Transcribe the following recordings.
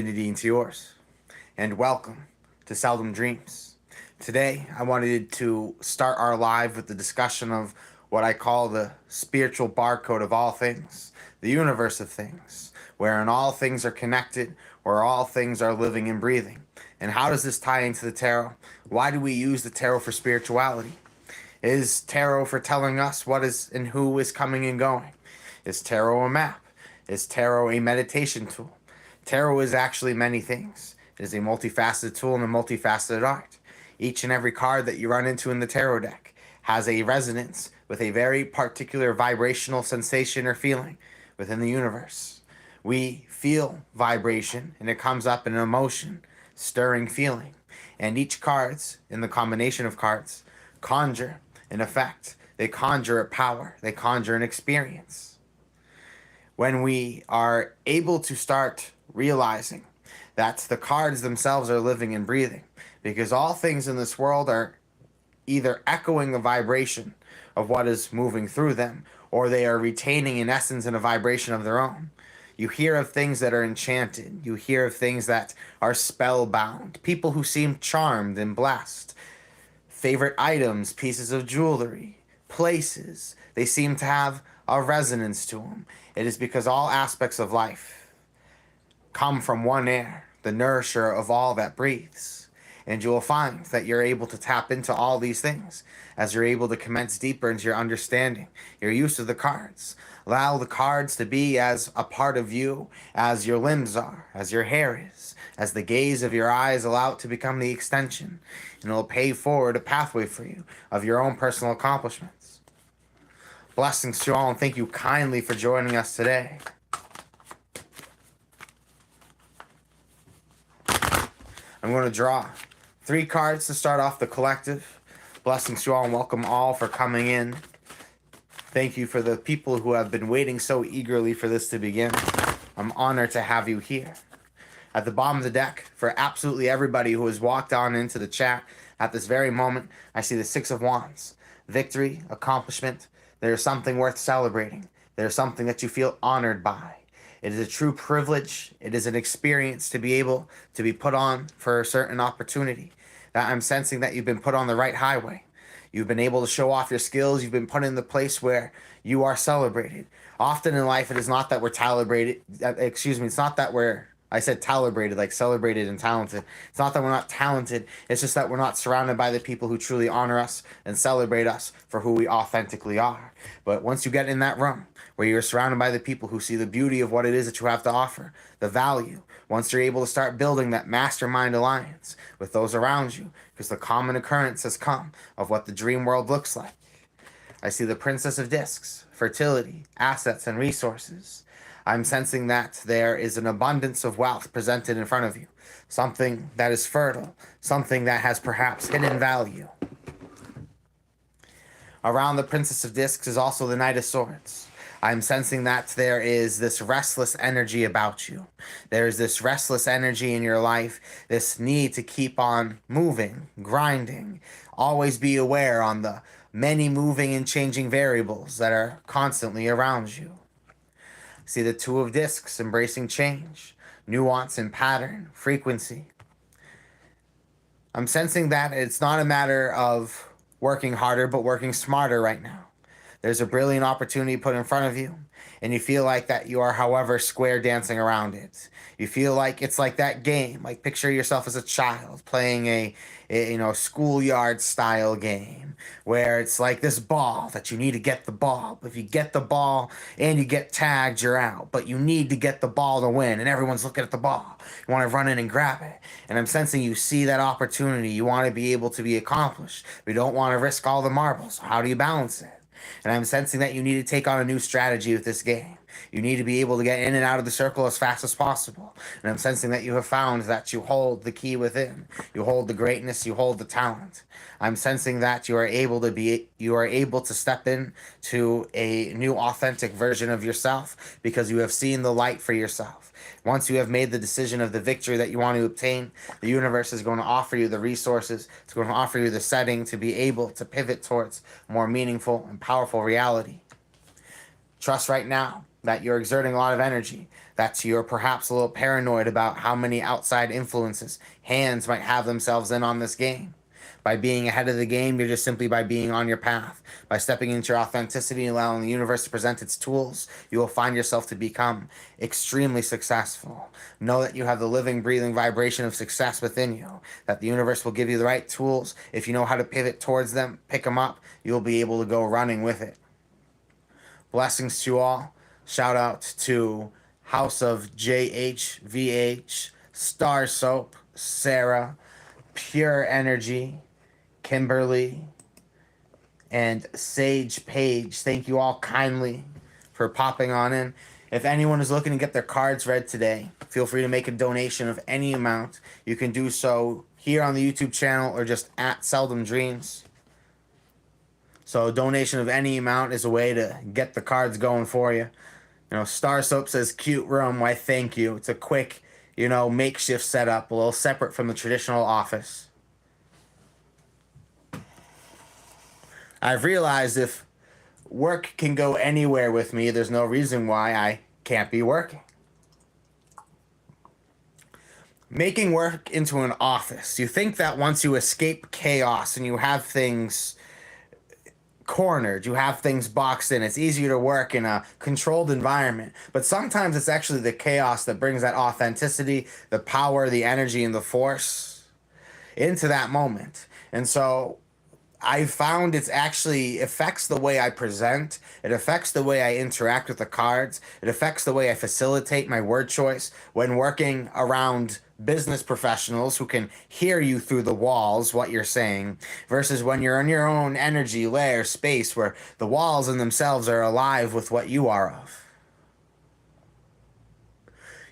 Into yours, and welcome to Seldom Dreams. Today, I wanted to start our live with the discussion of what I call the spiritual barcode of all things, the universe of things, wherein all things are connected, where all things are living and breathing. And how does this tie into the tarot? Why do we use the tarot for spirituality? Is tarot for telling us what is and who is coming and going? Is tarot a map? Is tarot a meditation tool? Tarot is actually many things. It is a multifaceted tool and a multifaceted art. Each and every card that you run into in the tarot deck has a resonance with a very particular vibrational sensation or feeling within the universe. We feel vibration and it comes up in an emotion, stirring feeling. And each cards, in the combination of cards, conjure an effect. They conjure a power. They conjure an experience. When we are able to start realizing that the cards themselves are living and breathing, because all things in this world are either echoing a vibration of what is moving through them, or they are retaining an essence and a vibration of their own. You hear of things that are enchanted. You hear of things that are spellbound. People who seem charmed and blessed. Favorite items, pieces of jewelry, places. They seem to have a resonance to them. It is because all aspects of life come from one air, the nourisher of all that breathes. And you will find that you're able to tap into all these things as you're able to commence deeper into your understanding, your use of the cards. Allow the cards to be as a part of you as your limbs are, as your hair is, as the gaze of your eyes allow it to become the extension. And it'll pave forward a pathway for you of your own personal accomplishments. Blessings to all, and thank you kindly for joining us today. I'm going to draw 3 cards to start off the collective. Blessings to all and welcome all for coming in. Thank you for the people who have been waiting so eagerly for this to begin. I'm honored to have you here. At the bottom of the deck, for absolutely everybody who has walked on into the chat at this very moment, I see the 6 of Wands. Victory, accomplishment. There is something worth celebrating. There is something that you feel honored by. It is a true privilege. It is an experience to be able to be put on for a certain opportunity. That I'm sensing that you've been put on the right highway. You've been able to show off your skills. You've been put in the place where you are celebrated. Often in life, it is not that we're calibrated. It's not that I said calibrated, like celebrated and talented. It's not that we're not talented. It's just that we're not surrounded by the people who truly honor us and celebrate us for who we authentically are. But once you get in that room, where you're surrounded by the people who see the beauty of what it is that you have to offer, the value, once you're able to start building that mastermind alliance with those around you, because the common occurrence has come of what the dream world looks like. I see the Princess of Discs, fertility, assets, and resources. I'm sensing that there is an abundance of wealth presented in front of you, something that is fertile, something that has perhaps hidden value. Around the Princess of Discs is also the Knight of Swords. I'm sensing that there is this restless energy about you. There is this restless energy in your life, this need to keep on moving, grinding, always be aware on the many moving and changing variables that are constantly around you. See the Two of Discs, embracing change, nuance and pattern, frequency. I'm sensing that it's not a matter of working harder, but working smarter right now. There's a brilliant opportunity put in front of you, and you feel like that you are, however, square dancing around it. You feel like it's like that game. Like picture yourself as a child playing a schoolyard style game where it's like this ball that you need to get the ball. If you get the ball and you get tagged, you're out. But you need to get the ball to win, and everyone's looking at the ball. You want to run in and grab it. And I'm sensing you see that opportunity. You want to be able to be accomplished. But you don't want to risk all the marbles. How do you balance it? And I'm sensing that you need to take on a new strategy with this game. You need to be able to get in and out of the circle as fast as possible. And I'm sensing that you have found that you hold the key within. You hold the greatness, you hold the talent. I'm sensing that you are able to step in to a new authentic version of yourself because you have seen the light for yourself. Once you have made the decision of the victory that you want to obtain, the universe is going to offer you the resources. It's going to offer you the setting to be able to pivot towards more meaningful and powerful reality. Trust right now that you're exerting a lot of energy, That you're perhaps a little paranoid about how many outside influences hands might have themselves in on this game. By being ahead of the game, you're just simply by being on your path. By stepping into your authenticity and allowing the universe to present its tools, you will find yourself to become extremely successful. Know that you have the living, breathing vibration of success within you, that the universe will give you the right tools. If you know how to pivot towards them, pick them up, you'll be able to go running with it. Blessings to you all. Shout out to House of JHVH, Star Soap, Sarah, Pure Energy, Kimberly, and Sage Page. Thank you all kindly for popping on in. If anyone is looking to get their cards read today, feel free to make a donation of any amount. You can do so here on the YouTube channel or just at Seldom Dreams. So a donation of any amount is a way to get the cards going for you. You know, Star Soap says, cute room, why thank you. It's a quick, makeshift setup, a little separate from the traditional office. I've realized if work can go anywhere with me, there's no reason why I can't be working. Making work into an office. You think that once you escape chaos and you have things cornered, you have things boxed in, it's easier to work in a controlled environment. But sometimes it's actually the chaos that brings that authenticity, the power, the energy, and the force into that moment. And so I found it actually affects the way I present. It affects the way I interact with the cards. It affects the way I facilitate my word choice when working around business professionals who can hear you through the walls, what you're saying, versus when you're in your own energy layer space where the walls in themselves are alive with what you are of.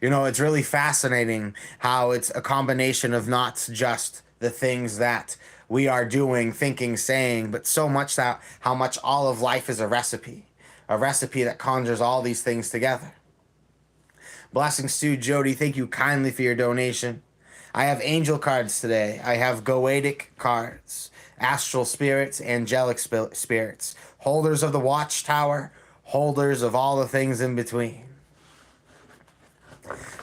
It's really fascinating how it's a combination of not just the things that we are doing, thinking, saying, but so much that how much all of life is a recipe that conjures all these things together. Blessings to you, Jody. Thank you kindly for your donation. I have angel cards today. I have goetic cards, astral spirits, angelic spirits, holders of the watchtower, holders of all the things in between.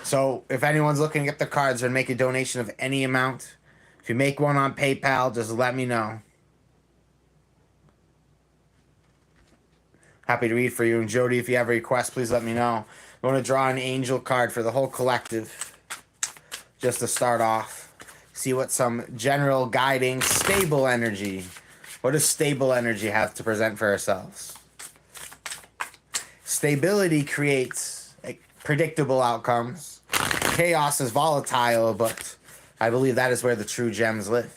So if anyone's looking to get the cards or make a donation of any amount, if you make one on PayPal, just let me know. Happy to read for you. And Jody, if you have a request, please let me know. I want to draw an angel card for the whole collective, just to start off. See what some general guiding, stable energy. What does stable energy have to present for ourselves? Stability creates predictable outcomes. Chaos is volatile, but I believe that is where the true gems live.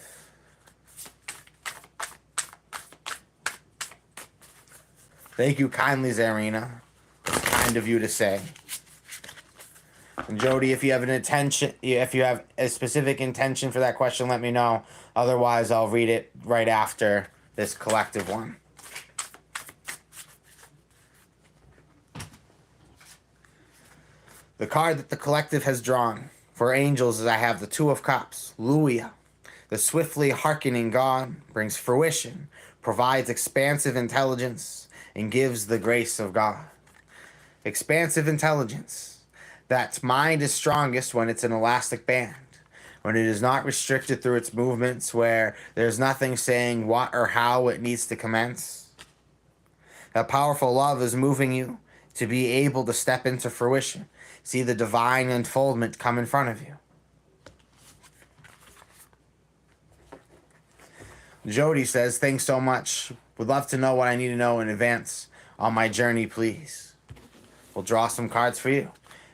Thank you kindly, Zarina. It's kind of you to say. And Jody, if you have a specific intention for that question, let me know. Otherwise, I'll read it right after this collective one. The card that the collective has drawn for angels is I have the Two of Cups, Luia. The swiftly hearkening God brings fruition, provides expansive intelligence, and gives the grace of God. Expansive intelligence. That mind is strongest when it's an elastic band, when it is not restricted through its movements, where there's nothing saying what or how it needs to commence. That powerful love is moving you to be able to step into fruition. See the divine unfoldment come in front of you. Jody says, thanks so much. Would love to know what I need to know in advance on my journey, please. We'll draw some cards for you.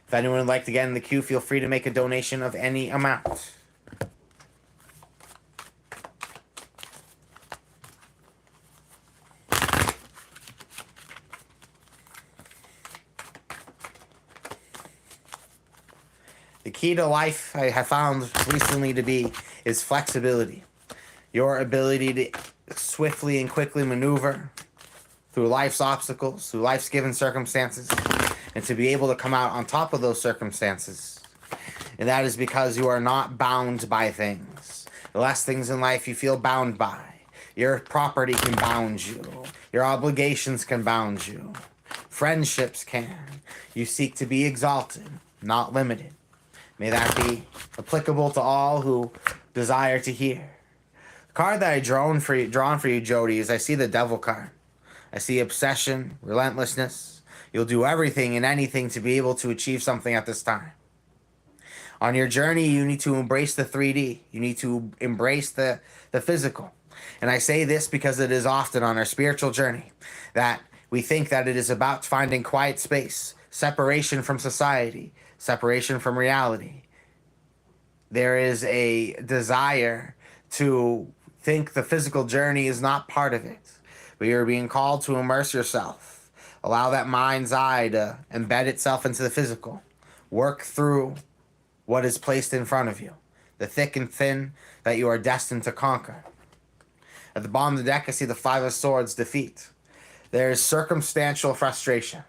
If anyone would like to get in the queue, feel free to make a donation of any amount. The key to life I have found recently to be is flexibility. Your ability to swiftly and quickly maneuver through life's obstacles, through life's given circumstances, and to be able to come out on top of those circumstances. And that is because you are not bound by things. The less things in life you feel bound by. Your property can bound you. Your obligations can bound you. Friendships can. You seek to be exalted, not limited. May that be applicable to all who desire to hear. The card that I drawn for you, Jody, is I see the Devil card. I see obsession, relentlessness. You'll do everything and anything to be able to achieve something at this time. On your journey, you need to embrace the 3D. You need to embrace the physical. And I say this because it is often on our spiritual journey that we think that it is about finding quiet space, separation from society, separation from reality. There is a desire to think the physical journey is not part of it, but you're being called to immerse yourself. Allow that mind's eye to embed itself into the physical. Work through what is placed in front of you, the thick and thin that you are destined to conquer. At the bottom of the deck, I see the Five of Swords, defeat. There is circumstantial frustration.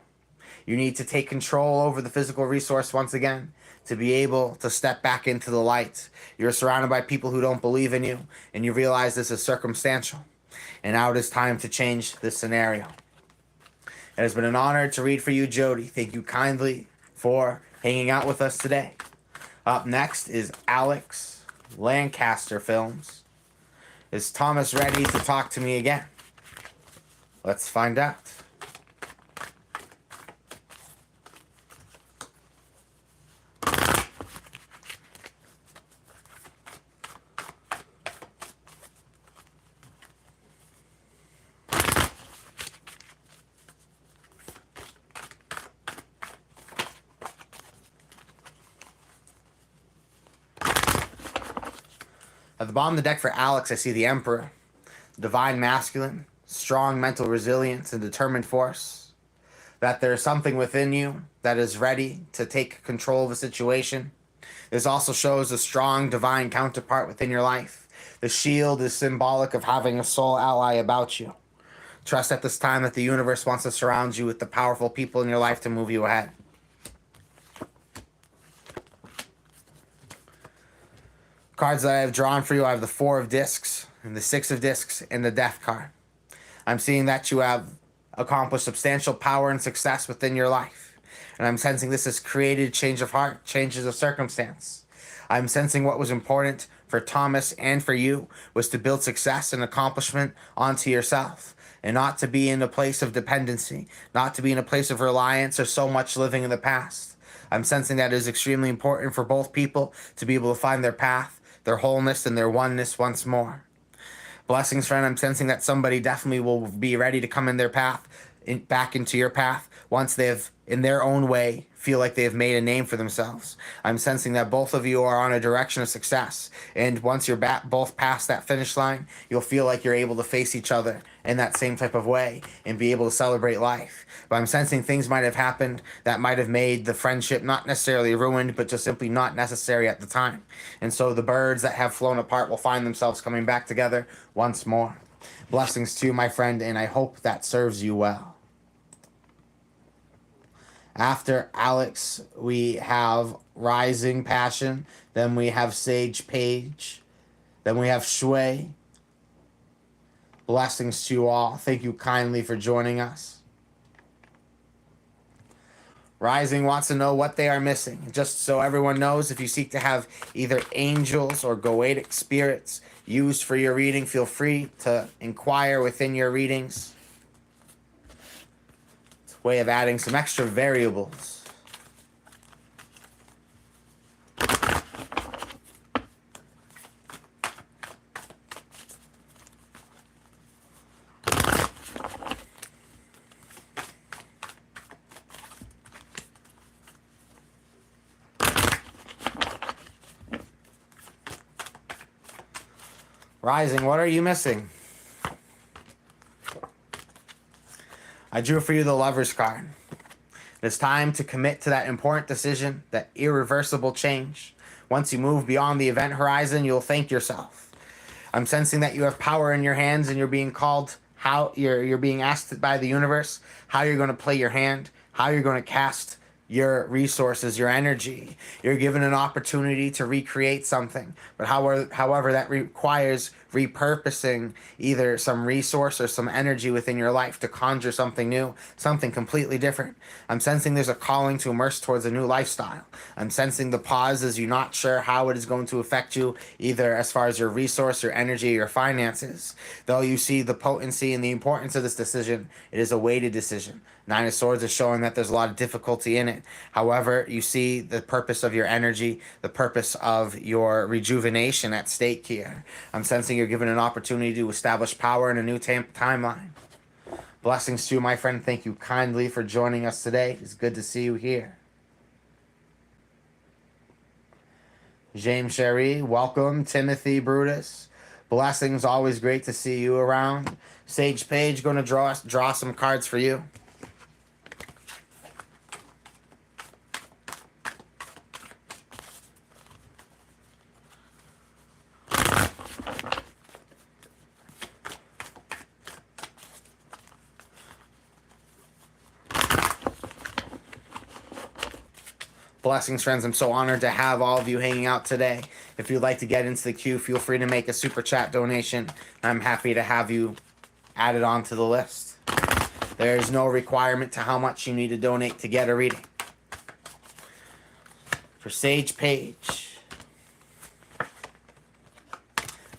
You need to take control over the physical resource once again to be able to step back into the light. You're surrounded by people who don't believe in you, and you realize this is circumstantial. And now it is time to change this scenario. It has been an honor to read for you, Jody. Thank you kindly for hanging out with us today. Up next is Alex, Lancaster Films. Is Thomas ready to talk to me again? Let's find out. At the bottom of the deck for Alex, I see the Emperor, divine masculine, strong mental resilience and determined force. That there's something within you that is ready to take control of a situation. This also shows a strong divine counterpart within your life. The shield is symbolic of having a soul ally about you. Trust at this time that the universe wants to surround you with the powerful people in your life to move you ahead. Cards that I have drawn for you, I have the Four of Discs, and the Six of Discs, and the Death card. I'm seeing that you have accomplished substantial power and success within your life. And I'm sensing this has created change of heart, changes of circumstance. I'm sensing what was important for Thomas and for you was to build success and accomplishment onto yourself, and not to be in a place of dependency, not to be in a place of reliance or so much living in the past. I'm sensing that it is extremely important for both people to be able to find their path, their wholeness, and their oneness once more. Blessings, friend. I'm sensing that somebody definitely will be ready to come in their path, back into your path, once they've, in their own way, feel like they've made a name for themselves. I'm sensing that both of you are on a direction of success, and once you're both past that finish line, you'll feel like you're able to face each other in that same type of way and be able to celebrate life. But I'm sensing things might have happened that might have made the friendship not necessarily ruined, but just simply not necessary at the time. And so the birds that have flown apart will find themselves coming back together once more. Blessings to you, my friend, and I hope that serves you well. After Alex, we have Rising Passion. Then we have Sage Page. Then we have Shui. Blessings to you all. Thank you kindly for joining us. Rising wants to know what they are missing. Just so everyone knows, if you seek to have either angels or goetic spirits used for your reading, feel free to inquire within your readings. Way of adding some extra variables. Rising, what are you missing? I drew for you the Lover's card. It's time to commit to that important decision, that irreversible change. Once you move beyond the event horizon, you'll thank yourself. I'm sensing that you have power in your hands and you're being called, how you're being asked by the universe how you're going to play your hand, how you're going to cast your resources, your energy. You're given an opportunity to recreate something. But however, that requires repurposing either some resource or some energy within your life to conjure something new, something completely different. I'm sensing there's a calling to immerse towards a new lifestyle. I'm sensing the pause as you're not sure how it is going to affect you, either as far as your resource, your energy, or your finances. Though you see the potency and the importance of this decision, it is a weighted decision. Nine of Swords is showing that there's a lot of difficulty in it. However, you see the purpose of your energy, the purpose of your rejuvenation at stake here. I'm sensing you're given an opportunity to establish power in a new timeline. Blessings to you, my friend. Thank you kindly for joining us today. It's good to see you here. James Sherry, welcome. Timothy Brutus, blessings. Always great to see you around. Sage Page, going to draw some cards for you. Blessings, friends. I'm so honored to have all of you hanging out today. If you'd like to get into the queue, feel free to make a super chat donation. I'm happy to have you added onto the list. There's no requirement to how much you need to donate to get a reading. For Sage Page,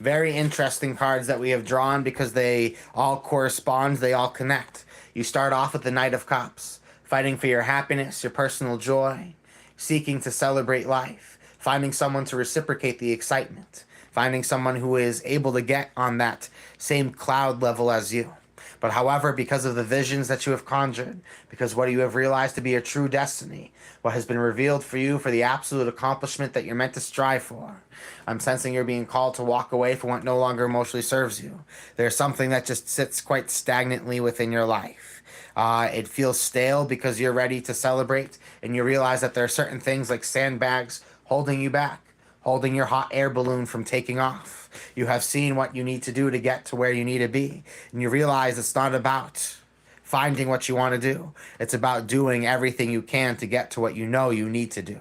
very interesting cards that we have drawn because they all correspond, they all connect. You start off with the Knight of Cups, fighting for your happiness, your personal joy, seeking to celebrate life, finding someone to reciprocate the excitement, finding someone who is able to get on that same cloud level as you. But however, because of the visions that you have conjured, because what you have realized to be a true destiny, what has been revealed for you for the absolute accomplishment that you're meant to strive for, I'm sensing you're being called to walk away from what no longer emotionally serves you. There's something that just sits quite stagnantly within your life. It feels stale because you're ready to celebrate, and you realize that there are certain things like sandbags holding you back, holding your hot air balloon from taking off. You have seen what you need to do to get to where you need to be, and you realize it's not about finding what you want to do. It's about doing everything you can to get to what you know you need to do.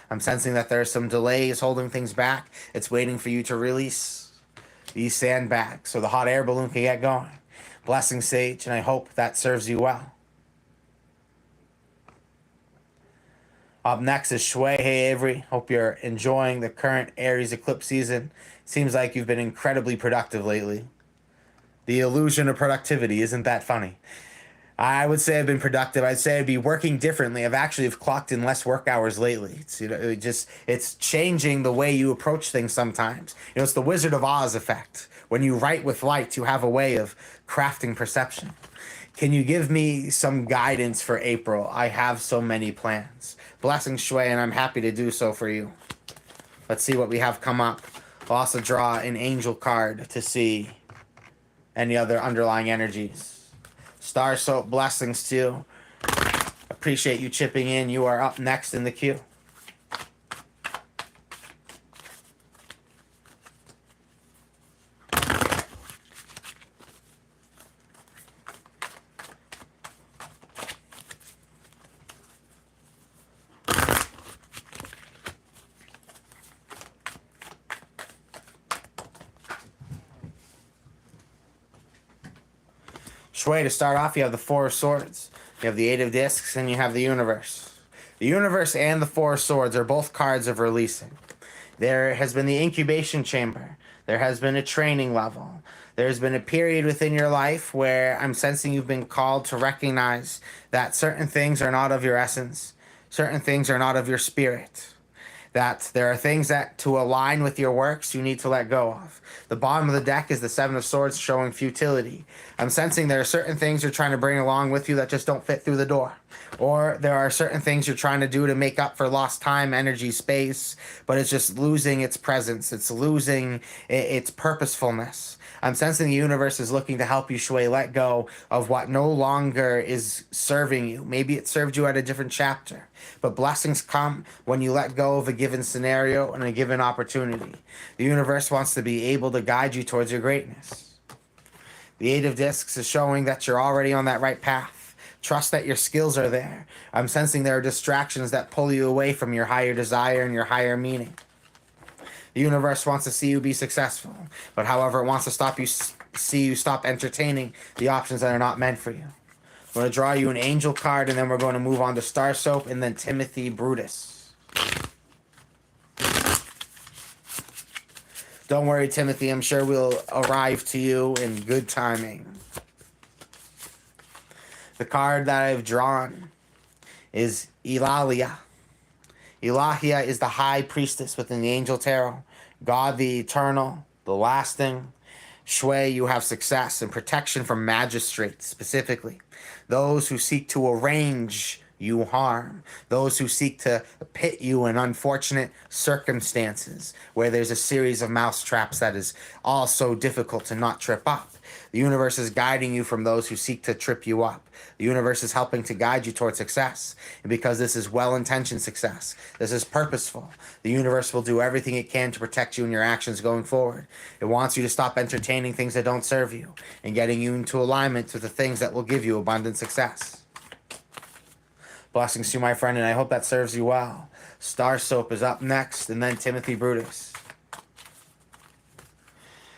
I'm sensing that there are some delays holding things back. It's waiting for you to release these sandbags so the hot air balloon can get going. Blessing, Sage, and I hope that serves you well. Up next is Shui. Hey, Avery. Hope you're enjoying the current Aries eclipse season. Seems like you've been incredibly productive lately. The illusion of productivity, isn't that funny? I would say I've been productive. I'd say I'd be working differently. I've clocked in less work hours lately. It's changing the way you approach things sometimes. It's the Wizard of Oz effect. When you write with light, you have a way of crafting perception. Can you give me some guidance for April? I have so many plans. Blessings, Shui, and I'm happy to do so for you. Let's see what we have come up. I'll also draw an angel card to see any other underlying energies. Star Soap, blessings to you. Appreciate you chipping in. You are up next in the queue. Shui, to start off, you have the Four of Swords, you have the Eight of Discs, and you have the Universe. The Universe and the Four of Swords are both cards of releasing. There has been the incubation chamber. There has been a training level. There's been a period within your life where I'm sensing you've been called to recognize that certain things are not of your essence. Certain things are not of your spirit. That there are things that to align with your works you need to let go of. The bottom of the deck is the Seven of Swords showing futility. I'm sensing there are certain things you're trying to bring along with you that just don't fit through the door. Or there are certain things you're trying to do to make up for lost time, energy, space, but it's just losing its presence. It's losing its purposefulness. I'm sensing the universe is looking to help you, Shui, let go of what no longer is serving you. Maybe it served you at a different chapter. But blessings come when you let go of a given scenario and a given opportunity. The universe wants to be able to guide you towards your greatness. The Eight of Discs is showing that you're already on that right path. Trust that your skills are there. I'm sensing there are distractions that pull you away from your higher desire and your higher meaning. The universe wants to see you be successful, but however, it wants to see you stop entertaining the options that are not meant for you. I'm going to draw you an angel card, and then we're going to move on to Star Soap and then Timothy Brutus. Don't worry, Timothy. I'm sure we'll arrive to you in good timing. The card that I've drawn is Eulalia. Eulalia is the high priestess within the Angel Tarot. God the eternal, the lasting. Shui, you have success and protection from magistrates, specifically. Those who seek to arrange you harm. Those who seek to pit you in unfortunate circumstances where there's a series of mousetraps that is all so difficult to not trip up. The universe is guiding you from those who seek to trip you up. The universe is helping to guide you towards success. And because this is well-intentioned success, this is purposeful, the universe will do everything it can to protect you in your actions going forward. It wants you to stop entertaining things that don't serve you and getting you into alignment with the things that will give you abundant success. Blessings to you, my friend, and I hope that serves you well. Star Soap is up next, and then Timothy Brutus.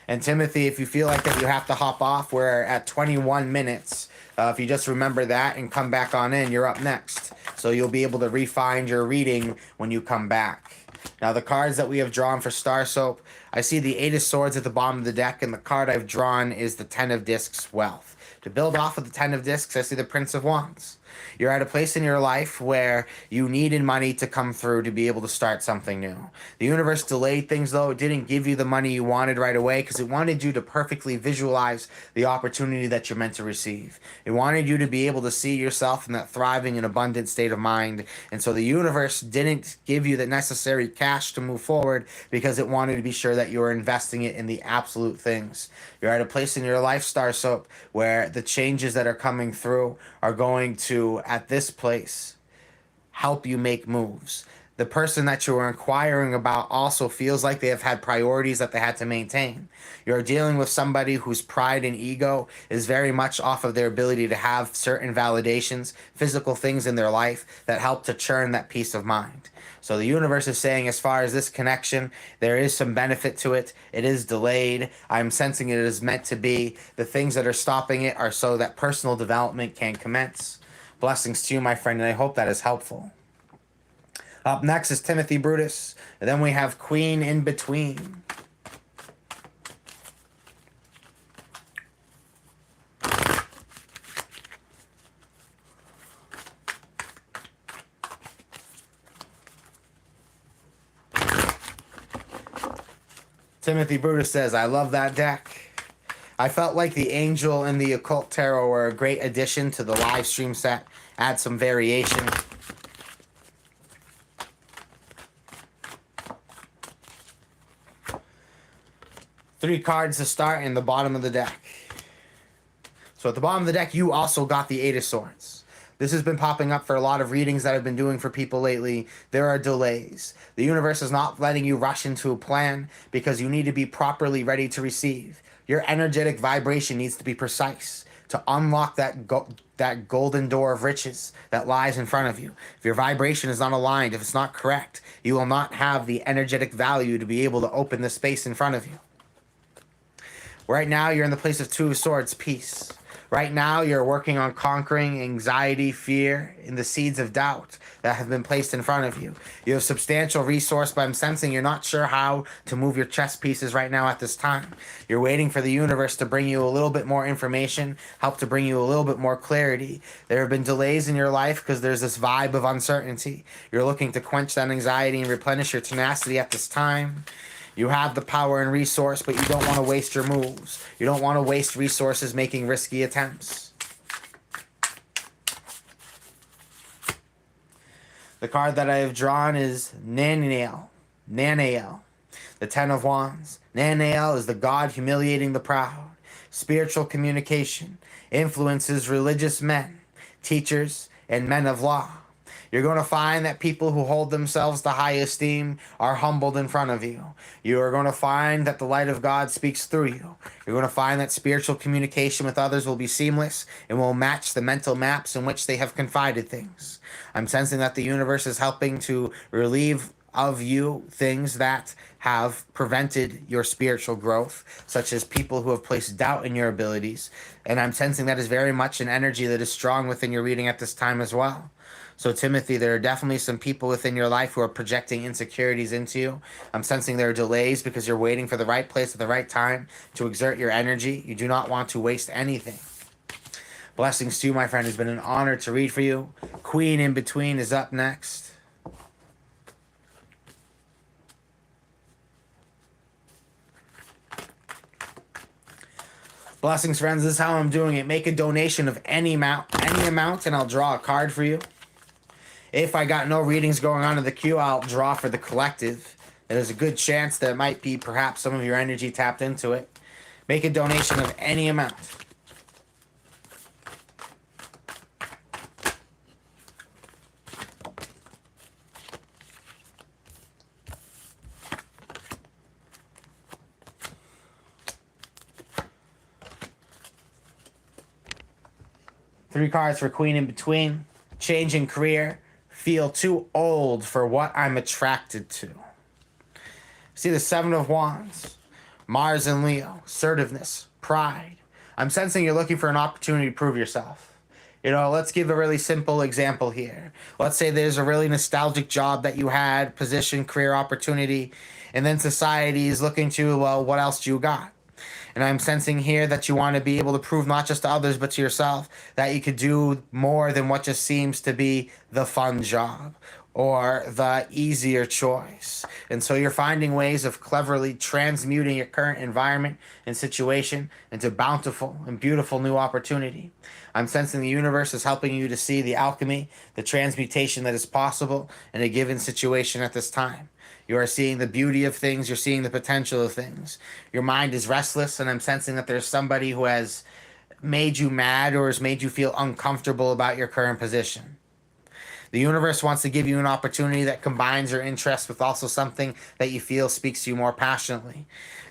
And Timothy, if you feel like that you have to hop off, we're at 21 minutes. If you just remember that and come back on in, you're up next. So you'll be able to refine your reading when you come back. Now, the cards that we have drawn for Star Soap, I see the Eight of Swords at the bottom of the deck, and the card I've drawn is the Ten of Discs, Wealth. To build off of the Ten of Discs, I see the Prince of Wands. You're at a place in your life where you needed money to come through to be able to start something new. The universe delayed things, though. It didn't give you the money you wanted right away because it wanted you to perfectly visualize the opportunity that you're meant to receive. It wanted you to be able to see yourself in that thriving and abundant state of mind. And so the universe didn't give you the necessary cash to move forward because it wanted to be sure that you were investing it in the absolute things. You're at a place in your life, Star Soap, where the changes that are coming through are going to, at this place, help you make moves. The person that you are inquiring about also feels like they have had priorities that they had to maintain. You're dealing with somebody whose pride and ego is very much off of their ability to have certain validations, physical things in their life that help to churn that peace of mind. So the universe is saying, as far as this connection, there is some benefit to it. It is delayed. I'm sensing it is meant to be. The things that are stopping it are so that personal development can commence. Blessings to you, my friend, and I hope that is helpful. Up next is Timothy Brutus, and then we have Queen in Between. Timothy Brutus says, I love that deck. I felt like the Angel and the Occult Tarot were a great addition to the live stream set. Add some variation. Three cards to start in the bottom of the deck. So at the bottom of the deck, you also got the Eight of Swords. This has been popping up for a lot of readings that I've been doing for people lately. There are delays. The universe is not letting you rush into a plan because you need to be properly ready to receive. Your energetic vibration needs to be precise to unlock that golden door of riches that lies in front of you. If your vibration is not aligned, if it's not correct, you will not have the energetic value to be able to open the space in front of you. Right now, you're in the place of Two of Swords, peace. Right now, you're working on conquering anxiety, fear, and the seeds of doubt that have been placed in front of you. You have substantial resource, but I'm sensing you're not sure how to move your chess pieces right now at this time. You're waiting for the universe to bring you a little bit more information, help to bring you a little bit more clarity. There have been delays in your life because there's this vibe of uncertainty. You're looking to quench that anxiety and replenish your tenacity at this time. You have the power and resource, but you don't want to waste your moves. You don't want to waste resources making risky attempts. The card that I have drawn is Nanael. Nanael, the Ten of Wands. Nanael is the god humiliating the proud. Spiritual communication influences religious men, teachers, and men of law. You're going to find that people who hold themselves to high esteem are humbled in front of you. You are going to find that the light of God speaks through you. You're going to find that spiritual communication with others will be seamless and will match the mental maps in which they have confided things. I'm sensing that the universe is helping to relieve of you things that have prevented your spiritual growth, such as people who have placed doubt in your abilities. And I'm sensing that is very much an energy that is strong within your reading at this time as well. So, Timothy, there are definitely some people within your life who are projecting insecurities into you. I'm sensing there are delays because you're waiting for the right place at the right time to exert your energy. You do not want to waste anything. Blessings to you, my friend. It's been an honor to read for you. Queen in Between is up next. Blessings, friends. This is how I'm doing it. Make a donation of any amount, and I'll draw a card for you. If I got no readings going on in the queue, I'll draw for the collective. There's a good chance that it might be perhaps some of your energy tapped into it. Make a donation of any amount. Three cards for Queen in Between. Changing career. Feel too old for what I'm attracted to. See the Seven of Wands. Mars and Leo. Assertiveness. Pride. I'm sensing you're looking for an opportunity to prove yourself. You know, let's give a really simple example here. Let's say there's a really nostalgic job that you had, position, career opportunity, and then society is looking to, well, what else do you got? And I'm sensing here that you want to be able to prove not just to others but to yourself that you could do more than what just seems to be the fun job or the easier choice. And so you're finding ways of cleverly transmuting your current environment and situation into bountiful and beautiful new opportunity. I'm sensing the universe is helping you to see the alchemy, the transmutation that is possible in a given situation at this time. You are seeing the beauty of things. You're seeing the potential of things. Your mind is restless, and I'm sensing that there's somebody who has made you mad or has made you feel uncomfortable about your current position. The universe wants to give you an opportunity that combines your interests with also something that you feel speaks to you more passionately.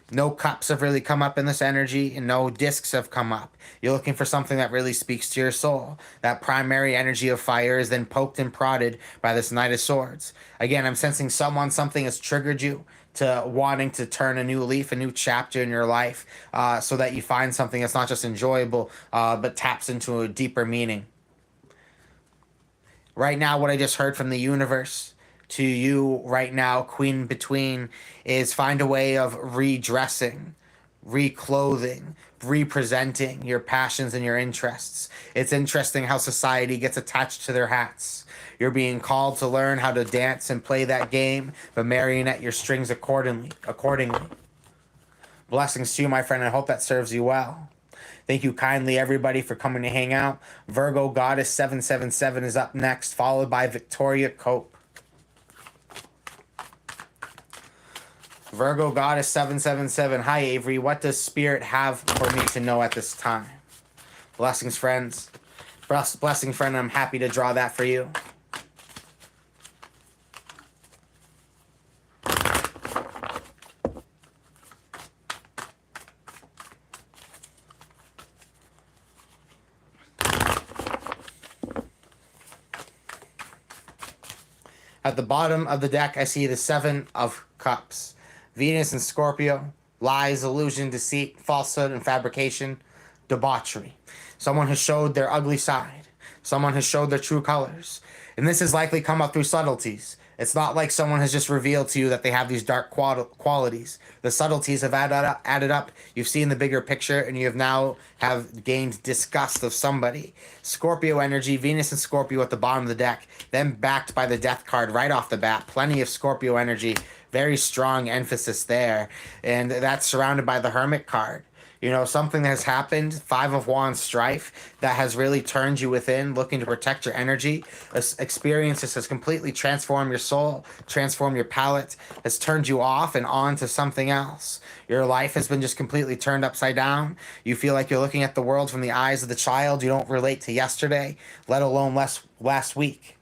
No cups have really come up in this energy, and no discs have come up. You're looking for something that really speaks to your soul. That primary energy of fire is then poked and prodded by this Knight of Swords. Again, I'm sensing something has triggered you to wanting to turn a new leaf, a new chapter in your life, so that you find something that's not just enjoyable, but taps into a deeper meaning. Right now, what I just heard from the universe to you right now, Queen Between, is find a way of redressing, reclothing, representing your passions and your interests. It's interesting how society gets attached to their hats. You're being called to learn how to dance and play that game, but marionette your strings accordingly. Blessings to you, my friend. I hope that serves you well. Thank you kindly, everybody, for coming to hang out. Virgo Goddess 777 is up next, followed by Victoria Cope. Virgo Goddess 777. Hi, Avery. What does Spirit have for me to know at this time? Blessings, friends. Blessing, friend. I'm happy to draw that for you. At the bottom of the deck, I see the Seven of Cups. Venus and Scorpio, lies, illusion, deceit, falsehood, and fabrication, debauchery. Someone has showed their ugly side. Someone has showed their true colors. And this has likely come up through subtleties. It's not like someone has just revealed to you that they have these dark qualities. The subtleties have added up. You've seen the bigger picture, and you have now have gained disgust of somebody. Scorpio energy, Venus and Scorpio at the bottom of the deck, then backed by the Death card right off the bat. Plenty of Scorpio energy, very strong emphasis there. And that's surrounded by the Hermit card. You know, something has happened, Five of Wands strife, that has really turned you within, looking to protect your energy. Experiences has completely transformed your soul, transformed your palate, has turned you off and on to something else. Your life has been just completely turned upside down. You feel like you're looking at the world from the eyes of the child. You don't relate to yesterday, let alone last week.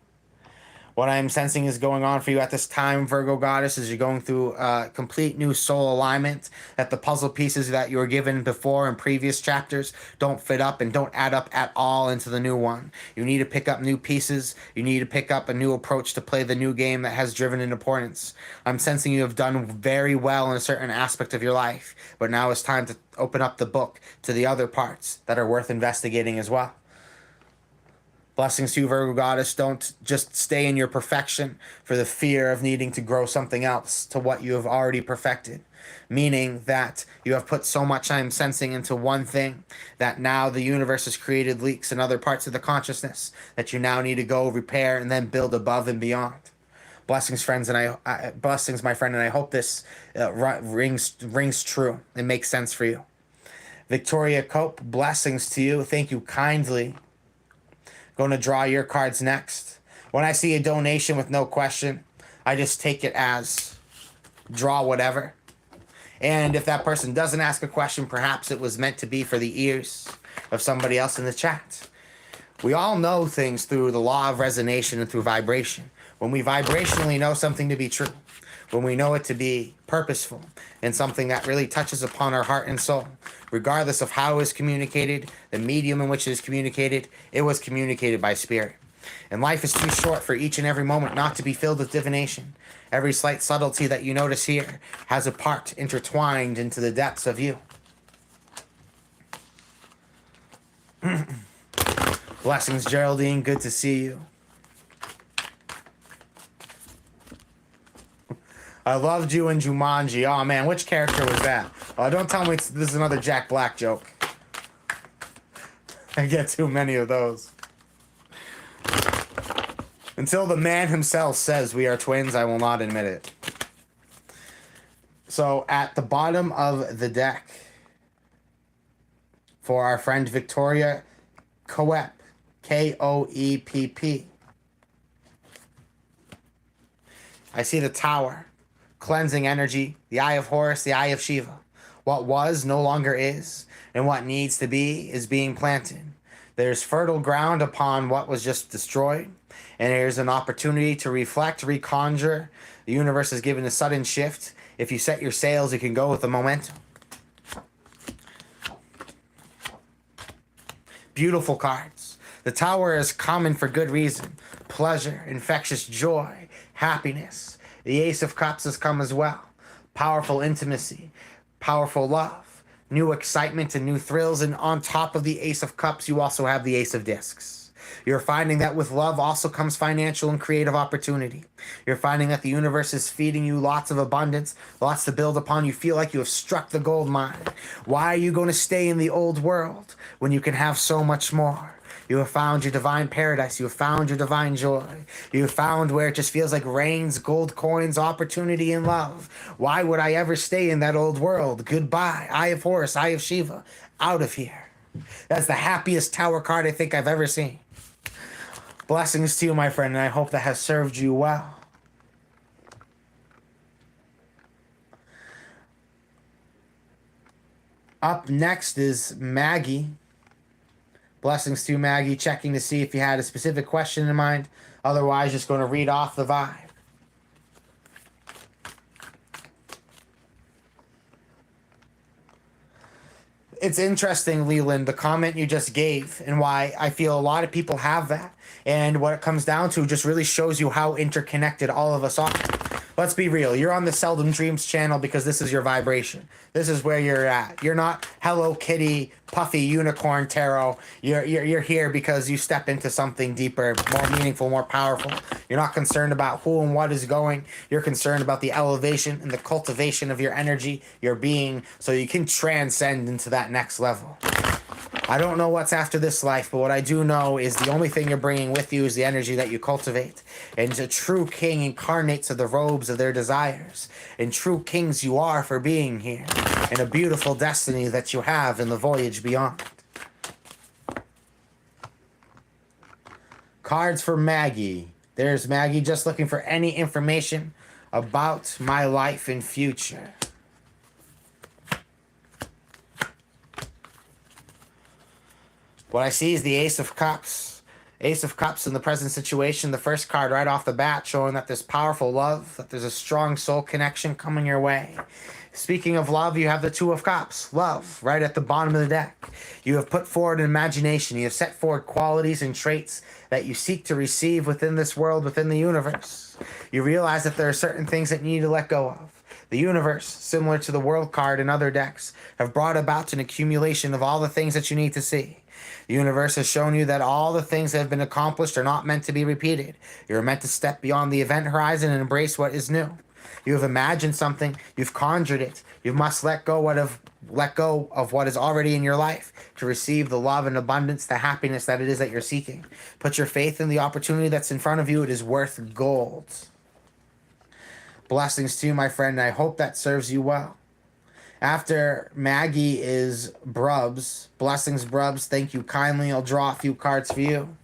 What I'm sensing is going on for you at this time, Virgo goddess, is you're going through a complete new soul alignment, that the puzzle pieces that you were given before in previous chapters don't fit up and don't add up at all into the new one. You need to pick up new pieces. You need to pick up a new approach to play the new game that has driven in importance. I'm sensing you have done very well in a certain aspect of your life, but now it's time to open up the book to the other parts that are worth investigating as well. Blessings to you, Virgo goddess. Don't just stay in your perfection for the fear of needing to grow something else to what you have already perfected. Meaning that you have put so much, I'm sensing, into one thing that now the universe has created leaks in other parts of the consciousness that you now need to go repair and then build above and beyond. Blessings, friends, and blessings, my friend, and I hope this rings true and makes sense for you. Victoria Cope, blessings to you. Thank you kindly. Going to draw your cards next. When I see a donation with no question, I just take it as draw whatever. And if that person doesn't ask a question, perhaps it was meant to be for the ears of somebody else in the chat. We all know things through the law of resonance and through vibration. When we vibrationally know something to be true, when we know it to be purposeful and something that really touches upon our heart and soul, regardless of how it is communicated, the medium in which it is communicated, it was communicated by spirit. And life is too short for each and every moment not to be filled with divination. Every slight subtlety that you notice here has a part intertwined into the depths of you. Blessings, Geraldine. Good to see you. I loved you in Jumanji. Oh, man, which character was that? Oh, don't tell me this is another Jack Black joke. I get too many of those. Until the man himself says we are twins, I will not admit it. So, at the bottom of the deck, for our friend Victoria Koepp, Koepp, I see the Tower. Cleansing energy, the Eye of Horus, the Eye of Shiva. What was no longer is, and what needs to be is being planted. There's fertile ground upon what was just destroyed, and there's an opportunity to reflect, reconjure. The universe is given a sudden shift. If you set your sails, you can go with the momentum. Beautiful cards. The Tower is common for good reason. Pleasure, infectious joy, happiness. The Ace of Cups has come as well. Powerful intimacy, powerful love, new excitement and new thrills. And on top of the Ace of Cups, you also have the Ace of Discs. You're finding that with love also comes financial and creative opportunity. You're finding that the universe is feeding you lots of abundance, lots to build upon. You feel like you have struck the gold mine. Why are you going to stay in the old world when you can have so much more? You have found your divine paradise. You have found your divine joy. You have found where it just feels like rains, gold coins, opportunity, and love. Why would I ever stay in that old world? Goodbye. Eye of Horus, Eye of Shiva. Out of here. That's the happiest Tower card I think I've ever seen. Blessings to you, my friend, and I hope that has served you well. Up next is Maggie. Blessings to you, Maggie, checking to see if you had a specific question in mind. Otherwise, just going to read off the vibe. It's interesting, Leland, the comment you just gave and why I feel a lot of people have that. And what it comes down to just really shows you how interconnected all of us are. Let's be real. You're on the Seldom Dreams channel because this is your vibration. This is where you're at. You're not Hello Kitty, Puffy Unicorn Tarot. You're here because you step into something deeper, more meaningful, more powerful. You're not concerned about who and what is going. You're concerned about the elevation and the cultivation of your energy, your being, so you can transcend into that next level. I don't know what's after this life, but what I do know is the only thing you're bringing with you is the energy that you cultivate. And a true king incarnates of the robes of their desires. And true kings you are for being here. And a beautiful destiny that you have in the voyage beyond. Cards for Maggie. There's Maggie just looking for any information about my life and future. What I see is the Ace of Cups. Ace of Cups in the present situation, the first card right off the bat, showing that there's powerful love, that there's a strong soul connection coming your way. Speaking of love, you have the Two of Cups, love, right at the bottom of the deck. You have put forward an imagination. You have set forward qualities and traits that you seek to receive within this world, within the universe. You realize that there are certain things that you need to let go of. The universe, similar to the world card in other decks, have brought about an accumulation of all the things that you need to see. The universe has shown you that all the things that have been accomplished are not meant to be repeated. You're meant to step beyond the event horizon and embrace what is new. You have imagined something, you've conjured it. You must let go of what is already in your life to receive the love and abundance, the happiness that it is that you're seeking. Put your faith in the opportunity that's in front of you. It is worth gold. Blessings to you, my friend, and I hope that serves you well. After Maggie is Brubs. Blessings, Brubs. Thank you kindly. I'll draw a few cards for you.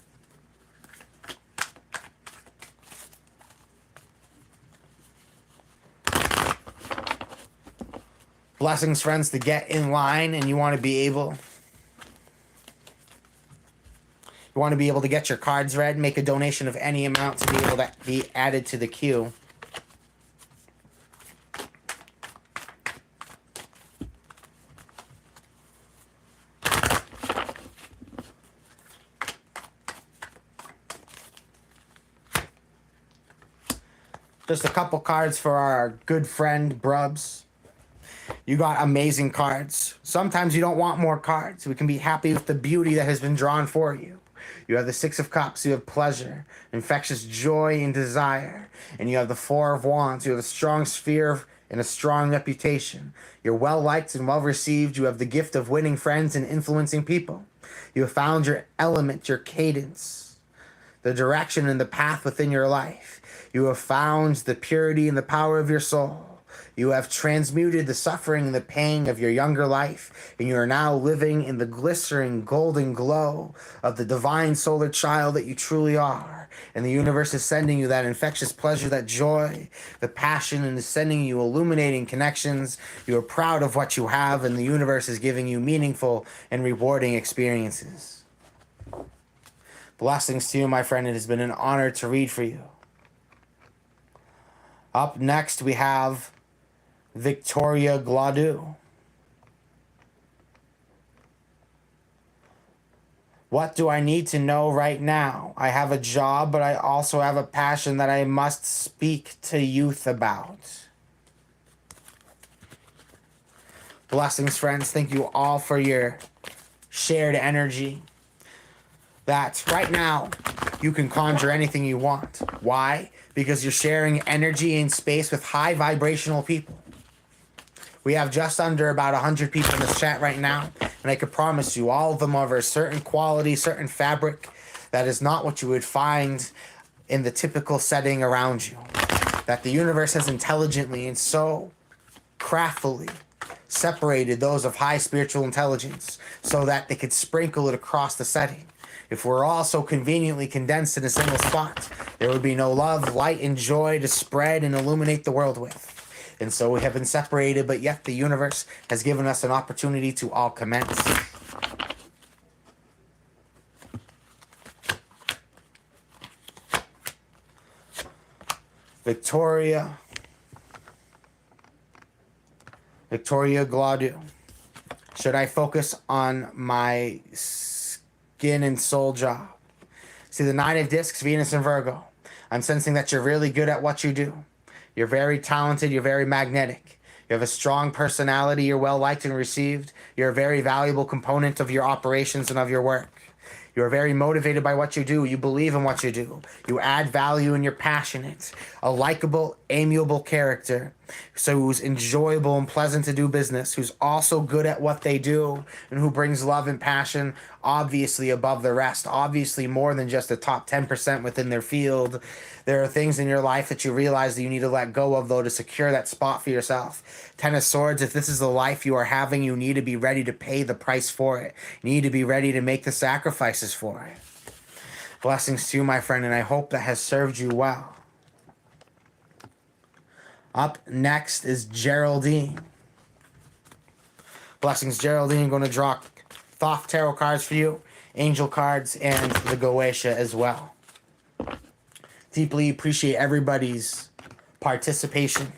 Blessings, friends, to get in line, and you want to be able to get your cards read, make a donation of any amount to be able to be added to the queue. Just a couple cards for our good friend Brubs. You got amazing cards. Sometimes you don't want more cards. We can be happy with the beauty that has been drawn for you. You have the Six of Cups. You have pleasure, infectious joy, and desire. And you have the Four of Wands. You have a strong sphere and a strong reputation. You're well liked and well received. You have the gift of winning friends and influencing people. You have found your element, your cadence, the direction and the path within your life. You have found the purity and the power of your soul. You have transmuted the suffering and the pain of your younger life, and you are now living in the glistering golden glow of the divine solar child that you truly are. And the universe is sending you that infectious pleasure, that joy, the passion, and is sending you illuminating connections. You are proud of what you have, and the universe is giving you meaningful and rewarding experiences. Blessings to you, my friend. It has been an honor to read for you. Up next, we have Victoria Gladue. What do I need to know right now? I have a job, but I also have a passion that I must speak to youth about. Blessings, friends. Thank you all for your shared energy. That right now, you can conjure anything you want. Why? Because you're sharing energy and space with high vibrational people. We have just under about 100 people in this chat right now, and I could promise you all of them are of a certain quality, certain fabric that is not what you would find in the typical setting around you. That the universe has intelligently and so craftfully separated those of high spiritual intelligence so that they could sprinkle it across the setting. If we're all so conveniently condensed in a single spot, there would be no love, light, and joy to spread and illuminate the world with. And so we have been separated, but yet the universe has given us an opportunity to all commence. Victoria Gladue. Should I focus on my skin and soul job? See, the Nine of Discs, Venus and Virgo. I'm sensing that you're really good at what you do. You're very talented. You're very magnetic. You have a strong personality. You're well liked and received. You're a very valuable component of your operations and of your work. You're very motivated by what you do. You believe in what you do. You add value and you're passionate. A likable, amiable character. So who's enjoyable and pleasant to do business. Who's also good at what they do. And who brings love and passion obviously above the rest. Obviously more than just the top 10% within their field. There are things in your life that you realize that you need to let go of, though, to secure that spot for yourself. Ten of Swords, if this is the life you are having, you need to be ready to pay the price for it. You need to be ready to make the sacrifices for it. Blessings to you, my friend, and I hope that has served you well. Up next is Geraldine. Blessings, Geraldine. I'm going to draw Thoth Tarot cards for you. angel cards, and the Goetia as well. Deeply appreciate everybody's participation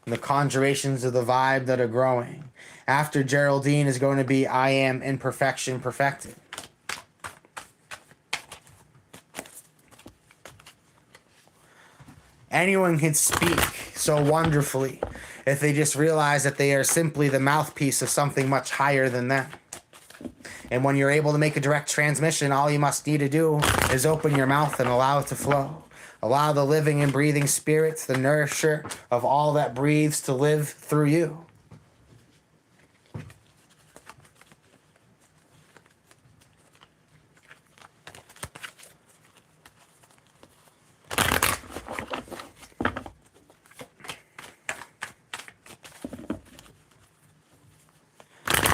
and the conjurations of the vibe that are growing. After Geraldine is going to be I Am Imperfection Perfected. Anyone can speak so wonderfully if they just realize that they are simply the mouthpiece of something much higher than them. And when you're able to make a direct transmission, all you must need to do is open your mouth and allow it to flow. Allow the living and breathing spirits, the nourisher of all that breathes, to live through you.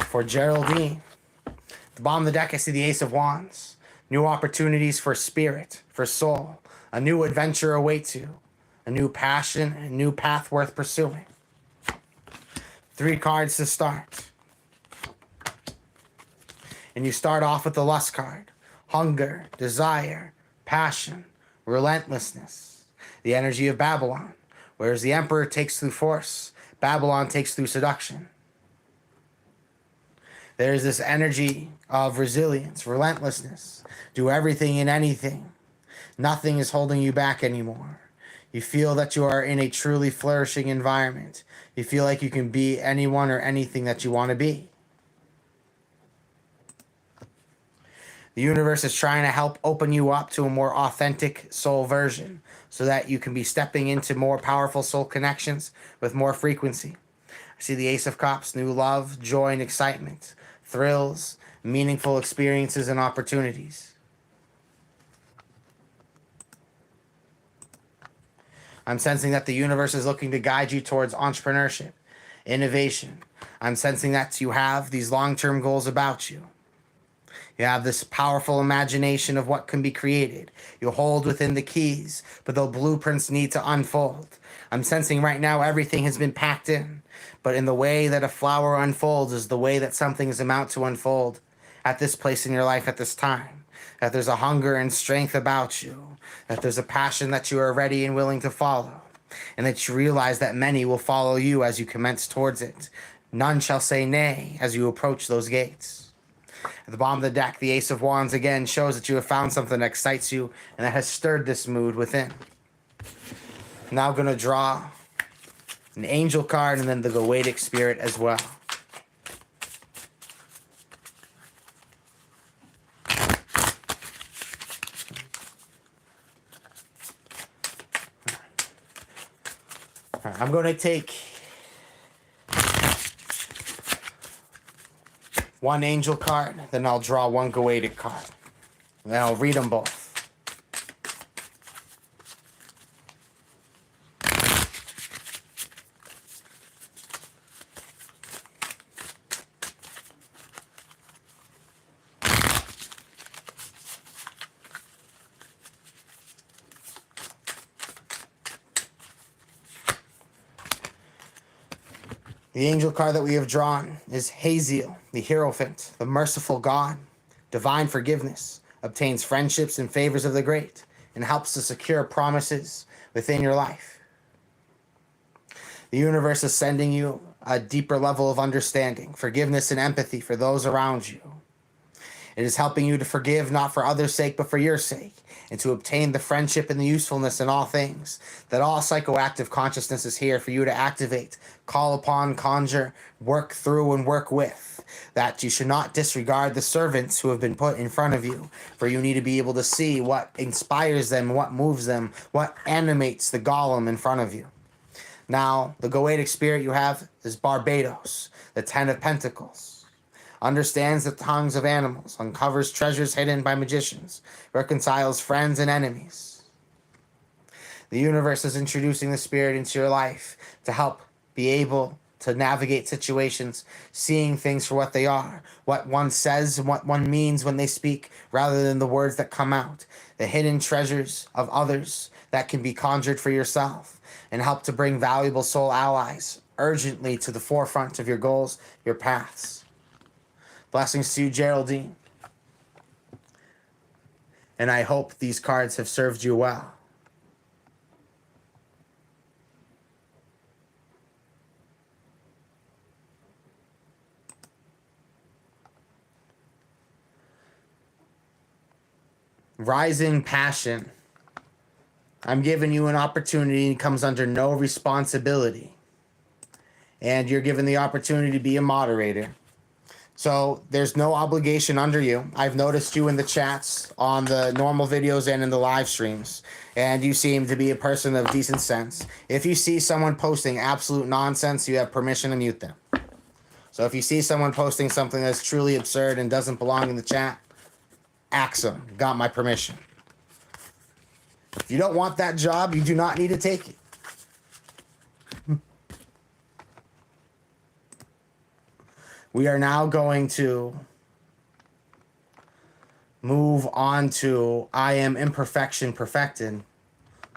For Geraldine, at the bottom of the deck, I see the Ace of Wands. New opportunities for spirit, for soul. A new adventure awaits you. A new passion, a new path worth pursuing. 3 cards to start. And you start off with the Lust card. Hunger, desire, passion, relentlessness. The energy of Babylon. Whereas the Emperor takes through force, Babylon takes through seduction. There's this energy of resilience, relentlessness. Do everything and anything. Nothing is holding you back anymore. You feel that you are in a truly flourishing environment. You feel like you can be anyone or anything that you want to be. The universe is trying to help open you up to a more authentic soul version so that you can be stepping into more powerful soul connections with more frequency. I see the Ace of Cups, new love, joy, and excitement, thrills, meaningful experiences, and opportunities. I'm sensing that the universe is looking to guide you towards entrepreneurship, innovation. I'm sensing that you have these long-term goals about you. You have this powerful imagination of what can be created. You hold within the keys, but the blueprints need to unfold. I'm sensing right now everything has been packed in, but in the way that a flower unfolds is the way that something is about to unfold at this place in your life at this time. That there's a hunger and strength about you, that there's a passion that you are ready and willing to follow, and that you realize that many will follow you as you commence towards it. None shall say nay as you approach those gates. At the bottom of the deck, the Ace of Wands again shows that you have found something that excites you and that has stirred this mood within. I'm now going to draw an angel card and then the Goetic spirit as well. I'm going to take one angel card, then I'll draw one Goetic card. And then I'll read them both. The angel card that we have drawn is Haziel, the Hierophant, the merciful God. Divine forgiveness, obtains friendships and favors of the great, and helps to secure promises within your life. The universe is sending you a deeper level of understanding, forgiveness, and empathy for those around you. It is helping you to forgive not for others' sake, but for your sake, and to obtain the friendship and the usefulness in all things. That all psychoactive consciousness is here for you to activate, call upon, conjure, work through, and work with. That you should not disregard the servants who have been put in front of you, for you need to be able to see what inspires them, what moves them, what animates the golem in front of you. Now, the Goetic spirit you have is Barbados, the Ten of Pentacles. Understands the tongues of animals, uncovers treasures hidden by magicians, reconciles friends and enemies. The universe is introducing the spirit into your life to help be able to navigate situations, seeing things for what they are, what one says and what one means when they speak, rather than the words that come out, the hidden treasures of others that can be conjured for yourself, and help to bring valuable soul allies urgently to the forefront of your goals, your paths. Blessings to you, Geraldine. and I hope these cards have served you well. Rising passion. I'm giving you an opportunity. It comes under no responsibility. And you're given the opportunity to be a moderator. So there's no obligation under you. I've noticed you in the chats on the normal videos and in the live streams. And you seem to be a person of decent sense. If you see someone posting absolute nonsense, you have permission to mute them. So if you see someone posting something that's truly absurd and doesn't belong in the chat, ax them. Got my permission. If you don't want that job, you do not need to take it. We are now going to move on to I am imperfection perfected.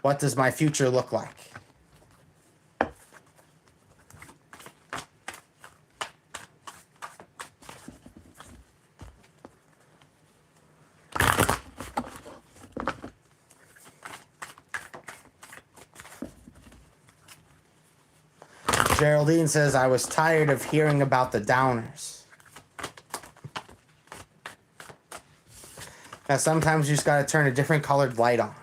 What does my future look like? Geraldine says, I was tired of hearing about the downers. Now, sometimes you just got to turn a different colored light on.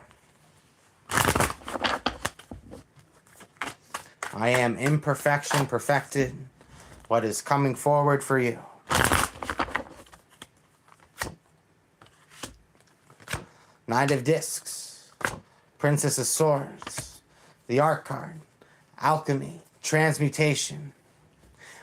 I am imperfection perfected. What is coming forward for you? Knight of Discs. Princess of Swords. The Art card. Alchemy. Transmutation.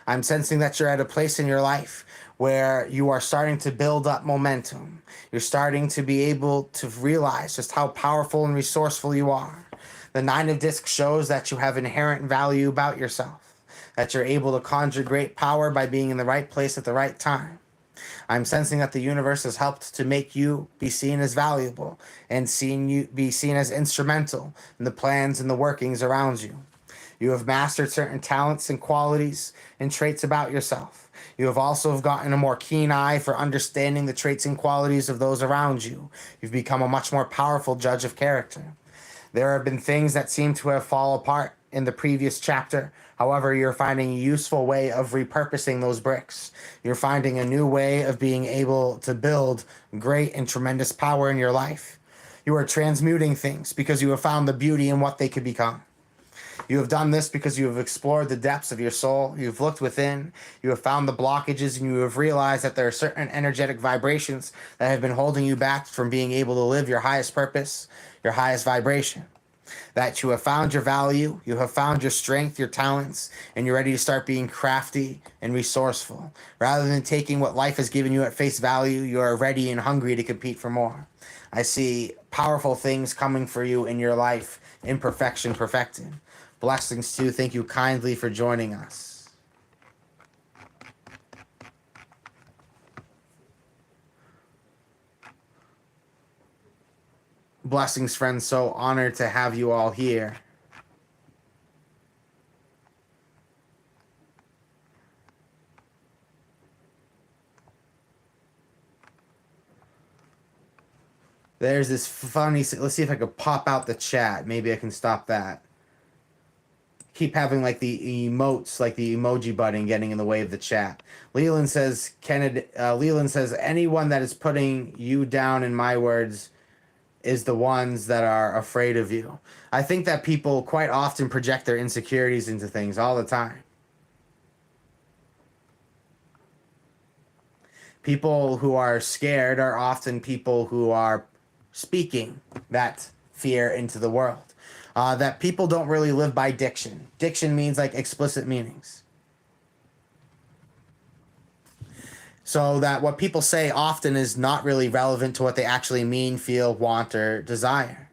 I'm sensing that you're at a place in your life where you are starting to build up momentum. You're starting to be able to realize just how powerful and resourceful you are. The Nine of Discs shows that you have inherent value about yourself, that you're able to conjure great power by being in the right place at the right time. I'm sensing that the universe has helped to make you be seen as valuable and be seen as instrumental in the plans and the workings around you. You have mastered certain talents and qualities and traits about yourself. You have also gotten a more keen eye for understanding the traits and qualities of those around you. You've become a much more powerful judge of character. There have been things that seem to have fallen apart in the previous chapter. However, you're finding a useful way of repurposing those bricks. You're finding a new way of being able to build great and tremendous power in your life. You are transmuting things because you have found the beauty in what they could become. You have done this because you have explored the depths of your soul. You've looked within. You have found the blockages, and you have realized that there are certain energetic vibrations that have been holding you back from being able to live your highest purpose, your highest vibration. That you have found your value, you have found your strength, your talents, and you're ready to start being crafty and resourceful. Rather than taking what life has given you at face value, you are ready and hungry to compete for more. I see powerful things coming for you in your life, imperfection perfected. Blessings to you. Thank you kindly for joining us. Blessings, friends. So honored to have you all here. There's this funny... Let's see if I could pop out the chat. Maybe I can stop that. Keep having like the emotes, like the emoji button getting in the way of the chat. Leland says, Leland says, anyone that is putting you down, in my words, is the ones that are afraid of you. I think that people quite often project their insecurities into things all the time. People who are scared are often people who are speaking that fear into the world. That people don't really live by diction. Diction means like explicit meanings. So that what people say often is not really relevant to what they actually mean, feel, want, or desire.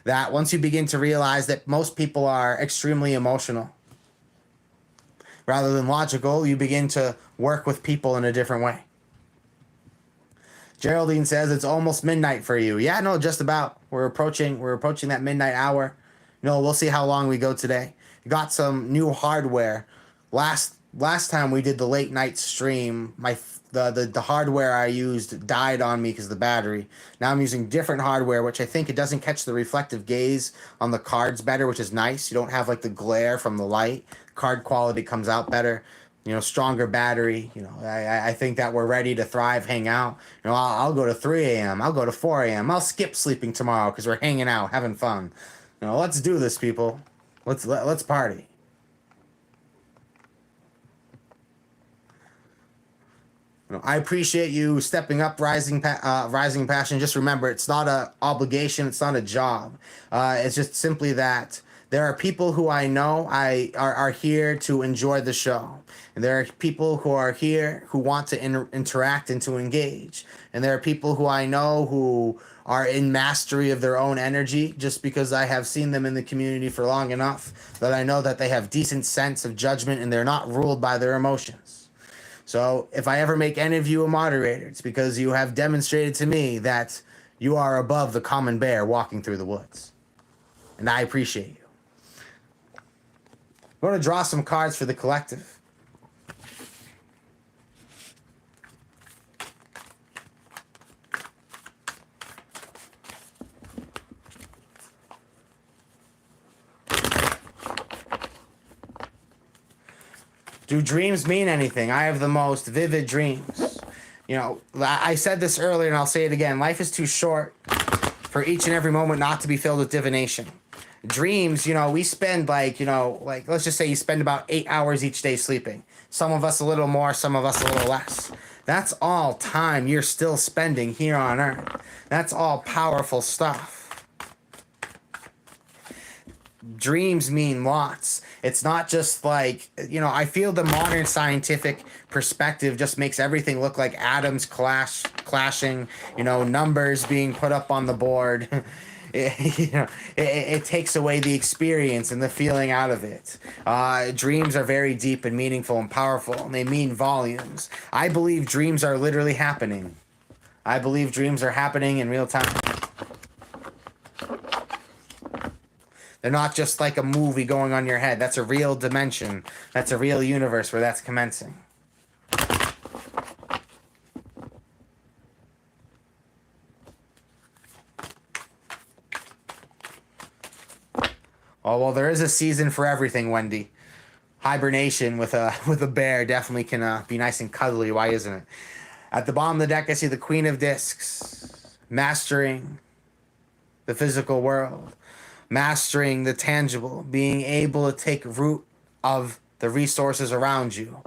That once you begin to realize that most people are extremely emotional, rather than logical, you begin to work with people in a different way. Geraldine says it's almost midnight for you. Yeah, no, just about. We're approaching that midnight hour. No, we'll see how long we go today. Got some new hardware. Last time we did the late night stream, my the hardware I used died on me because of the battery. Now I'm using different hardware, which I think it doesn't catch the reflective gaze on the cards better, which is nice. You don't have like the glare from the light. Card quality comes out better. Stronger battery. I think that we're ready to thrive, hang out. I'll go to 3 a.m. I'll go to 4 a.m. I'll skip sleeping tomorrow because we're hanging out, having fun. Let's do this, people. Let's party. I appreciate you stepping up, rising passion. Just remember, it's not a obligation. It's not a job. It's just simply that there are people who I know are here to enjoy the show, and there are people who are here who want to interact and to engage, and there are people who I know who are in mastery of their own energy. Just because I have seen them in the community for long enough that I know that they have decent sense of judgment and they're not ruled by their emotions. So if I ever make any of you a moderator, it's because you have demonstrated to me that you are above the common bear walking through the woods. And I appreciate you. I'm going to draw some cards for the collective. Do dreams mean anything? I have the most vivid dreams. I said this earlier and I'll say it again. Life is too short for each and every moment not to be filled with divination. Dreams, we spend like let's just say you spend about 8 hours each day sleeping. Some of us a little more, some of us a little less. That's all time you're still spending here on Earth. That's all powerful stuff. Dreams mean lots. It's not just like, I feel the modern scientific perspective just makes everything look like atoms clashing, numbers being put up on the board. It takes away the experience and the feeling out of it. Dreams are very deep and meaningful and powerful, and they mean volumes. I believe dreams are literally happening. I believe dreams are happening in real time. They're not just like a movie going on your head. That's a real dimension. That's a real universe where that's commencing. Oh, well, there is a season for everything, Wendy. Hibernation with a bear definitely can be nice and cuddly. Why isn't it? At the bottom of the deck, I see the Queen of Discs. Mastering the physical world. Mastering the tangible, being able to take root of the resources around you.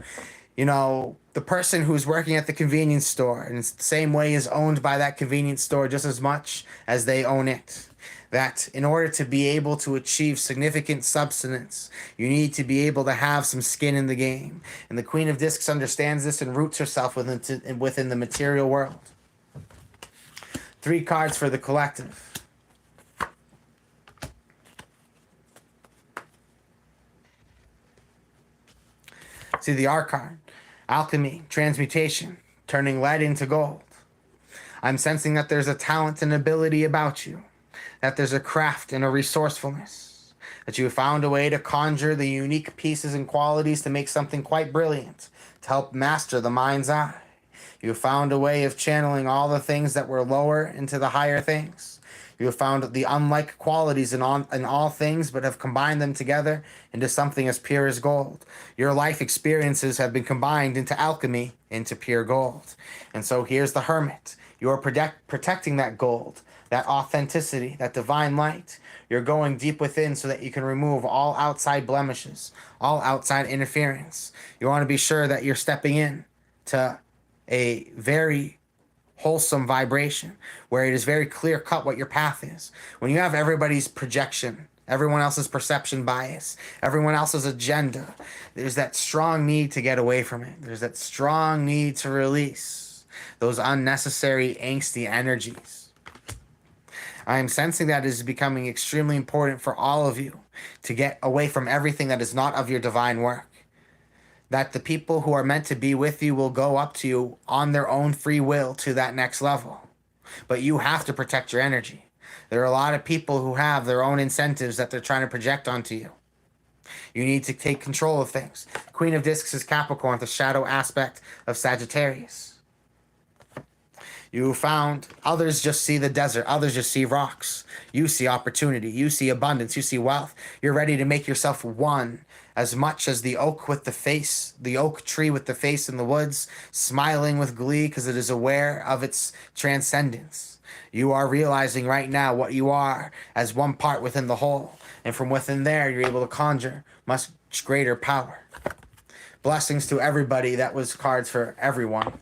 The person who's working at the convenience store, and it's the same way, is owned by that convenience store just as much as they own it. That in order to be able to achieve significant substance, you need to be able to have some skin in the game. And the Queen of Discs understands this and roots herself within the material world. 3 cards for the collective. See the R card. Alchemy, transmutation, turning lead into gold. I'm sensing that there's a talent and ability about you. That there's a craft and a resourcefulness. That you have found a way to conjure the unique pieces and qualities to make something quite brilliant. To help master the mind's eye. You have found a way of channeling all the things that were lower into the higher things. You have found the unlike qualities in all things, but have combined them together into something as pure as gold. Your life experiences have been combined into alchemy, into pure gold. And so here's the Hermit. You are protecting that gold, that authenticity, that divine light. You're going deep within so that you can remove all outside blemishes, all outside interference. You want to be sure that you're stepping in to a very wholesome vibration where it is very clear cut what your path is. When you have everybody's projection, everyone else's perception bias, everyone else's agenda, there's that strong need to get away from it. There's that strong need to release those unnecessary angsty energies. I am sensing that it is becoming extremely important for all of you to get away from everything that is not of your divine work. That the people who are meant to be with you will go up to you on their own free will to that next level. But you have to protect your energy. There are a lot of people who have their own incentives that they're trying to project onto you. You need to take control of things. Queen of Discs is Capricorn, the shadow aspect of Sagittarius. You found others just see the desert, others just see rocks. You see opportunity, you see abundance, you see wealth. You're ready to make yourself one as much as the oak with the face, the oak tree with the face in the woods, smiling with glee because it is aware of its transcendence. You are realizing right now what you are as one part within the whole. And from within there, you're able to conjure much greater power. Blessings to everybody. That was cards for everyone.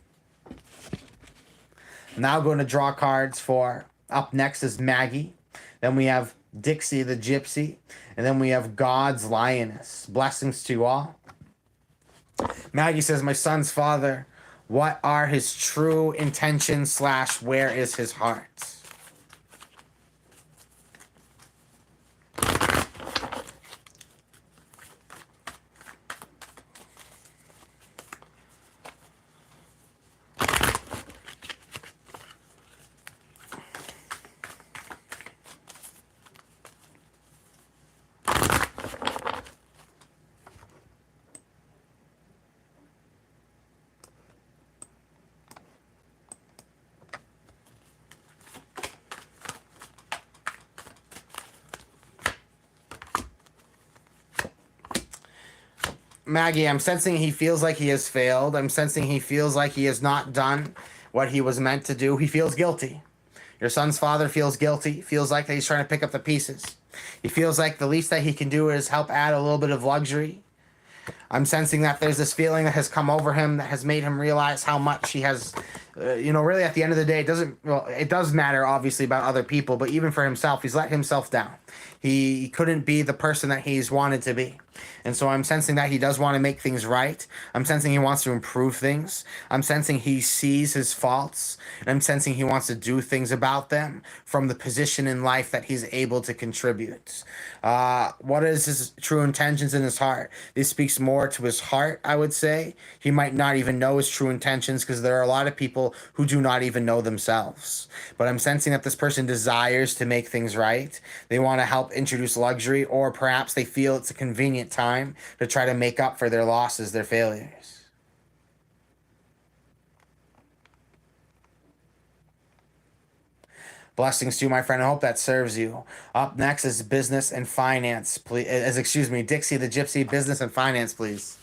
Now going to draw cards for, up next is Maggie. Then we have Dixie the Gypsy. And then we have God's Lioness. Blessings to you all. Maggie says, my son's father, what are his true intentions / where is his heart? Maggie, I'm sensing he feels like he has failed. I'm sensing he feels like he has not done what he was meant to do. He feels guilty. Your son's father feels guilty, feels like he's trying to pick up the pieces. He feels like the least that he can do is help add a little bit of luxury. I'm sensing that there's this feeling that has come over him that has made him realize how much he has, really at the end of the day, it does matter obviously about other people, but even for himself, he's let himself down. He couldn't be the person that he's wanted to be. And so I'm sensing that he does want to make things right. I'm sensing he wants to improve things. I'm sensing he sees his faults. And I'm sensing he wants to do things about them from the position in life that he's able to contribute. What is his true intentions in his heart? This speaks more to his heart, I would say. He might not even know his true intentions because there are a lot of people who do not even know themselves. But I'm sensing that this person desires to make things right. They want to help introduce luxury, or perhaps they feel it's a convenient time to try to make up for their losses, their failures. Blessings to you, my friend. I hope that serves you. Up next is business and finance, please. Dixie the Gypsy, business and finance, please.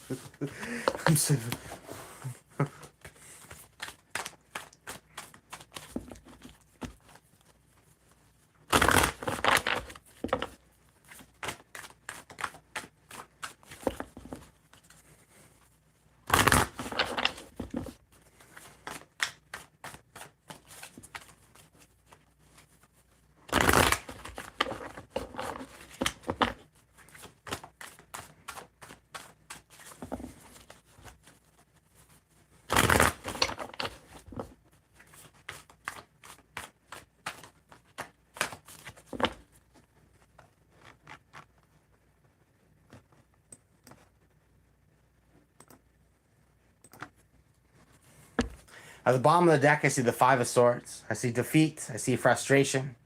At the bottom of the deck, I see the Five of Swords. I see defeat. I see frustration.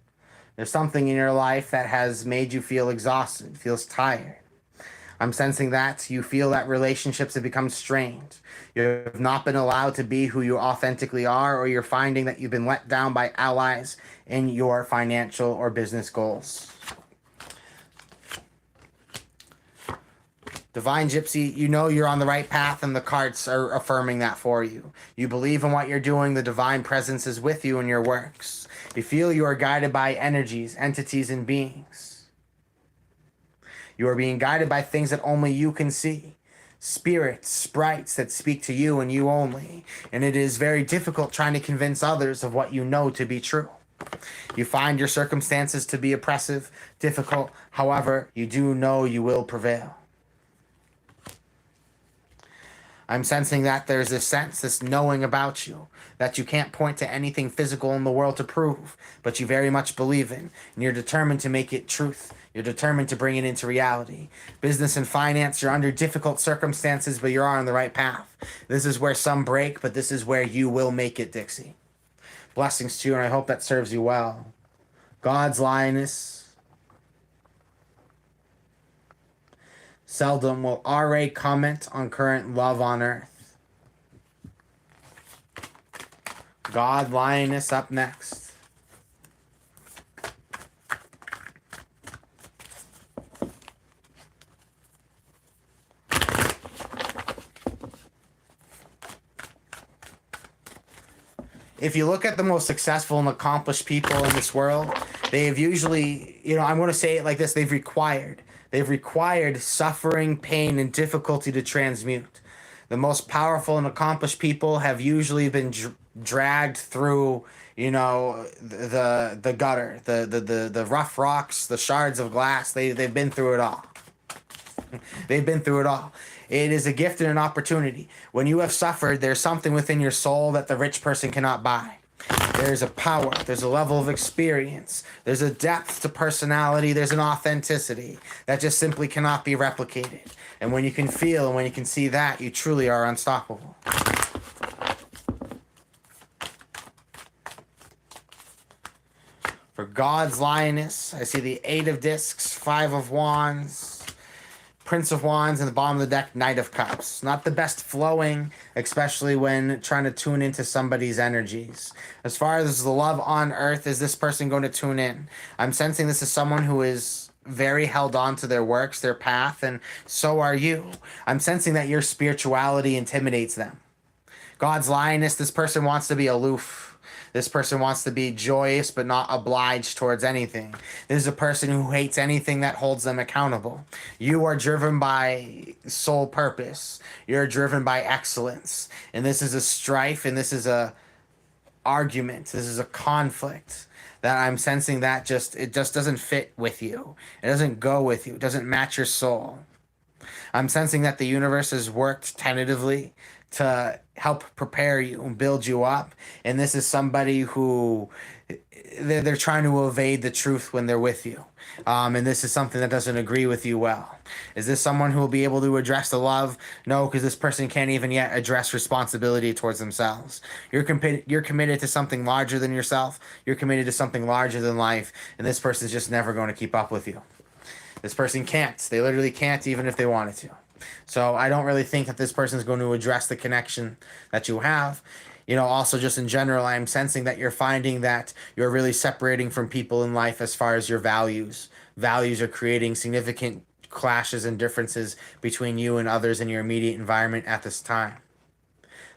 There's something in your life that has made you feel exhausted, feels tired. I'm sensing that you feel that relationships have become strained. You have not been allowed to be who you authentically are, or you're finding that you've been let down by allies in your financial or business goals. Divine Gypsy, you know you're on the right path and the cards are affirming that for you. You believe in what you're doing. The divine presence is with you in your works. You feel you are guided by energies, entities, and beings. You are being guided by things that only you can see. Spirits, sprites that speak to you and you only. And it is very difficult trying to convince others of what you know to be true. You find your circumstances to be oppressive, difficult. However, you do know you will prevail. I'm sensing that there's this sense, this knowing about you, that you can't point to anything physical in the world to prove, but you very much believe in, and you're determined to make it truth. You're determined to bring it into reality. Business and finance, you're under difficult circumstances, but you're on the right path. This is where some break, but this is where you will make it, Dixie. Blessings to you, and I hope that serves you well. God's Lioness. Seldom will RA comment on current love on earth. God Lioness up next. If you look at the most successful and accomplished people in this world, they have usually, I'm going to say it like this, they've required suffering, pain, and difficulty to transmute. The most powerful and accomplished people have usually been dragged through, the gutter, the rough rocks, the shards of glass. They've been through it all. They've been through it all. It is a gift and an opportunity. When you have suffered, there's something within your soul that the rich person cannot buy. There's a power, there's a level of experience, there's a depth to personality, there's an authenticity that just simply cannot be replicated. And when you can feel and when you can see that, you truly are unstoppable. For God's Lioness, I see the 8 of Discs, 5 of Wands, Prince of Wands, and the bottom of the deck, Knight of Cups. Not the best flowing, especially when trying to tune into somebody's energies. As far as the love on earth, is this person going to tune in? I'm sensing this is someone who is very held on to their works, their path, and so are you. I'm sensing that your spirituality intimidates them. God's Lioness, this person wants to be aloof. This person wants to be joyous but not obliged towards anything. This is a person who hates anything that holds them accountable. You are driven by soul purpose. You're driven by excellence. And this is a strife, and this is a argument. This is a conflict that I'm sensing that it just doesn't fit with you. It doesn't go with you. It doesn't match your soul. I'm sensing that the universe has worked tentatively to help prepare you and build you up. And this is somebody who they're trying to evade the truth when they're with you. And this is something that doesn't agree with you well. Is this someone who will be able to address the love? No, because this person can't even yet address responsibility towards themselves. You're committed to something larger than yourself. You're committed to something larger than life. And this person's just never going to keep up with you. This person can't. They literally can't, even if they wanted to. So I don't really think that this person is going to address the connection that you have. Also just in general, I'm sensing that you're finding that you're really separating from people in life as far as your values. Values are creating significant clashes and differences between you and others in your immediate environment at this time.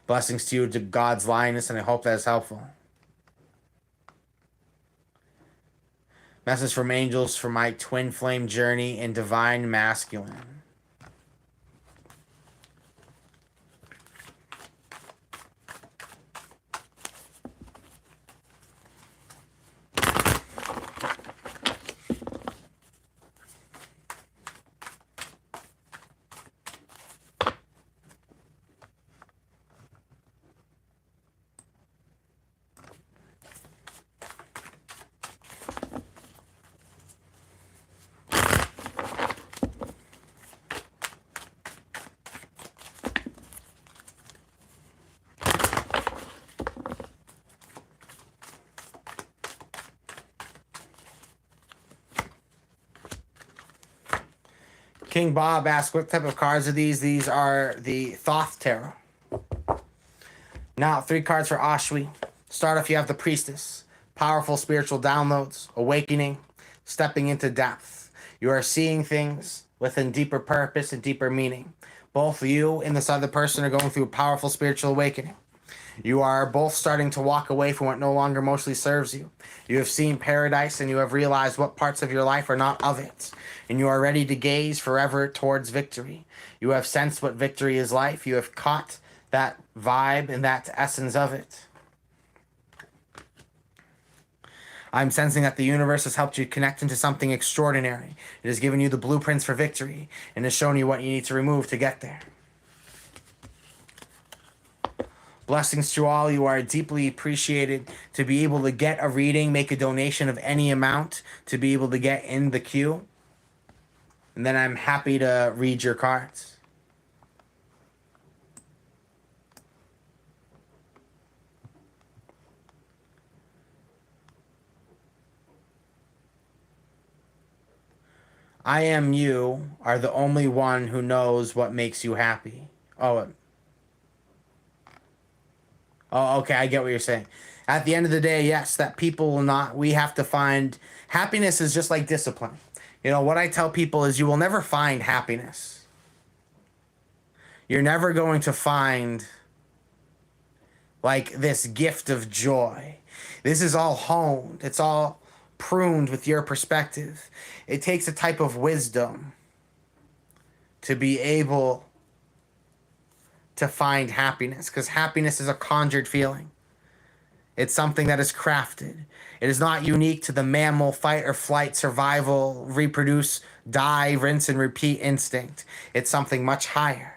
Blessings to you, to God's Lioness, and I hope that is helpful. Message from angels for my twin flame journey in divine masculine. King Bob asked, what type of cards are these? These are the Thoth Tarot. Now, 3 cards for Ashwi. Start off, you have the Priestess. Powerful spiritual downloads, awakening, stepping into depth. You are seeing things within deeper purpose and deeper meaning. Both you and this other person are going through a powerful spiritual awakening. You are both starting to walk away from what no longer mostly serves you. You have seen paradise and you have realized what parts of your life are not of it. And you are ready to gaze forever towards victory. You have sensed what victory is like. You have caught that vibe and that essence of it. I'm sensing that the universe has helped you connect into something extraordinary. It has given you the blueprints for victory and has shown you what you need to remove to get there. Blessings to all. You are deeply appreciated to be able to get a reading, make a donation of any amount to be able to get in the queue. And then I'm happy to read your cards. I am you are the only one who knows what makes you happy. Oh, okay, I get what you're saying. At the end of the day, yes, that people will not, we have to find happiness is just like discipline. What I tell people is you will never find happiness. You're never going to find like this gift of joy. This is all honed, it's all pruned with your perspective. It takes a type of wisdom to be able to find happiness because happiness is a conjured feeling. It's something that is crafted. It is not unique to the mammal fight or flight, survival, reproduce, die, rinse, and repeat instinct. It's something much higher.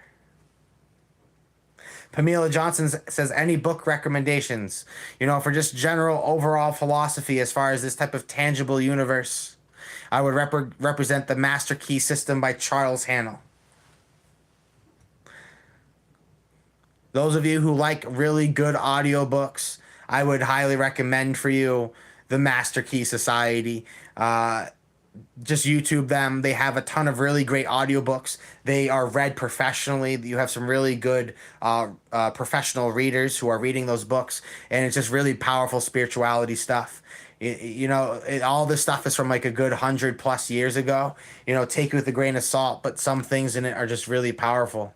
Pamela Johnson says, any book recommendations, for just general overall philosophy as far as this type of tangible universe? I would represent the Master Key System by Charles Hannell. Those of you who like really good audiobooks, I would highly recommend for you the Master Key Society. Just YouTube them. They have a ton of really great audiobooks. They are read professionally. You have some really good professional readers who are reading those books, and it's just really powerful spirituality stuff. All this stuff is from like a good 100+ years ago. Take it with a grain of salt, but some things in it are just really powerful.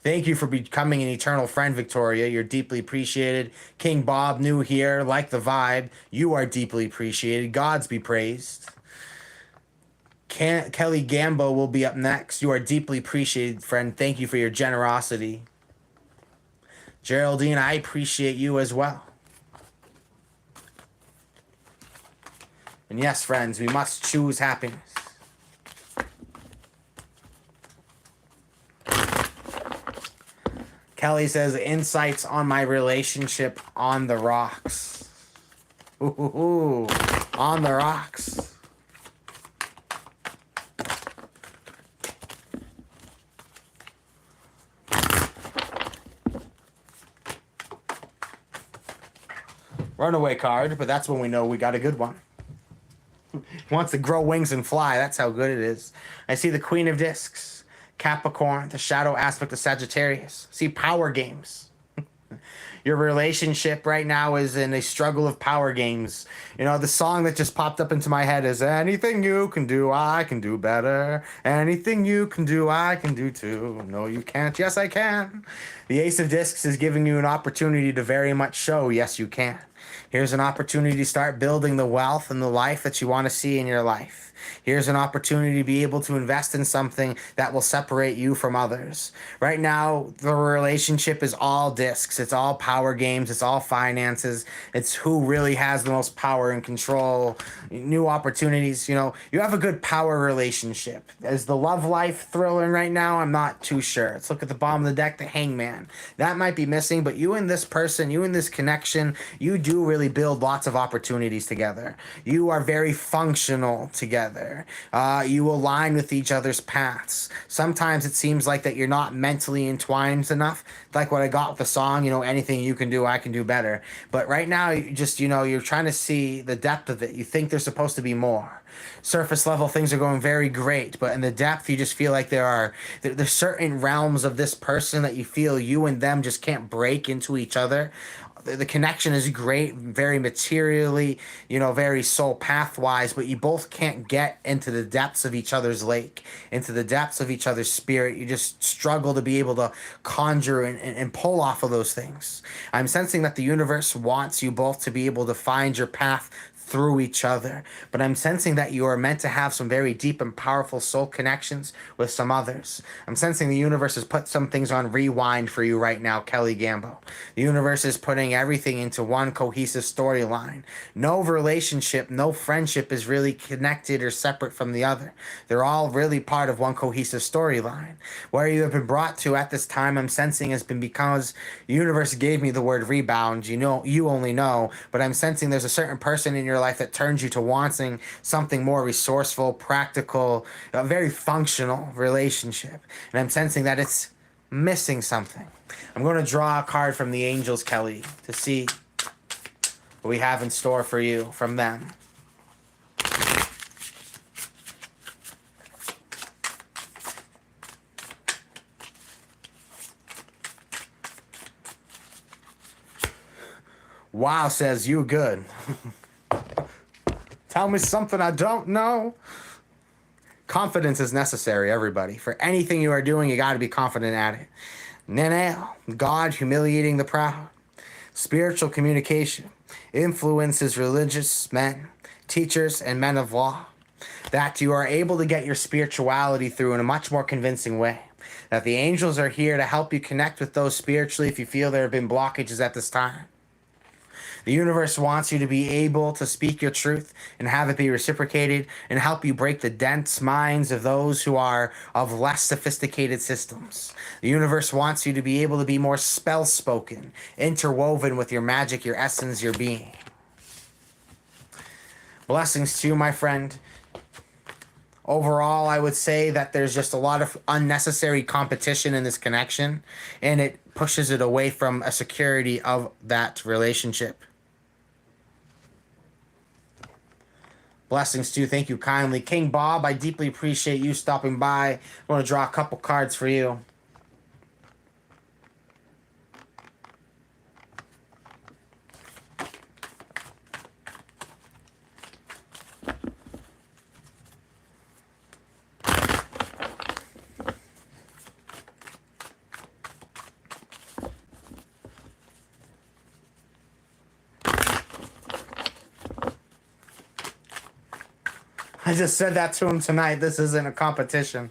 Thank you for becoming an eternal friend, Victoria. You're deeply appreciated. King Bob, new here, like the vibe. You are deeply appreciated. Gods be praised. Kelly Gambo will be up next. You are deeply appreciated, friend. Thank you for your generosity. Geraldine, I appreciate you as well. And yes, friends, we must choose happiness. Kelly says, insights on my relationship on the rocks. Ooh, on the rocks. Runaway card, but that's when we know we got a good one. Wants to grow wings and fly. That's how good it is. I see the Queen of Discs. Capricorn, the shadow aspect of Sagittarius. See, power games. Your relationship right now is in a struggle of power games. The song that just popped up into my head is anything you can do, I can do better. Anything you can do, I can do too. No, you can't. Yes, I can. The Ace of Discs is giving you an opportunity to very much show, yes, you can. Here's an opportunity to start building the wealth and the life that you want to see in your life. Here's an opportunity to be able to invest in something that will separate you from others. Right now, the relationship is all discs. It's all power games. It's all finances. It's who really has the most power and control. New opportunities. You have a good power relationship. Is the love life thrilling right now? I'm not too sure. Let's look at the bottom of the deck, the Hangman. That might be missing, but you and this person, you and this connection, you do really build lots of opportunities together. You are very functional together. You align with each other's paths. Sometimes it seems like that you're not mentally entwined enough. Like what I got with the song, anything you can do, I can do better. But right now, you're trying to see the depth of it. You think there's supposed to be more. Surface level things are going very great, but in the depth, you just feel like there's certain realms of this person that you feel you and them just can't break into each other. The connection is great, very materially, very soul path-wise, but you both can't get into the depths of each other's lake, into the depths of each other's spirit. You just struggle to be able to conjure and pull off of those things. I'm sensing that the universe wants you both to be able to find your path through each other, but I'm sensing that you are meant to have some very deep and powerful soul connections with some others. I'm sensing the universe has put some things on rewind for you right now, Kelly Gambo. The universe is putting everything into one cohesive storyline. No relationship, no friendship is really connected or separate from the other. They're all really part of one cohesive storyline. Where you have been brought to at this time, I'm sensing has been because the universe gave me the word rebound. You only know, but I'm sensing there's a certain person in your life that turns you to wanting something more resourceful, practical, a very functional relationship. And I'm sensing that it's missing something. I'm going to draw a card from the angels, Kelly, to see what we have in store for you from them. Wow says you good. Tell me something I don't know. Confidence is necessary, everybody. For anything you are doing, you got to be confident at it. Nanel, God humiliating the proud. Spiritual communication influences religious men, teachers, and men of law. That you are able to get your spirituality through in a much more convincing way. That the angels are here to help you connect with those spiritually if you feel there have been blockages at this time. The universe wants you to be able to speak your truth and have it be reciprocated and help you break the dense minds of those who are of less sophisticated systems. The universe wants you to be able to be more spell spoken, interwoven with your magic, your essence, your being. Blessings to you, my friend. Overall, I would say that there's just a lot of unnecessary competition in this connection, and it pushes it away from a security of that relationship. Blessings to you. Thank you kindly. King Bob, I deeply appreciate you stopping by. I want to draw a couple cards for you. I just said that to him tonight. This isn't a competition.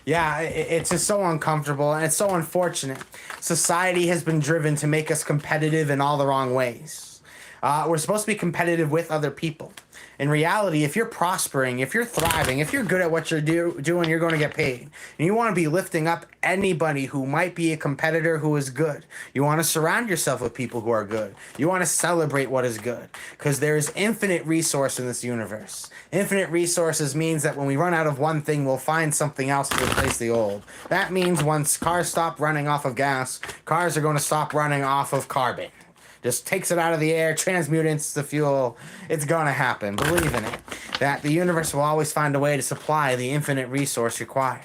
Yeah, it's just so uncomfortable and it's so unfortunate. Society has been driven to make us competitive in all the wrong ways. We're supposed to be competitive with other people. In reality, if you're prospering, if you're thriving, if you're good at what you're doing, you're going to get paid. And you want to be lifting up anybody who might be a competitor who is good. You want to surround yourself with people who are good. You want to celebrate what is good. Because there is infinite resource in this universe. Infinite resources means that when we run out of one thing, we'll find something else to replace the old. That means once cars stop running off of gas, cars are going to stop running off of carbon. Just takes it out of the air, transmutes the fuel. It's gonna happen. Believe in it. That the universe will always find a way to supply the infinite resource required.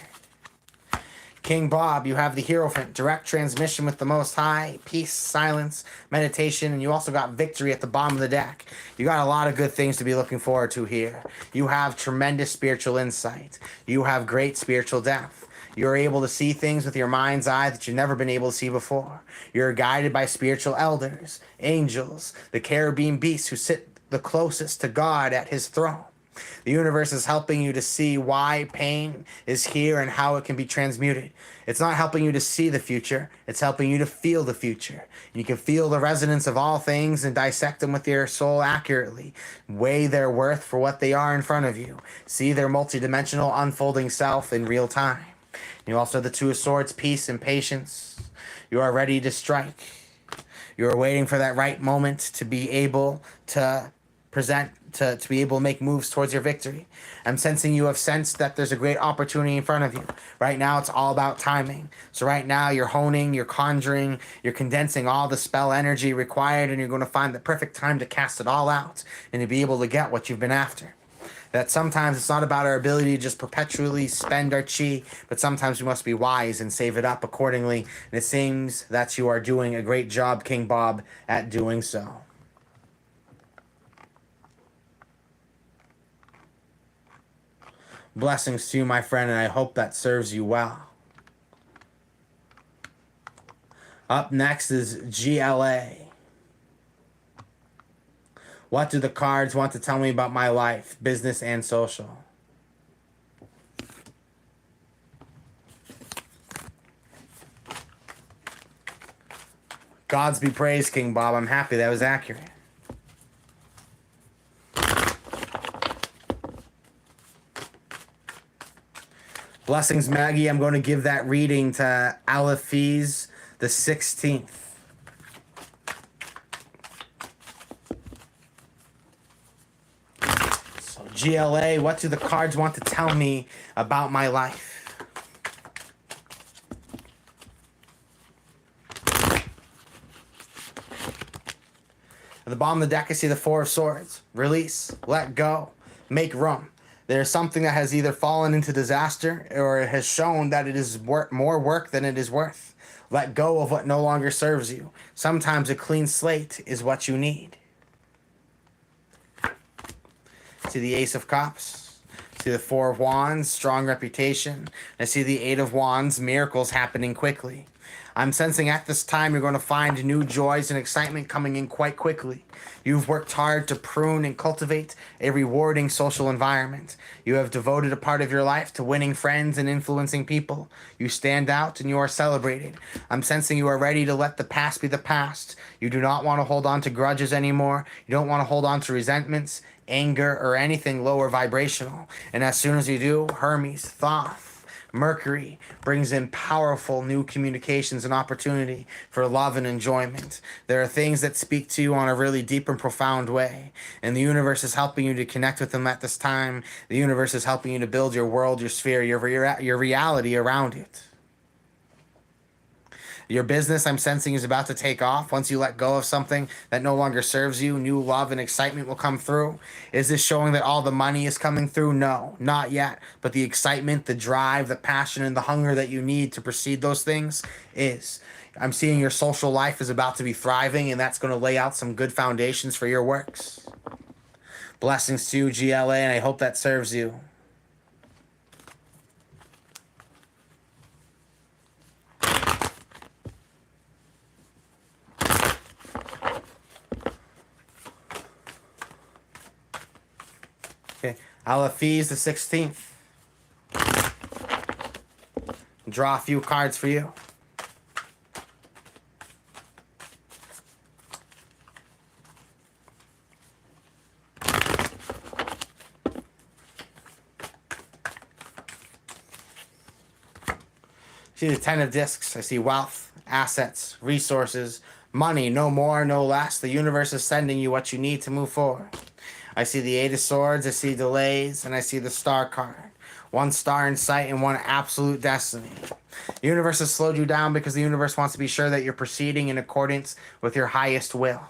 King Bob, you have the Hierophant, direct transmission with the Most High, peace, silence, meditation, and you also got victory at the bottom of the deck. You got a lot of good things to be looking forward to here. You have tremendous spiritual insight. You have great spiritual depth. You're able to see things with your mind's eye that you've never been able to see before. You're guided by spiritual elders, angels, the cherubim beasts who sit the closest to God at his throne. The universe is helping you to see why pain is here and how it can be transmuted. It's not helping you to see the future. It's helping you to feel the future. You can feel the resonance of all things and dissect them with your soul accurately. Weigh their worth for what they are in front of you. See their multidimensional unfolding self in real time. You also have the Two of Swords, peace and patience. You are ready to strike. You are waiting for that right moment to be able to present, to be able to make moves towards your victory. I'm sensing you have sensed that there's a great opportunity in front of you. Right now, it's all about timing. So right now, you're honing, you're conjuring, you're condensing all the spell energy required, and you're going to find the perfect time to cast it all out and to be able to get what you've been after. That sometimes it's not about our ability to just perpetually spend our chi, but sometimes we must be wise and save it up accordingly. And it seems that you are doing a great job, King Bob, at doing so. Blessings to you, my friend, and I hope that serves you well. Up next is GLA. What do the cards want to tell me about my life, business, and social? Gods be praised, King Bob. I'm happy that was accurate. Blessings, Maggie. I'm going to give that reading to Aliphiz the 16th. GLA, what do the cards want to tell me about my life? At the bottom of the deck, I see the Four of Swords. Release, let go, make room. There's something that has either fallen into disaster or it has shown that it is more work than it is worth. Let go of what no longer serves you. Sometimes a clean slate is what you need. See the Ace of Cups. See the Four of Wands, strong reputation. I see the Eight of Wands, miracles happening quickly. I'm sensing at this time you're going to find new joys and excitement coming in quite quickly. You've worked hard to prune and cultivate a rewarding social environment. You have devoted a part of your life to winning friends and influencing people. You stand out and you are celebrated. I'm sensing you are ready to let the past be the past. You do not want to hold on to grudges anymore. You don't want to hold on to resentments, anger, or anything lower vibrational. And as soon as you do, Hermes, Thoth, Mercury brings in powerful new communications and opportunity for love and enjoyment. There are things that speak to you on a really deep and profound way, and the universe is helping you to connect with them at this time. The universe is helping you to build your world, your sphere, your reality around it. Your business, I'm sensing, is about to take off. Once you let go of something that no longer serves you, new love and excitement will come through. Is this showing that all the money is coming through? No, not yet. But the excitement, the drive, the passion, and the hunger that you need to proceed those things is. I'm seeing your social life is about to be thriving, and that's going to lay out some good foundations for your works. Blessings to you, GLA, and I hope that serves you. Okay, Alaphiz the 16th. Draw a few cards for you. See the 10 of discs. I see wealth, assets, resources, money, no more, no less. The universe is sending you what you need to move forward. I see the 8 of swords, I see delays, and I see the star card. One star in sight and one absolute destiny. The universe has slowed you down because the universe wants to be sure that you're proceeding in accordance with your highest will.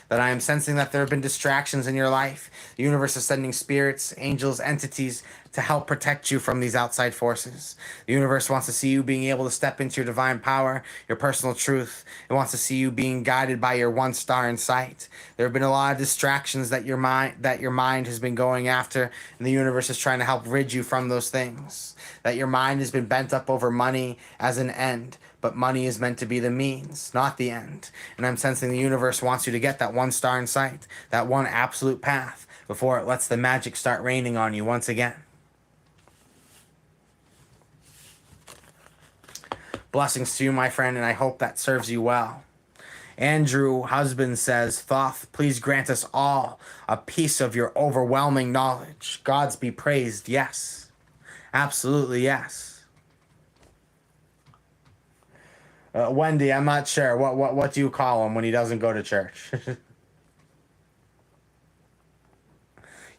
That I am sensing that there have been distractions in your life. The universe is sending spirits, angels, entities to help protect you from these outside forces. The universe wants to see you being able to step into your divine power, your personal truth. It wants to see you being guided by your one star in sight. There have been a lot of distractions that your mind has been going after, and the universe is trying to help rid you from those things. That your mind has been bent up over money as an end, but money is meant to be the means, not the end. And I'm sensing the universe wants you to get that one star in sight, that one absolute path, before it lets the magic start raining on you once again. Blessings to you, my friend, and I hope that serves you well. Andrew, husband, says, Thoth, please grant us all a piece of your overwhelming knowledge. Gods be praised, yes. Absolutely, yes. Wendy, I'm not sure. What do you call him when he doesn't go to church?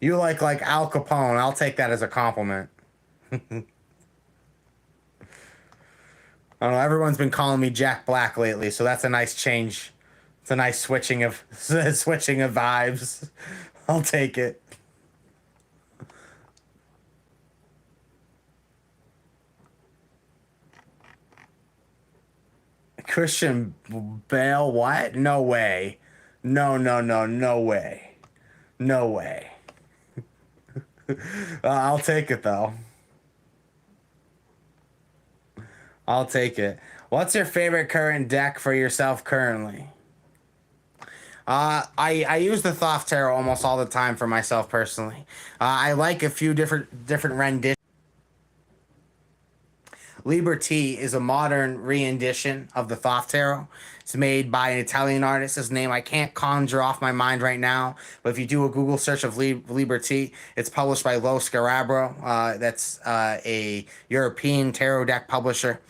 You like Al Capone. I'll take that as a compliment. I don't know, everyone's been calling me Jack Black lately, so that's a nice change. It's a nice switching of vibes. I'll take it. Christian Bale, what? No way. No way. No way. I'll take it, though. I'll take it. What's your favorite current deck for yourself currently? I use the Thoth Tarot almost all the time for myself personally. I like a few different renditions. Liberty is a modern rendition of the Thoth Tarot. It's made by an Italian artist. His name I can't conjure off my mind right now, but if you do a Google search of Liberty, it's published by Lo Scarabro. That's a European tarot deck publisher.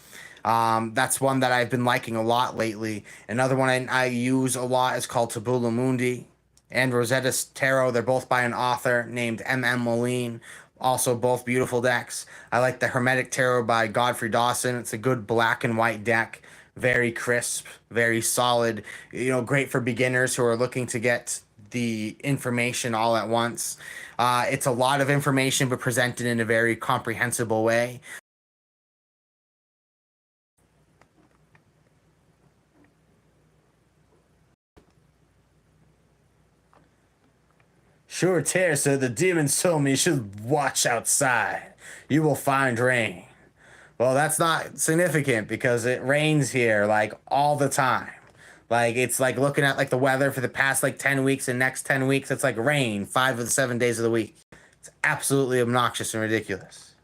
That's one that I've been liking a lot lately. Another one I use a lot is called Tabula Mundi and Rosetta's Tarot. They're both by an author named M.M. Moline. Also, both beautiful decks. I like the Hermetic Tarot by Godfrey Dawson. It's a good black and white deck. Very crisp, very solid. Great for beginners who are looking to get the information all at once. It's a lot of information, but presented in a very comprehensible way. Sure, Teresa, the demons told me you should watch outside. You will find rain. Well, that's not significant because it rains here like all the time. Like it's like looking at like the weather for the past like 10 weeks and next 10 weeks, it's like rain 5 of the 7 days of the week. It's absolutely obnoxious and ridiculous.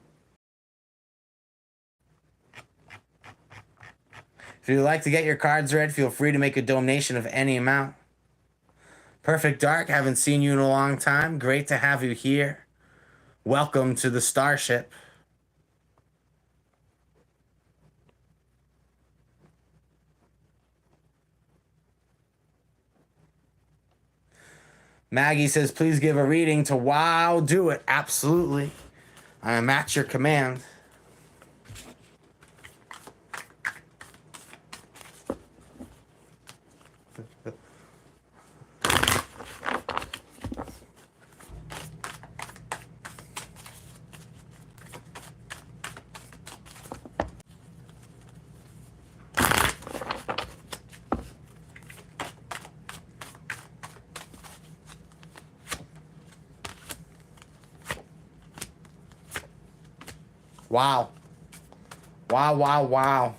If you'd like to get your cards read, feel free to make a donation of any amount. Perfect Dark, haven't seen you in a long time. Great to have you here. Welcome to the Starship. Maggie says, please give a reading to Wow. Do it. Absolutely. I am at your command. Wow. Wow, wow, wow.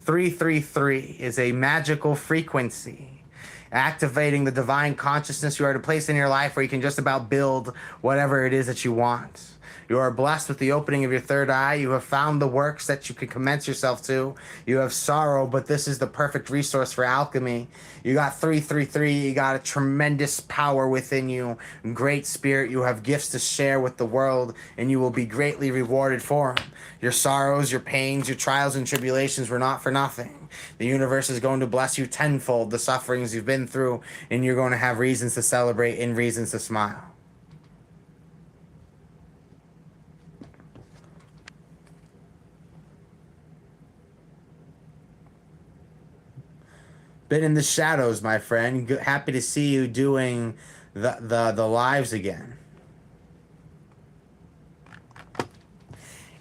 Three, 333 is a magical frequency. Activating the divine consciousness, you are at a place in your life where you can just about build whatever it is that you want. You are blessed with the opening of your third eye. You have found the works that you can commence yourself to. You have sorrow, but this is the perfect resource for alchemy. You got 333. You got a tremendous power within you. Great spirit. You have gifts to share with the world, and you will be greatly rewarded for them. Your sorrows, your pains, your trials and tribulations were not for nothing. The universe is going to bless you tenfold the sufferings you've been through, and you're going to have reasons to celebrate and reasons to smile. Been in the shadows, my friend. Happy to see you doing the lives again.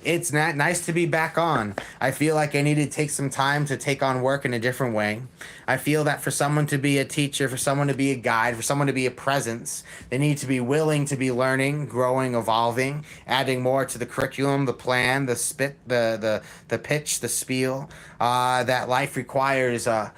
It's not nice to be back on. I feel like I need to take some time to take on work in a different way. I feel that for someone to be a teacher, for someone to be a guide, for someone to be a presence, they need to be willing to be learning, growing, evolving, adding more to the curriculum, the plan, the pitch, the spiel. That life requires a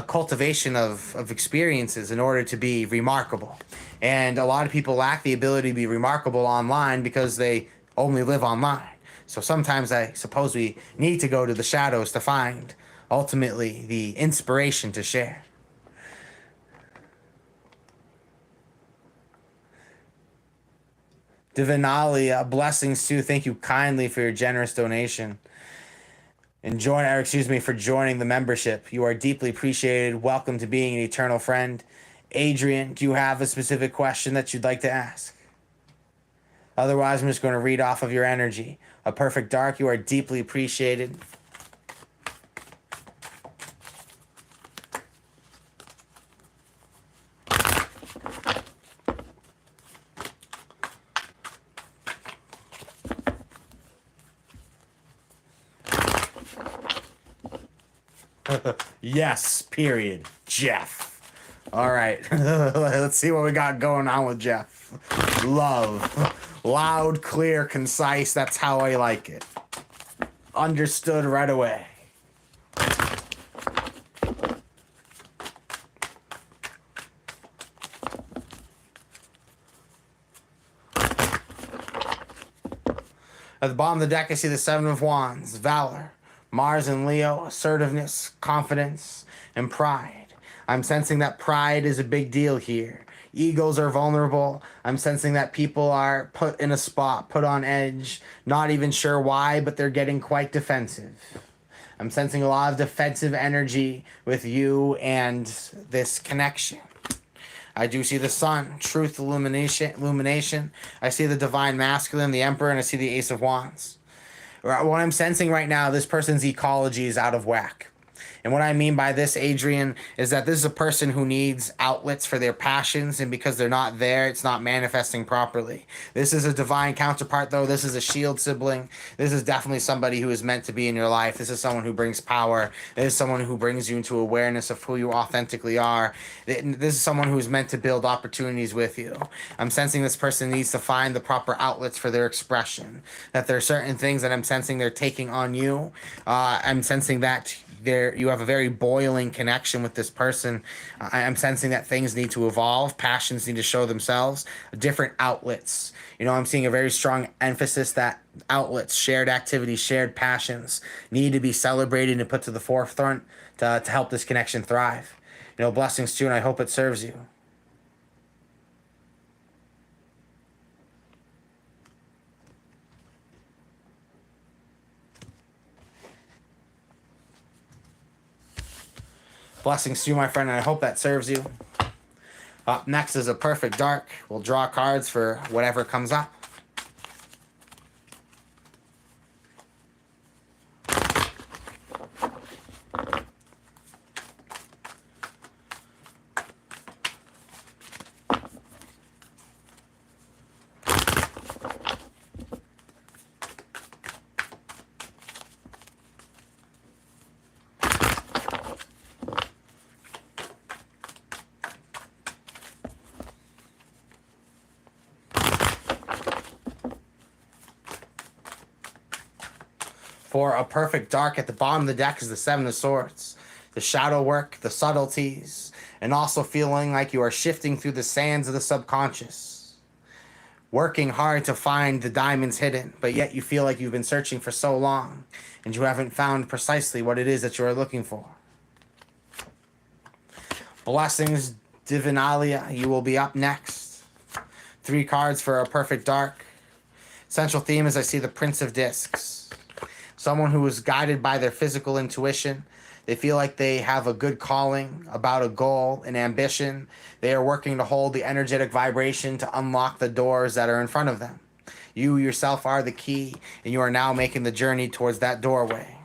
cultivation of experiences in order to be remarkable. And a lot of people lack the ability to be remarkable online because they only live online. So sometimes I suppose we need to go to the shadows to find, ultimately, the inspiration to share. Divinalia, blessings too. Thank you kindly for your generous donation. For joining the membership. You are deeply appreciated. Welcome to being an eternal friend. Adrian, do you have a specific question that you'd like to ask? Otherwise, I'm just going to read off of your energy. A Perfect Dark, you are deeply appreciated. Yes, period. Jeff. All right. Let's see what we got going on with Jeff. Love. Loud, clear, concise. That's how I like it. Understood right away. At the bottom of the deck, I see the Seven of Wands, Valor, Mars and Leo, assertiveness, confidence, and pride. I'm sensing that pride is a big deal here. Egos are vulnerable. I'm sensing that people are put in a spot, put on edge, not even sure why, but they're getting quite defensive. I'm sensing a lot of defensive energy with you and this connection. I do see the sun, truth, illumination. I see the divine masculine, the emperor, and I see the ace of wands. What I'm sensing right now, this person's ecology is out of whack. And what I mean by this, Adrian, is that this is a person who needs outlets for their passions, and because they're not there, it's not manifesting properly. This is a divine counterpart, though. This is a shield sibling. This is definitely somebody who is meant to be in your life. This is someone who brings power. This is someone who brings you into awareness of who you authentically are. This is someone who is meant to build opportunities with you. I'm sensing this person needs to find the proper outlets for their expression. That there are certain things that I'm sensing they're taking on you. I'm sensing that you have a very boiling connection with this person. I'm sensing that things need to evolve, passions need to show themselves, different outlets. I'm seeing a very strong emphasis that outlets, shared activities, shared passions need to be celebrated and put to the forefront to help this connection thrive. Blessings to you, and I hope it serves you. Blessings to you, my friend, and I hope that serves you. Up next is a perfect dark. We'll draw cards for whatever comes up. For a perfect dark, at the bottom of the deck is the Seven of Swords. The shadow work, the subtleties, and also feeling like you are shifting through the sands of the subconscious. Working hard to find the diamonds hidden, but yet you feel like you've been searching for so long and you haven't found precisely what it is that you are looking for. Blessings, Divinalia, you will be up next. 3 cards for a perfect dark. Central theme is I see the Prince of Discs. Someone who is guided by their physical intuition. They feel like they have a good calling about a goal, an ambition. They are working to hold the energetic vibration to unlock the doors that are in front of them. You yourself are the key, and you are now making the journey towards that doorway.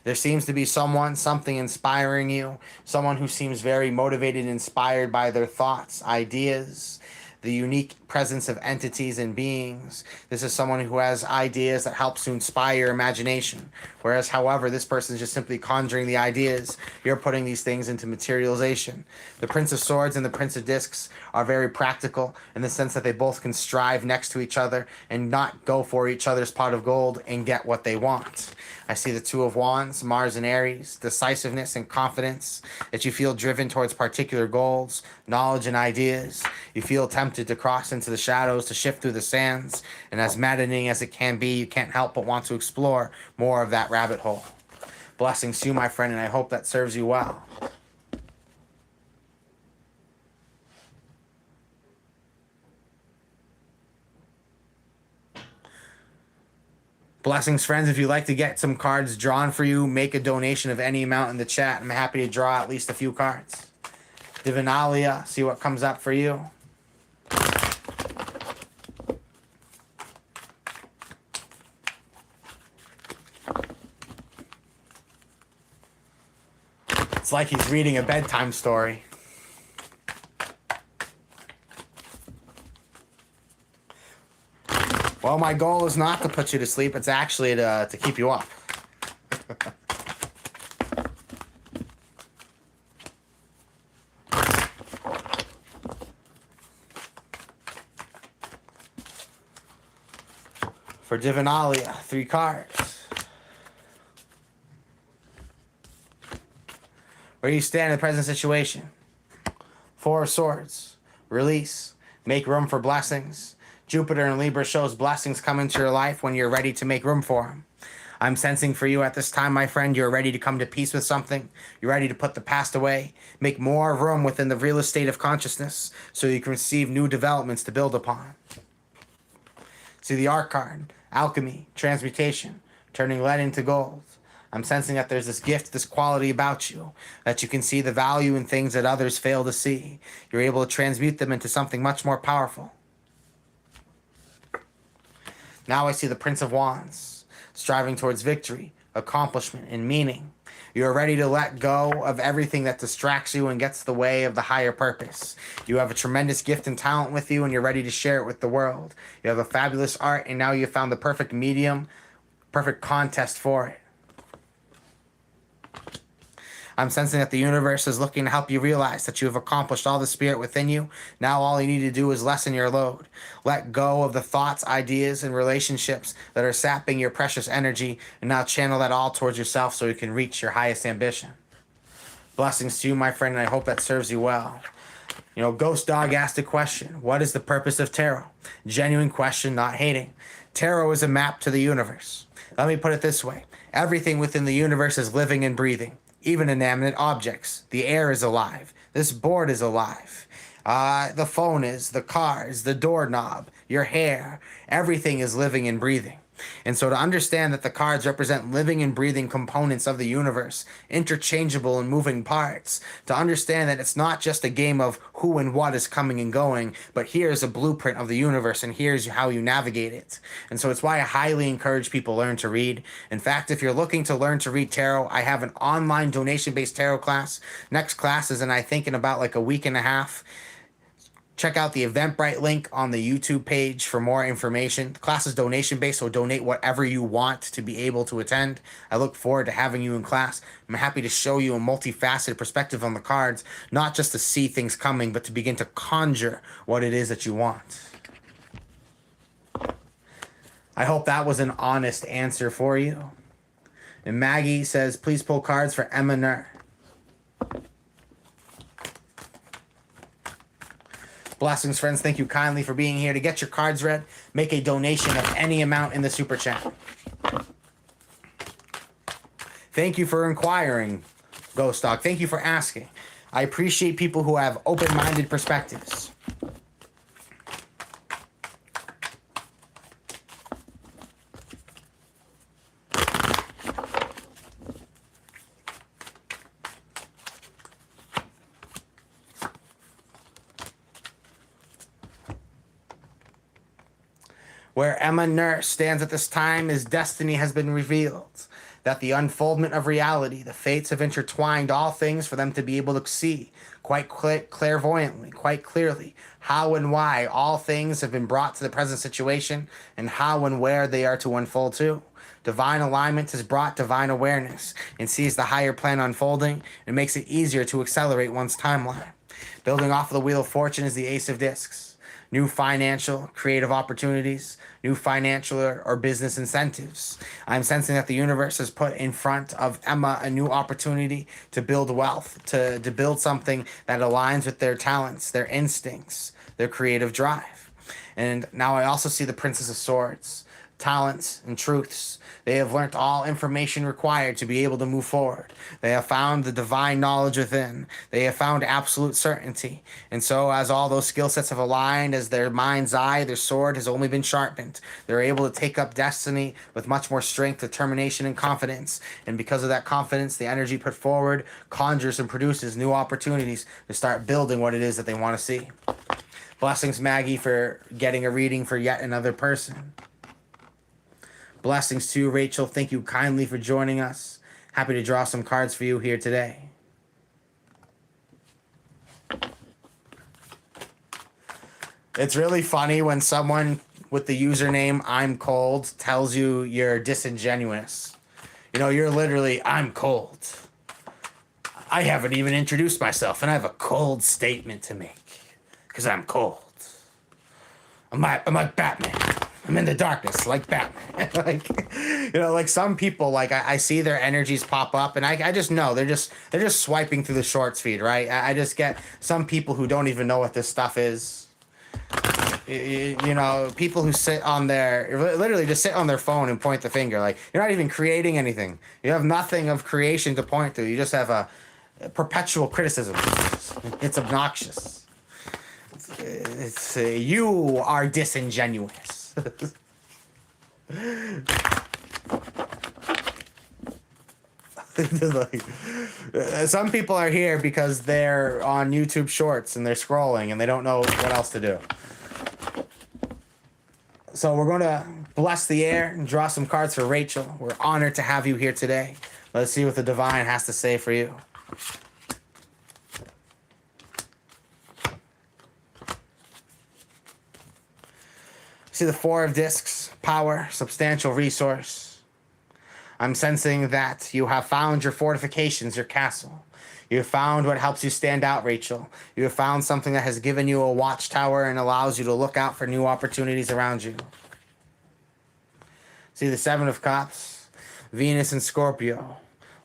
There seems to be something inspiring you, someone who seems very motivated and inspired by their thoughts, ideas, the unique presence of entities and beings. This is someone who has ideas that helps to inspire your imagination. Whereas, however, this person is just simply conjuring the ideas. You're putting these things into materialization. The Prince of Swords and the Prince of Discs are very practical in the sense that they both can strive next to each other and not go for each other's pot of gold and get what they want. I see the Two of Wands, Mars and Aries, decisiveness and confidence, that you feel driven towards particular goals, knowledge and ideas. You feel tempted to cross into the shadows, to shift through the sands, and as maddening as it can be, you can't help but want to explore more of that rabbit hole. Blessings to you, my friend, and I hope that serves you well. Blessings, friends. If you'd like to get some cards drawn for you, make a donation of any amount in the chat. I'm happy to draw at least a few cards. Divinalia, see what comes up for you. It's like he's reading a bedtime story. Well, my goal is not to put you to sleep. It's actually to keep you up. For Divinalia, 3 cards. Where you stand in the present situation. 4 of Swords. Release. Make room for blessings. Jupiter in Libra shows blessings come into your life when you're ready to make room for them. I'm sensing for you at this time, my friend, you're ready to come to peace with something. You're ready to put the past away. Make more room within the real estate of consciousness so you can receive new developments to build upon. See the Arc card. Alchemy. Transmutation. Turning lead into gold. I'm sensing that there's this gift, this quality about you, that you can see the value in things that others fail to see. You're able to transmute them into something much more powerful. Now I see the Prince of Wands, striving towards victory, accomplishment, and meaning. You are ready to let go of everything that distracts you and gets in the way of the higher purpose. You have a tremendous gift and talent with you, and you're ready to share it with the world. You have a fabulous art, and now you've found the perfect medium, perfect contest for it. I'm sensing that the universe is looking to help you realize that you have accomplished all the spirit within you. Now all you need to do is lessen your load. Let go of the thoughts, ideas, and relationships that are sapping your precious energy, and now channel that all towards yourself so you can reach your highest ambition. Blessings to you, my friend, and I hope that serves you well. You know, Ghost Dog asked a question. What is the purpose of tarot? Genuine question, not hating. Tarot is a map to the universe. Let me put it this way. Everything within the universe is living and breathing. Even inanimate objects. The air is alive. This board is alive. The phone is, the cars, the doorknob, your hair. Everything is living and breathing. And so to understand that the cards represent living and breathing components of the universe, interchangeable and moving parts, to understand that it's not just a game of who and what is coming and going, but here's a blueprint of the universe and here's how you navigate it. And so it's why I highly encourage people to learn to read. In fact, if you're looking to learn to read tarot, I have an online donation-based tarot class. Next class is I think in about like a week and a half. Check out the Eventbrite link on the YouTube page for more information. The class is donation-based, so donate whatever you want to be able to attend. I look forward to having you in class. I'm happy to show you a multifaceted perspective on the cards, not just to see things coming, but to begin to conjure what it is that you want. I hope that was an honest answer for you. And Maggie says, please pull cards for Emma Nur. Blessings, friends. Thank you kindly for being here. To get your cards read, make a donation of any amount in the super chat. Thank you for inquiring, Ghost Dog. Thank you for asking. I appreciate people who have open-minded perspectives. Where Emma Nur stands at this time is destiny has been revealed, that the unfoldment of reality, the fates have intertwined all things for them to be able to see quite clairvoyantly, quite clearly, how and why all things have been brought to the present situation and how and where they are to unfold to. Divine alignment has brought divine awareness and sees the higher plan unfolding and makes it easier to accelerate one's timeline. Building off of the Wheel of Fortune is the Ace of Discs. New financial, creative opportunities, new financial or business incentives. I'm sensing that the universe has put in front of Emma a new opportunity to build wealth, to build something that aligns with their talents, their instincts, their creative drive. And now I also see the Princess of Swords, talents and truths. They have learnt all information required to be able to move forward. They have found the divine knowledge within. They have found absolute certainty. And so as all those skill sets have aligned, as their mind's eye, their sword has only been sharpened, they're able to take up destiny with much more strength, determination, and confidence. And because of that confidence, the energy put forward conjures and produces new opportunities to start building what it is that they want to see. Blessings, Maggie, for getting a reading for yet another person. Blessings to you, Rachel. Thank you kindly for joining us. Happy to draw some cards for you here today. It's really funny when someone with the username I'm cold tells you you're disingenuous. You know, you're literally, I'm cold. I haven't even introduced myself, and I have a cold statement to make because I'm cold. I'm like Batman. I'm in the darkness like Batman. Like, you know, like some people, like I see their energies pop up, and I just know they're just swiping through the shorts feed, right? I just get some people who don't even know what this stuff is. You know, people who sit on their, literally just sit on their phone and point the finger. Like, you're not even creating anything. You have nothing of creation to point to. You just have a perpetual criticism. It's obnoxious. It's you are disingenuous. Like, some people are here because they're on YouTube Shorts and they're scrolling and they don't know what else to do. So we're going to bless the air and draw some cards for Rachel. We're honored to have you here today. Let's see what the divine has to say for you. See the Four of Discs, power, substantial resource. I'm sensing that you have found your fortifications, your castle. You have found what helps you stand out, Rachel. You have found something that has given you a watchtower and allows you to look out for new opportunities around you. See the Seven of Cups, Venus and Scorpio.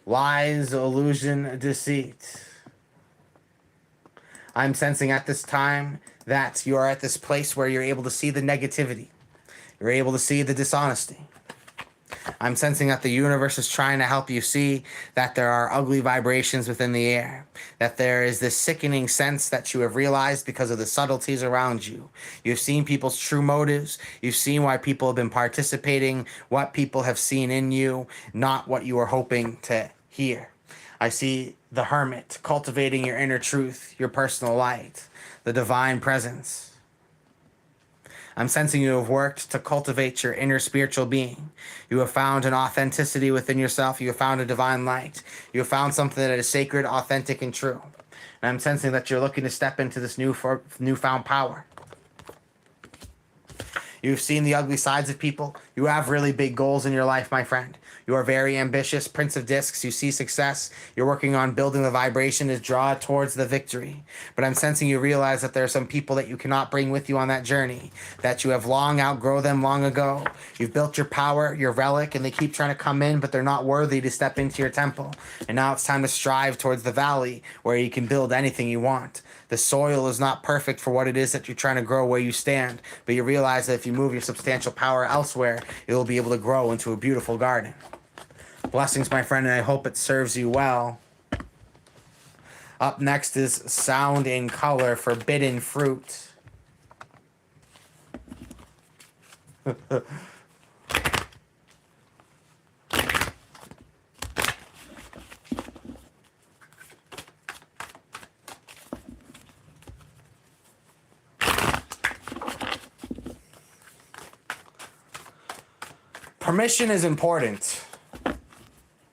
Lies, illusion, deceit. I'm sensing at this time that you are at this place where you're able to see the negativity. You're able to see the dishonesty. I'm sensing that the universe is trying to help you see that there are ugly vibrations within the air, that there is this sickening sense that you have realized because of the subtleties around you. You've seen people's true motives. You've seen why people have been participating, what people have seen in you, not what you were hoping to hear. I see the hermit cultivating your inner truth, your personal light, the divine presence. I'm sensing you have worked to cultivate your inner spiritual being. You have found an authenticity within yourself. You have found a divine light. You have found something that is sacred, authentic, and true. And I'm sensing that you're looking to step into this newfound power. You've seen the ugly sides of people. You have really big goals in your life, my friend. You are very ambitious, Prince of Discs. You see success. You're working on building the vibration to draw towards the victory. But I'm sensing you realize that there are some people that you cannot bring with you on that journey, that you have long outgrown them long ago. You've built your power, your relic, and they keep trying to come in, but they're not worthy to step into your temple. And now it's time to strive towards the valley where you can build anything you want. The soil is not perfect for what it is that you're trying to grow where you stand, but you realize that if you move your substantial power elsewhere, it will be able to grow into a beautiful garden. Blessings, my friend, and I hope it serves you well. Up next is Sound in Color, Forbidden Fruit. Permission is important.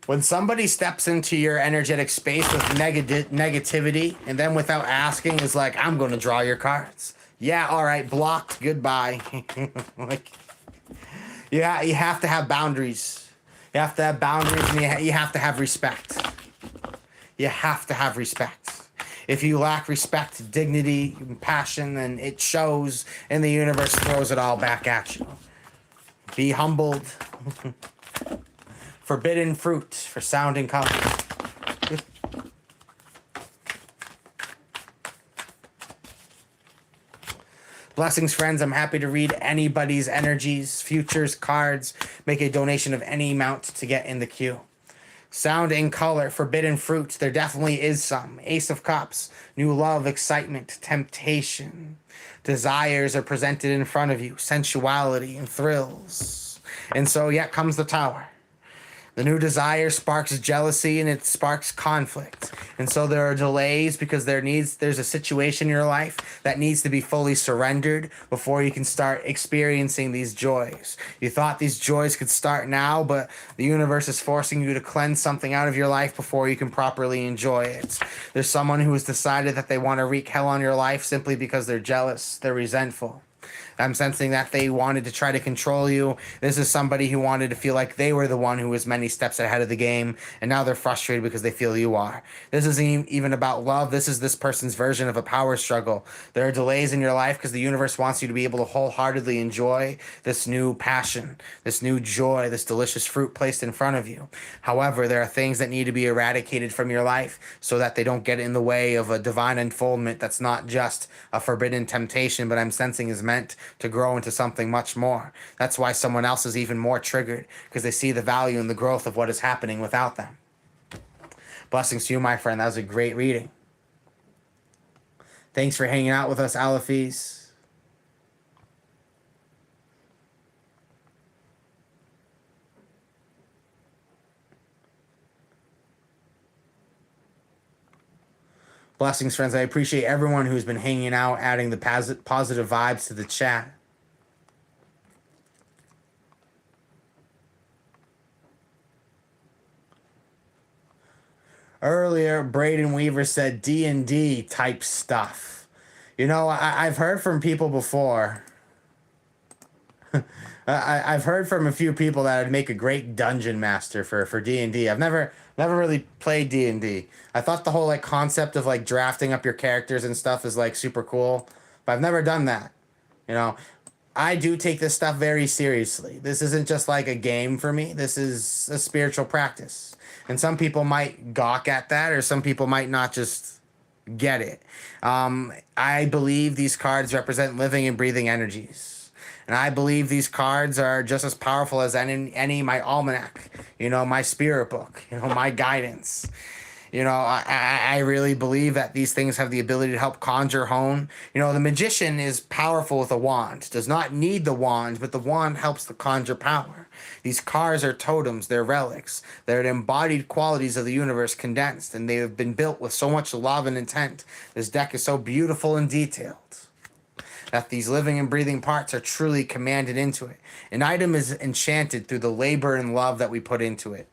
When somebody steps into your energetic space with negativity and then without asking is like, I'm going to draw your cards. Yeah, all right, blocked, goodbye. Like, you have to have boundaries. You have to have boundaries, and you have to have respect. You have to have respect. If you lack respect, dignity, and passion, then it shows, and the universe throws it all back at you. Be humbled. Forbidden Fruit for Sound and Color. Blessings, friends. I'm happy to read anybody's energies, futures, cards. Make a donation of any amount to get in the queue. Sound and Color, Forbidden Fruit. There definitely is some. Ace of Cups, new love, excitement, temptation. Desires are presented in front of you. Sensuality and thrills. And so yet comes the Tower. The new desire sparks jealousy and it sparks conflict. And so there are delays because there's a situation in your life that needs to be fully surrendered before you can start experiencing these joys. You thought these joys could start now, but the universe is forcing you to cleanse something out of your life before you can properly enjoy it. There's someone who has decided that they want to wreak hell on your life simply because they're jealous, they're resentful. I'm sensing that they wanted to try to control you. This is somebody who wanted to feel like they were the one who was many steps ahead of the game, and now they're frustrated because they feel you are. This isn't even about love. This is this person's version of a power struggle. There are delays in your life because the universe wants you to be able to wholeheartedly enjoy this new passion, this new joy, this delicious fruit placed in front of you. However, there are things that need to be eradicated from your life so that they don't get in the way of a divine unfoldment that's not just a forbidden temptation, but I'm sensing is meant to grow into something much more. That's why someone else is even more triggered, because they see the value in the growth of what is happening without them. Blessings to you, my friend. That was a great reading. Thanks for hanging out with us, Alafis. Blessings, friends. I appreciate everyone who's been hanging out, adding the positive vibes to the chat. Earlier, Braden Weaver said D&D type stuff. I've heard from people before. I've heard from a few people that would make a great dungeon master for D&D. I've never really played D&D. I thought the whole like concept of like drafting up your characters and stuff is like super cool, but I've never done that. You know, I do take this stuff very seriously. This isn't just like a game for me. This is a spiritual practice. And some people might gawk at that, or some people might not just get it. I believe these cards represent living and breathing energies. And I believe these cards are just as powerful as any my almanac, my spirit book, my guidance. I really believe that these things have the ability to help conjure hone. The magician is powerful with a wand, does not need the wand, but the wand helps to conjure power. These cards are totems, they're relics. They're the embodied qualities of the universe condensed, and they have been built with so much love and intent. This deck is so beautiful and detailed that these living and breathing parts are truly commanded into it. An item is enchanted through the labor and love that we put into it.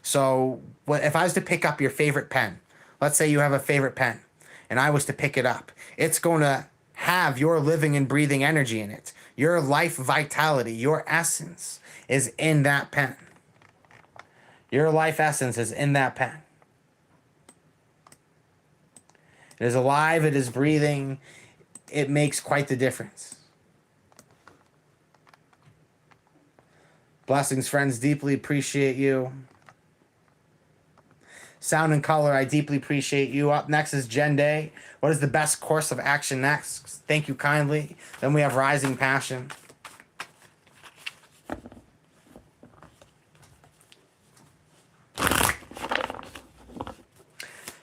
So if I was to pick up your favorite pen, let's say you have a favorite pen, and I was to pick it up, it's going to have your living and breathing energy in it. Your life vitality, your essence is in that pen. Your life essence is in that pen. It is alive, it is breathing, it makes quite the difference. Blessings, friends, deeply appreciate you. Sound and Color, I deeply appreciate you. Up next is Jen Day. What is the best course of action next? Thank you kindly. Then we have Rising Passion.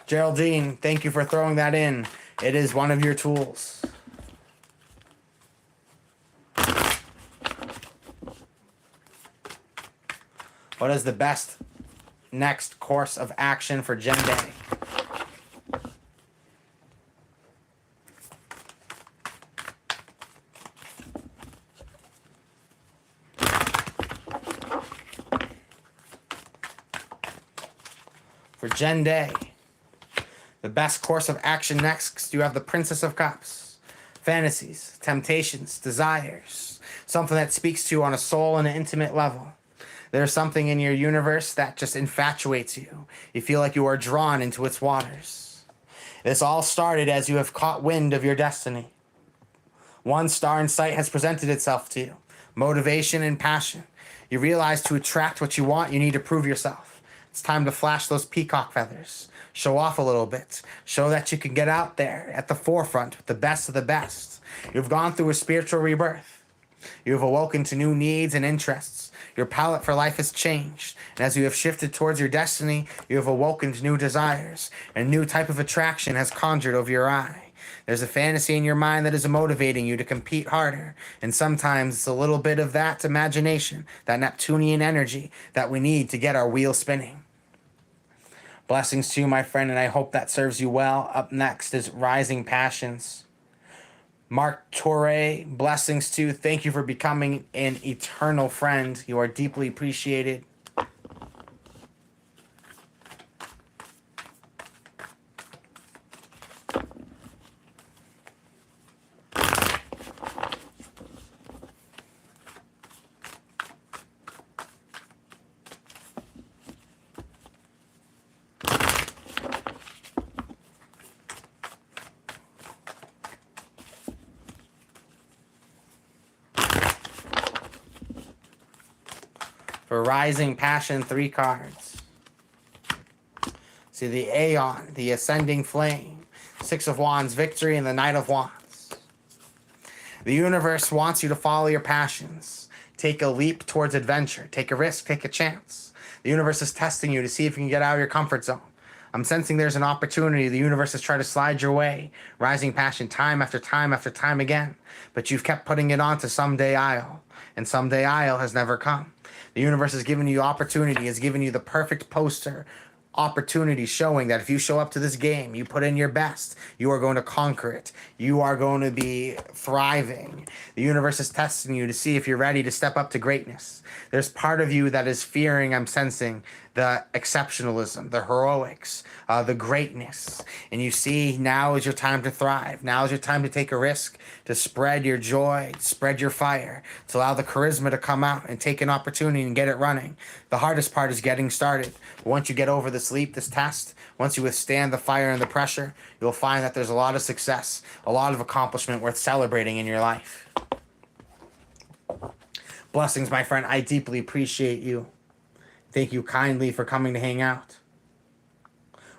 Geraldine, thank you for throwing that in. It is one of your tools. What is the best next course of action for Jen Day? For Jen Day, the best course of action next, you have the Princess of Cups. Fantasies, temptations, desires. Something that speaks to you on a soul and an intimate level. There's something in your universe that just infatuates you. You feel like you are drawn into its waters. This all started as you have caught wind of your destiny. One star in sight has presented itself to you. Motivation and passion. You realize to attract what you want, you need to prove yourself. It's time to flash those peacock feathers. Show off a little bit. Show that you can get out there at the forefront with the best of the best. You've gone through a spiritual rebirth. You've awoken to new needs and interests. Your palette for life has changed. And as you have shifted towards your destiny, you have awoken to new desires. And a new type of attraction has conjured over your eye. There's a fantasy in your mind that is motivating you to compete harder. And sometimes it's a little bit of that imagination, that Neptunian energy that we need to get our wheel spinning. Blessings to you, my friend, and I hope that serves you well. Up next is Rising Passions. Mark Torre, blessings to you. Thank you for becoming an eternal friend. You are deeply appreciated. For Rising Passion, 3 cards. See the Aeon, the Ascending Flame, 6 of Wands, Victory, and the Knight of Wands. The universe wants you to follow your passions. Take a leap towards adventure. Take a risk. Take a chance. The universe is testing you to see if you can get out of your comfort zone. I'm sensing there's an opportunity. The universe is trying to slide your way. Rising Passion time after time after time again. But you've kept putting it on to Someday Isle. And Someday Isle has never come. The universe has given you opportunity, has given you the perfect poster opportunity showing that if you show up to this game, you put in your best, you are going to conquer it. You are going to be thriving. The universe is testing you to see if you're ready to step up to greatness. There's part of you that is fearing, I'm sensing, the exceptionalism, the heroics, the greatness. And you see, now is your time to thrive. Now is your time to take a risk, to spread your joy, spread your fire, to allow the charisma to come out and take an opportunity and get it running. The hardest part is getting started. But once you get over this leap, this test, once you withstand the fire and the pressure, you'll find that there's a lot of success, a lot of accomplishment worth celebrating in your life. Blessings, my friend. I deeply appreciate you. Thank you kindly for coming to hang out.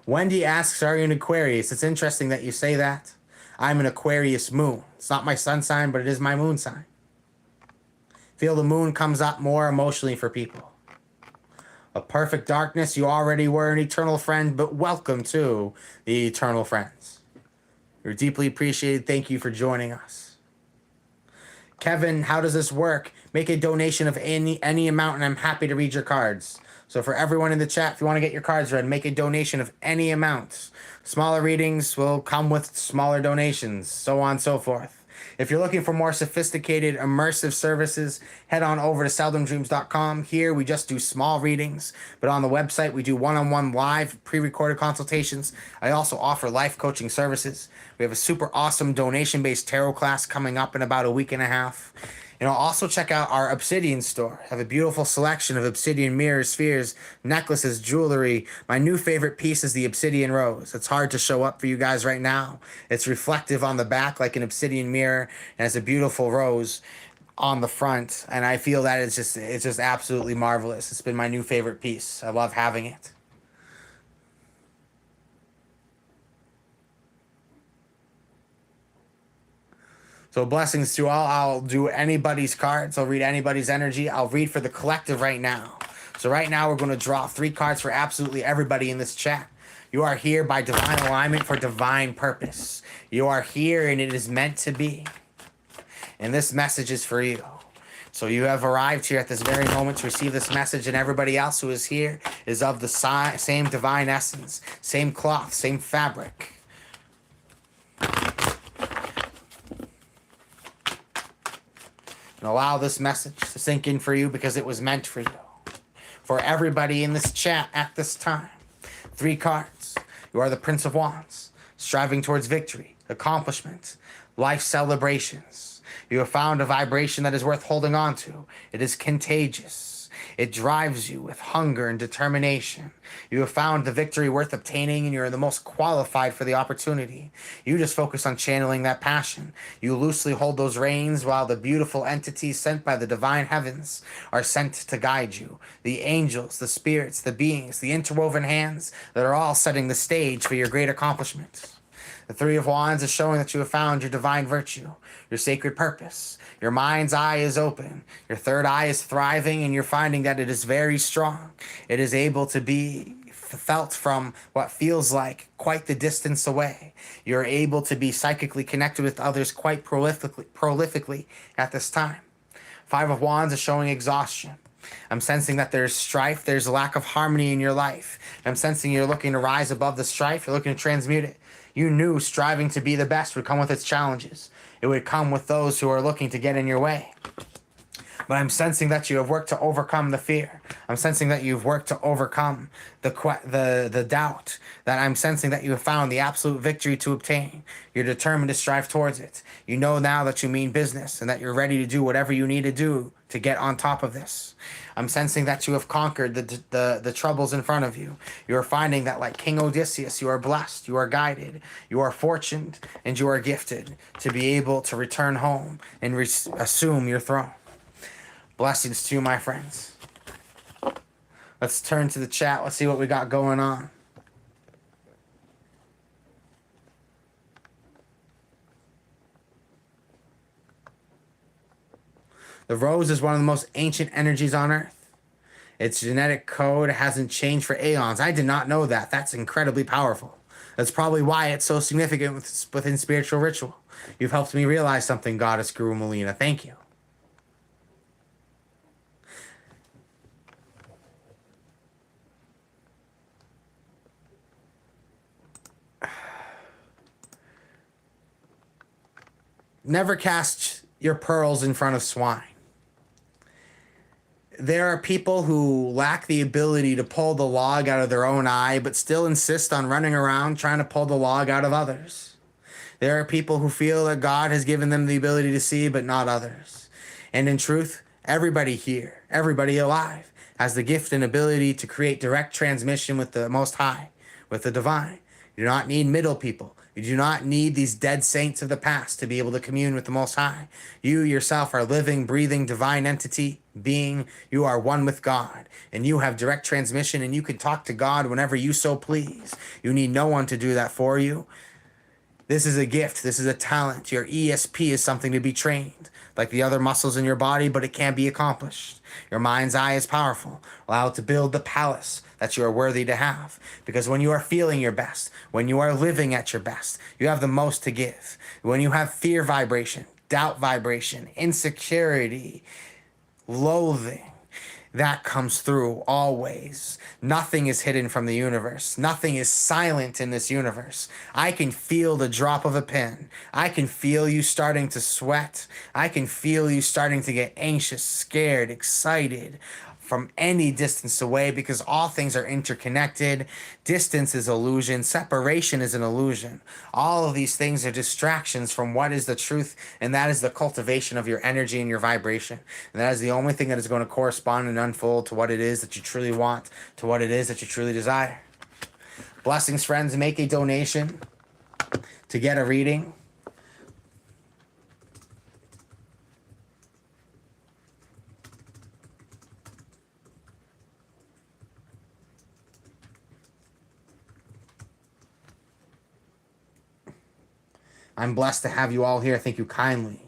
Wendy asks, are you an Aquarius? It's interesting that you say that. I'm an Aquarius moon. It's not my sun sign, but it is my moon sign. Feel the moon comes up more emotionally for people. A perfect darkness, you already were an eternal friend, but welcome to the eternal friends. You're deeply appreciated. Thank you for joining us. Kevin, how does this work? Make a donation of any amount, and I'm happy to read your cards. So for everyone in the chat, if you want to get your cards read, make a donation of any amount. Smaller readings will come with smaller donations, so on and so forth. If you're looking for more sophisticated, immersive services, head on over to seldomdreams.com. Here, we just do small readings, but on the website, we do one-on-one live pre-recorded consultations. I also offer life coaching services. We have a super awesome donation-based tarot class coming up in about a week and a half. Also check out our Obsidian store. I have a beautiful selection of obsidian mirrors, spheres, necklaces, jewelry. My new favorite piece is the obsidian rose. It's hard to show up for you guys right now. It's reflective on the back like an obsidian mirror, and has a beautiful rose on the front. And I feel that it's just absolutely marvelous. It's been my new favorite piece. I love having it. So blessings to all. I'll do anybody's cards. I'll read anybody's energy. I'll read for the collective right now. So right now we're going to draw 3 cards for absolutely everybody in this chat. You are here by divine alignment for divine purpose. You are here and it is meant to be. And this message is for you. So you have arrived here at this very moment to receive this message, and everybody else who is here is of the same divine essence, same cloth, same fabric. And allow this message to sink in for you because it was meant for you. For everybody in this chat at this time. 3 cards. You are the Prince of Wands, striving towards victory, accomplishment, life celebrations. You have found a vibration that is worth holding on to. It is contagious. It drives you with hunger and determination. You have found the victory worth obtaining, and you're the most qualified for the opportunity. You just focus on channeling that passion. You loosely hold those reins while the beautiful entities sent by the divine heavens are sent to guide you. The angels, the spirits, the beings, the interwoven hands that are all setting the stage for your great accomplishments. The 3 of Wands is showing that you have found your divine virtue, your sacred purpose. Your mind's eye is open. Your third eye is thriving, and you're finding that it is very strong. It is able to be felt from what feels like quite the distance away. You're able to be psychically connected with others quite prolifically at this time. 5 of Wands is showing exhaustion. I'm sensing that there's strife, there's a lack of harmony in your life. I'm sensing you're looking to rise above the strife, you're looking to transmute it. You knew striving to be the best would come with its challenges. It would come with those who are looking to get in your way. But I'm sensing that you have worked to overcome the fear. I'm sensing that you've worked to overcome the doubt. That I'm sensing that you have found the absolute victory to obtain. You're determined to strive towards it. You know now that you mean business and that you're ready to do whatever you need to do to get on top of this. I'm sensing that you have conquered the troubles in front of you. You are finding that, like King Odysseus, you are blessed, you are guided, you are fortunate, and you are gifted to be able to return home and assume your throne. Blessings to you, my friends. Let's turn to the chat. Let's see what we got going on. The rose is one of the most ancient energies on Earth. Its genetic code hasn't changed for aeons. I did not know that. That's incredibly powerful. That's probably why it's so significant within spiritual ritual. You've helped me realize something, Goddess Guru Melina. Thank you. Never cast your pearls in front of swine. There are people who lack the ability to pull the log out of their own eye, but still insist on running around trying to pull the log out of others. There are people who feel that God has given them the ability to see, but not others. And in truth, everybody here, everybody alive, has the gift and ability to create direct transmission with the Most High, with the Divine. You do not need middle people. You do not need these dead saints of the past to be able to commune with the Most High. You yourself are living, breathing, divine entity, being. You are one with God, and you have direct transmission, and you can talk to God whenever you so please. You need no one to do that for you. This is a gift. This is a talent. Your ESP is something to be trained, like the other muscles in your body, but it can be accomplished. Your mind's eye is powerful. Allow it to build the palace that you are worthy to have. Because when you are feeling your best, when you are living at your best, you have the most to give. When you have fear vibration, doubt vibration, insecurity, loathing, that comes through always. Nothing is hidden from the universe. Nothing is silent in this universe. I can feel the drop of a pin. I can feel you starting to sweat. I can feel you starting to get anxious, scared, excited from any distance away, because all things are interconnected. Distance is illusion. Separation is an illusion. All of these things are distractions from what is the truth, and that is the cultivation of your energy and your vibration. And that is the only thing that is going to correspond and unfold to what it is that you truly want, to what it is that you truly desire. Blessings, friends. Make a donation to get a reading. I'm blessed to have you all here. Thank you kindly.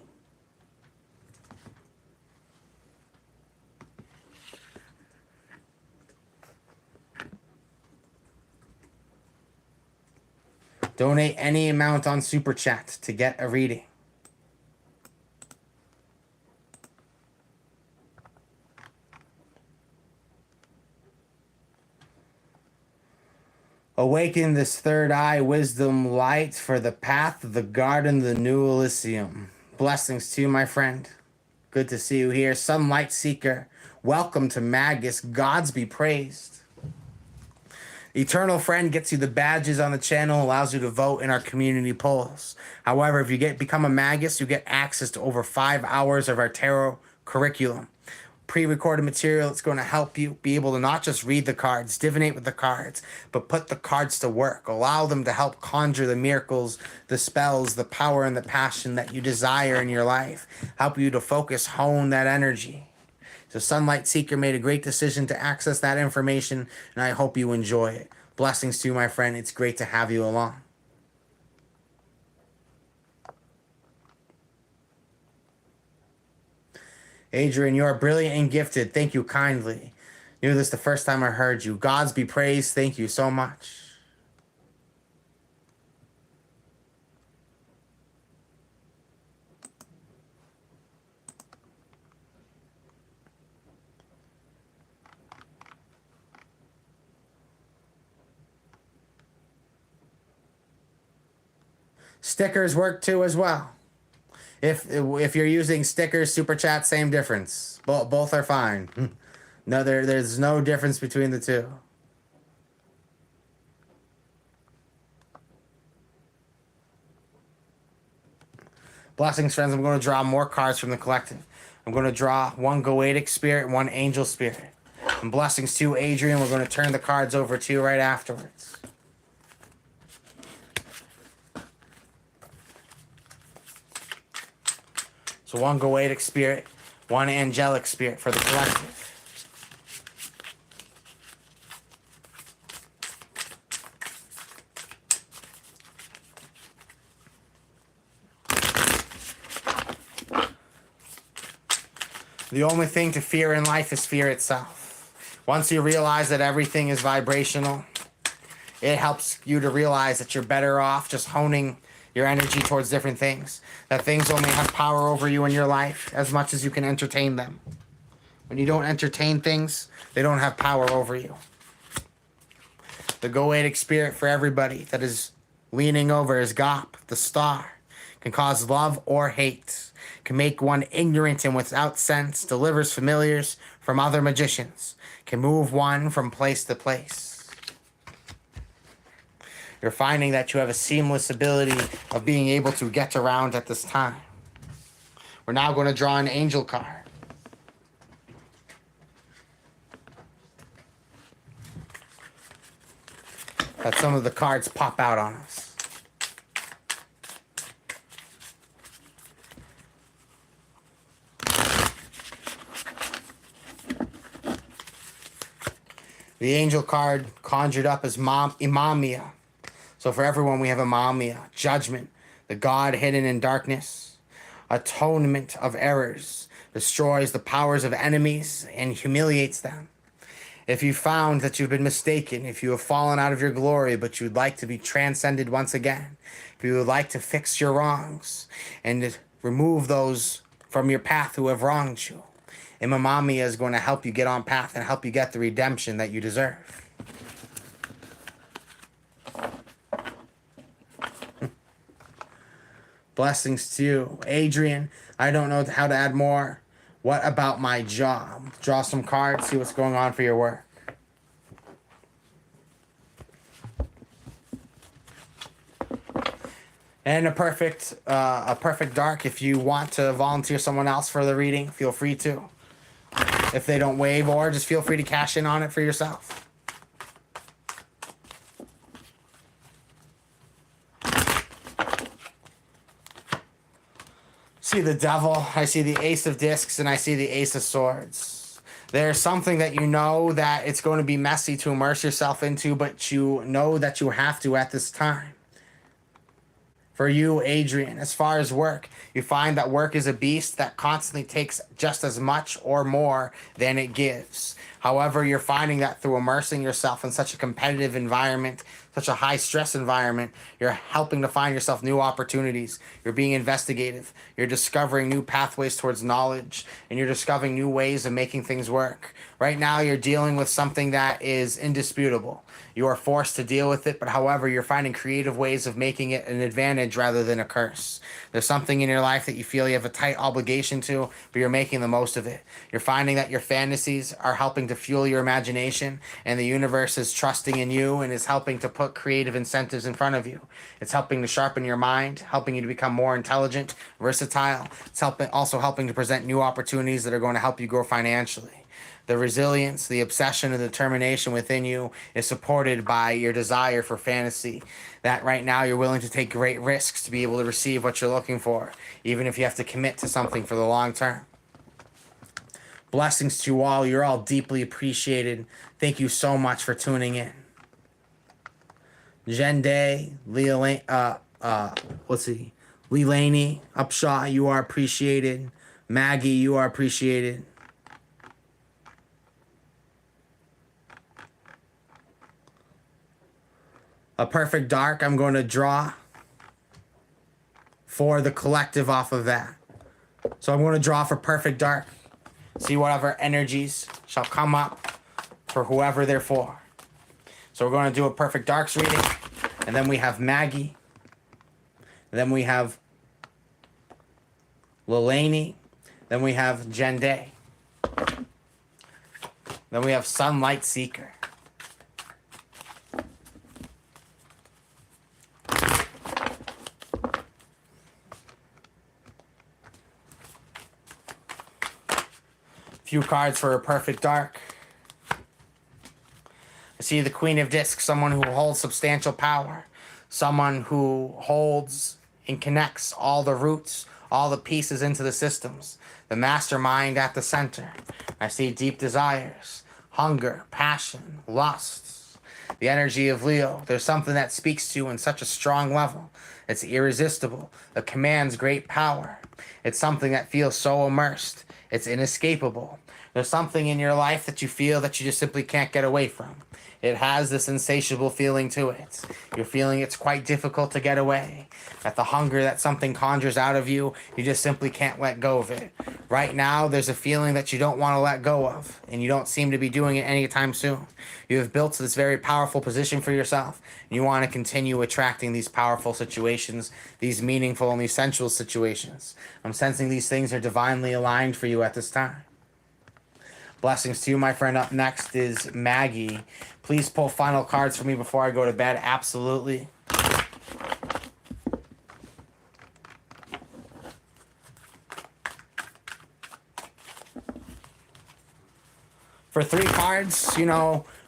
Donate any amount on Super Chat to get a reading. Awaken this third eye, wisdom, light for the path of the garden, the new Elysium. Blessings to you, my friend. Good to see you here. Sunlight Seeker, welcome to Magus. Gods be praised. Eternal Friend gets you the badges on the channel, allows you to vote in our community polls. However, if you become a Magus, you get access to over 5 hours of our tarot curriculum. Pre-recorded material that's going to help you be able to not just read the cards, divinate with the cards, but put the cards to work. Allow them to help conjure the miracles, the spells, the power, and the passion that you desire in your life. Help you to focus, hone that energy. So Sunlight Seeker made a great decision to access that information, and I hope you enjoy it. Blessings to you, my friend. It's great to have you along. Adrian, you are brilliant and gifted. Thank you kindly. Knew this the first time I heard you. Gods be praised. Thank you so much. Stickers work too as well. If you're using stickers, super chat, same difference. Both are fine. No, there's no difference between the two. Blessings, friends. I'm going to draw more cards from the collective. I'm going to draw one Goetic spirit, one angel spirit. And blessings to Adrian. We're going to turn the cards over to you right afterwards. So one Goetic spirit, one angelic spirit for the collective. The only thing to fear in life is fear itself. Once you realize that everything is vibrational, it helps you to realize that you're better off just honing your energy towards different things. That things only have power over you in your life as much as you can entertain them. When you don't entertain things, they don't have power over you. The Goetic spirit for everybody that is leaning over is Gop, the star. can cause love or hate, can make one ignorant and without sense, delivers familiars from other magicians, can move one from place to place. You're finding that you have a seamless ability of being able to get around at this time. We're now going to draw an angel card. Let some of the cards pop out on us. The angel card conjured up as Imamia. So for everyone, we have Imamia, judgment, the God hidden in darkness, atonement of errors, destroys the powers of enemies and humiliates them. If you found that you've been mistaken, if you have fallen out of your glory, but you'd like to be transcended once again, if you would like to fix your wrongs and remove those from your path who have wronged you, Imamamia is going to help you get on path and help you get the redemption that you deserve. Blessings to you. Adrian, I don't know how to add more. What about my job? Draw some cards, see what's going on for your work. And a perfect dark. If you want to volunteer someone else for the reading, feel free to. If they don't waive, or just feel free to cash in on it for yourself. See the devil, I see the ace of discs, and I see the ace of swords. There's something that you know that it's going to be messy to immerse yourself into, but you know that you have to at this time. For you, Adrian, as far as work, you find that work is a beast that constantly takes just as much or more than it gives. However, you're finding that through immersing yourself in such a competitive environment, such a high stress environment, you're helping to find yourself new opportunities. You're being investigative. You're discovering new pathways towards knowledge, and you're discovering new ways of making things work. Right now, you're dealing with something that is indisputable. You are forced to deal with it, but however, you're finding creative ways of making it an advantage rather than a curse. There's something in your life that you feel you have a tight obligation to, but you're making the most of it. You're finding that your fantasies are helping to fuel your imagination, and the universe is trusting in you and is helping to put creative incentives in front of you. It's helping to sharpen your mind, helping you to become more intelligent, versatile. It's also helping to present new opportunities that are going to help you grow financially. The resilience, the obsession, and determination within you is supported by your desire for fantasy. That right now you're willing to take great risks to be able to receive what you're looking for, even if you have to commit to something for the long term. Blessings to you all. You're all deeply appreciated. Thank you so much for tuning in. Jende, Leilani, Upshaw, you are appreciated. Maggie, you are appreciated. A perfect dark, I'm going to draw for the collective off of that. So I'm going to draw for perfect dark. See whatever energies shall come up for whoever they're for. So we're going to do a perfect darks reading. And then we have Maggie. And then we have Leilani. Then we have Jende. Then we have Sunlight Seeker. Few cards for a perfect dark. I see the Queen of Discs, someone who holds substantial power, someone who holds and connects all the roots, all the pieces into the systems, the mastermind at the center. I see deep desires, hunger, passion, lusts, the energy of Leo. There's something that speaks to you in such a strong level. It's irresistible. It commands great power. It's something that feels so immersed. It's inescapable. There's something in your life that you feel that you just simply can't get away from. It has this insatiable feeling to it. You're feeling it's quite difficult to get away. That the hunger that something conjures out of you, you just simply can't let go of it. Right now, there's a feeling that you don't want to let go of, and you don't seem to be doing it anytime soon. You have built this very powerful position for yourself, and you want to continue attracting these powerful situations, these meaningful and essential situations. I'm sensing these things are divinely aligned for you at this time. Blessings to you, my friend. Up next is Maggie. Please pull final cards for me before I go to bed. Absolutely. For 3 cards,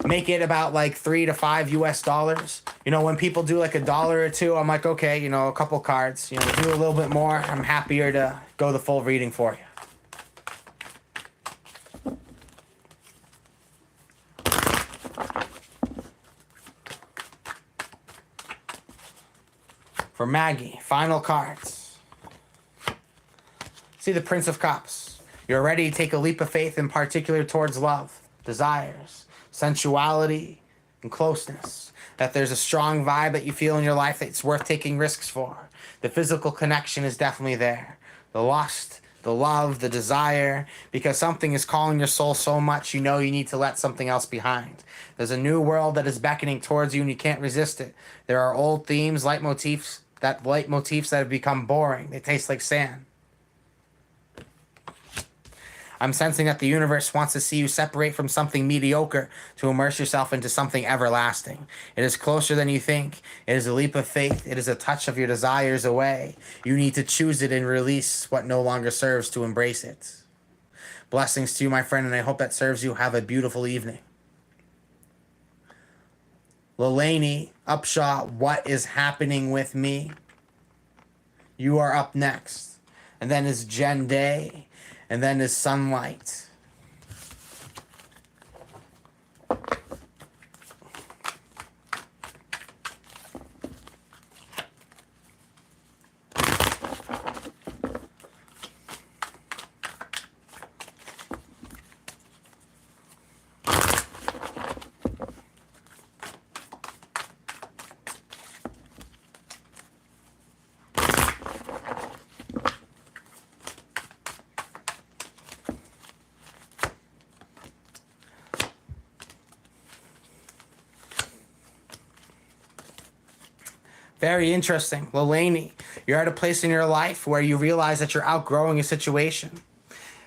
make it about like $3 to $5 US. When people do like $1 or $2, I'm like, okay, a couple cards. Do a little bit more. I'm happier to go the full reading for you. For Maggie, final cards. See the Prince of Cups. You're ready to take a leap of faith, in particular towards love, desires, sensuality, and closeness. That there's a strong vibe that you feel in your life that it's worth taking risks for. The physical connection is definitely there. The lust, the love, the desire, because something is calling your soul so much you need to let something else behind. There's a new world that is beckoning towards you and you can't resist it. There are old themes, leitmotifs that have become boring. They taste like sand. I'm sensing that the universe wants to see you separate from something mediocre to immerse yourself into something everlasting. It is closer than you think. It is a leap of faith. It is a touch of your desires away. You need to choose it and release what no longer serves to embrace it. Blessings to you, my friend, and I hope that serves you. Have a beautiful evening. Lelani Upshaw, what is happening with me? You are up next. And then is Jen Day. And then is Sunlight. Very interesting. Lelani, you're at a place in your life where you realize that you're outgrowing a situation.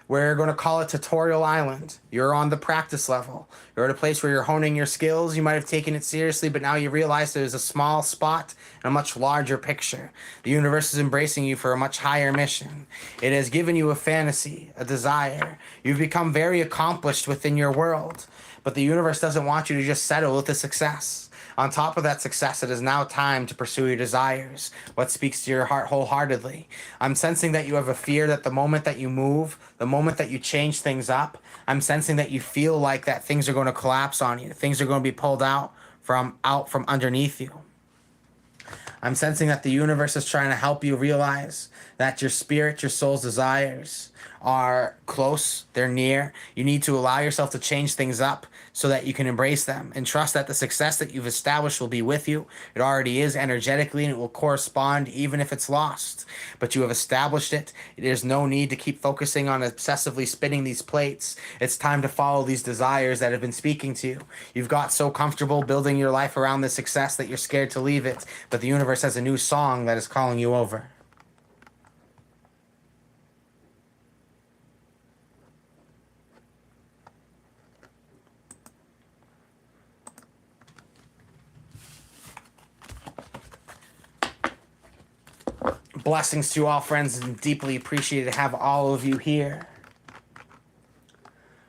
We're going to call it Tutorial Island. You're on the practice level. You're at a place where you're honing your skills. You might have taken it seriously, but now you realize there's a small spot and a much larger picture. The universe is embracing you for a much higher mission. It has given you a fantasy, a desire. You've become very accomplished within your world, but the universe doesn't want you to just settle with the success. On top of that success, it is now time to pursue your desires, what speaks to your heart wholeheartedly. I'm sensing that you have a fear that the moment that you move, the moment that you change things up, I'm sensing that you feel like that things are going to collapse on you. Things are going to be pulled out from underneath you. I'm sensing that the universe is trying to help you realize that your spirit, your soul's desires are close, they're near. You need to allow yourself to change things up so that you can embrace them and trust that the success that you've established will be with you. It already is energetically, and it will correspond even if it's lost. But you have established it. There's no need to keep focusing on obsessively spinning these plates. It's time to follow these desires that have been speaking to you. You've got so comfortable building your life around this success that you're scared to leave it, but the universe has a new song that is calling you over. Blessings to you all, friends, and deeply appreciated to have all of you here.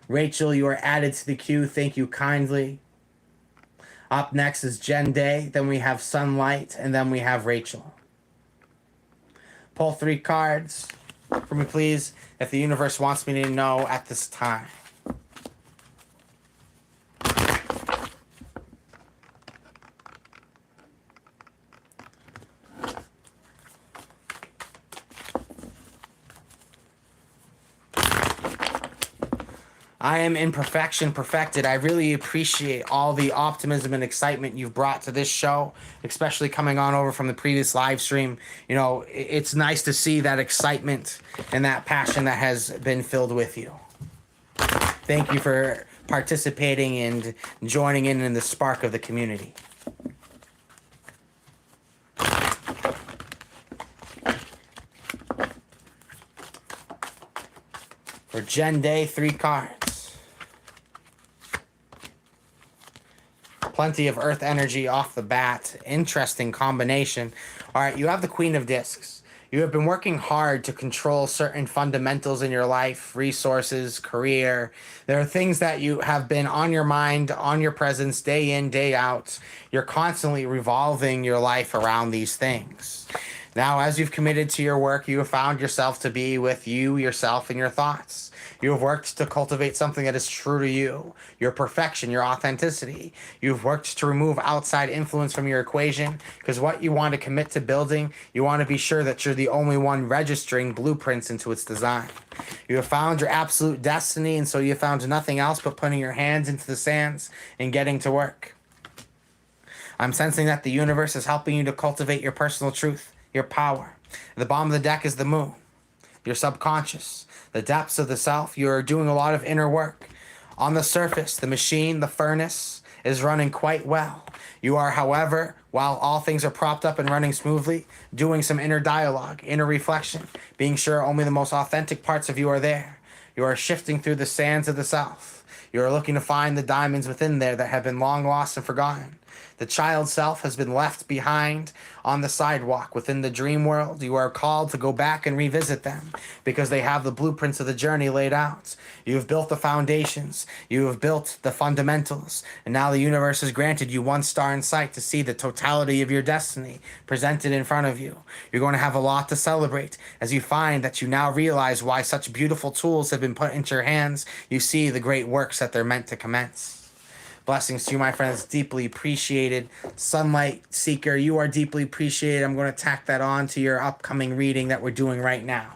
Rachel, you are added to the queue. Thank you kindly. Up next is Jen Day, then we have Sunlight, and then we have Rachel. Pull 3 cards for me, please, if the universe wants me to know at this time. I am imperfection perfected. I really appreciate all the optimism and excitement you've brought to this show, especially coming on over from the previous live stream. It's nice to see that excitement and that passion that has been filled with you. Thank you for participating and joining in the spark of the community. For Gen Day, 3 cards. Plenty of earth energy off the bat. Interesting combination. All right, you have the Queen of Discs. You have been working hard to control certain fundamentals in your life, resources, career. There are things that you have been on your mind, on your presence, day in, day out. You're constantly revolving your life around these things. Now, as you've committed to your work, you have found yourself to be with you, yourself, and your thoughts. You have worked to cultivate something that is true to you, your perfection, your authenticity. You've worked to remove outside influence from your equation because what you want to commit to building, you want to be sure that you're the only one registering blueprints into its design. You have found your absolute destiny, and so you have found nothing else but putting your hands into the sands and getting to work. I'm sensing that the universe is helping you to cultivate your personal truth, your power. At the bottom of the deck is the moon, your subconscious, the depths of the self. You're doing a lot of inner work. On the surface, the machine, the furnace, is running quite well. You are, however, while all things are propped up and running smoothly, doing some inner dialogue, inner reflection, being sure only the most authentic parts of you are there. You are shifting through the sands of the self. You are looking to find the diamonds within there that have been long lost and forgotten. The child self has been left behind on the sidewalk within the dream world. You are called to go back and revisit them because they have the blueprints of the journey laid out. You have built the foundations. You have built the fundamentals. And now the universe has granted you one star in sight to see the totality of your destiny presented in front of you. You're going to have a lot to celebrate as you find that you now realize why such beautiful tools have been put into your hands. You see the great works that they're meant to commence. Blessings to you, my friends. Deeply appreciated. Sunlight Seeker, you are deeply appreciated. I'm going to tack that on to your upcoming reading that we're doing right now.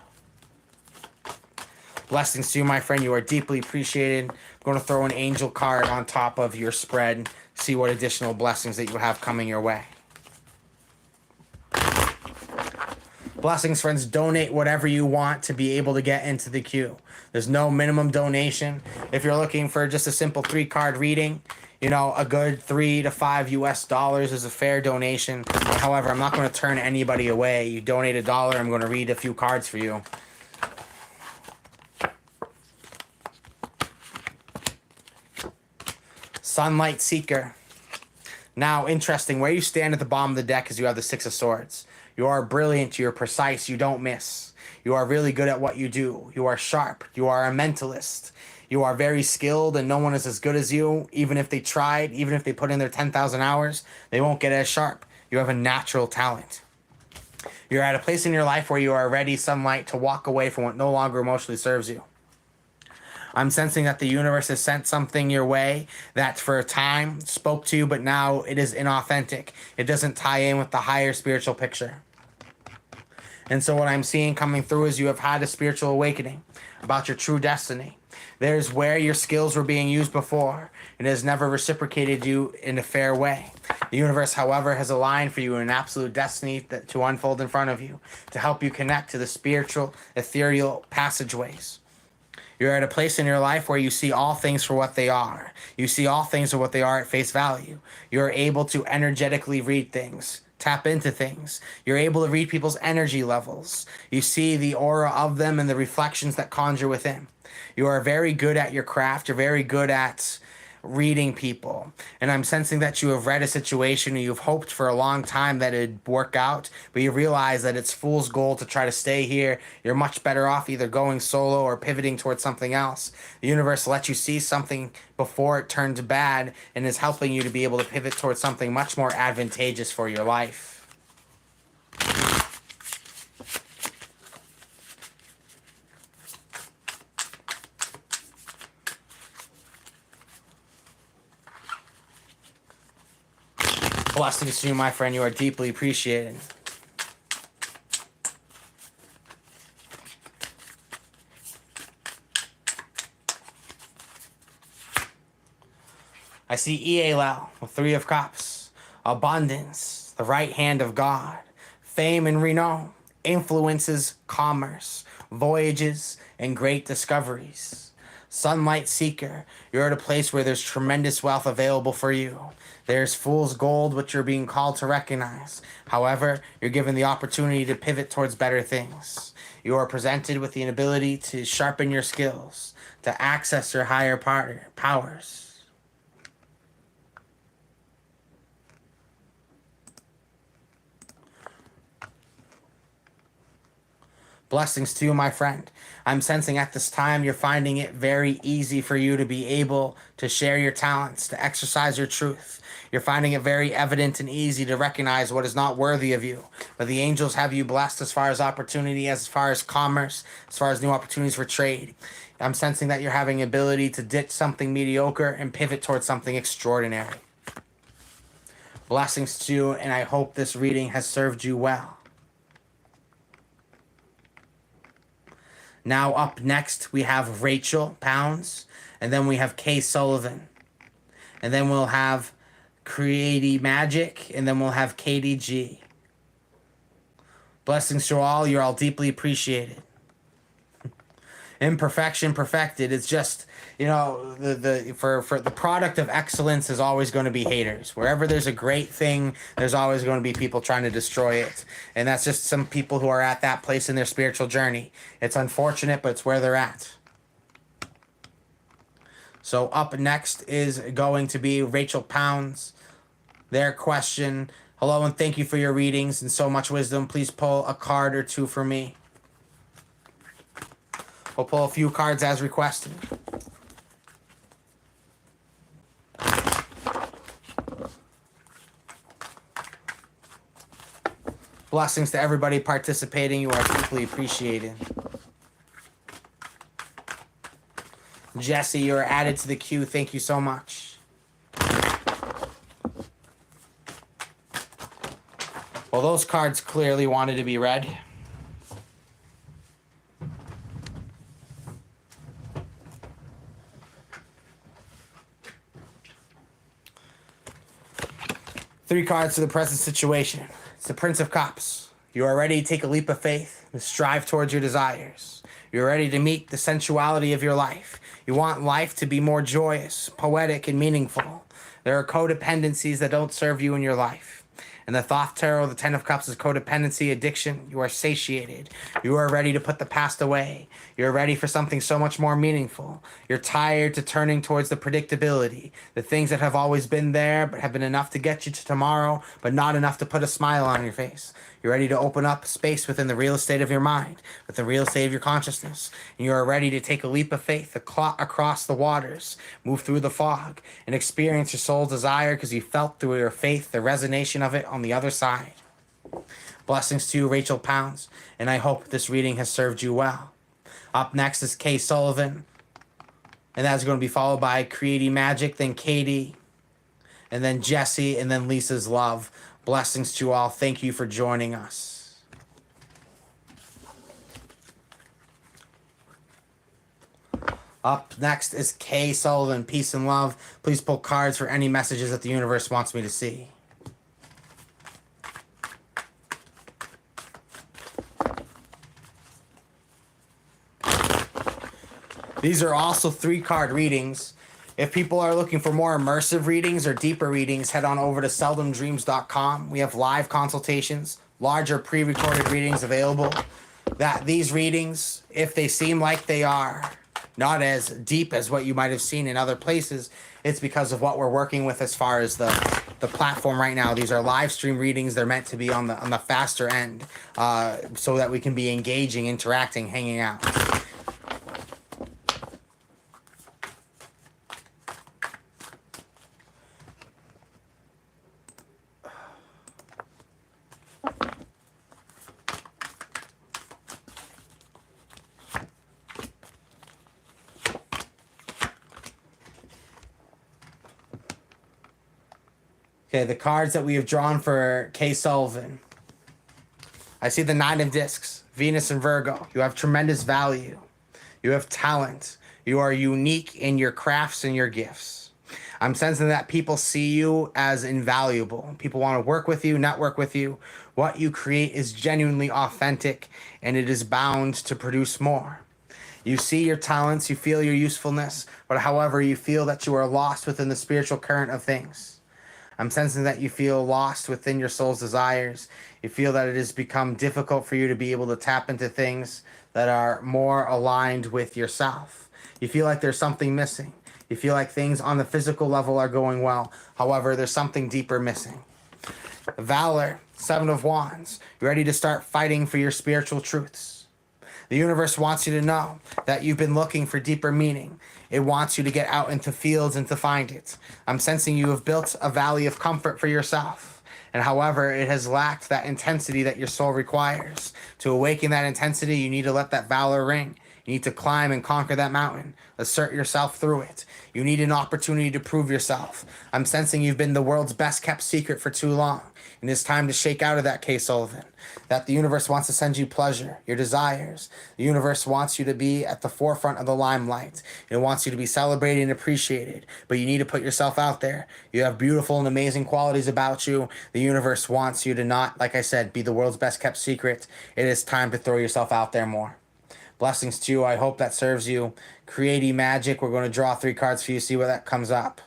Blessings to you, my friend. You are deeply appreciated. I'm going to throw an angel card on top of your spread. See what additional blessings that you have coming your way. Blessings, friends. Donate whatever you want to be able to get into the queue. There's no minimum donation. If you're looking for just a simple 3-card reading, a good $3 to $5 is a fair donation. However, I'm not going to turn anybody away. You donate $1, I'm going to read a few cards for you. Sunlight Seeker. Now, interesting, where you stand at the bottom of the deck is you have the 6 of Swords. You are brilliant, you're precise, you don't miss. You are really good at what you do. You are sharp. You are a mentalist. You are very skilled, and no one is as good as you. Even if they tried, even if they put in their 10,000 hours, they won't get as sharp. You have a natural talent. You're at a place in your life where you are ready, Sunlight, to walk away from what no longer emotionally serves you. I'm sensing that the universe has sent something your way that for a time spoke to you, but now it is inauthentic. It doesn't tie in with the higher spiritual picture. And so what I'm seeing coming through is you have had a spiritual awakening about your true destiny. There's where your skills were being used before, and it has never reciprocated you in a fair way. The universe, however, has aligned for you an absolute destiny to unfold in front of you, to help you connect to the spiritual, ethereal passageways. You're at a place in your life where you see all things for what they are. You see all things for what they are at face value. You're able to energetically read things, tap into things. You're able to read people's energy levels. You see the aura of them and the reflections that conjure within. You are very good at your craft. You're very good at reading people. And I'm sensing that you have read a situation and you've hoped for a long time that it'd work out, but you realize that it's fool's gold to try to stay here. You're much better off either going solo or pivoting towards something else. The universe lets you see something before it turns bad and is helping you to be able to pivot towards something much more advantageous for your life. Blessings to you, my friend. You are deeply appreciated. I see EAL with Three of Cups, abundance, the right hand of God, fame and renown, influences, commerce, voyages, and great discoveries. Sunlight Seeker, you're at a place where there's tremendous wealth available for you. There's fool's gold, which you're being called to recognize. However, you're given the opportunity to pivot towards better things. You are presented with the ability to sharpen your skills, to access your higher powers. Blessings to you, my friend. I'm sensing at this time you're finding it very easy for you to be able to share your talents, to exercise your truth. You're finding it very evident and easy to recognize what is not worthy of you. But the angels have you blessed as far as opportunity, as far as commerce, as far as new opportunities for trade. I'm sensing that you're having ability to ditch something mediocre and pivot towards something extraordinary. Blessings to you, and I hope this reading has served you well. Now up next, we have Rachel Pounds, and then we have Kay Sullivan. And then we'll have Creaty Magic, and then we'll have KDG. Blessings to all. You're all deeply appreciated. Imperfection perfected. It's just, for the product of excellence is always going to be haters. Wherever there's a great thing, there's always going to be people trying to destroy it. And that's just some people who are at that place in their spiritual journey. It's unfortunate, but it's where they're at. So up next is going to be Rachel Pounds. Their question: hello and thank you for your readings and so much wisdom. Please pull a card or two for me. We'll pull a few cards as requested. Blessings to everybody participating. You are deeply appreciated. Jesse, you're added to the queue. Thank you so much. Well, those cards clearly wanted to be read. Three cards to the present situation. It's the Prince of Cups. You are ready to take a leap of faith and strive towards your desires. You're ready to meet the sensuality of your life. You want life to be more joyous, poetic, and meaningful. There are codependencies that don't serve you in your life. And the Thoth Tarot, the Ten of Cups, is codependency, addiction. You are satiated. You are ready to put the past away. You're ready for something so much more meaningful. You're tired to turning towards the predictability, the things that have always been there but have been enough to get you to tomorrow, but not enough to put a smile on your face. You're ready to open up space within the real estate of your mind, with the real estate of your consciousness. And you are ready to take a leap of faith across the waters, move through the fog, and experience your soul's desire because you felt through your faith the resonation of it on the other side. Blessings to you, Rachel Pounds, and I hope this reading has served you well. Up next is Kay Sullivan, and that's going to be followed by Creaty Magic, then Katie, and then Jesse, and then Lisa's Love. Blessings to you all. Thank you for joining us. Up next is Kay Sullivan, Peace and Love. Please pull cards for any messages that the universe wants me to see. These are also 3-card readings. If people are looking for more immersive readings or deeper readings, head on over to seldomdreams.com. We have live consultations, larger pre-recorded readings available. These readings, if they seem like they are not as deep as what you might have seen in other places, it's because of what we're working with as far as the platform right now. These are live stream readings. They're meant to be on the faster end, so that we can be engaging, interacting, hanging out. Okay, the cards that we have drawn for Kay Sullivan. I see the 9 of Discs, Venus and Virgo. You have tremendous value. You have talent. You are unique in your crafts and your gifts. I'm sensing that people see you as invaluable. People want to work with you, network with you. What you create is genuinely authentic and it is bound to produce more. You see your talents, you feel your usefulness, but however, you feel that you are lost within the spiritual current of things. I'm sensing that you feel lost within your soul's desires. You feel that it has become difficult for you to be able to tap into things that are more aligned with yourself. You feel like there's something missing. You feel like things on the physical level are going well. However, there's something deeper missing. Valor, Seven of Wands. You're ready to start fighting for your spiritual truths. The universe wants you to know that you've been looking for deeper meaning. It wants you to get out into fields and to find it. I'm sensing you have built a valley of comfort for yourself. And however, it has lacked that intensity that your soul requires. To awaken that intensity, you need to let that valor ring. You need to climb and conquer that mountain. Assert yourself through it. You need an opportunity to prove yourself. I'm sensing you've been the world's best kept secret for too long. And it's time to shake out of that K. Sullivan. That the universe wants to send you pleasure, your desires. The universe wants you to be at the forefront of the limelight. It wants you to be celebrated and appreciated. But you need to put yourself out there. You have beautiful and amazing qualities about you. The universe wants you to not, like I said, be the world's best kept secret. It is time to throw yourself out there more. Blessings to you. I hope that serves you. Creative Magic. We're going to draw 3 cards for you. See what that comes up.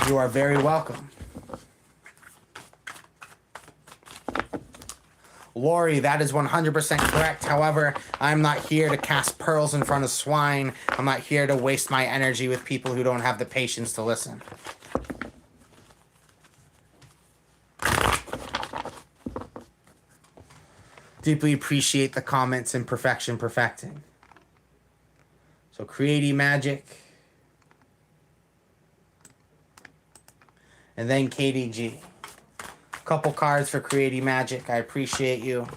You are very welcome. Lori, that is 100% correct. However, I'm not here to cast pearls in front of swine. I'm not here to waste my energy with people who don't have the patience to listen. Deeply appreciate the comments and perfecting. So Creative Magic. And then KDG. Couple cards for Creative Magic. I appreciate you.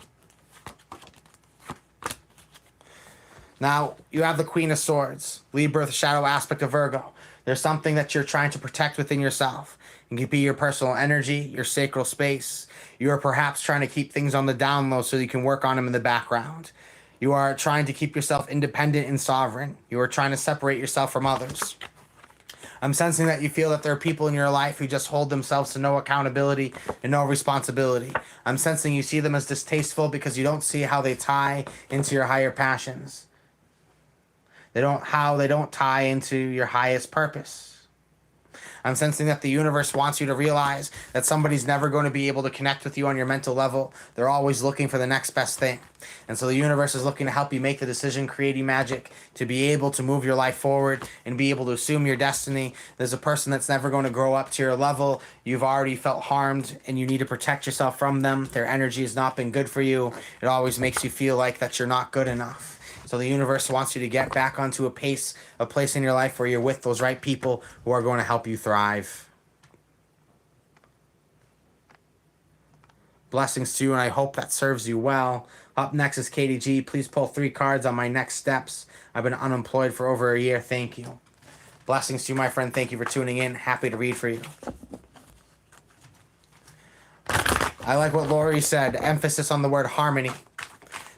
Now, you have the Queen of Swords. Libra, the shadow aspect of Virgo. There's something that you're trying to protect within yourself. It could be your personal energy, your sacral space. You are perhaps trying to keep things on the down low so you can work on them in the background. You are trying to keep yourself independent and sovereign. You are trying to separate yourself from others. I'm sensing that you feel that there are people in your life who just hold themselves to no accountability and no responsibility. I'm sensing you see them as distasteful because you don't see how they tie into your higher passions. They don't tie into your highest purpose. I'm sensing that the universe wants you to realize that somebody's never going to be able to connect with you on your mental level. They're always looking for the next best thing. And so the universe is looking to help you make the decision, Creative Magic, to be able to move your life forward and be able to assume your destiny. There's a person that's never going to grow up to your level. You've already felt harmed and you need to protect yourself from them. Their energy has not been good for you. It always makes you feel like that you're not good enough. So the universe wants you to get back onto a place in your life where you're with those right people who are going to help you thrive. Blessings to you, and I hope that serves you well. Up next is KDG. Please pull 3 cards on my next steps. I've been unemployed for over a year. Thank you. Blessings to you, my friend. Thank you for tuning in. Happy to read for you. I like what Lori said. Emphasis on the word harmony.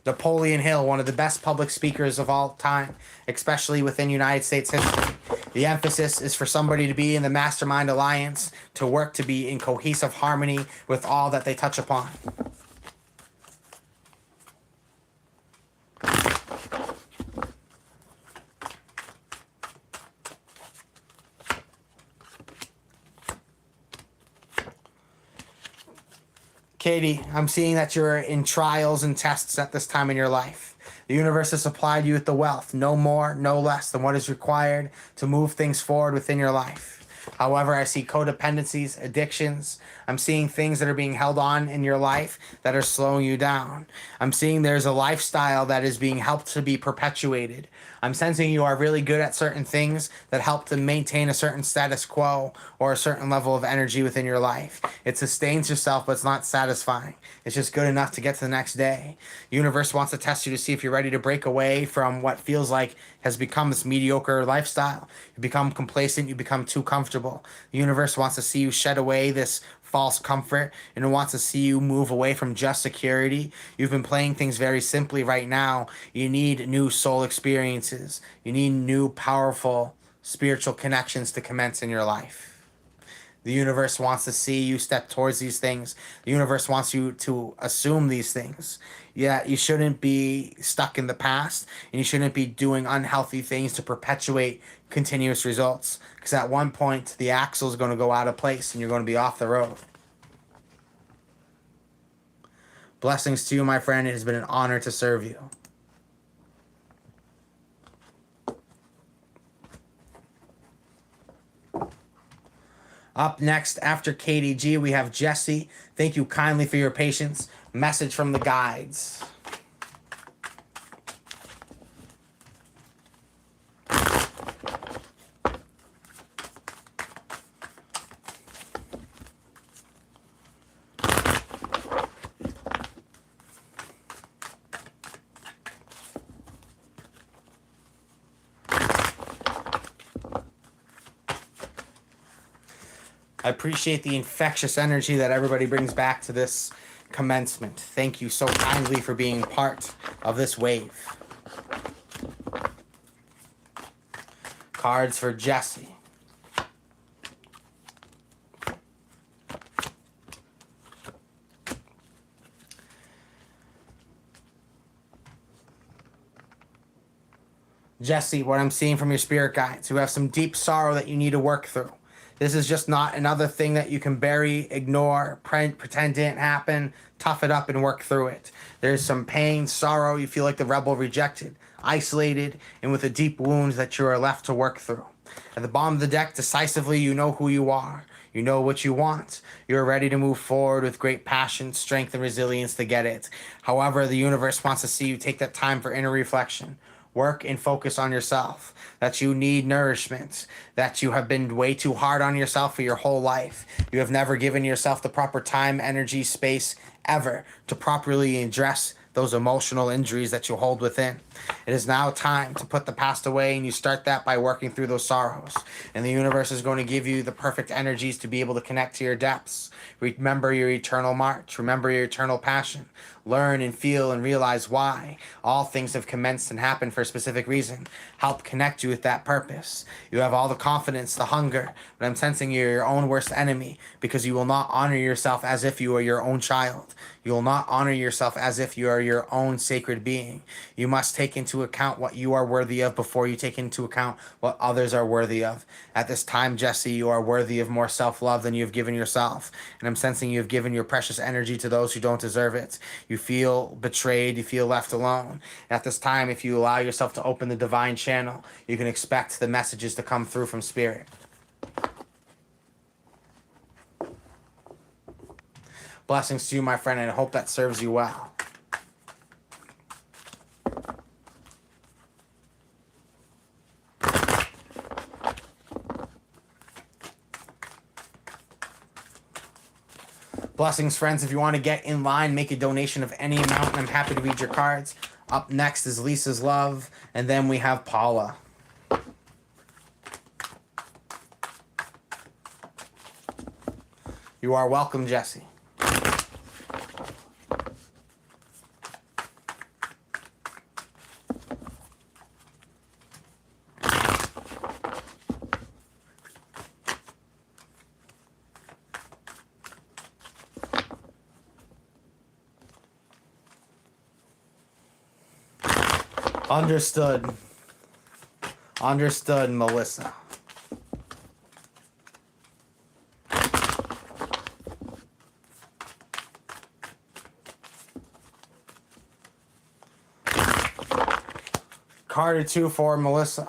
Napoleon Hill, one of the best public speakers of all time, especially within United States history. The emphasis is for somebody to be in the mastermind alliance, to work to be in cohesive harmony with all that they touch upon. Katie, I'm seeing that you're in trials and tests at this time in your life. The universe has supplied you with the wealth, no more, no less than what is required to move things forward within your life. However, I see codependencies, addictions. I'm seeing things that are being held on in your life that are slowing you down. I'm seeing there's a lifestyle that is being helped to be perpetuated. I'm sensing you are really good at certain things that help to maintain a certain status quo or a certain level of energy within your life. It sustains yourself, but it's not satisfying. It's just good enough to get to the next day. The universe wants to test you to see if you're ready to break away from what feels like has become this mediocre lifestyle. You become complacent, you become too comfortable. The universe wants to see you shed away this false comfort and it wants to see you move away from just security. You've been playing things very simply right now. You need new soul experiences. You need new, powerful spiritual connections to commence in your life. The universe wants to see you step towards these things. The universe wants you to assume these things. Yeah, you shouldn't be stuck in the past, and you shouldn't be doing unhealthy things to perpetuate continuous results. Because at one point, the axle is going to go out of place and you're going to be off the road. Blessings to you, my friend. It has been an honor to serve you. Up next, after KDG, we have Jesse. Thank you kindly for your patience. Message from the guides. I appreciate the infectious energy that everybody brings back to this commencement. Thank you so kindly for being part of this wave. Cards for Jesse. Jesse, what I'm seeing from your spirit guides, who have some deep sorrow that you need to work through. This is just not another thing that you can bury, ignore, pretend didn't happen, tough it up and work through it. There's some pain, sorrow, you feel like the rebel rejected, isolated, and with a deep wound that you are left to work through. At the bottom of the deck, decisively, you know who you are. You know what you want. You're ready to move forward with great passion, strength, and resilience to get it. However, the universe wants to see you take that time for inner reflection. Work and focus on yourself, that you need nourishment, that you have been way too hard on yourself for your whole life. You have never given yourself the proper time, energy, space, ever to properly address those emotional injuries that you hold within. It is now time to put the past away, and you start that by working through those sorrows. And the universe is going to give you the perfect energies to be able to connect to your depths. Remember your eternal march. Remember your eternal passion. Learn and feel and realize why all things have commenced and happened for a specific reason. Help connect you with that purpose. You have all the confidence, the hunger, but I'm sensing you're your own worst enemy because you will not honor yourself as if you are your own child. You will not honor yourself as if you are your own sacred being. You must take into account what you are worthy of before you take into account what others are worthy of. At this time, Jesse, you are worthy of more self-love than you have given yourself. And I'm sensing you have given your precious energy to those who don't deserve it. You feel betrayed. You feel left alone. At this time, if you allow yourself to open the divine channel, you can expect the messages to come through from Spirit. Blessings to you, my friend, and I hope that serves you well. Blessings, friends. If you want to get in line, make a donation of any amount, and I'm happy to read your cards. Up next is Lisa's Love, and then we have Paula. You are welcome, Jesse. Understood. Understood, Melissa. Card or two for Melissa.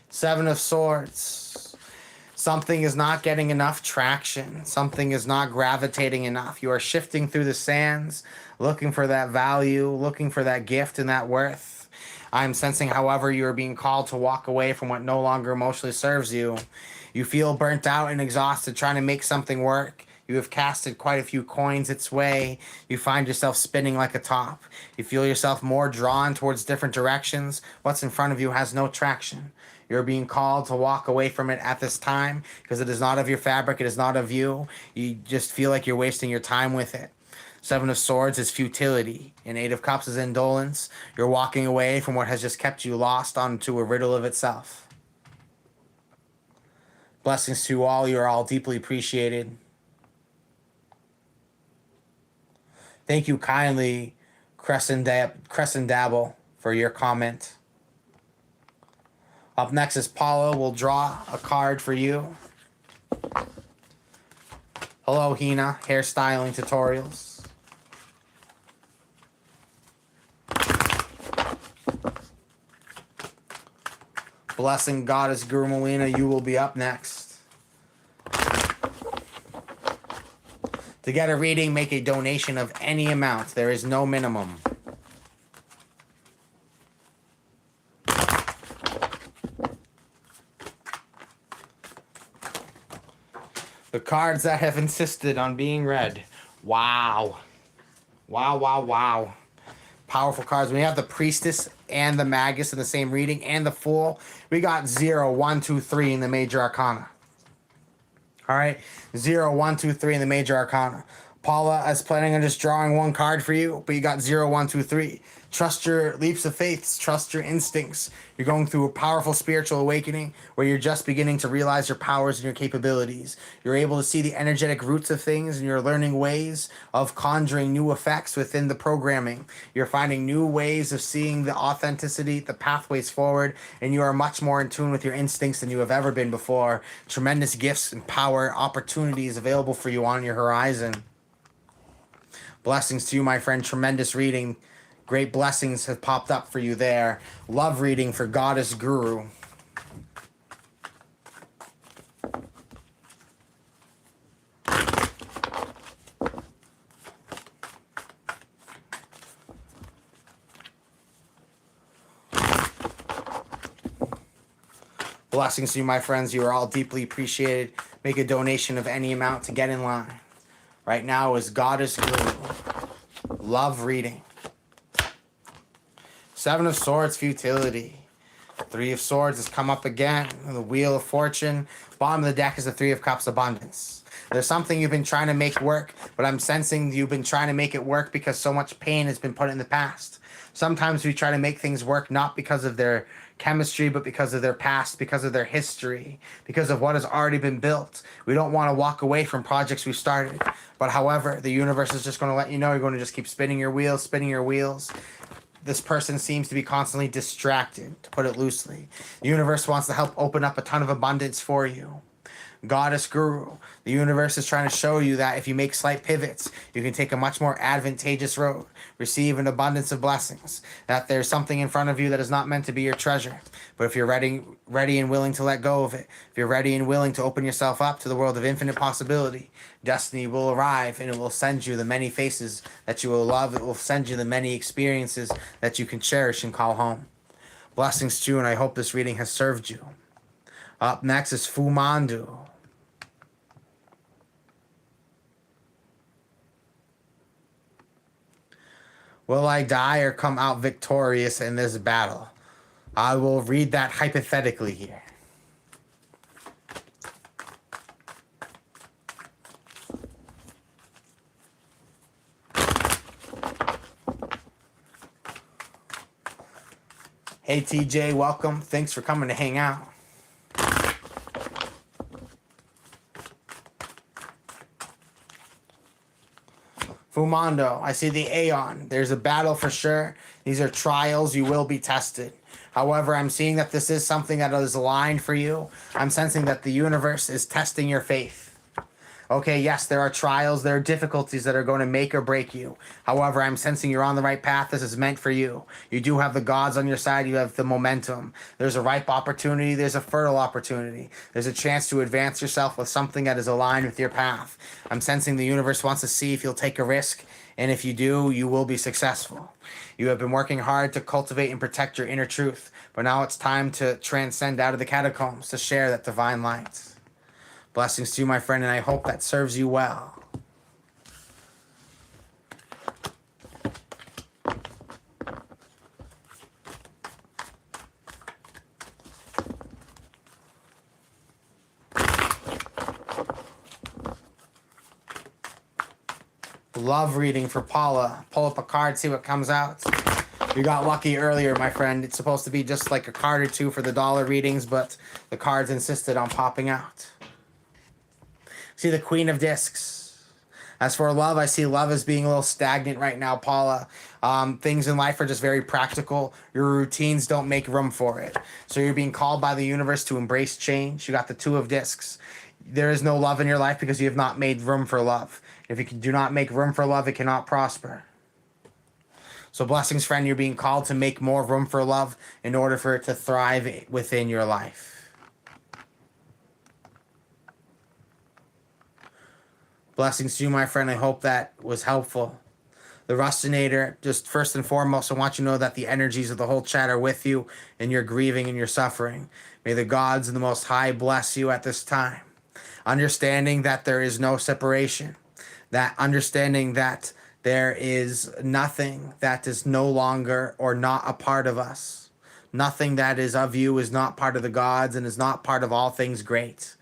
Seven of Swords. Something is not getting enough traction. Something is not gravitating enough. You are shifting through the sands, looking for that value, looking for that gift and that worth. I'm sensing, however, you are being called to walk away from what no longer emotionally serves you. You feel burnt out and exhausted trying to make something work. You have casted quite a few coins its way. You find yourself spinning like a top. You feel yourself more drawn towards different directions. What's in front of you has no traction. You're being called to walk away from it at this time because it is not of your fabric. It is not of you. You just feel like you're wasting your time with it. Seven of Swords is futility, and Eight of Cups is indolence. You're walking away from what has just kept you lost onto a riddle of itself. Blessings to you all. You are all deeply appreciated. Thank you kindly, Crescent Dabble, for your comment. Up next is Paula. We'll draw a card for you. Hello, Hina. Hairstyling tutorials. Blessing Goddess Guru Molina, you will be up next. To get a reading, make a donation of any amount. There is no minimum. The cards that have insisted on being read. Wow. Wow, wow, wow. Powerful cards. We have the Priestess and the Magus in the same reading, and the Fool. We got 0, 1, 2, 3 in the Major Arcana. All right, 0, 1, 2, 3 in the Major Arcana. Paula is planning on just drawing one card for you, but you got 0, 1, 2, 3. Trust your leaps of faith. Trust your instincts. You're going through a powerful spiritual awakening where you're just beginning to realize your powers and your capabilities. You're able to see the energetic roots of things, and you're learning ways of conjuring new effects within the programming. You're finding new ways of seeing the authenticity, the pathways forward, and you are much more in tune with your instincts than you have ever been before. Tremendous gifts and power, opportunities available for you on your horizon. Blessings to you, my friend. Tremendous reading. Great blessings have popped up for you there. Love reading for Goddess Guru. Blessings to you, my friends. You are all deeply appreciated. Make a donation of any amount to get in line. Right now is Goddess Guru. Love reading. Seven of Swords, futility. Three of Swords has come up again. The Wheel of Fortune. Bottom of the deck is the Three of Cups, abundance. There's something you've been trying to make work, but I'm sensing you've been trying to make it work because so much pain has been put in the past. Sometimes we try to make things work not because of their chemistry, but because of their past, because of their history, because of what has already been built. We don't want to walk away from projects we started. But however, the universe is just going to let you know you're going to just keep spinning your wheels, spinning your wheels. This person seems to be constantly distracted, to put it loosely. The universe wants to help open up a ton of abundance for you. Goddess Guru, the universe is trying to show you that if you make slight pivots, you can take a much more advantageous road, receive an abundance of blessings, that there's something in front of you that is not meant to be your treasure. But if you're ready and willing to let go of it, if you're ready and willing to open yourself up to the world of infinite possibility, destiny will arrive and it will send you the many faces that you will love. It will send you the many experiences that you can cherish and call home. Blessings to you, and I hope this reading has served you. Up next is Fumandu. Will I die or come out victorious in this battle? I will read that hypothetically here. Hey TJ, welcome. Thanks for coming to hang out. Fumando, I see the Aeon. There's a battle for sure. These are trials. You will be tested. However, I'm seeing that this is something that is aligned for you. I'm sensing that the universe is testing your faith. Okay, yes, there are trials, there are difficulties that are going to make or break you. However, I'm sensing you're on the right path. This is meant for you. You do have the gods on your side. You have the momentum. There's a ripe opportunity. There's a fertile opportunity. There's a chance to advance yourself with something that is aligned with your path. I'm sensing the universe wants to see if you'll take a risk. And if you do, you will be successful. You have been working hard to cultivate and protect your inner truth. But now it's time to transcend out of the catacombs to share that divine light. Blessings to you, my friend, and I hope that serves you well. Love reading for Paula. Pull up a card, see what comes out. You got lucky earlier, my friend. It's supposed to be just like a card or two for the dollar readings, but the cards insisted on popping out. See the Queen of Discs. As for love, I see love as being a little stagnant right now, Paula. Things in life are just very practical. Your routines don't make room for it. So you're being called by the universe to embrace change. You got the Two of Discs. There is no love in your life because you have not made room for love. If you do not make room for love, it cannot prosper. So blessings, friend, you're being called to make more room for love in order for it to thrive within your life. Blessings to you, my friend. I hope that was helpful. The Rustinator, just first and foremost, I want you to know that the energies of the whole chat are with you in your grieving and your suffering. May the gods and the Most High bless you at this time. Understanding that there is no separation. That understanding that there is nothing that is no longer or not a part of us. Nothing that is of you is not part of the gods and is not part of all things great.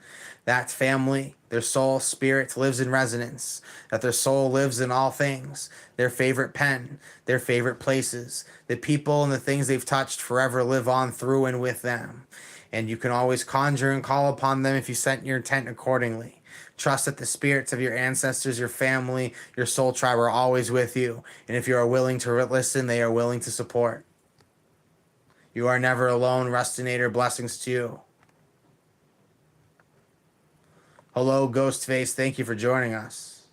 That family, their soul, spirit lives in resonance. That their soul lives in all things. Their favorite pen, their favorite places. The people and the things they've touched forever live on through and with them. And you can always conjure and call upon them if you set your intent accordingly. Trust that the spirits of your ancestors, your family, your soul tribe are always with you. And if you are willing to listen, they are willing to support. You are never alone, Rustinator. Blessings to you. Hello, Ghostface. Thank you for joining us.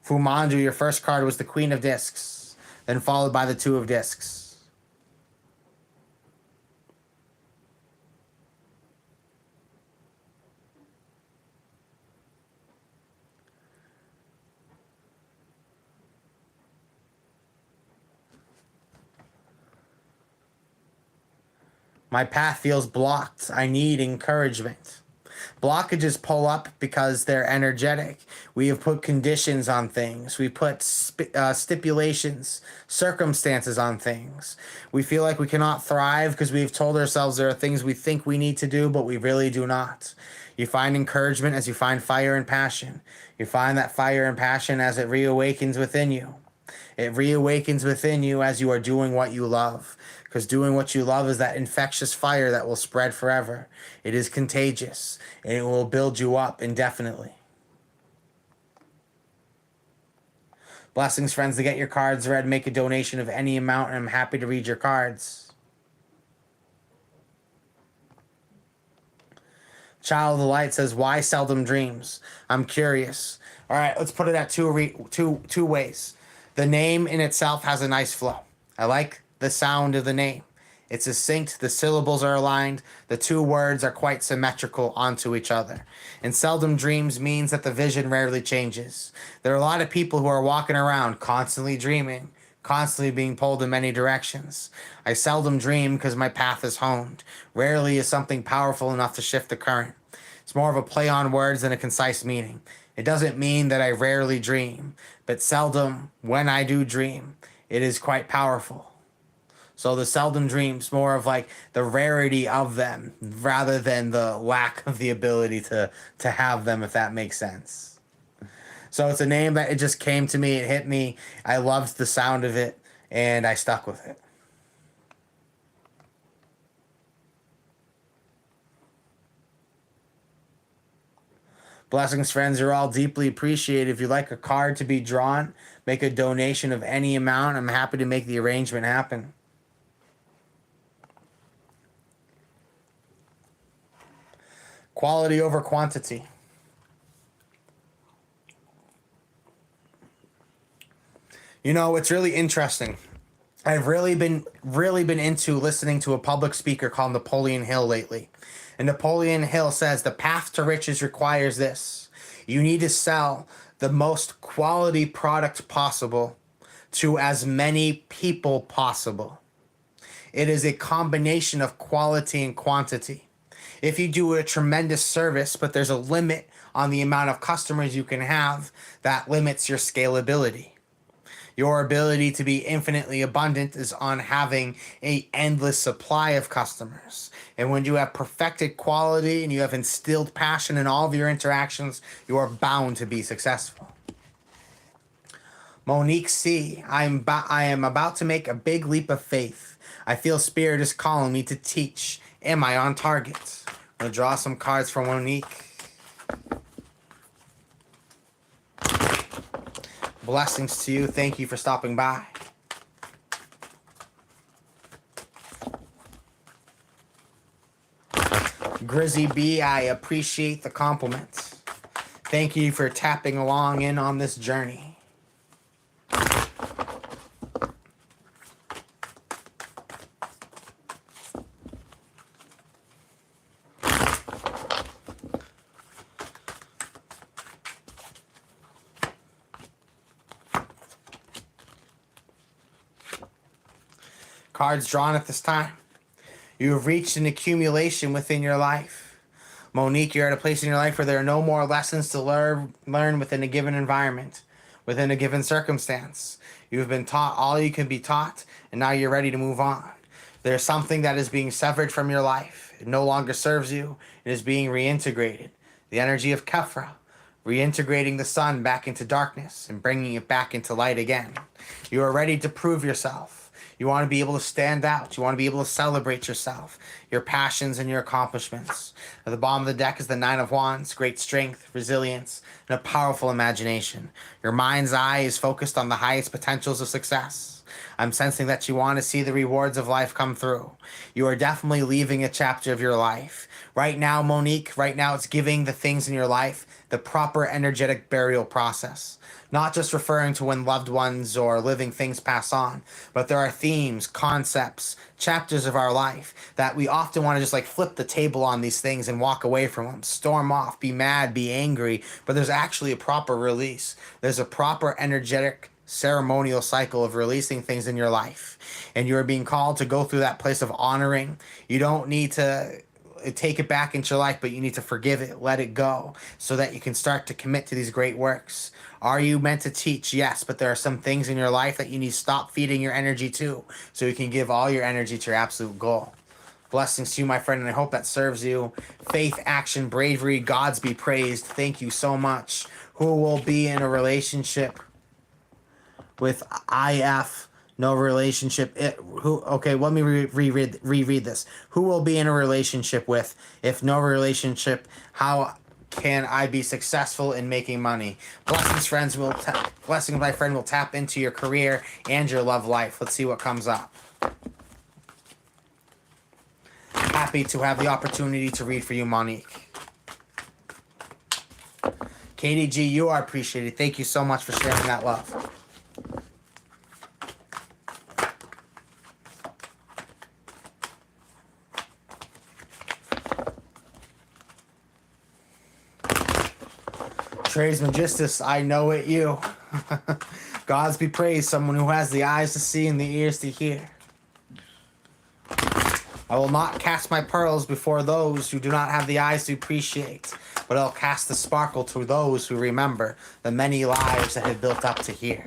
Fumanju, your first card was the Queen of Discs, then followed by the Two of Discs. My path feels blocked. I need encouragement. Blockages pull up because they're energetic. We have put conditions on things. We put stipulations, circumstances on things. We feel like we cannot thrive because we've told ourselves there are things we think we need to do, but we really do not. You find encouragement as you find fire and passion. You find that fire and passion as it reawakens within you. It reawakens within you as you are doing what you love. Because doing what you love is that infectious fire that will spread forever. It is contagious, and it will build you up indefinitely. Blessings, friends. To get your cards read, make a donation of any amount, and I'm happy to read your cards. Child of the Light says, why seldom dreams? I'm curious. All right, let's put it at two ways. The name in itself has a nice flow. I like the sound of the name. It's succinct, the syllables are aligned, the two words are quite symmetrical onto each other. And seldom dreams means that the vision rarely changes. There are a lot of people who are walking around constantly dreaming, constantly being pulled in many directions. I seldom dream because my path is honed. Rarely is something powerful enough to shift the current. It's more of a play on words than a concise meaning. It doesn't mean that I rarely dream, but seldom, when I do dream, it is quite powerful. So the seldom dreams, more of like the rarity of them rather than the lack of the ability to have them, if that makes sense. So it's a name that it just came to me, it hit me, I loved the sound of it, and I stuck with it. Blessings, friends. You're all deeply appreciated. If you'd like a card to be drawn, make a donation of any amount. I'm happy to make the arrangement happen. Quality over quantity. You know, it's really interesting. I've really been into listening to a public speaker called Napoleon Hill lately. And Napoleon Hill says the path to riches requires this. You need to sell the most quality product possible to as many people possible. It is a combination of quality and quantity. If you do a tremendous service, but there's a limit on the amount of customers you can have, that limits your scalability. Your ability to be infinitely abundant is on having an endless supply of customers. And when you have perfected quality and you have instilled passion in all of your interactions, you are bound to be successful. Monique C. I am about to make a big leap of faith. I feel Spirit is calling me to teach. Am I on target? I'm going to draw some cards for Monique. Blessings to you. Thank you for stopping by. Grizzy B, I appreciate the compliments. Thank you for tapping along in on this journey. Cards drawn at this time. You have reached an accumulation within your life. Monique, you're at a place in your life where there are no more lessons to learn within a given environment, within a given circumstance. You have been taught all you can be taught, and now you're ready to move on. There's something that is being severed from your life. It no longer serves you. It is being reintegrated. The energy of Kefra, reintegrating the sun back into darkness and bringing it back into light again. You are ready to prove yourself. You want to be able to stand out. You want to be able to celebrate yourself, your passions and your accomplishments. At the bottom of the deck is the Nine of Wands, great strength, resilience, and a powerful imagination. Your mind's eye is focused on the highest potentials of success. I'm sensing that you want to see the rewards of life come through. You are definitely leaving a chapter of your life. Right now, Monique, right now it's giving the things in your life the proper energetic burial process. Not just referring to when loved ones or living things pass on, but there are themes, concepts, chapters of our life that we often want to just like flip the table on these things and walk away from them, storm off, be mad, be angry, but there's actually a proper release. There's a proper energetic ceremonial cycle of releasing things in your life, and you're being called to go through that place of honoring. You don't need to take it back into your life, but you need to forgive it, let it go, so that you can start to commit to these great works. Are you meant to teach? Yes, but there are some things in your life that you need to stop feeding your energy to, so you can give all your energy to your absolute goal. Blessings to you, my friend, and I hope that serves you. Faith, action, bravery, gods be praised. Thank you so much. Who will be in a relationship with IF? No relationship. Okay, let me reread this. Who will be in a relationship with? If no relationship, how can I be successful in making money? Blessings, blessings, my friend, will tap into your career and your love life. Let's see what comes up. Happy to have the opportunity to read for you, Monique. KDG, you are appreciated. Thank you so much for sharing that love. Trades Magistus, I know it you. Gods be praised, someone who has the eyes to see and the ears to hear. I will not cast my pearls before those who do not have the eyes to appreciate, but I'll cast the sparkle to those who remember the many lives that have built up to here.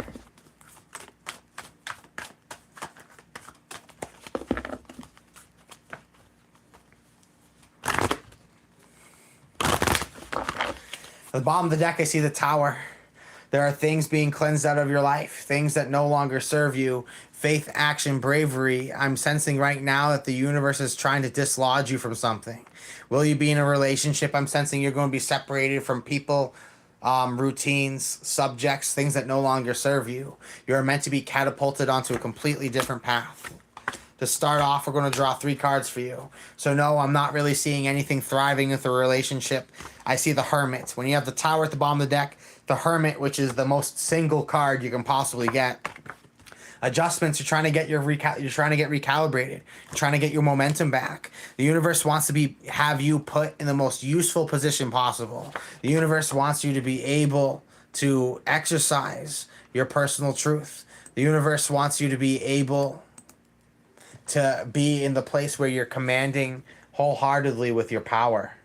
At the bottom of the deck, I see the Tower. There are things being cleansed out of your life, things that no longer serve you. Faith, action, bravery. I'm sensing right now that the universe is trying to dislodge you from something. Will you be in a relationship? I'm sensing you're going to be separated from people, routines, subjects, things that no longer serve you. You're meant to be catapulted onto a completely different path. To start off, we're going to draw 3 cards for you. So no, I'm not really seeing anything thriving with a relationship. I see the Hermit. When you have the Tower at the bottom of the deck, the Hermit, which is the most single card you can possibly get. Adjustments, you're trying to get recalibrated. You're trying to get your momentum back. The universe wants to have you put in the most useful position possible. The universe wants you to be able to exercise your personal truth. The universe wants you to be able to be in the place where you're commanding wholeheartedly with your power.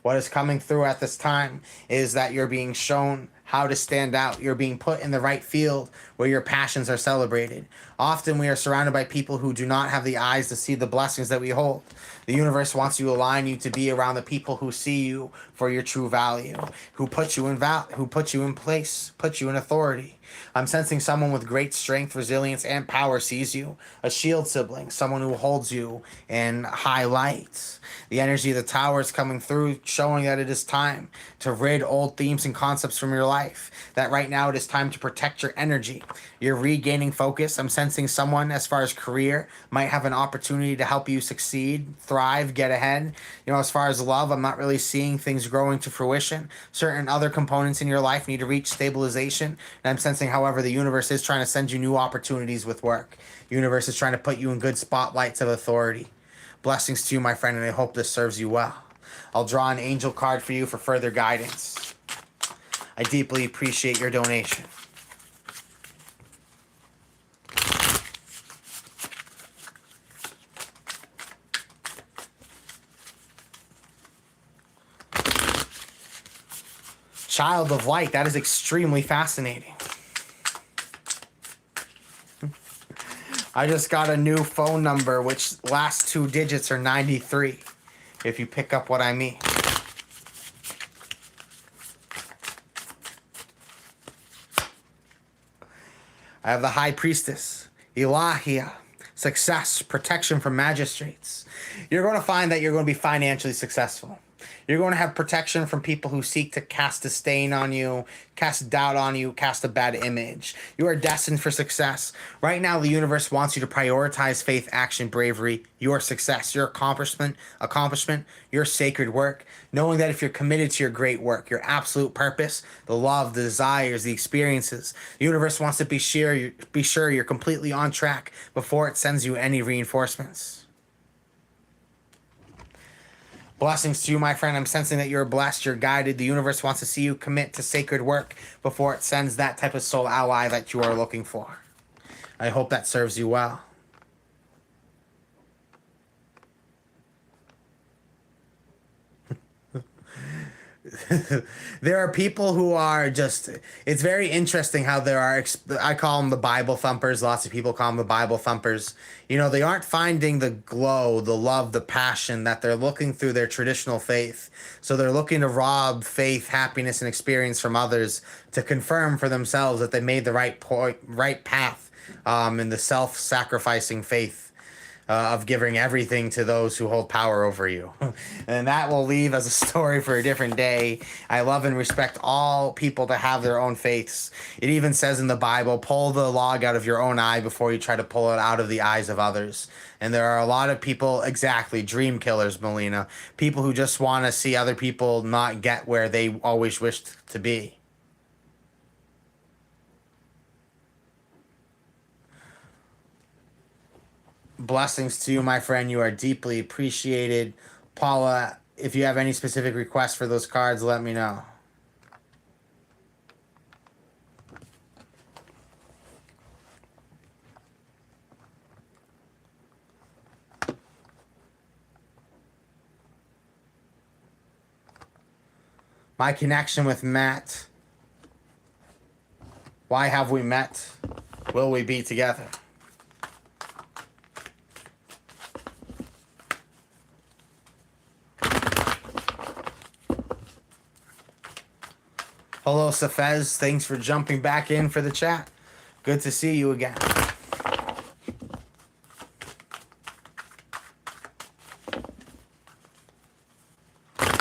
What is coming through at this time is that you're being shown how to stand out. You're being put in the right field where your passions are celebrated. Often we are surrounded by people who do not have the eyes to see the blessings that we hold. The universe wants to align you to be around the people who see you for your true value, who put you in place, put you in authority. I'm sensing someone with great strength, resilience, and power sees you. A shield sibling, someone who holds you in high light. The energy of the tower is coming through, showing that it is time to rid old themes and concepts from your life. That right now it is time to protect your energy. You're regaining focus. I'm sensing someone, as far as career, might have an opportunity to help you succeed, thrive, get ahead. As far as love, I'm not really seeing things growing to fruition. Certain other components in your life need to reach stabilization. And I'm sensing, however, the universe is trying to send you new opportunities with work. The universe is trying to put you in good spotlights of authority. Blessings to you, my friend, and I hope this serves you well. I'll draw an angel card for you for further guidance. I deeply appreciate your donation. Child of light, that is extremely fascinating. I just got a new phone number, which last 2 digits are 93, if you pick up what I mean. I have the High Priestess, Ilahia, success, protection from magistrates. You're going to find that you're going to be financially successful. You're going to have protection from people who seek to cast a stain on you, cast doubt on you, cast a bad image. You are destined for success. Right now, the universe wants you to prioritize faith, action, bravery, your success, your accomplishment, your sacred work, knowing that if you're committed to your great work, your absolute purpose, the love, the desires, the experiences, the universe wants to be sure you're completely on track before it sends you any reinforcements. Blessings to you, my friend. I'm sensing that you're blessed, you're guided. The universe wants to see you commit to sacred work before it sends that type of soul ally that you are looking for. I hope that serves you well. There are people who are just, it's very interesting how there are, I call them the Bible thumpers. Lots of people call them the Bible thumpers. They aren't finding the glow, the love, the passion that they're looking through their traditional faith. So they're looking to rob faith, happiness, and experience from others to confirm for themselves that they made the right path in the self-sacrificing faith. Of giving everything to those who hold power over you. And that will leave as a story for a different day. I love and respect all people to have their own faiths. It even says in the Bible, pull the log out of your own eye before you try to pull it out of the eyes of others. And there are a lot of people, exactly, dream killers, Melina. People who just want to see other people not get where they always wished to be. Blessings to you, my friend. You are deeply appreciated. Paula, if you have any specific requests for those cards, let me know. My connection with Matt. Why have we met? Will we be together? Hello, Safez. Thanks for jumping back in for the chat. Good to see you again.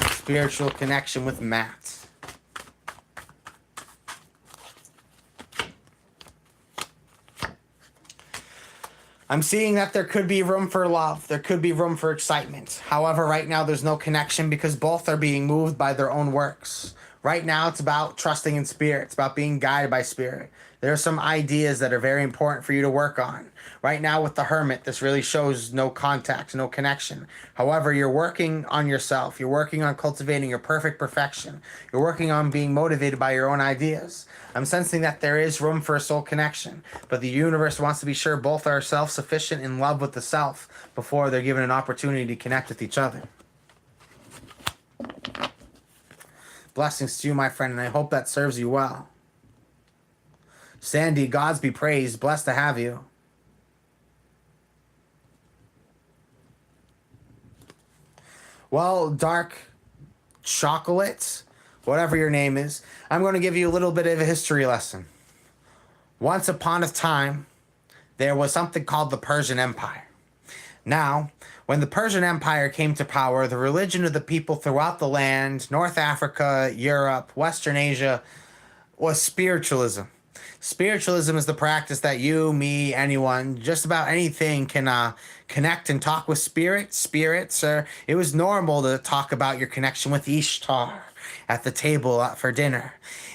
Spiritual connection with Matt. I'm seeing that there could be room for love. There could be room for excitement. However, right now there's no connection because both are being moved by their own works. Right now, it's about trusting in spirit. It's about being guided by spirit. There are some ideas that are very important for you to work on. Right now, with the hermit, this really shows no contact, no connection. However, you're working on yourself. You're working on cultivating your perfect perfection. You're working on being motivated by your own ideas. I'm sensing that there is room for a soul connection, but the universe wants to be sure both are self sufficient in love with the self before they're given an opportunity to connect with each other. Blessings to you, my friend, and I hope that serves you well. Sandy, gods be praised. Blessed to have you. Well, dark chocolate, whatever your name is, I'm going to give you a little bit of a history lesson. Once upon a time, there was something called the Persian Empire. Now, when the Persian Empire came to power, the religion of the people throughout the land, North Africa, Europe, Western Asia, was spiritualism. Spiritualism is the practice that you, me, anyone, just about anything can connect and talk with spirits. It was normal to talk about your connection with Ishtar at the table for dinner.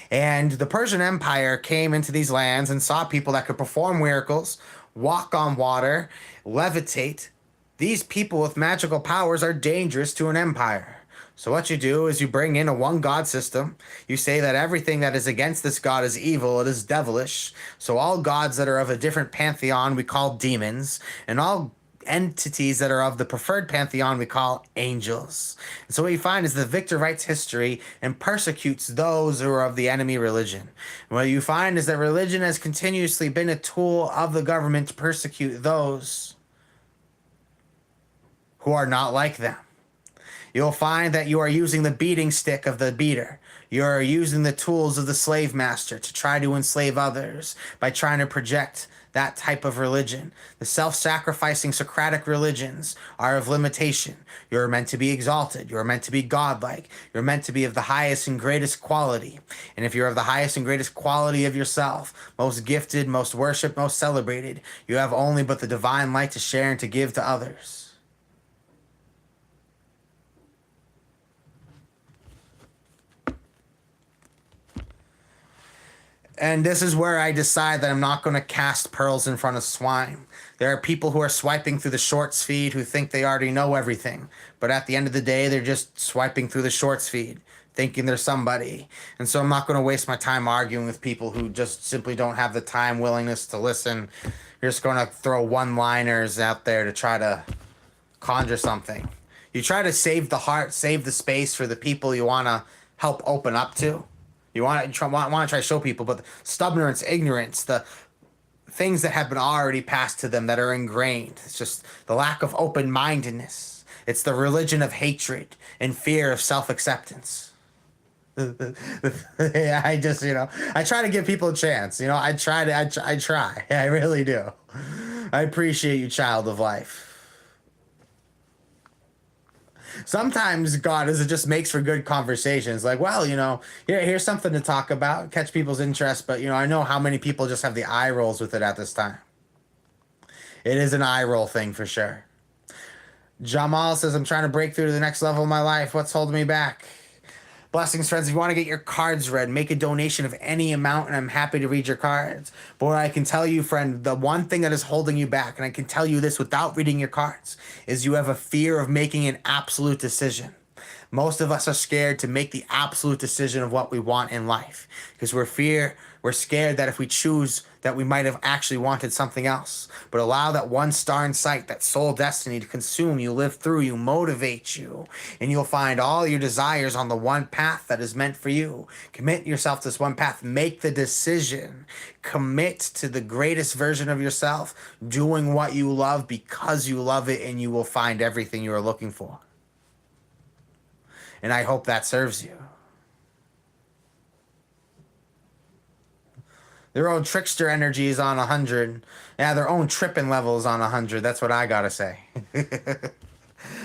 And the Persian Empire came into these lands and saw people that could perform miracles, walk on water, levitate. These people with magical powers are dangerous to an empire. So what you do is you bring in a one god system. You say that everything that is against this god is evil, it is devilish. So all gods that are of a different pantheon we call demons, and all entities that are of the preferred pantheon we call angels. And so what you find is the victor writes history and persecutes those who are of the enemy religion. And what you find is that religion has continuously been a tool of the government to persecute those who are not like them. You'll find that you are using the beating stick of the beater. You are using the tools of the slave master to try to enslave others by trying to project that type of religion. The self-sacrificing Socratic religions are of limitation. You're meant to be exalted. You're meant to be godlike. You're meant to be of the highest and greatest quality. And if you're of the highest and greatest quality of yourself, most gifted, most worshipped, most celebrated, you have only but the divine light to share and to give to others. And this is where I decide that I'm not going to cast pearls in front of swine. There are people who are swiping through the shorts feed who think they already know everything. But at the end of the day, they're just swiping through the shorts feed, thinking they're somebody. And so I'm not going to waste my time arguing with people who just simply don't have the time, willingness to listen. You're just going to throw one-liners out there to try to conjure something. You try to save the heart, save the space for the people you want to help open up to. You want to try to show people, but the stubbornness, ignorance, the things that have been already passed to them that are ingrained. It's just the lack of open-mindedness. It's the religion of hatred and fear of self-acceptance. Yeah, I try to give people a chance. I try. I really do. I appreciate you, child of life. Sometimes God is it just makes for good conversations. Like, well, here's something to talk about, catch people's interest. But I know how many people just have the eye rolls with it at this time. It is an eye roll thing for sure. Jamal says, I'm trying to break through to the next level of my life. What's holding me back? Blessings, friends. If you want to get your cards read, make a donation of any amount, and I'm happy to read your cards. But what I can tell you, friend, the one thing that is holding you back, and I can tell you this without reading your cards, is you have a fear of making an absolute decision. Most of us are scared to make the absolute decision of what we want in life because we're scared that if we choose that we might have actually wanted something else. But allow that one star in sight, that soul destiny to consume you, live through you, motivate you, and you'll find all your desires on the one path that is meant for you. Commit yourself to this one path. Make the decision. Commit to the greatest version of yourself, doing what you love because you love it, and you will find everything you are looking for. And I hope that serves you. Their own trickster energy is on 100. Yeah, their own tripping level is on 100. That's what I gotta say.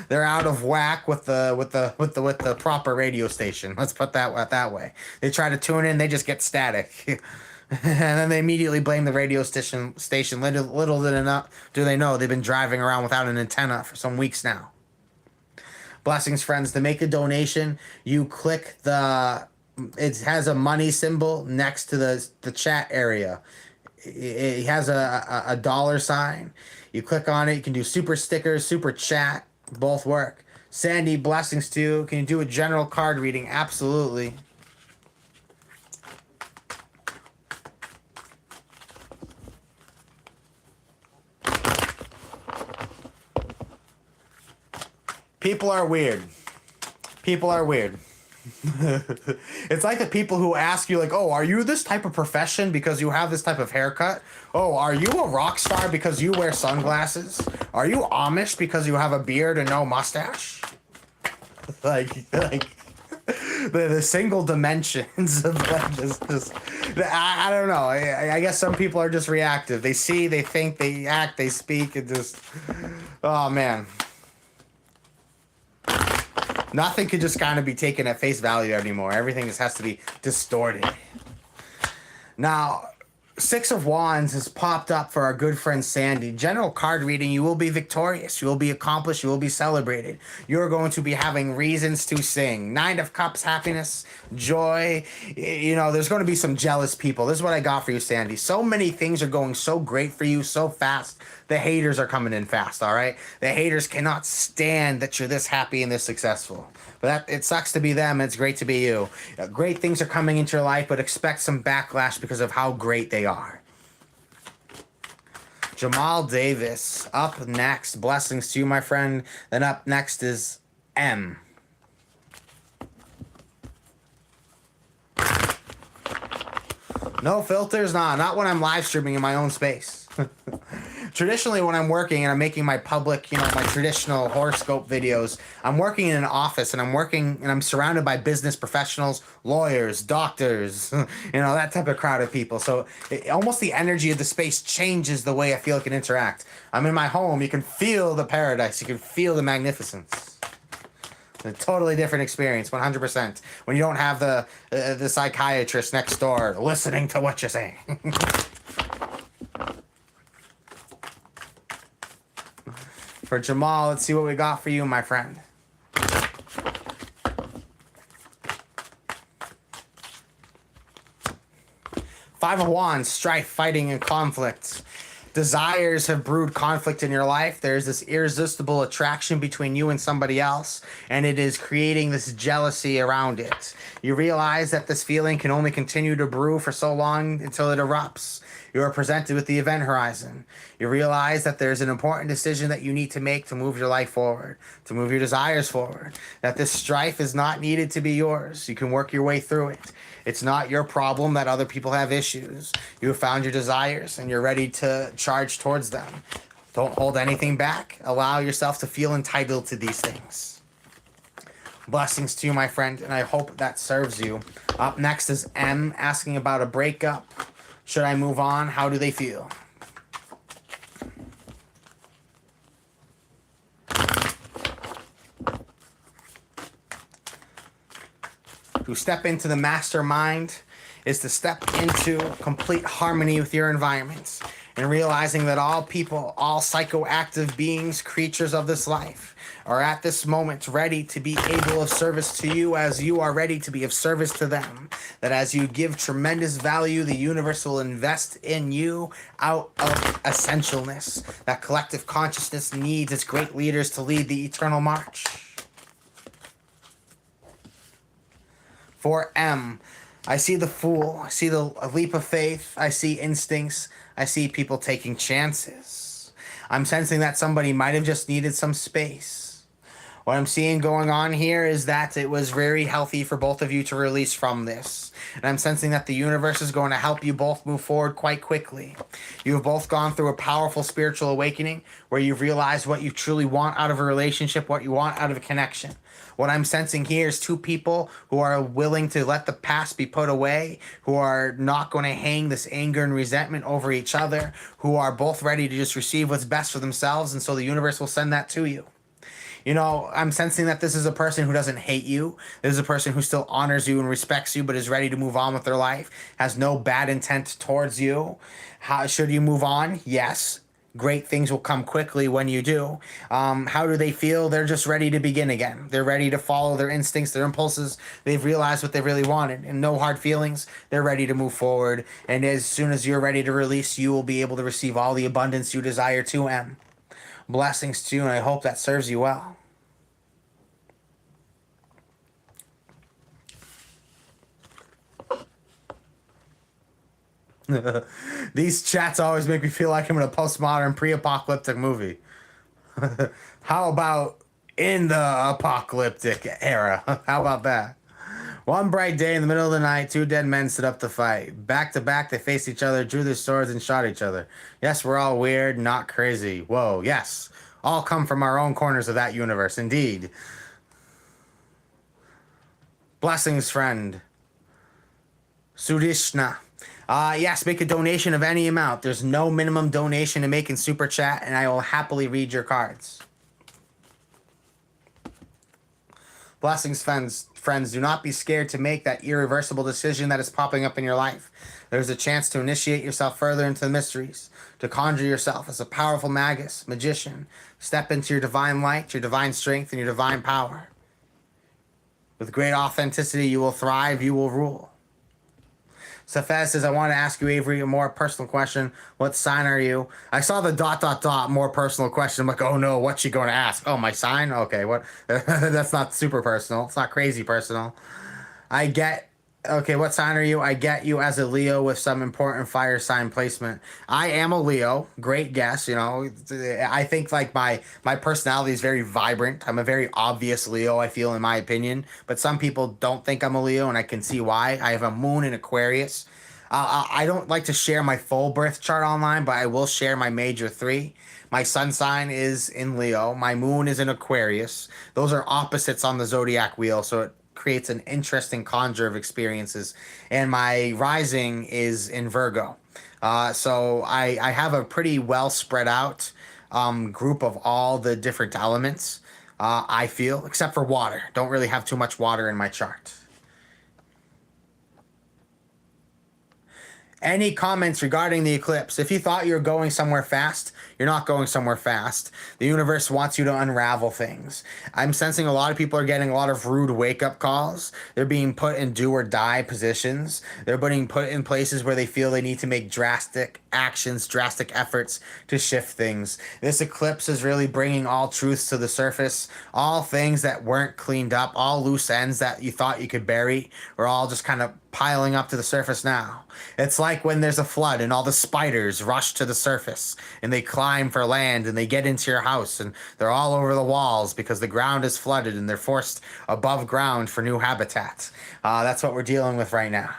They're out of whack with the proper radio station. Let's put that way. They try to tune in, they just get static. And then they immediately blame the radio station. Little do they know they've been driving around without an antenna for some weeks now. Blessings, friends. To make a donation, you click the It has a money symbol next to the chat area. It has a dollar sign. You click on it. You can do super stickers, super chat. Both work. Sandy, blessings to you. Can you do a general card reading? Absolutely. People are weird. People are weird. It's like the people who ask you, like, oh, are you this type of profession because you have this type of haircut? Oh, are you a rock star because you wear sunglasses? Are you Amish because you have a beard and no mustache? like the single dimensions of like this I don't know. I guess some people are just reactive. They see, they think, they act, they speak, and just, oh man. Nothing could just kind of be taken at face value anymore. Everything just has to be distorted. Now, Six of Wands has popped up for our good friend Sandy. General card reading, you will be victorious. You will be accomplished. You will be celebrated. You're going to be having reasons to sing. Nine of Cups, happiness, joy. You know, there's going to be some jealous people. This is what I got for you, Sandy. So many things are going so great for you, so fast. The haters are coming in fast, all right? The haters cannot stand that you're this happy and this successful. But it sucks to be them. It's great to be you. Great things are coming into your life, but expect some backlash because of how great they are. Jamal Davis, up next. Blessings to you, my friend. Then up next is M. No filters? Nah, not when I'm live streaming in my own space. Traditionally, when I'm working and I'm making my public, you know, my traditional horoscope videos, I'm working in an office and I'm surrounded by business professionals, lawyers, doctors, you know, that type of crowd of people. So almost the energy of the space changes the way I feel I can interact. I'm in my home. You can feel the paradise. You can feel the magnificence. A totally different experience, 100%. When you don't have the psychiatrist next door listening to what you're saying. For Jamal, let's see what we got for you, my friend. Five of Wands, strife, fighting, and conflict. Desires have brewed conflict in your life. There's this irresistible attraction between you and somebody else, and it is creating this jealousy around it. You realize that this feeling can only continue to brew for so long until it erupts. You are presented with the event horizon. You realize that there's an important decision that you need to make to move your life forward, to move your desires forward, that this strife is not needed to be yours. You can work your way through it. It's not your problem that other people have issues. You have found your desires and you're ready to charge towards them. Don't hold anything back. Allow yourself to feel entitled to these things. Blessings to you, my friend, and I hope that serves you. Up next is M, asking about a breakup. Should I move on? How do they feel? To step into the mastermind is to step into complete harmony with your environment and realizing that all people, all psychoactive beings, creatures of this life, are at this moment ready to be able of service to you as you are ready to be of service to them. That as you give tremendous value, the universe will invest in you out of essentialness. That collective consciousness needs its great leaders to lead the eternal march. For M, I see the Fool. I see the leap of faith. I see instincts. I see people taking chances. I'm sensing that somebody might have just needed some space. What I'm seeing going on here is that it was very healthy for both of you to release from this. And I'm sensing that the universe is going to help you both move forward quite quickly. You have both gone through a powerful spiritual awakening where you've realized what you truly want out of a relationship, what you want out of a connection. What I'm sensing here is two people who are willing to let the past be put away, who are not going to hang this anger and resentment over each other, who are both ready to just receive what's best for themselves, and so the universe will send that to you. You know, I'm sensing that this is a person who doesn't hate you. This is a person who still honors you and respects you, but is ready to move on with their life, has no bad intent towards you. How should you move on? Yes. Great things will come quickly when you do. How do they feel? They're just ready to begin again. They're ready to follow their instincts, their impulses. They've realized what they really wanted, and no hard feelings. They're ready to move forward. And as soon as you're ready to release, you will be able to receive all the abundance you desire to, M. Blessings to you, and I hope that serves you well. These chats always make me feel like I'm in a postmodern pre-apocalyptic movie. How about in the apocalyptic era? How about that? One bright day in the middle of the night, two dead men stood up to fight. Back to back, they faced each other, drew their swords, and shot each other. Yes, we're all weird, not crazy. Whoa, yes. All come from our own corners of that universe, indeed. Blessings, friend. Sudishna. Yes, make a donation of any amount. There's no minimum donation to make in Super Chat, and I will happily read your cards. Blessings, friends. Do not be scared to make that irreversible decision that is popping up in your life. There's a chance to initiate yourself further into the mysteries, to conjure yourself as a powerful magus, magician. Step into your divine light, your divine strength, and your divine power. With great authenticity, you will thrive, you will rule. Safez says, I want to ask you, Avery, a more personal question. What sign are you? I saw the ... more personal question. I'm like, oh no, what's she going to ask? Oh, my sign? Okay, what? That's not super personal. It's not crazy personal. Okay, what sign are you? I get you as a Leo with some important fire sign placement. I am a Leo. Great guess. I think like my personality is very vibrant. I'm a very obvious Leo, I feel, in my opinion. But some people don't think I'm a Leo, and I can see why. I have a moon in Aquarius. I don't like to share my full birth chart online, but I will share my major three. My sun sign is in Leo. My moon is in Aquarius. Those are opposites on the zodiac wheel, so it creates an interesting conjure of experiences. And my rising is in Virgo. So I have a pretty well spread out group of all the different elements, I feel, except for water. Don't really have too much water in my chart. Any comments regarding the eclipse? If you thought you were going somewhere fast, you're not going somewhere fast. The universe wants you to unravel things. I'm sensing a lot of people are getting a lot of rude wake-up calls. They're being put in do-or-die positions. They're being put in places where they feel they need to make drastic actions, drastic efforts to shift things. This eclipse is really bringing all truths to the surface. All things that weren't cleaned up, all loose ends that you thought you could bury, are all just kind of piling up to the surface now. It's like when there's a flood and all the spiders rush to the surface and they climb for land and they get into your house and they're all over the walls because the ground is flooded and they're forced above ground for new habitat. That's what we're dealing with right now.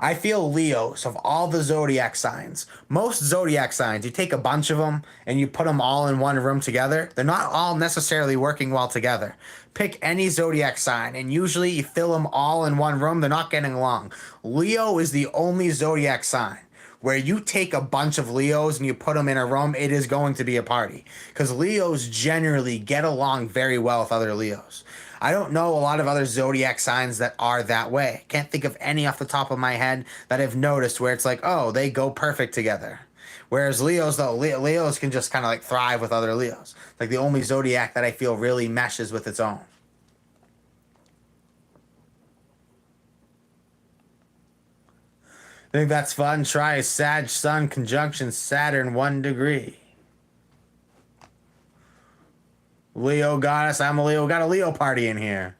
I feel Leos, of all the zodiac signs, most zodiac signs, you take a bunch of them and you put them all in one room together, they're not all necessarily working well together. Pick any zodiac sign and usually you fill them all in one room, they're not getting along. Leo is the only zodiac sign where you take a bunch of Leos and you put them in a room, it is going to be a party. Because Leos generally get along very well with other Leos. I don't know a lot of other zodiac signs that are that way. Can't think of any off the top of my head that I've noticed where it's like, oh, they go perfect together. Whereas Leos, though, Leos can just kind of like thrive with other Leos. Like the only zodiac that I feel really meshes with its own. Think that's fun? Try a Sag Sun conjunction Saturn 1 degree. Leo goddess, I'm a Leo. Got a Leo party in here.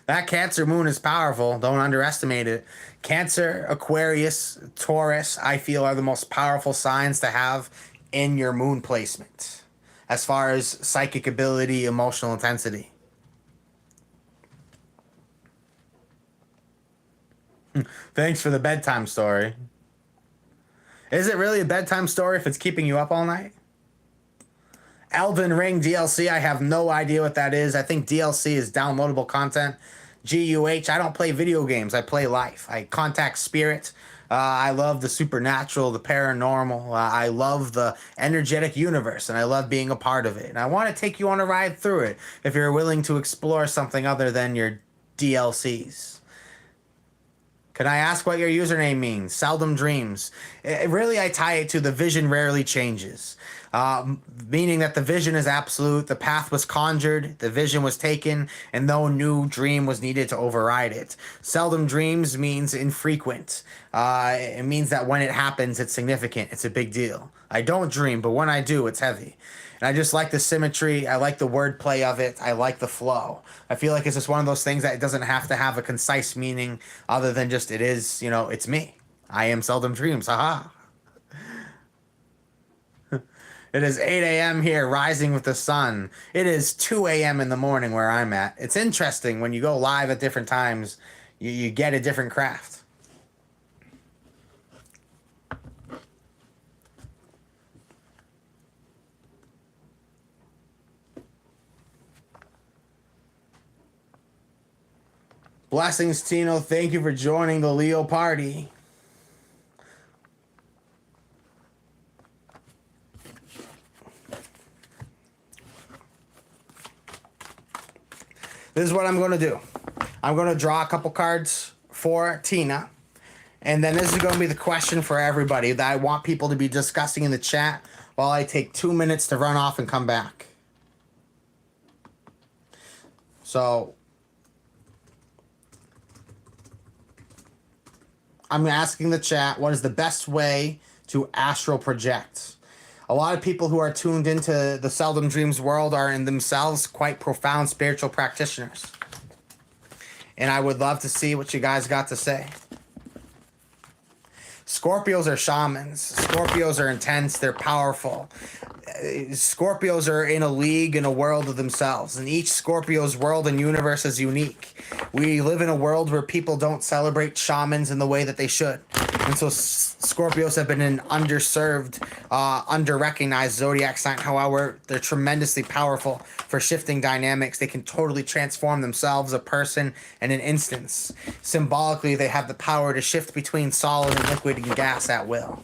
That Cancer moon is powerful. Don't underestimate it. Cancer, Aquarius, Taurus, I feel are the most powerful signs to have in your moon placement as far as psychic ability, emotional intensity. Thanks for the bedtime story. Is it really a bedtime story if it's keeping you up all night? Elden Ring DLC, I have no idea what that is. I think DLC is downloadable content. GUH, I don't play video games. I play life. I contact spirit. I love the supernatural, the paranormal. I love the energetic universe, and I love being a part of it. And I want to take you on a ride through it if you're willing to explore something other than your DLCs. Can I ask what your username means? Seldom dreams. Really, I tie it to the vision rarely changes, meaning that the vision is absolute, the path was conjured, the vision was taken, and no new dream was needed to override it. Seldom dreams means infrequent. It means that when it happens, it's significant, it's a big deal. I don't dream, but when I do, it's heavy. And I just like the symmetry. I like the wordplay of it. I like the flow. I feel like it's just one of those things that it doesn't have to have a concise meaning other than just it is, it's me. I am Seldom Dreams. Haha. It is 8 a.m. here, rising with the sun. It is 2 a.m. in the morning where I'm at. It's interesting when you go live at different times, you get a different craft. Blessings, Tino. Thank you for joining the Leo party. This is what I'm going to do. I'm going to draw a couple cards for Tina. And then this is going to be the question for everybody that I want people to be discussing in the chat while I take 2 minutes to run off and come back. So I'm asking the chat, what is the best way to astral project? A lot of people who are tuned into the Seldom Dreams world are in themselves quite profound spiritual practitioners. And I would love to see what you guys got to say. Scorpios are shamans. Scorpios are intense. They're powerful. Scorpios are in a league, in a world of themselves. And each Scorpio's world and universe is unique. We live in a world where people don't celebrate shamans in the way that they should. And so Scorpios have been an underserved, under-recognized zodiac sign. However, they're tremendously powerful for shifting dynamics. They can totally transform themselves, a person, in an instance. Symbolically, they have the power to shift between solid and liquid and gas at will.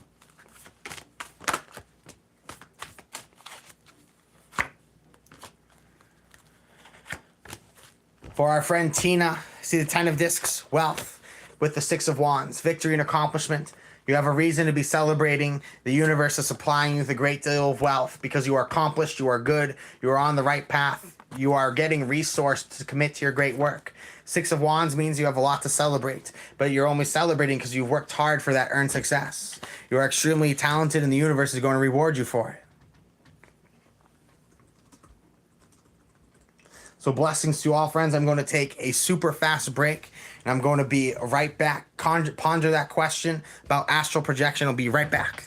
For our friend Tina, see the 10 of discs, wealth, with the 6 of wands, victory and accomplishment. You have a reason to be celebrating. The universe is supplying you with a great deal of wealth because you are accomplished, you are good, you are on the right path, you are getting resourced to commit to your great work. 6 of wands means you have a lot to celebrate, but you're only celebrating because you've worked hard for that earned success. You are extremely talented and the universe is going to reward you for it. So blessings to all, friends. I'm going to take a super fast break, and I'm going to be right back. Ponder that question about astral projection. I'll be right back.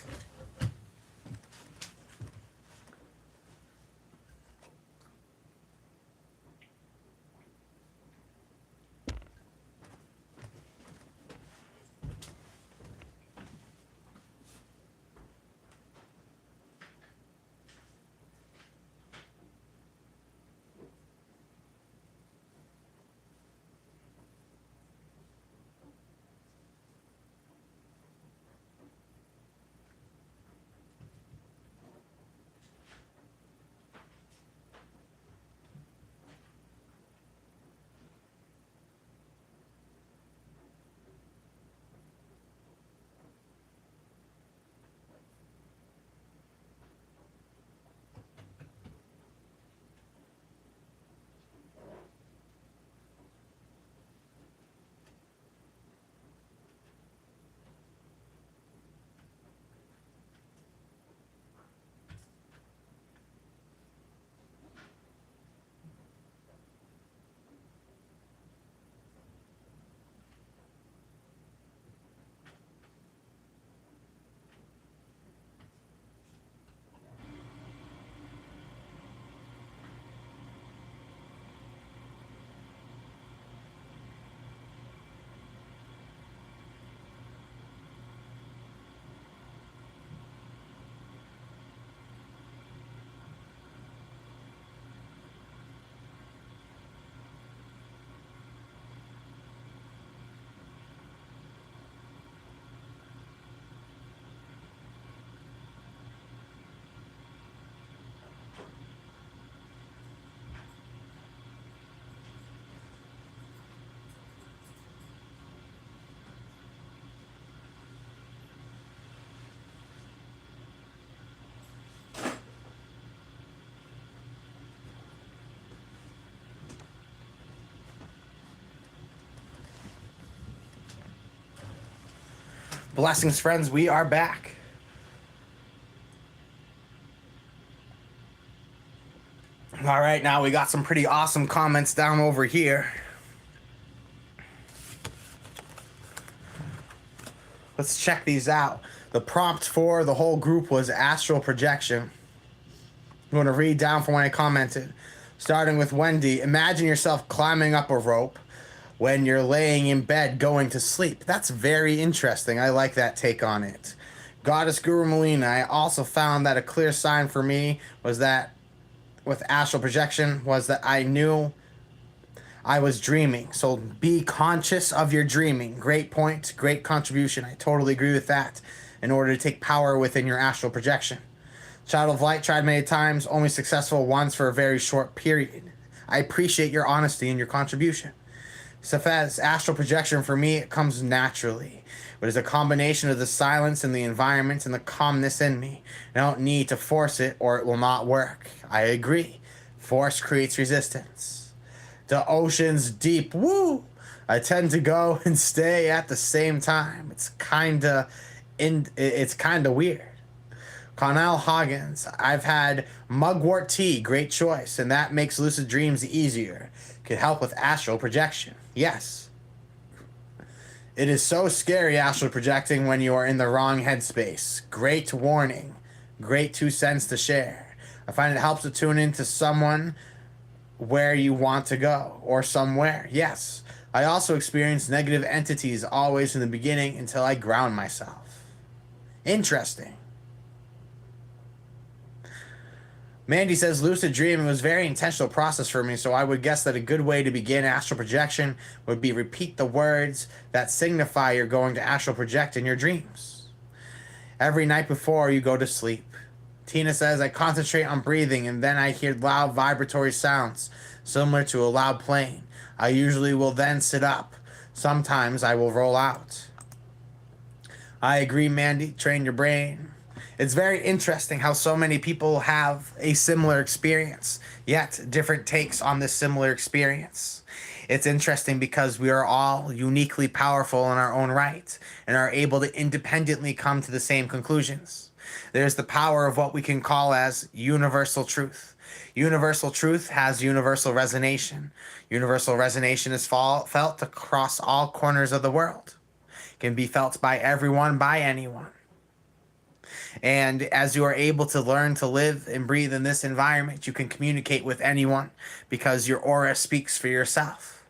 Blessings, friends. We are back. All right, now we got some pretty awesome comments down over here. Let's check these out. The prompt for the whole group was astral projection. I'm going to read down from when I commented. Starting with Wendy, imagine yourself climbing up a rope when you're laying in bed going to sleep. That's very interesting. I like that take on it. Goddess Guru Melina, I also found that a clear sign for me was that with astral projection was that I knew I was dreaming. So be conscious of your dreaming. Great point, great contribution. I totally agree with that in order to take power within your astral projection. Child of Light tried many times, only successful once for a very short period. I appreciate your honesty and your contribution. Safez, astral projection for me, it comes naturally. But it's a combination of the silence and the environment and the calmness in me. I don't need to force it or it will not work. I agree. Force creates resistance. The ocean's deep. Woo! I tend to go and stay at the same time. It's kinda weird. Connell Hoggins, I've had mugwort tea, great choice, and that makes lucid dreams easier. Could help with astral projection. Yes. It is so scary astral projecting when you are in the wrong headspace. Great warning. Great 2 cents to share. I find it helps to tune into someone where you want to go or somewhere. Yes. I also experience negative entities always in the beginning until I ground myself. Interesting. Mandy says, lucid dreaming was a very intentional process for me, so I would guess that a good way to begin astral projection would be repeat the words that signify you're going to astral project in your dreams every night before you go to sleep. Tina says, I concentrate on breathing and then I hear loud vibratory sounds similar to a loud plane. I usually will then sit up. Sometimes I will roll out. I agree, Mandy. Train your brain. It's very interesting how so many people have a similar experience, yet different takes on this similar experience. It's interesting because we are all uniquely powerful in our own right and are able to independently come to the same conclusions. There's the power of what we can call as universal truth. Universal truth has universal resonation. Universal resonation is felt across all corners of the world. It can be felt by everyone, by anyone. And as you are able to learn to live and breathe in this environment, you can communicate with anyone because your aura speaks for yourself.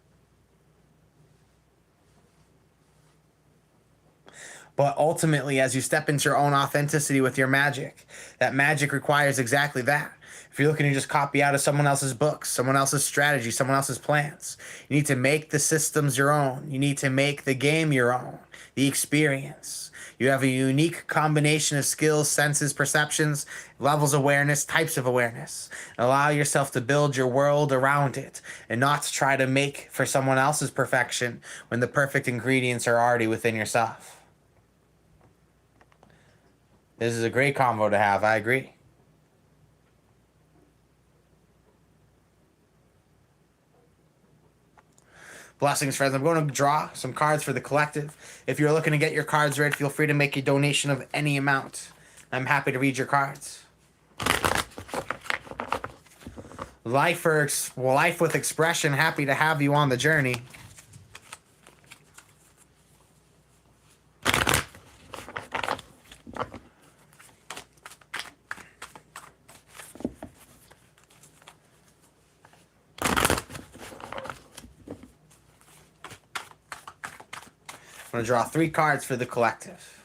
But ultimately, as you step into your own authenticity with your magic, that magic requires exactly that. If you're looking to just copy out of someone else's books, someone else's strategy, someone else's plans, you need to make the systems your own. You need to make the game your own, the experience. You have a unique combination of skills, senses, perceptions, levels of awareness, types of awareness. Allow yourself to build your world around it and not to try to make for someone else's perfection when the perfect ingredients are already within yourself. This is a great convo to have. I agree. Blessings, friends. I'm going to draw some cards for the collective. If you're looking to get your cards read, feel free to make a donation of any amount. I'm happy to read your cards. Life with expression. Happy to have you on the journey. I'm going to draw 3 cards for the collective.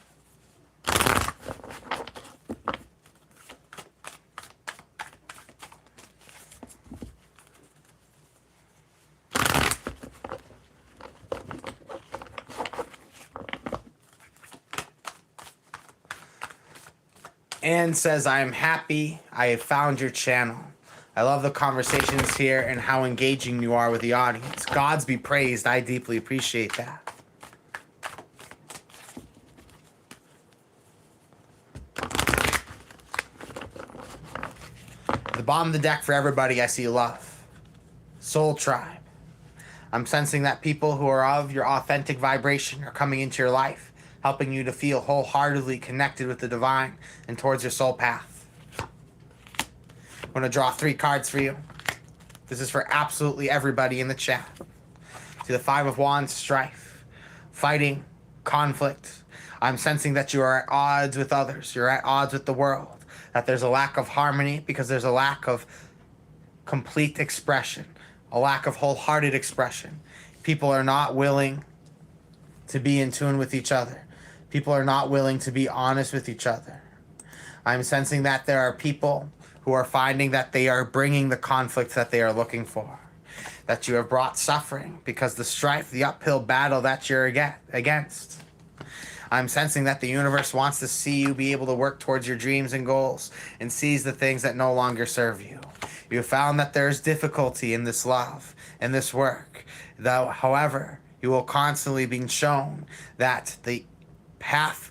Anne says, I am happy I have found your channel. I love the conversations here and how engaging you are with the audience. Gods be praised. I deeply appreciate that. The bottom of the deck for everybody, I see love. Soul tribe. I'm sensing that people who are of your authentic vibration are coming into your life helping you to feel wholeheartedly connected with the divine and towards your soul path. I'm going to draw 3 cards for you. This is for absolutely everybody in the chat. See the 5 of Wands, strife, fighting, conflict. I'm sensing that you are at odds with others. You're at odds with the world. That there's a lack of harmony because there's a lack of complete expression, a lack of wholehearted expression. People are not willing to be in tune with each other. People are not willing to be honest with each other. I'm sensing that there are people who are finding that they are bringing the conflict that they are looking for. That you have brought suffering because the strife, the uphill battle that you're against. I'm sensing that the universe wants to see you be able to work towards your dreams and goals and seize the things that no longer serve you. You have found that there is difficulty in this love and this work. Though, however, you will constantly be shown that the path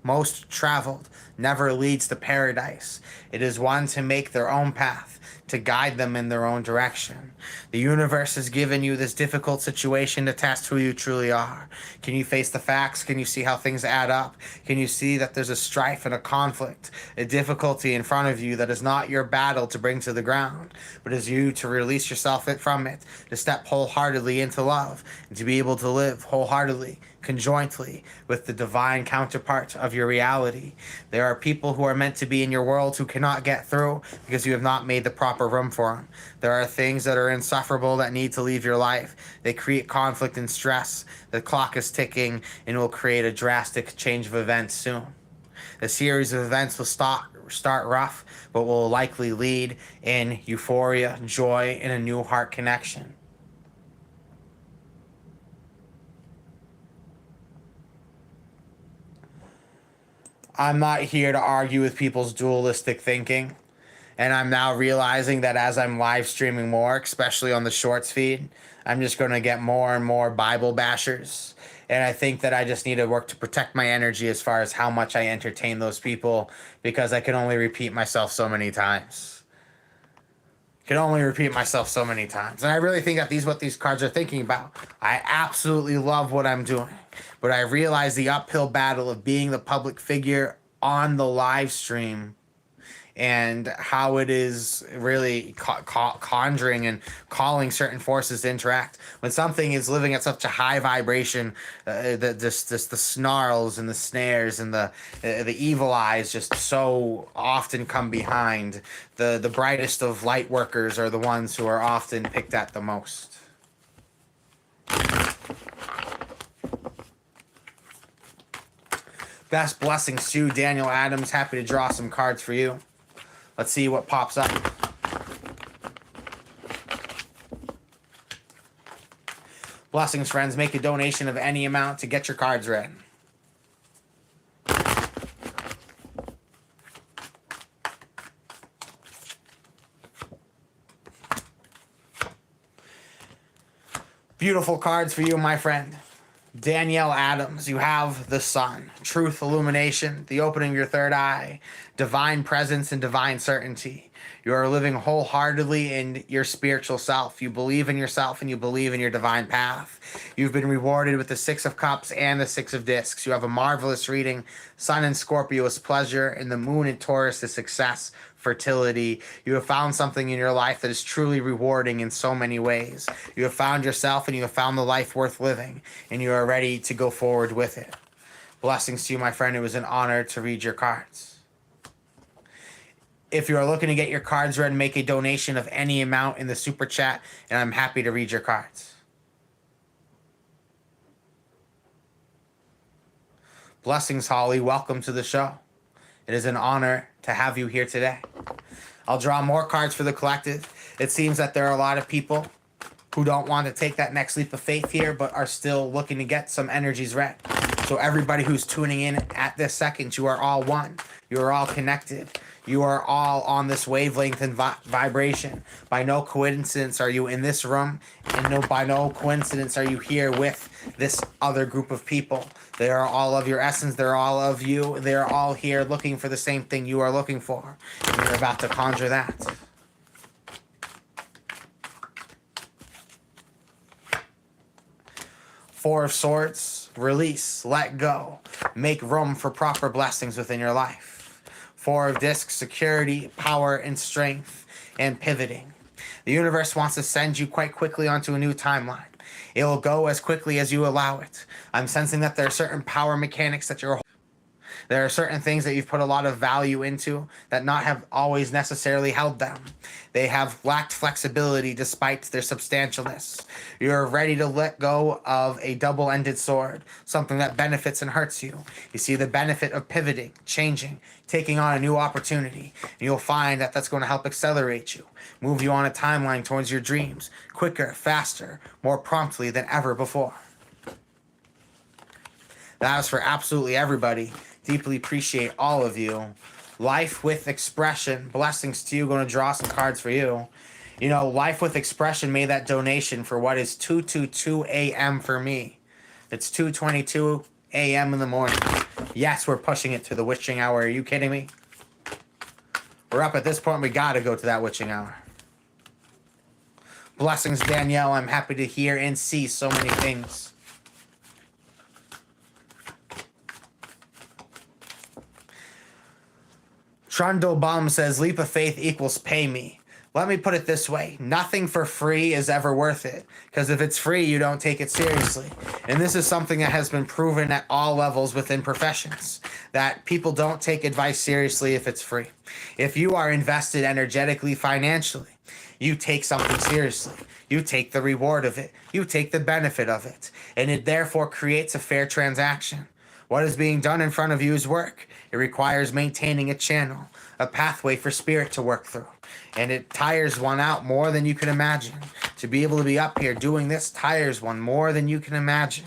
most traveled never leads to paradise. It is one to make their own path, to guide them in their own direction. The universe has given you this difficult situation to test who you truly are. Can you face the facts? Can you see how things add up? Can you see that there's a strife and a conflict, a difficulty in front of you that is not your battle to bring to the ground, but is you to release yourself from it, to step wholeheartedly into love, and to be able to live wholeheartedly, conjointly with the divine counterpart of your reality. There are people who are meant to be in your world who cannot get through because you have not made the proper room for them. There are things that are insufferable that need to leave your life. They create conflict and stress. The clock is ticking and will create a drastic change of events soon. The series of events will start rough, but will likely lead in euphoria, joy, and a new heart connection. I'm not here to argue with people's dualistic thinking. And I'm now realizing that as I'm live streaming more, especially on the shorts feed, I'm just going to get more and more Bible bashers. And I think that I just need to work to protect my energy as far as how much I entertain those people, because I can only repeat myself so many times. And I really think that what these cards are thinking about. I absolutely love what I'm doing. But I realize the uphill battle of being the public figure on the live stream and how it is really conjuring and calling certain forces to interact. When something is living at such a high vibration, the snarls and the snares and the evil eyes just so often come behind. The brightest of light workers are the ones who are often picked at the most. Best blessings to you, Daniel Adams. Happy to draw some cards for you. Let's see what pops up. Blessings, friends. Make a donation of any amount to get your cards read. Beautiful cards for you, my friend. Danielle Adams, you have the sun, truth, illumination, the opening of your third eye, divine presence, and divine certainty. You are living wholeheartedly in your spiritual self. You believe in yourself and you believe in your divine path. You've been rewarded with the 6 of Cups and the 6 of Discs. You have a marvelous reading. Sun in Scorpio is pleasure, and the moon in Taurus is success, fertility. You have found something in your life that is truly rewarding in so many ways. You have found yourself and you have found the life worth living, and you are ready to go forward with it. Blessings to you, my friend. It was an honor to read your cards. If you are looking to get your cards read, make a donation of any amount in the super chat, and I'm happy to read your cards. Blessings, Holly. Welcome to the show. It is an honor to have you here today. I'll draw more cards for the collective. It seems that there are a lot of people who don't want to take that next leap of faith here, but are still looking to get some energies read. So everybody who's tuning in at this second, you are all one. You are all connected. You are all on this wavelength and vibration. By no coincidence are you in this room, and by no coincidence are you here with this other group of people. They are all of your essence. They're all of you. They're all here looking for the same thing you are looking for. And you're about to conjure that. Four of Swords, release, let go, make room for proper blessings within your life. Four of Discs, security, power, and strength, and pivoting. The universe wants to send you quite quickly onto a new timeline. It will go as quickly as you allow it. I'm sensing that there are certain power mechanics that you're. There are certain things that you've put a lot of value into that not have always necessarily held them. They have lacked flexibility despite their substantialness. You're ready to let go of a double-ended sword, something that benefits and hurts you. You see the benefit of pivoting, changing, taking on a new opportunity, and you'll find that that's going to help accelerate you, move you on a timeline towards your dreams, quicker, faster, more promptly than ever before. That is for absolutely everybody. Deeply appreciate all of you. Life with Expression. Blessings to you. Going to draw some cards for you. You know, Life with Expression made that donation for what is 2:22 a.m. for me. It's 2:22 a.m. in the morning. Yes, we're pushing it to the witching hour. Are you kidding me? We're up at this point. We got to go to that witching hour. Blessings, Danielle. I'm happy to hear and see so many things. Trundle Bum says, leap of faith equals pay me. Let me put it this way. Nothing for free is ever worth it. Because if it's free, you don't take it seriously. And this is something that has been proven at all levels within professions. That people don't take advice seriously if it's free. If you are invested energetically, financially, you take something seriously. You take the reward of it. You take the benefit of it. And it therefore creates a fair transaction. What is being done in front of you is work. It requires maintaining a channel, a pathway for spirit to work through. And it tires one out more than you can imagine. To be able to be up here doing this tires one more than you can imagine.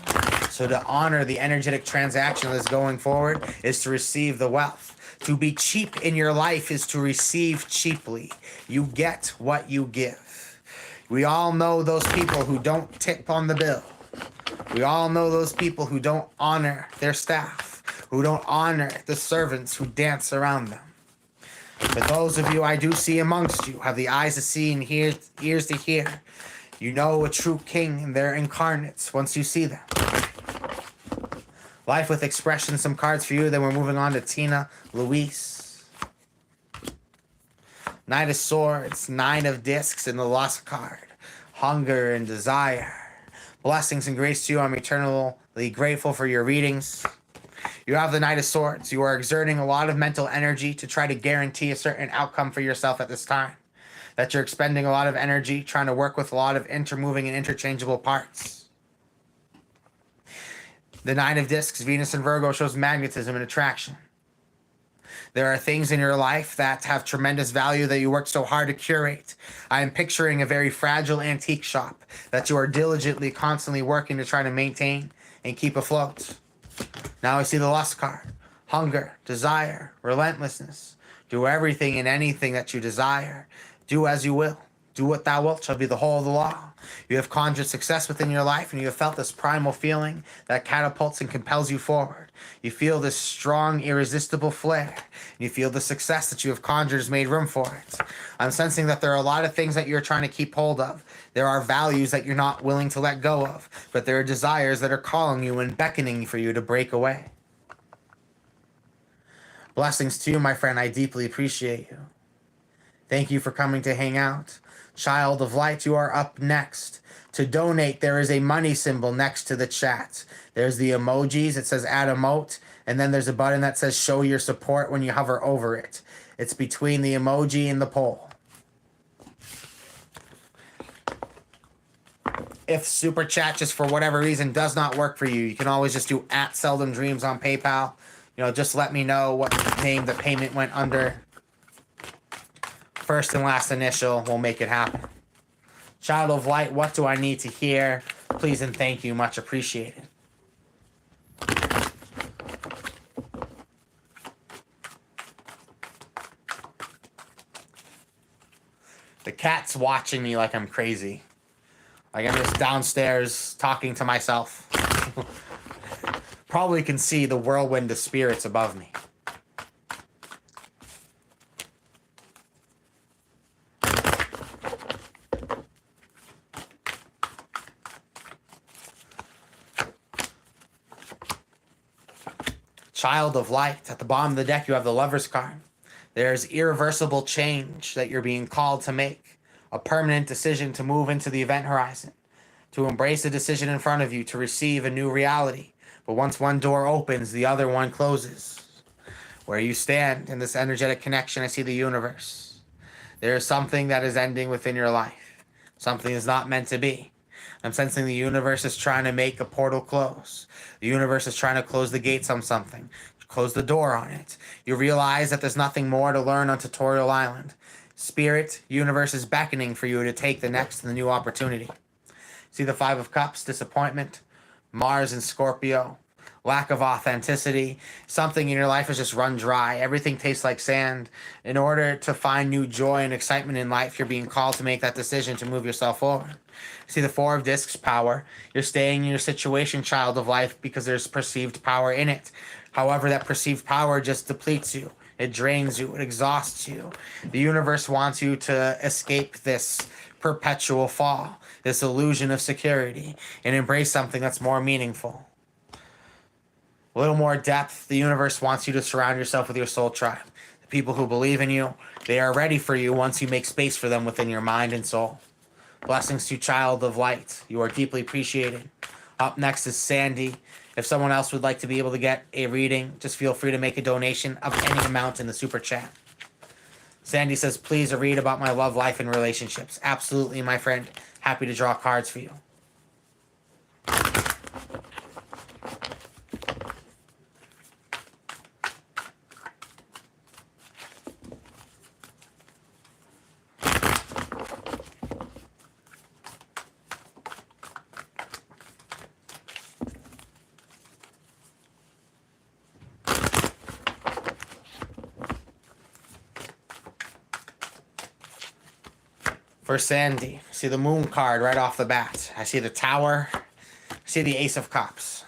So to honor the energetic transaction that's going forward is to receive the wealth. To be cheap in your life is to receive cheaply. You get what you give. We all know those people who don't tip on the bill. We all know those people who don't honor their staff, who don't honor the servants who dance around them. But those of you I do see amongst you have the eyes to see and ears to hear. You know a true king and their incarnates once you see them. Life with Expression, some cards for you. Then we're moving on to Tina Luis. Knight of Swords, Nine of Discs, and the Lost card. Hunger and desire. Blessings and grace to you. I'm eternally grateful for your readings. You have the Knight of Swords. You are exerting a lot of mental energy to try to guarantee a certain outcome for yourself at this time. That you're expending a lot of energy trying to work with a lot of intermoving and interchangeable parts. The Nine of Discs, Venus and Virgo, shows magnetism and attraction. There are things in your life that have tremendous value that you work so hard to curate. I am picturing a very fragile antique shop that you are diligently, constantly working to try to maintain and keep afloat. Now I see the Lust card. Hunger, desire, relentlessness. Do everything and anything that you desire. Do as you will. Do what thou wilt shall be the whole of the law. You have conjured success within your life, and you have felt this primal feeling that catapults and compels you forward. You feel this strong, irresistible flare. You feel the success that you have conjured has made room for it. I'm sensing that there are a lot of things that you're trying to keep hold of. There are values that you're not willing to let go of, but there are desires that are calling you and beckoning for you to break away. Blessings to you, my friend. I deeply appreciate you. Thank you for coming to hang out. Child of Light, you are up next. To donate, there is a money symbol next to the chat. There's the emojis. It says add emote. And then there's a button that says show your support when you hover over it. It's between the emoji and the poll. If Super Chat, just for whatever reason, does not work for you, you can always just do @SeldomDreams on PayPal. You know, just let me know what name the payment went under. First and last initial will make it happen. Child of Light, what do I need to hear? Please and thank you. Much appreciated. The cat's watching me like I'm crazy. Like I'm just downstairs talking to myself. Probably can see the whirlwind of spirits above me. Child of light. At the bottom of the deck, you have the Lover's card. There's irreversible change that you're being called to make. A permanent decision to move into the event horizon. To embrace a decision in front of you, to receive a new reality. But once one door opens, the other one closes. Where you stand in this energetic connection, I see the universe. There is something that is ending within your life. Something is not meant to be. I'm sensing the universe is trying to make a portal close. The universe is trying to close the gates on something. Close the door on it. You realize that there's nothing more to learn on Tutorial Island. Spirit, universe is beckoning for you to take the next and the new opportunity. See the Five of Cups, disappointment, Mars and Scorpio, lack of authenticity. Something in your life has just run dry. Everything tastes like sand. In order to find new joy and excitement in life, you're being called to make that decision to move yourself forward. See the Four of Discs, power. You're staying in your situation, child of life, because there's perceived power in it. However, that perceived power just depletes you. It drains you. It exhausts you. The universe wants you to escape this perpetual fall, this illusion of security, and embrace something that's more meaningful. A little more depth. The universe wants you to surround yourself with your soul tribe. The people who believe in you, they are ready for you once you make space for them within your mind and soul. Blessings to child of light. You are deeply appreciated. Up next is Sandy. If someone else would like to be able to get a reading, just feel free to make a donation of any amount in the super chat. Sandy says, please read about my love life and relationships. Absolutely, my friend. Happy to draw cards for you. For Sandy, I see the Moon card right off the bat. I see the Tower. I see the Ace of Cups.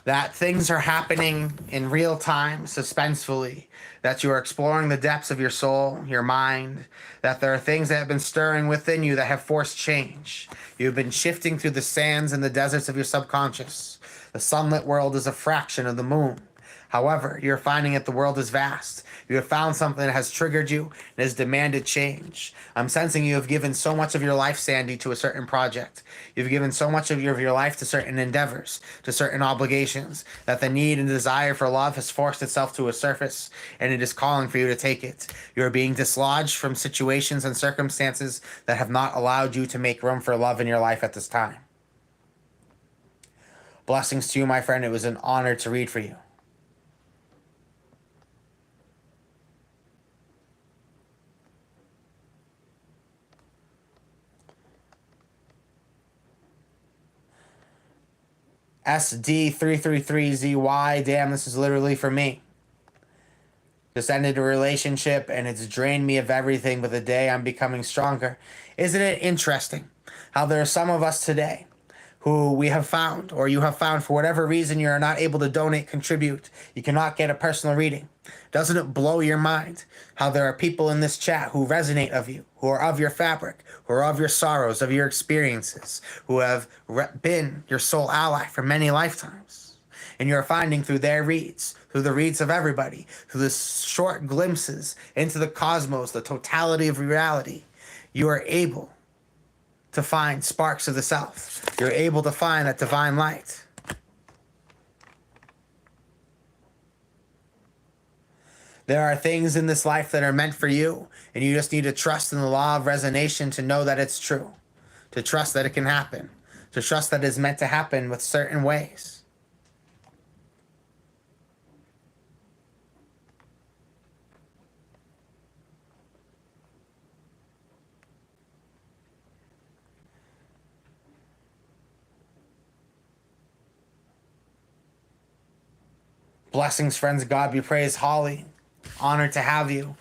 That things are happening in real time, suspensefully. That you are exploring the depths of your soul, your mind. That there are things that have been stirring within you that have forced change. You've been shifting through the sands and the deserts of your subconscious. The sunlit world is a fraction of the moon. However, you're finding that the world is vast. You have found something that has triggered you and has demanded change. I'm sensing you have given so much of your life, Sandy, to a certain project. You've given so much of your life to certain endeavors, to certain obligations, that the need and desire for love has forced itself to a surface, and it is calling for you to take it. You are being dislodged from situations and circumstances that have not allowed you to make room for love in your life at this time. Blessings to you, my friend. It was an honor to read for you. SD333ZY, damn, this is literally for me. Just ended a relationship and it's drained me of everything, but the day I'm becoming stronger. Isn't it interesting how there are some of us today who we have found, or you have found for whatever reason you are not able to donate, contribute, you cannot get a personal reading. Doesn't it blow your mind how there are people in this chat who resonate of you, who are of your fabric, who are of your sorrows, of your experiences, who have been your soul ally for many lifetimes? And you're finding through their reads, through the reads of everybody, through the short glimpses into the cosmos, the totality of reality, you are able to find sparks of the self. You're able to find that divine light. There are things in this life that are meant for you, and you just need to trust in the law of resonance to know that it's true, to trust that it can happen, to trust that it's meant to happen with certain ways. Blessings, friends. God be praised. Holly, honored to have you.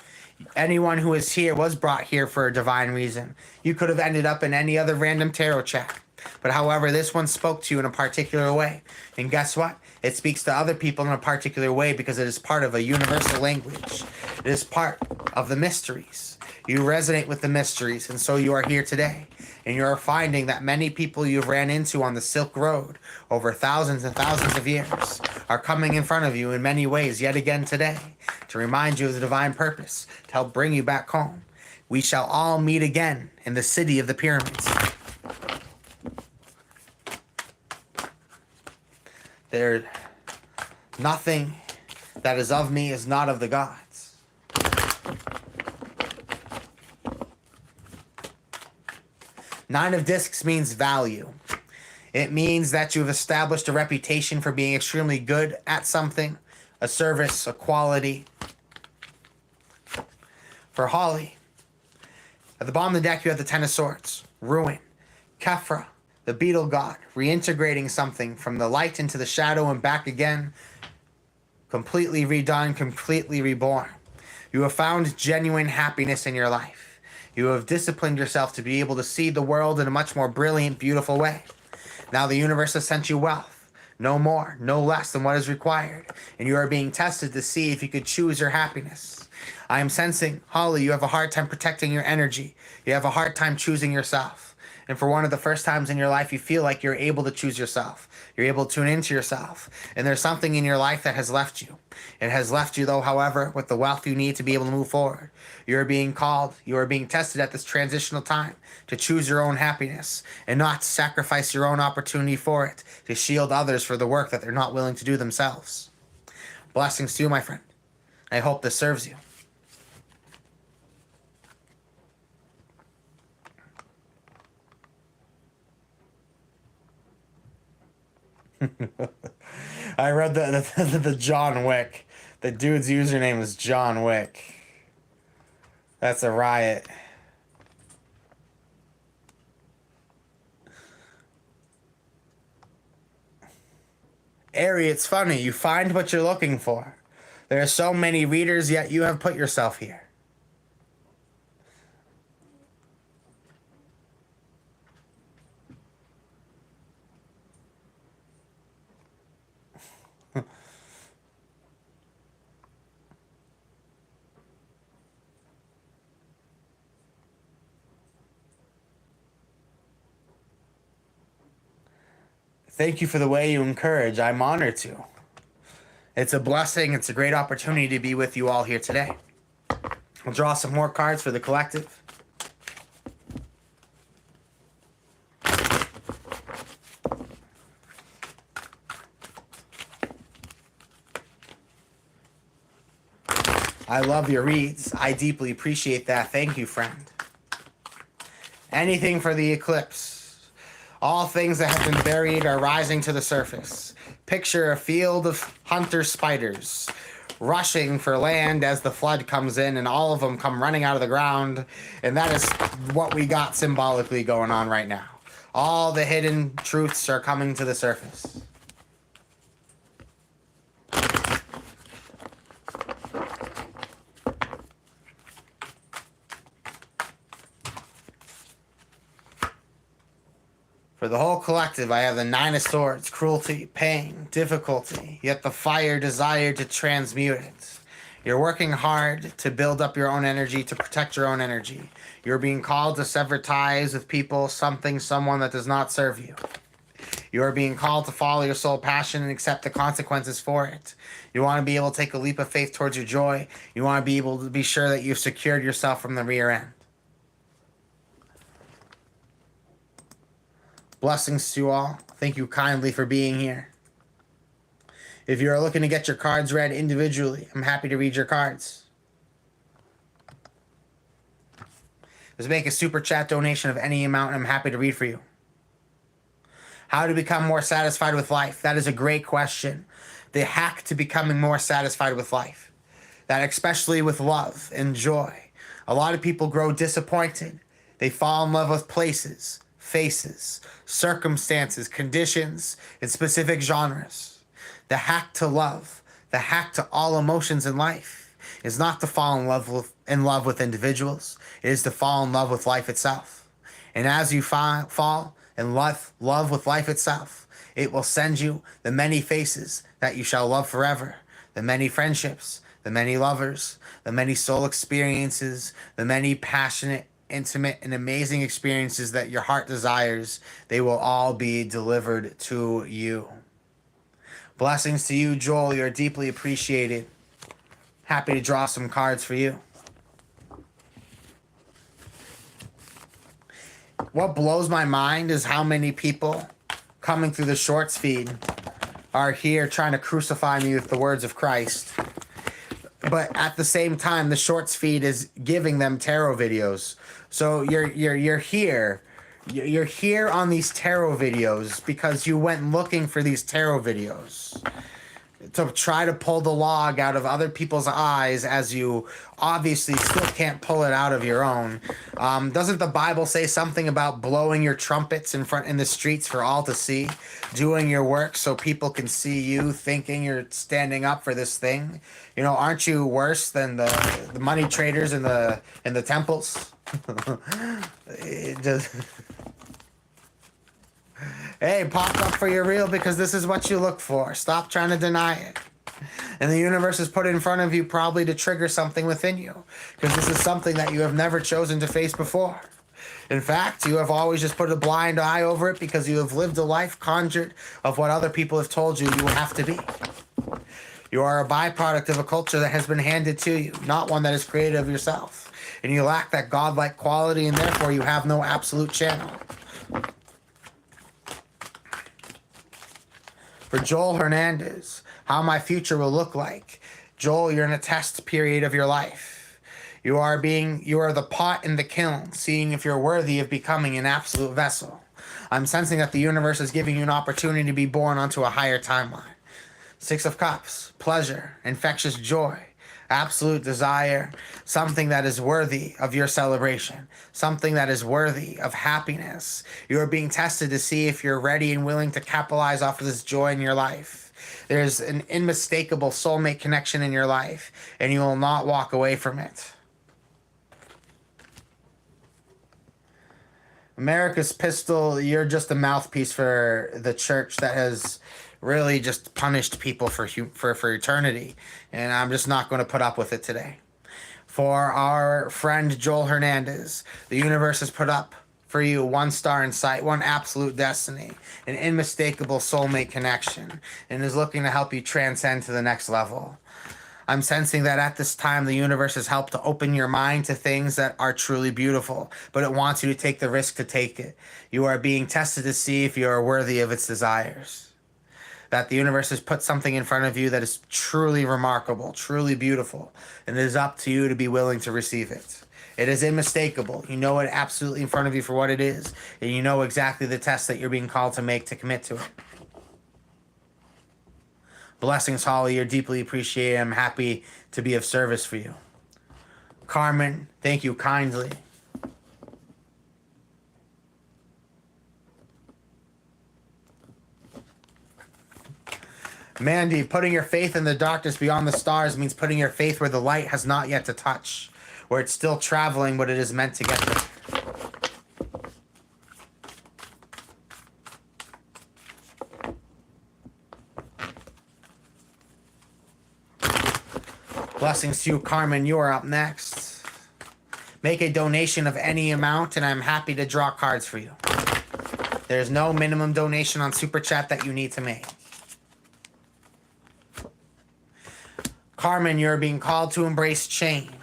Anyone who is here was brought here for a divine reason. You could have ended up in any other random tarot chat. But however, this one spoke to you in a particular way. And guess what? It speaks to other people in a particular way because it is part of a universal language. It is part of the mysteries. You resonate with the mysteries, and so you are here today. And you are finding that many people you've ran into on the Silk Road over thousands and thousands of years are coming in front of you in many ways yet again today to remind you of the divine purpose, to help bring you back home. We shall all meet again in the city of the pyramids. There, nothing that is of me is not of the gods. Nine of Discs means value. It means that you've established a reputation for being extremely good at something, a service, a quality. For Holly, at the bottom of the deck you have the Ten of Swords, Ruin, Kefra, the beetle god, reintegrating something from the light into the shadow and back again, completely redone, completely reborn. You have found genuine happiness in your life. You have disciplined yourself to be able to see the world in a much more brilliant, beautiful way. Now the universe has sent you wealth, no more, no less than what is required, and you are being tested to see if you could choose your happiness. I am sensing, Holly, you have a hard time protecting your energy. You have a hard time choosing yourself. And for one of the first times in your life, you feel like you're able to choose yourself. You're able to tune into yourself. And there's something in your life that has left you. It has left you, though, however, with the wealth you need to be able to move forward. You are being called, you are being tested at this transitional time to choose your own happiness and not sacrifice your own opportunity for it, to shield others for the work that they're not willing to do themselves. Blessings to you, my friend. I hope this serves you. I read the John Wick. The dude's username is John Wick. That's a riot. Avery, it's funny. You find what you're looking for. There are so many readers, yet you have put yourself here. Thank you for the way you encourage. I'm honored to. It's a blessing. It's a great opportunity to be with you all here today. We'll draw some more cards for the collective. I love your reads. I deeply appreciate that. Thank you, friend. Anything for the eclipse. All things that have been buried are rising to the surface. Picture a field of hunter spiders rushing for land as the flood comes in, and all of them come running out of the ground. And that is what we got symbolically going on right now. All the hidden truths are coming to the surface. For the whole collective, I have the Nine of Swords, cruelty, pain, difficulty, yet the fire desire to transmute it. You're working hard to build up your own energy, to protect your own energy. You're being called to sever ties with people, something, someone that does not serve you. You are being called to follow your soul passion and accept the consequences for it. You want to be able to take a leap of faith towards your joy. You want to be able to be sure that you've secured yourself from the rear end. Blessings to you all. Thank you kindly for being here. If you are looking to get your cards read individually, I'm happy to read your cards. Just make a super chat donation of any amount and I'm happy to read for you. How to become more satisfied with life? That is a great question. The hack to becoming more satisfied with life. That especially with love and joy. A lot of people grow disappointed. They fall in love with places, faces, circumstances, conditions, and specific genres. The hack to love, the hack to all emotions in life, is not to fall in love with individuals. It is to fall in love with life itself. And as you fall in love with life itself, it will send you the many faces that you shall love forever, the many friendships, the the many lovers, the many soul experiences, the many passionate, intimate, and amazing experiences that your heart desires, they will all be delivered to you. Blessings to you, Joel. You're deeply appreciated. Happy to draw some cards for you. What blows my mind is how many people coming through the shorts feed are here trying to crucify me with the words of Christ. But at the same time, the shorts feed is giving them tarot videos. So you're here. You're here on these tarot videos because you went looking for these tarot videos to try to pull the log out of other people's eyes, as you obviously still can't pull it out of your own. Doesn't the Bible say something about blowing your trumpets in the streets for all to see, doing your work so people can see you, thinking you're standing up for this thing? You know, aren't you worse than the money traders in the temples? It just Hey, pop up for your real, because this is what you look for. Stop trying to deny it. And the universe has put it in front of you probably to trigger something within you, because this is something that you have never chosen to face before. In fact, you have always just put a blind eye over it because you have lived a life conjured of what other people have told you you have to be. You are a byproduct of a culture that has been handed to you, not one that is created of yourself. And you lack that godlike quality, and therefore you have no absolute channel. For Joel Hernandez, how my future will look like. Joel, you're in a test period of your life. You are the pot in the kiln, seeing if you're worthy of becoming an absolute vessel. I'm sensing that the universe is giving you an opportunity to be born onto a higher timeline. Six of Cups, pleasure, infectious joy, absolute desire, something that is worthy of your celebration, something that is worthy of happiness. You are being tested to see if you're ready and willing to capitalize off of this joy in your life. There's an unmistakable soulmate connection in your life, and you will not walk away from it. America's Pistol, you're just a mouthpiece for the church that has really just punished people for eternity, and I'm just not going to put up with it today. For our friend Joel Hernandez, the universe has put up for you one star in sight, one absolute destiny, an unmistakable soulmate connection, and is looking to help you transcend to the next level. I'm sensing that at this time, the universe has helped to open your mind to things that are truly beautiful, but it wants you to take the risk to take it. You are being tested to see if you are worthy of its desires. That the universe has put something in front of you that is truly remarkable, truly beautiful, and it is up to you to be willing to receive it. It is unmistakable. You know it absolutely in front of you for what it is, and you know exactly the test that you're being called to make to commit to it. Blessings, Holly. You're deeply appreciated. I'm happy to be of service for you. Carmen, thank you kindly. Mandy, putting your faith in the darkness beyond the stars means putting your faith where the light has not yet to touch, where it's still traveling what it is meant to get there. Blessings to you, Carmen. You are up next. Make a donation of any amount, and I'm happy to draw cards for you. There's no minimum donation on Super Chat that you need to make. Carmen, you're being called to embrace change.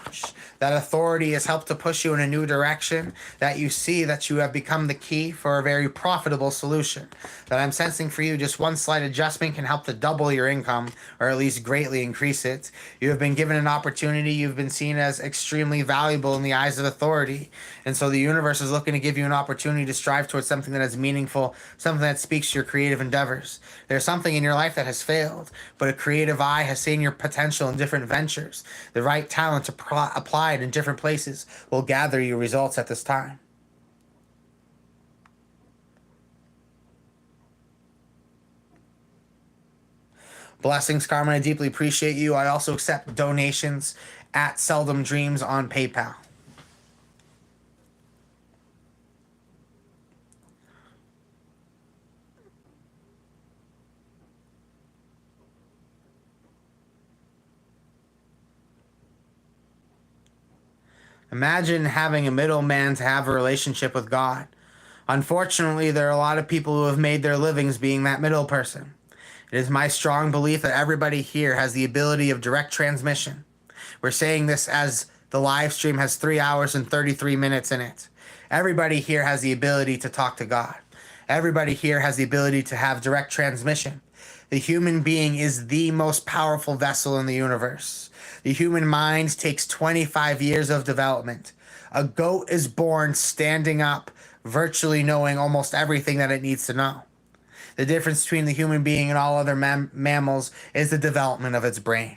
That authority has helped to push you in a new direction, that you see that you have become the key for a very profitable solution. That I'm sensing for you, just one slight adjustment can help to double your income, or at least greatly increase it. You have been given an opportunity. You've been seen as extremely valuable in the eyes of authority. And so the universe is looking to give you an opportunity to strive towards something that is meaningful, something that speaks to your creative endeavors. There's something in your life that has failed, but a creative eye has seen your potential in different ventures. The right talent applied in different places will gather you results at this time. Blessings, Carmen. I deeply appreciate you. I also accept donations at Seldom Dreams on PayPal. Imagine having a middleman to have a relationship with God. Unfortunately, there are a lot of people who have made their livings being that middle person. It is my strong belief that everybody here has the ability of direct transmission. We're saying this as the live stream has 3 hours and 33 minutes in it. Everybody here has the ability to talk to God. Everybody here has the ability to have direct transmission. The human being is the most powerful vessel in the universe. The human mind takes 25 years of development. A goat is born standing up, virtually knowing almost everything that it needs to know. The difference between the human being and all other mammals is the development of its brain,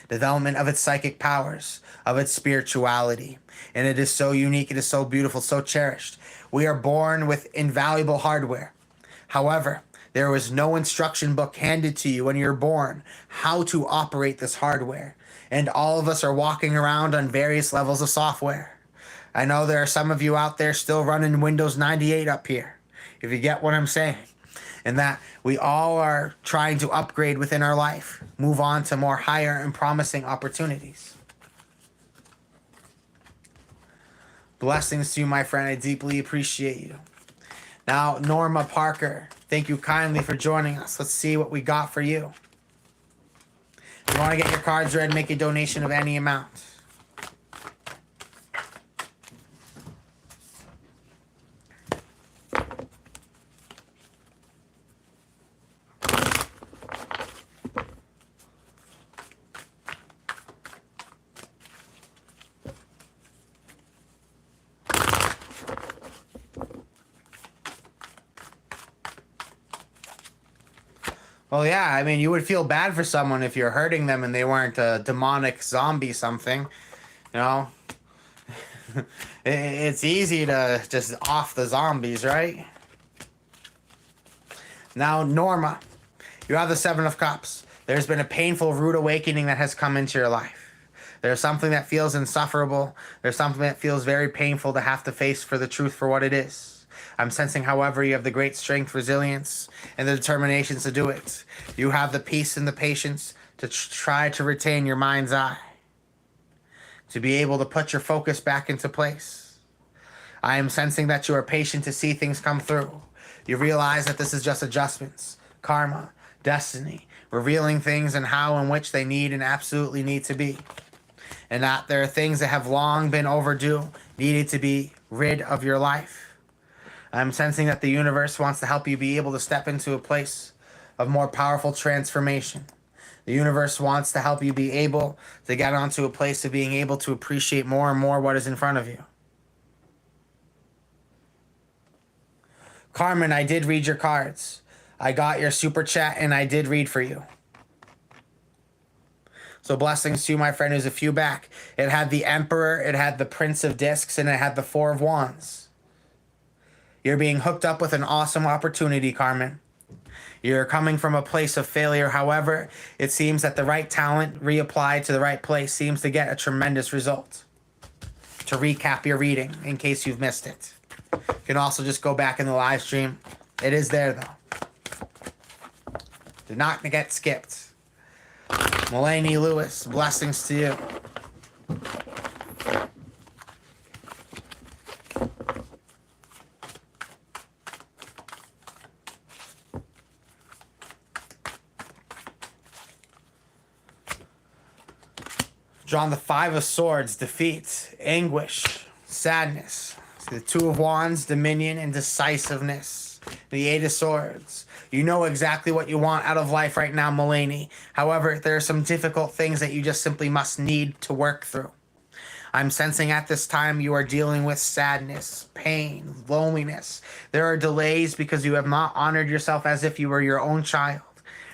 development of its psychic powers, of its spirituality. And it is so unique, it is so beautiful, so cherished. We are born with invaluable hardware. However, there was no instruction book handed to you when you're born how to operate this hardware. And all of us are walking around on various levels of software. I know there are some of you out there still running Windows 98 up here, if you get what I'm saying. And that we all are trying to upgrade within our life, move on to more higher and promising opportunities. Blessings to you, my friend. I deeply appreciate you. Now, Norma Parker, thank you kindly for joining us. Let's see what we got for you. If you want to get your cards read, make a donation of any amount. Well, yeah, I mean, you would feel bad for someone if you're hurting them and they weren't a demonic zombie something, you know? It's easy to just off the zombies, right? Now, Norma, you have the Seven of Cups. There's been a painful, rude awakening that has come into your life. There's something that feels insufferable. There's something that feels very painful to have to face for the truth for what it is. I'm sensing, however, you have the great strength, resilience, and the determination to do it. You have the peace and the patience to try to retain your mind's eye, to be able to put your focus back into place. I am sensing that you are patient to see things come through. You realize that this is just adjustments, karma, destiny, revealing things and how and which they need and absolutely need to be. And that there are things that have long been overdue, needed to be rid of your life. I'm sensing that the universe wants to help you be able to step into a place of more powerful transformation. The universe wants to help you be able to get onto a place of being able to appreciate more and more what is in front of you. Carmen, I did read your cards. I got your super chat and I did read for you. So blessings to you, my friend, who's a few back. It had the Emperor, it had the Prince of Discs, and it had the Four of Wands. You're being hooked up with an awesome opportunity, Carmen. You're coming from a place of failure. However, it seems that the right talent reapplied to the right place seems to get a tremendous result. To recap your reading, in case you've missed it. You can also just go back in the live stream. It is there, though. Did not get skipped. Mulaney Lewis, blessings to you. Drawn the Five of Swords, defeat, anguish, sadness. The Two of Wands, dominion, and decisiveness. The Eight of Swords. You know exactly what you want out of life right now, Mulaney. However, there are some difficult things that you just simply must need to work through. I'm sensing at this time you are dealing with sadness, pain, loneliness. There are delays because you have not honored yourself as if you were your own child.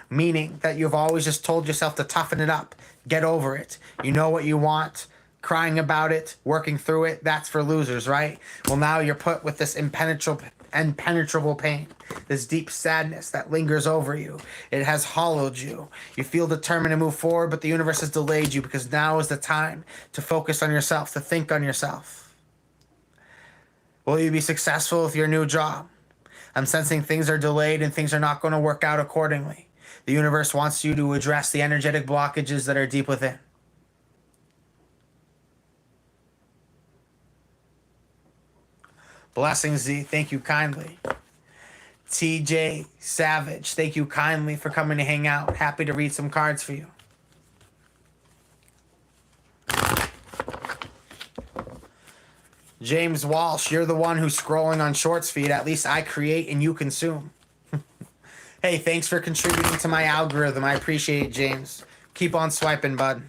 Meaning that you've always just told yourself to toughen it up, get over it. You know what you want, crying about it, working through it, that's for losers, right? Well, now you're put with this impenetrable pain, this deep sadness that lingers over you. It has hollowed you. You feel determined to move forward, but the universe has delayed you because now is the time to focus on yourself, to think on yourself. Will you be successful with your new job? I'm sensing things are delayed and things are not going to work out accordingly. The universe wants you to address the energetic blockages that are deep within. Blessings, Z. Thank you kindly. TJ Savage, thank you kindly for coming to hang out. Happy to read some cards for you. James Walsh, you're the one who's scrolling on Shorts feed. At least I create and you consume. Hey, thanks for contributing to my algorithm. I appreciate it, James. Keep on swiping, bud.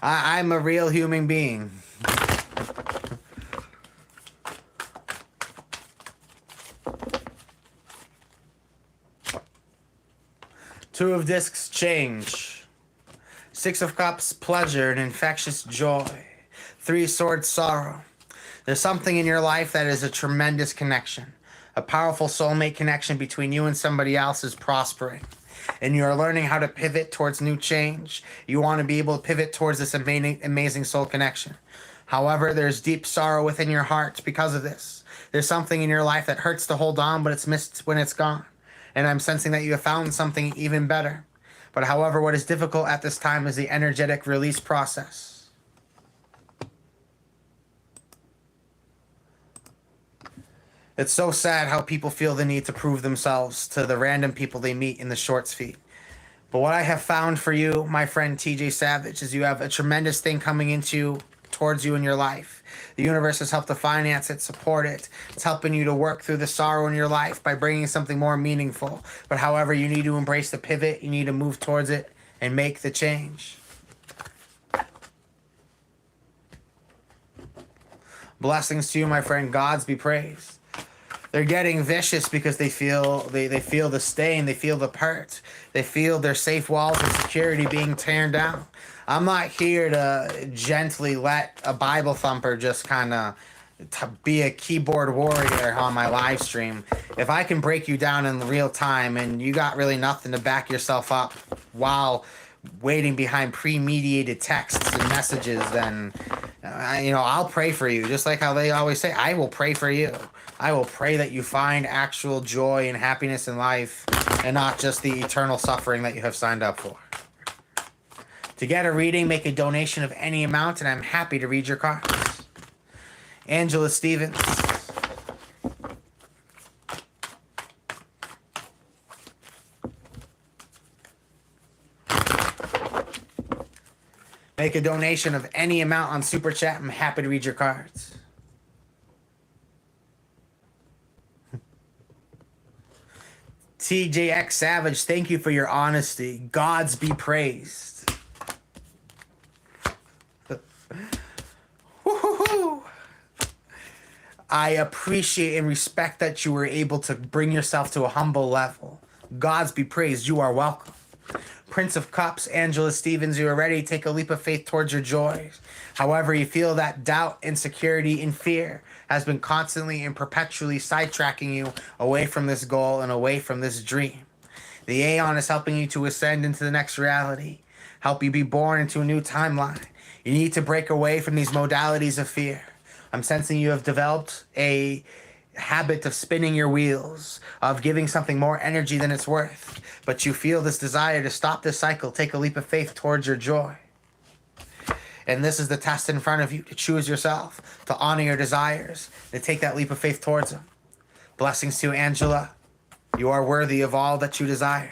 I'm a real human being. Two of Discs, change. Six of Cups, pleasure and infectious joy. Three Swords, sorrow. There's something in your life that is a tremendous connection. A powerful soulmate connection between you and somebody else is prospering. And you are learning how to pivot towards new change. You want to be able to pivot towards this amazing soul connection. However, there's deep sorrow within your heart because of this. There's something in your life that hurts to hold on, but it's missed when it's gone. And I'm sensing that you have found something even better. But however, what is difficult at this time is the energetic release process. It's so sad how people feel the need to prove themselves to the random people they meet in the Shorts feed. But what I have found for you, my friend TJ Savage, is you have a tremendous thing coming towards you in your life. The universe has helped to finance it, support it. It's helping you to work through the sorrow in your life by bringing something more meaningful. But however, you need to embrace the pivot. You need to move towards it and make the change. Blessings to you, my friend. Gods be praised. They're getting vicious because they feel the stain, they feel the hurt, they feel their safe walls and security being torn down. I'm not here to gently let a Bible thumper just kind of be a keyboard warrior on my live stream. If I can break you down in real time and you got really nothing to back yourself up while waiting behind pre-mediated texts and messages, then I'll pray for you. Just like how they always say, I will pray for you. I will pray that you find actual joy and happiness in life and not just the eternal suffering that you have signed up for. To get a reading, make a donation of any amount, and I'm happy to read your cards. Angela Stevens. Make a donation of any amount on Super Chat. I'm happy to read your cards. TJX Savage, thank you for your honesty. Gods be praised. I appreciate and respect that you were able to bring yourself to a humble level. Gods be praised. You are welcome. Prince of Cups, Angela Stevens, you are ready to take a leap of faith towards your joys. However, you feel that doubt, insecurity, and fear has been constantly and perpetually sidetracking you away from this goal and away from this dream. The Aeon is helping you to ascend into the next reality, help you be born into a new timeline. You need to break away from these modalities of fear. I'm sensing you have developed a habit of spinning your wheels, of giving something more energy than it's worth. But you feel this desire to stop this cycle, take a leap of faith towards your joy. And this is the test in front of you, to choose yourself, to honor your desires, to take that leap of faith towards them. Blessings to you, Angela. You are worthy of all that you desire.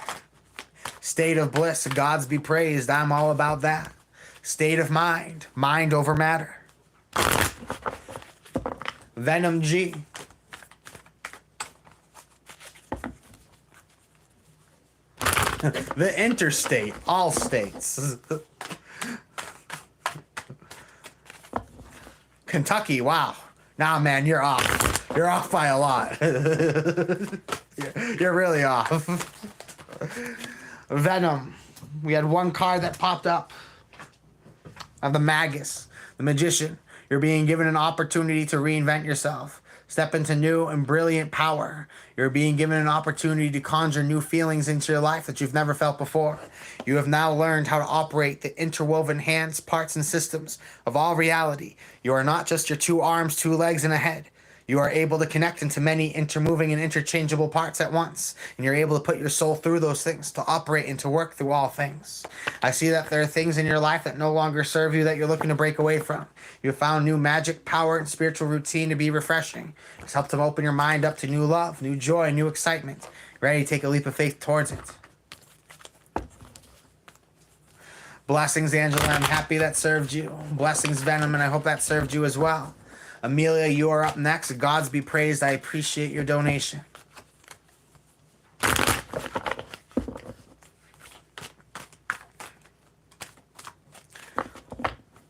State of bliss, gods be praised. I'm all about that. State of mind, mind over matter. Venom G. The interstate, all states. Kentucky, wow. Nah, man, you're off. You're off by a lot. You're really off. Venom. We had one card that popped up. Of the Magus, the Magician. You're being given an opportunity to reinvent yourself. Step into new and brilliant power. You're being given an opportunity to conjure new feelings into your life that you've never felt before. You have now learned how to operate the interwoven hands, parts, and systems of all reality. You are not just your two arms, two legs, and a head. You are able to connect into many intermoving and interchangeable parts at once, and you're able to put your soul through those things, to operate and to work through all things. I see that there are things in your life that no longer serve you that you're looking to break away from. You have found new magic, power, and spiritual routine to be refreshing. It's helped to open your mind up to new love, new joy, new excitement. Ready to take a leap of faith towards it. Blessings, Angela. I'm happy that served you. Blessings, Venom, and I hope that served you as well. Amelia, you are up next. Gods be praised. I appreciate your donation.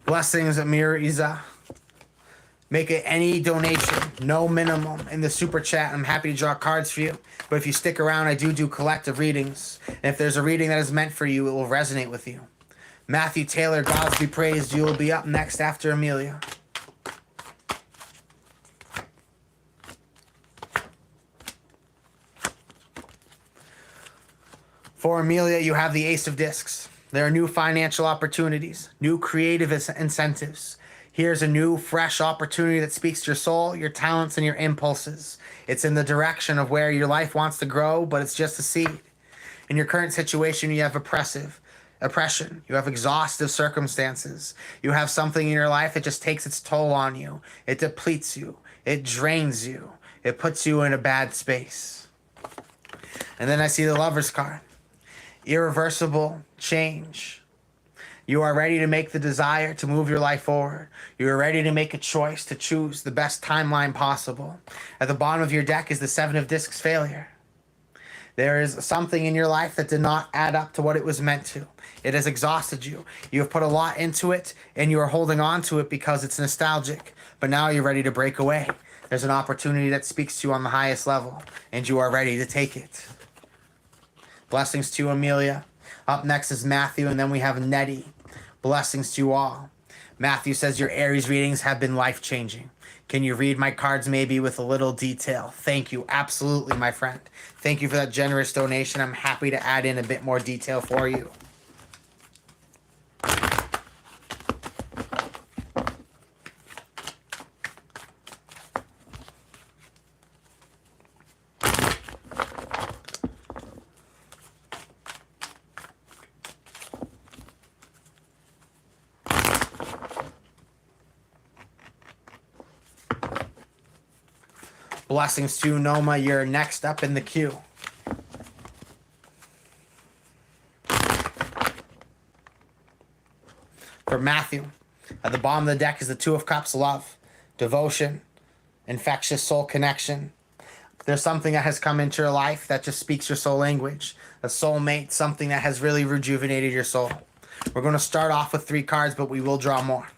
Blessings, Amir Iza. Make it any donation, no minimum, in the super chat. I'm happy to draw cards for you. But if you stick around, I do collective readings. And if there's a reading that is meant for you, it will resonate with you. Matthew Taylor, gods be praised. You will be up next after Amelia. For Amelia, you have the Ace of Discs. There are new financial opportunities, new creative incentives. Here's a new, fresh opportunity that speaks to your soul, your talents, and your impulses. It's in the direction of where your life wants to grow, but it's just a seed. In your current situation, you have oppression. You have exhaustive circumstances. You have something in your life that just takes its toll on you. It depletes you. It drains you. It puts you in a bad space. And then I see the Lover's card. Irreversible change. You are ready to make the desire to move your life forward. You are ready to make a choice to choose the best timeline possible. At the bottom of your deck is the Seven of Discs, failure. There is something in your life that did not add up to what it was meant to. It has exhausted you. You have put a lot into it, and you are holding on to it because it's nostalgic. But now you're ready to break away. There's an opportunity that speaks to you on the highest level, and you are ready to take it. Blessings to you, Amelia. Up next is Matthew, and then we have Nettie. Blessings to you all. Matthew says your Aries readings have been life-changing. Can you read my cards maybe with a little detail? Thank you. Absolutely, my friend. Thank you for that generous donation. I'm happy to add in a bit more detail for you. Blessings to you, Noma. You're next up in the queue. For Matthew, at the bottom of the deck is the Two of Cups, love, devotion, infectious soul connection. There's something that has come into your life that just speaks your soul language. A soulmate, something that has really rejuvenated your soul. We're going to start off with 3 cards, but we will draw more.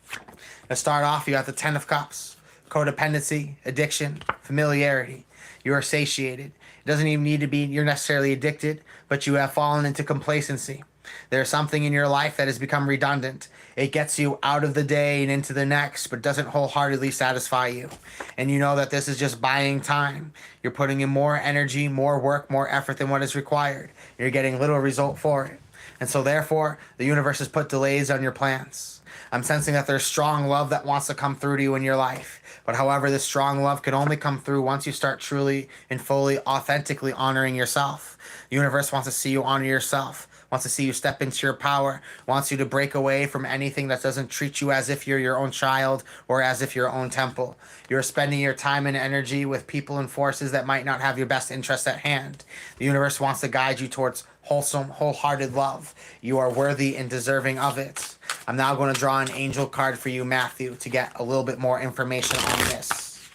To start off, you got the Ten of Cups. Codependency, addiction, familiarity. You are satiated. It doesn't even need to be you're necessarily addicted, but you have fallen into complacency. There's something in your life that has become redundant. It gets you out of the day and into the next, but doesn't wholeheartedly satisfy you. And you know that this is just buying time. You're putting in more energy, more work, more effort than what is required. You're getting little result for it. And so therefore, the universe has put delays on your plans. I'm sensing that there's strong love that wants to come through to you in your life. But however, this strong love can only come through once you start truly and fully, authentically honoring yourself. The universe wants to see you honor yourself, wants to see you step into your power, wants you to break away from anything that doesn't treat you as if you're your own child or as if you're your own temple. You're spending your time and energy with people and forces that might not have your best interests at hand. The universe wants to guide you towards wholesome, wholehearted love. You are worthy and deserving of it. I'm now going to draw an angel card for you, Matthew, to get a little bit more information on this.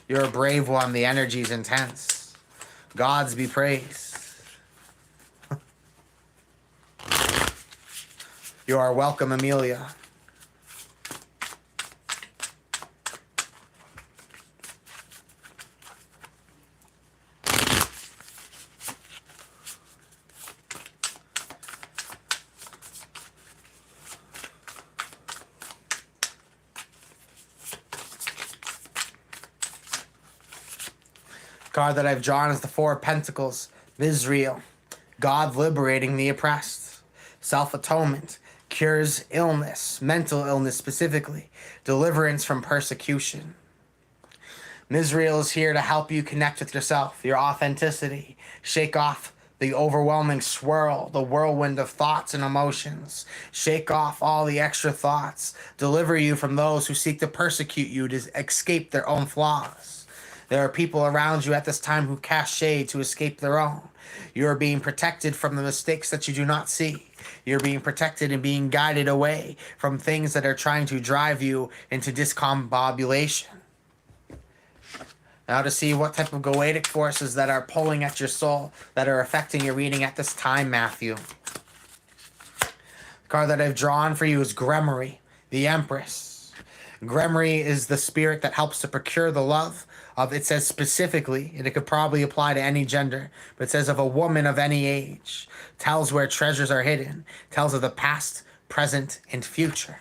You're a brave one. The energy is intense. Gods be praised. You are welcome, Amelia. Card that I've drawn is the Four of Pentacles, Israel, God liberating the oppressed, self-atonement, cures illness, mental illness specifically, deliverance from persecution. Mizrael is here to help you connect with yourself, your authenticity, shake off the overwhelming swirl, the whirlwind of thoughts and emotions. Shake off all the extra thoughts. Deliver you from those who seek to persecute you to escape their own flaws. There are people around you at this time who cast shade to escape their own. You are being protected from the mistakes that you do not see. You're being protected and being guided away from things that are trying to drive you into discombobulation. Now to see what type of goetic forces that are pulling at your soul, that are affecting your reading at this time, Matthew. The card that I've drawn for you is Gremory, the Empress. Gremory is the spirit that helps to procure the love of, it says specifically, and it could probably apply to any gender, but it says of a woman of any age. Tells where treasures are hidden. Tells of the past, present, and future.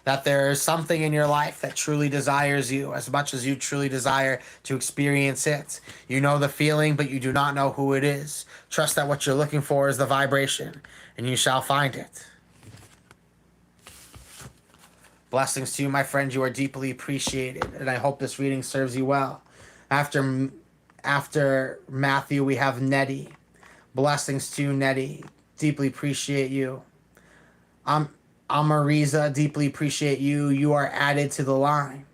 That there is something in your life that truly desires you as much as you truly desire to experience it. You know the feeling, but you do not know who it is. Trust that what you're looking for is the vibration, and you shall find it. Blessings to you, my friend. You are deeply appreciated, and I hope this reading serves you well. After Matthew, we have Nettie. Blessings to you, Nettie. Deeply appreciate you. Amariza, deeply appreciate you. You are added to the line.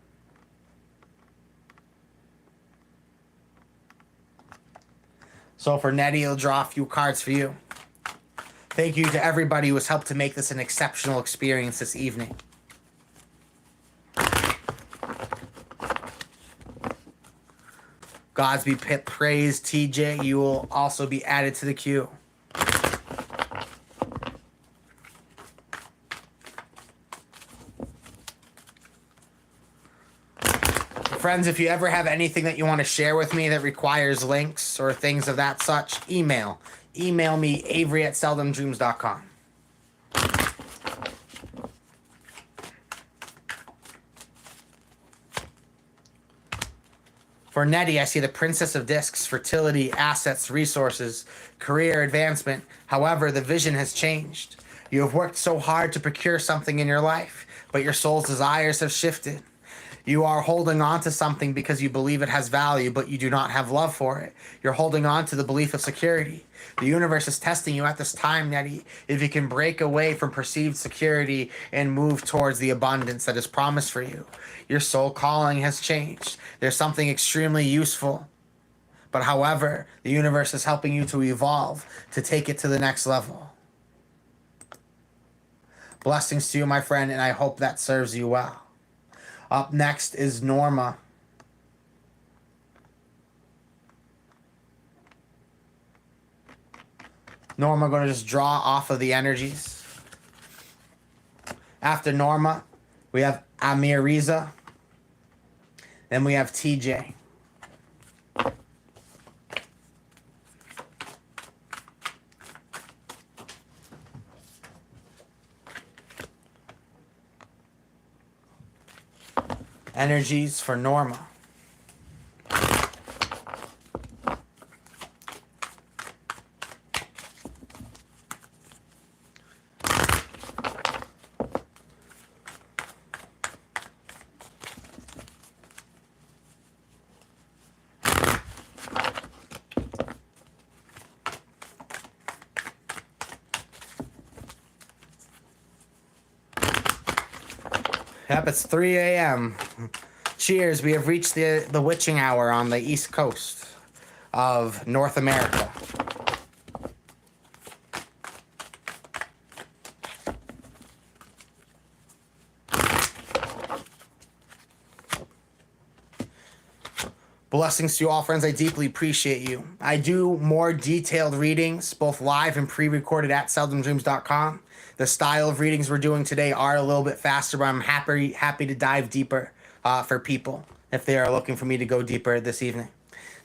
So for Nettie, I'll draw a few cards for you. Thank you to everybody who has helped to make this an exceptional experience this evening. Gods be praised, TJ. You will also be added to the queue. Friends, if you ever have anything that you want to share with me that requires links or things of that such, email me, avery@seldomdreams.com. For Nettie, I see the Princess of Discs, fertility, assets, resources, career advancement. However, the vision has changed. You have worked so hard to procure something in your life, but your soul's desires have shifted. You are holding on to something because you believe it has value, but you do not have love for it. You're holding on to the belief of security. The universe is testing you at this time, Nettie, if you can break away from perceived security and move towards the abundance that is promised for you. Your soul calling has changed. There's something extremely useful. But however, the universe is helping you to evolve, to take it to the next level. Blessings to you, my friend, and I hope that serves you well. Up next is Norma. Norma, going to just draw off of the energies. After Norma, we have Amiriza. Then we have TJ. Energies for Norma. Yep, it's 3 a.m. Cheers, we have reached the witching hour on the east coast of North America. Blessings to you all, friends. I deeply appreciate you. I do more detailed readings, both live and pre-recorded at seldomdreams.com. The style of readings we're doing today are a little bit faster, but I'm happy to dive deeper for people if they are looking for me to go deeper this evening.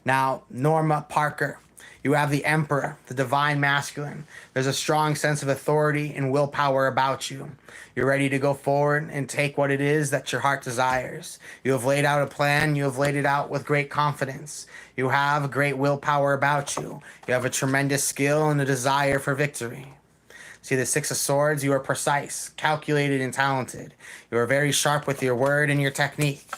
Now, Norma Parker, you have the Emperor, the Divine Masculine. There's a strong sense of authority and willpower about you. You're ready to go forward and take what it is that your heart desires. You have laid out a plan. You have laid it out with great confidence. You have great willpower about you. You have a tremendous skill and a desire for victory. See the Six of Swords, you are precise, calculated, and talented. You are very sharp with your word and your technique.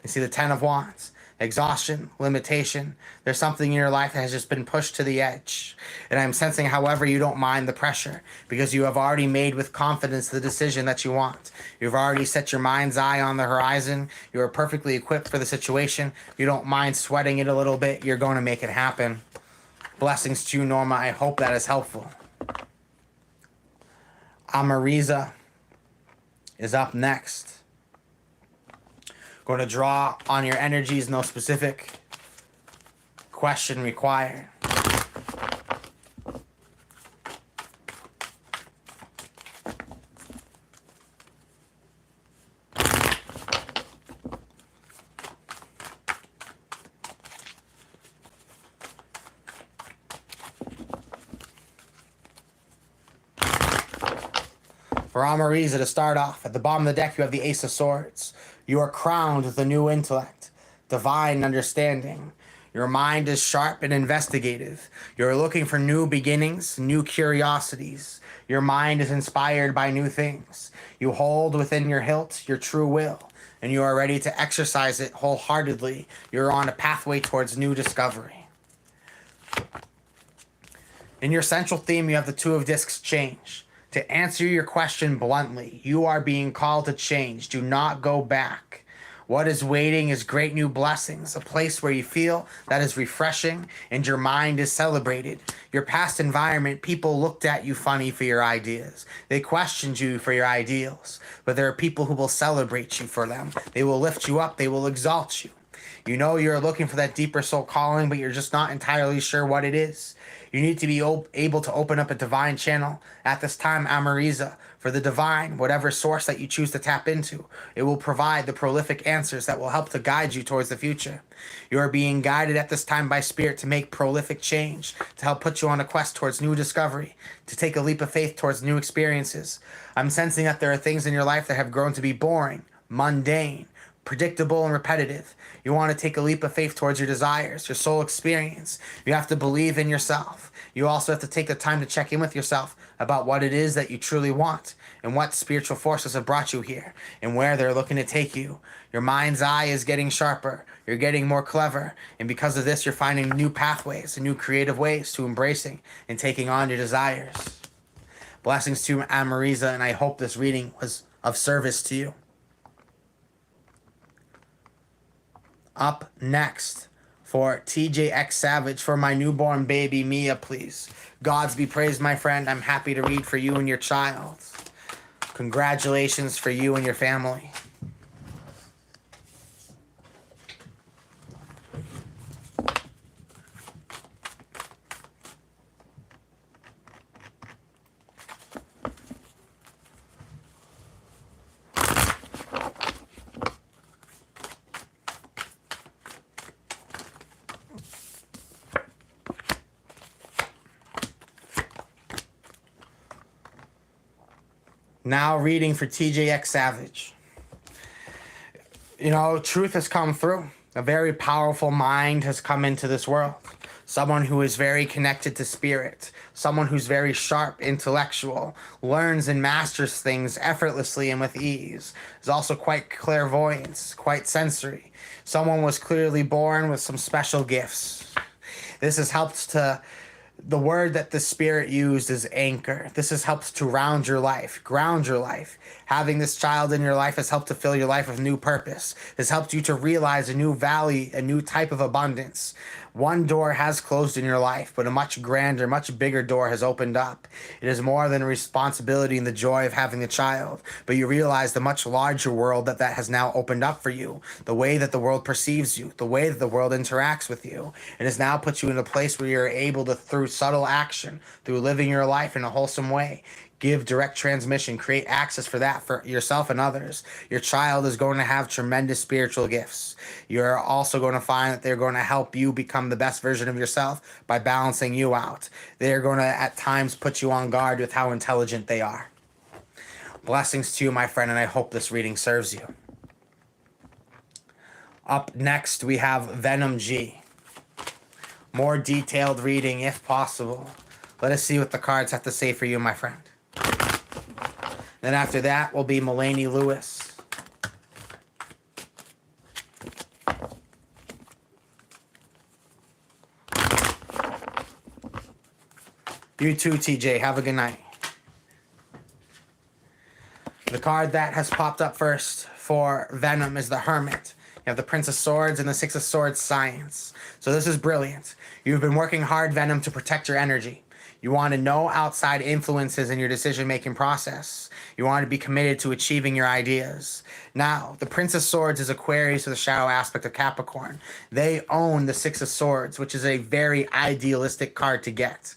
You see the Ten of Wands, exhaustion, limitation. There's something in your life that has just been pushed to the edge. And I'm sensing, however, you don't mind the pressure because you have already made with confidence the decision that you want. You've already set your mind's eye on the horizon. You are perfectly equipped for the situation. You don't mind sweating it a little bit. You're going to make it happen. Blessings to you, Norma. I hope that is helpful. Amariza is up next. Going to draw on your energies, no specific question required. For Amariza, to start off, at the bottom of the deck, you have the Ace of Swords. You are crowned with a new intellect, divine understanding. Your mind is sharp and investigative. You're looking for new beginnings, new curiosities. Your mind is inspired by new things. You hold within your hilt your true will, and you are ready to exercise it wholeheartedly. You're on a pathway towards new discovery. In your central theme, you have the Two of Discs, change. To answer your question bluntly, you are being called to change. Do not go back. What is waiting is great new blessings, a place where you feel that is refreshing and your mind is celebrated. Your past environment, people looked at you funny for your ideas. They questioned you for your ideals, but there are people who will celebrate you for them. They will lift you up. They will exalt you. You know you're looking for that deeper soul calling, but you're just not entirely sure what it is. You need to be able to open up a divine channel at this time, Amariza, for the divine, whatever source that you choose to tap into. It will provide the prolific answers that will help to guide you towards the future. You are being guided at this time by Spirit to make prolific change, to help put you on a quest towards new discovery, to take a leap of faith towards new experiences. I'm sensing that there are things in your life that have grown to be boring, mundane, predictable, and repetitive. You want to take a leap of faith towards your desires, your soul experience. You have to believe in yourself. You also have to take the time to check in with yourself about what it is that you truly want and what spiritual forces have brought you here and where they're looking to take you. Your mind's eye is getting sharper. You're getting more clever. And because of this, you're finding new pathways and new creative ways to embracing and taking on your desires. Blessings to Amariza, and I hope this reading was of service to you. Up next for TJX Savage, for my newborn baby Mia, please. Gods be praised, my friend. I'm happy to read for you and your child. Congratulations for you and your family. Now reading for TJX Savage. You know, truth has come through. A very powerful mind has come into this world. Someone who is very connected to spirit. Someone who's very sharp, intellectual, learns and masters things effortlessly and with ease. Is also quite clairvoyant, quite sensory. Someone was clearly born with some special gifts. This has helped to... The word that the Spirit used is anchor. This has helped to round your life, ground your life. Having this child in your life has helped to fill your life with new purpose. Has helped you to realize a new valley, a new type of abundance. One door has closed in your life, but a much grander, much bigger door has opened up. It is more than a responsibility and the joy of having a child, but you realize the much larger world that has now opened up for you, the way that the world perceives you, the way that the world interacts with you. It has now put you in a place where you're able to, through subtle action, through living your life in a wholesome way, give direct transmission, create access for that for yourself and others. Your child is going to have tremendous spiritual gifts. You're also going to find that they're going to help you become the best version of yourself by balancing you out. They're going to, at times, put you on guard with how intelligent they are. Blessings to you, my friend, and I hope this reading serves you. Up next, we have Venom G. More detailed reading, if possible. Let us see what the cards have to say for you, my friend. Then after that will be Mulaney Lewis. You too, TJ. Have a good night. The card that has popped up first for Venom is the Hermit. You have the Prince of Swords and the Six of Swords Science. So this is brilliant. You've been working hard, Venom, to protect your energy. You want to know outside influences in your decision-making process. You want to be committed to achieving your ideas. Now, the Prince of Swords is Aquarius with a shadow aspect of Capricorn. They own the Six of Swords, which is a very idealistic card to get.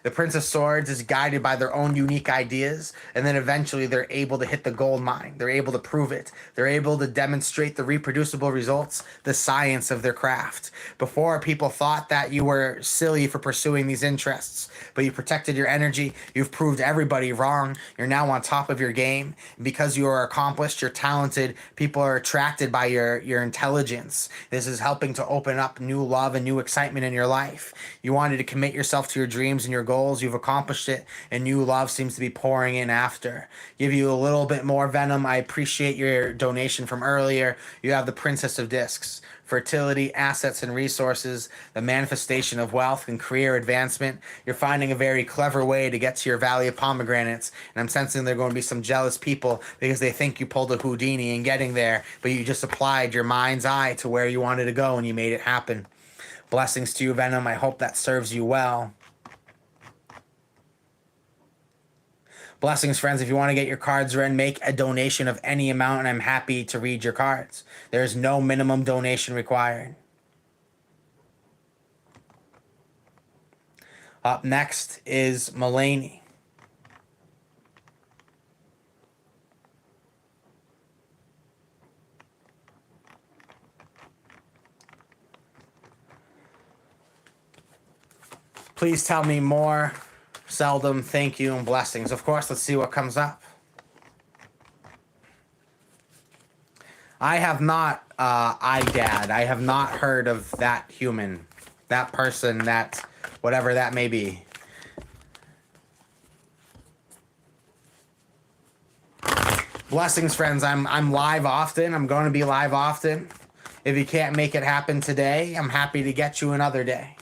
The Prince of Swords is guided by their own unique ideas, and then eventually they're able to hit the gold mine. They're able to prove it. They're able to demonstrate the reproducible results, the science of their craft. Before, people thought that you were silly for pursuing these interests, but you protected your energy. You've proved everybody wrong. You're now on top of your game. Because you are accomplished, you're talented, people are attracted by your intelligence. This is helping to open up new love and new excitement in your life. You wanted to commit yourself to your dreams and your goals. You've accomplished it, and new love seems to be pouring in after. Give you a little bit more, Venom. I appreciate your donation from earlier. You have the Princess of Discs. Fertility, assets, and resources, the manifestation of wealth and career advancement. You're finding a very clever way to get to your Valley of Pomegranates, and I'm sensing there are going to be some jealous people because they think you pulled a Houdini in getting there, but you just applied your mind's eye to where you wanted to go and you made it happen. Blessings to you, Venom. I hope that serves you well. Blessings, friends. If you want to get your cards read, make a donation of any amount, and I'm happy to read your cards. There's no minimum donation required. Up next is Mulaney. Please tell me more. Seldom, thank you, and blessings. Of course, let's see what comes up. I have not, IDAD. I have not heard of that human, that person, that whatever that may be. Blessings, friends. I'm live often. I'm going to be live often. If you can't make it happen today, I'm happy to get you another day.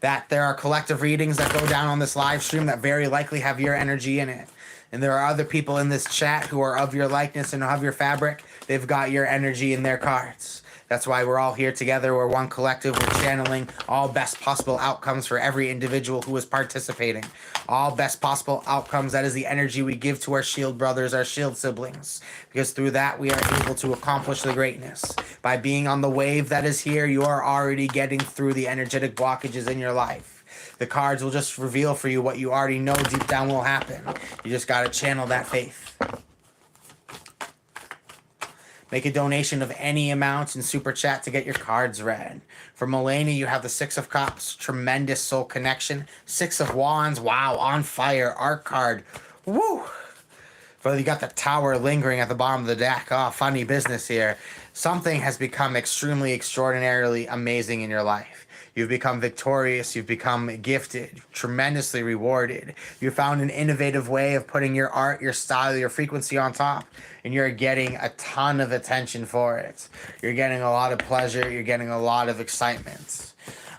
That there are collective readings that go down on this live stream that very likely have your energy in it. And there are other people in this chat who are of your likeness and of your fabric. They've got your energy in their cards. That's why we're all here together. We're one collective. We're channeling all best possible outcomes for every individual who is participating. All best possible outcomes. That is the energy we give to our shield brothers, our shield siblings. Because through that, we are able to accomplish the greatness. By being on the wave that is here, you are already getting through the energetic blockages in your life. The cards will just reveal for you what you already know deep down will happen. You just got to channel that faith. Make a donation of any amount in Super Chat to get your cards read. For Mulaney, you have the Six of Cups, tremendous soul connection. Six of Wands, wow, on fire, art card, woo! But you got the Tower lingering at the bottom of the deck. Oh, funny business here. Something has become extremely, extraordinarily amazing in your life. You've become victorious. You've become gifted, tremendously rewarded. You found an innovative way of putting your art, your style, your frequency on top, and you're getting a ton of attention for it. You're getting a lot of pleasure. You're getting a lot of excitement.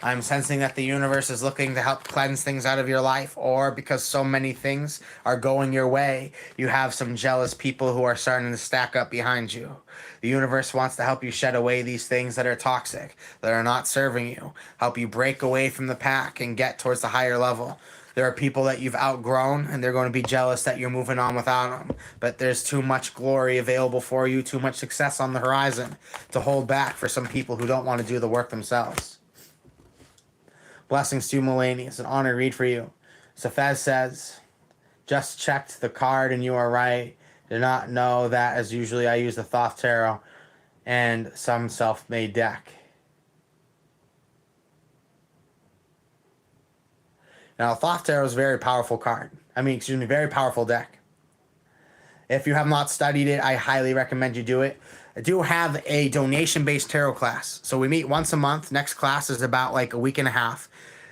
I'm sensing that the universe is looking to help cleanse things out of your life, or because so many things are going your way, you have some jealous people who are starting to stack up behind you. The universe wants to help you shed away these things that are toxic, that are not serving you, help you break away from the pack and get towards the higher level. There are people that you've outgrown, and they're going to be jealous that you're moving on without them. But there's too much glory available for you, too much success on the horizon to hold back for some people who don't want to do the work themselves. Blessings to you, Mulaney. It's an honor to read for you. Safez says, just checked the card and you are right. Did not know that, as usually I use the Thoth Tarot and some self-made deck. Now, Thoth Tarot is a very powerful card. Very powerful deck. If you have not studied it, I highly recommend you do it. I do have a donation-based tarot class. So we meet once a month. Next class is about like a week and a half.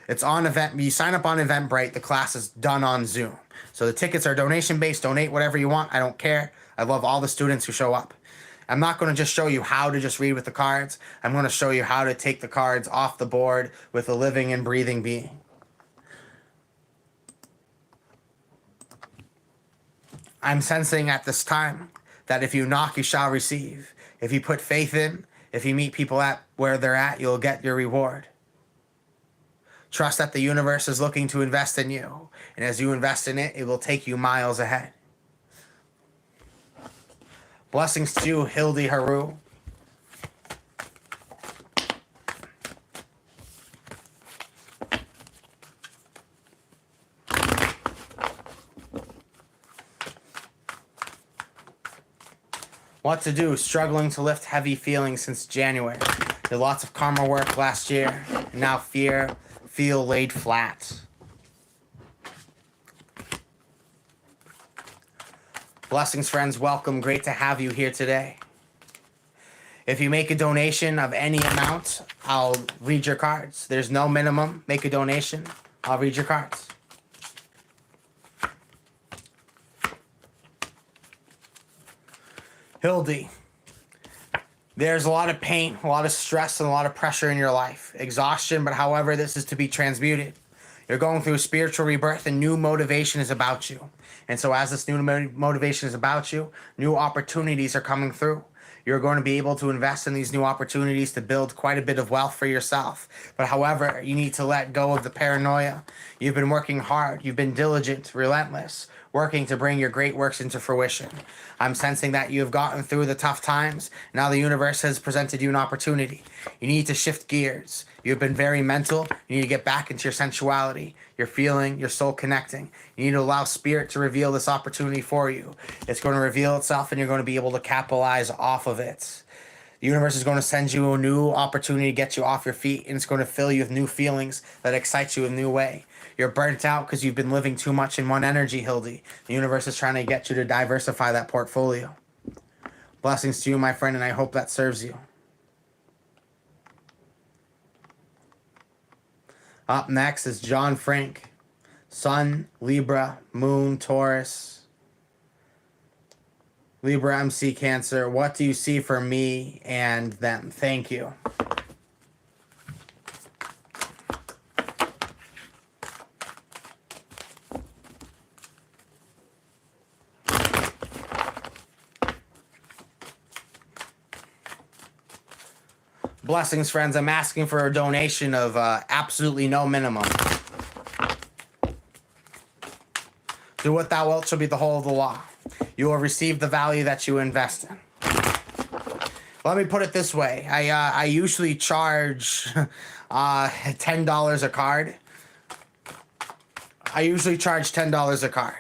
It's on event. You sign up on Eventbrite. The class is done on Zoom. So the tickets are donation based. Donate whatever you want. I don't care. I love all the students who show up. I'm not going to just show you how to just read with the cards. I'm going to show you how to take the cards off the board with a living and breathing being. I'm sensing at this time that if you knock, you shall receive. If you put faith in, if you meet people at where they're at, you'll get your reward. Trust that the universe is looking to invest in you. And as you invest in it, it will take you miles ahead. Blessings to you, Hildy Haru. What to do? Struggling to lift heavy feelings since January. Did lots of karma work last year. And now feel laid flat. Blessings, friends. Welcome. Great to have you here today. If you make a donation of any amount, I'll read your cards. There's no minimum. Make a donation. I'll read your cards. Hildy, there's a lot of pain, a lot of stress, and a lot of pressure in your life. Exhaustion, but however, this is to be transmuted. You're going through a spiritual rebirth, and new motivation is about you. And so as this new motivation is about you, new opportunities are coming through. You're going to be able to invest in these new opportunities to build quite a bit of wealth for yourself. But however, you need to let go of the paranoia. You've been working hard. You've been diligent, relentless, working to bring your great works into fruition. I'm sensing that you have gotten through the tough times. Now the universe has presented you an opportunity. You need to shift gears. You've been very mental. You need to get back into your sensuality, your feeling, your soul connecting. You need to allow spirit to reveal this opportunity for you. It's going to reveal itself and you're going to be able to capitalize off of it. The universe is going to send you a new opportunity to get you off your feet, and it's going to fill you with new feelings that excite you in a new way. You're burnt out because you've been living too much in one energy, Hildy. The universe is trying to get you to diversify that portfolio. Blessings to you, my friend, and I hope that serves you. Up next is John Frank. Sun, Libra, Moon, Taurus. Libra, MC, Cancer. What do you see for me and them? Thank you. Blessings, friends. I'm asking for a donation of absolutely no minimum. Do what thou wilt shall be the whole of the law. You will receive the value that you invest in. Let me put it this way. I usually charge $10 a card. I usually charge $10 a card.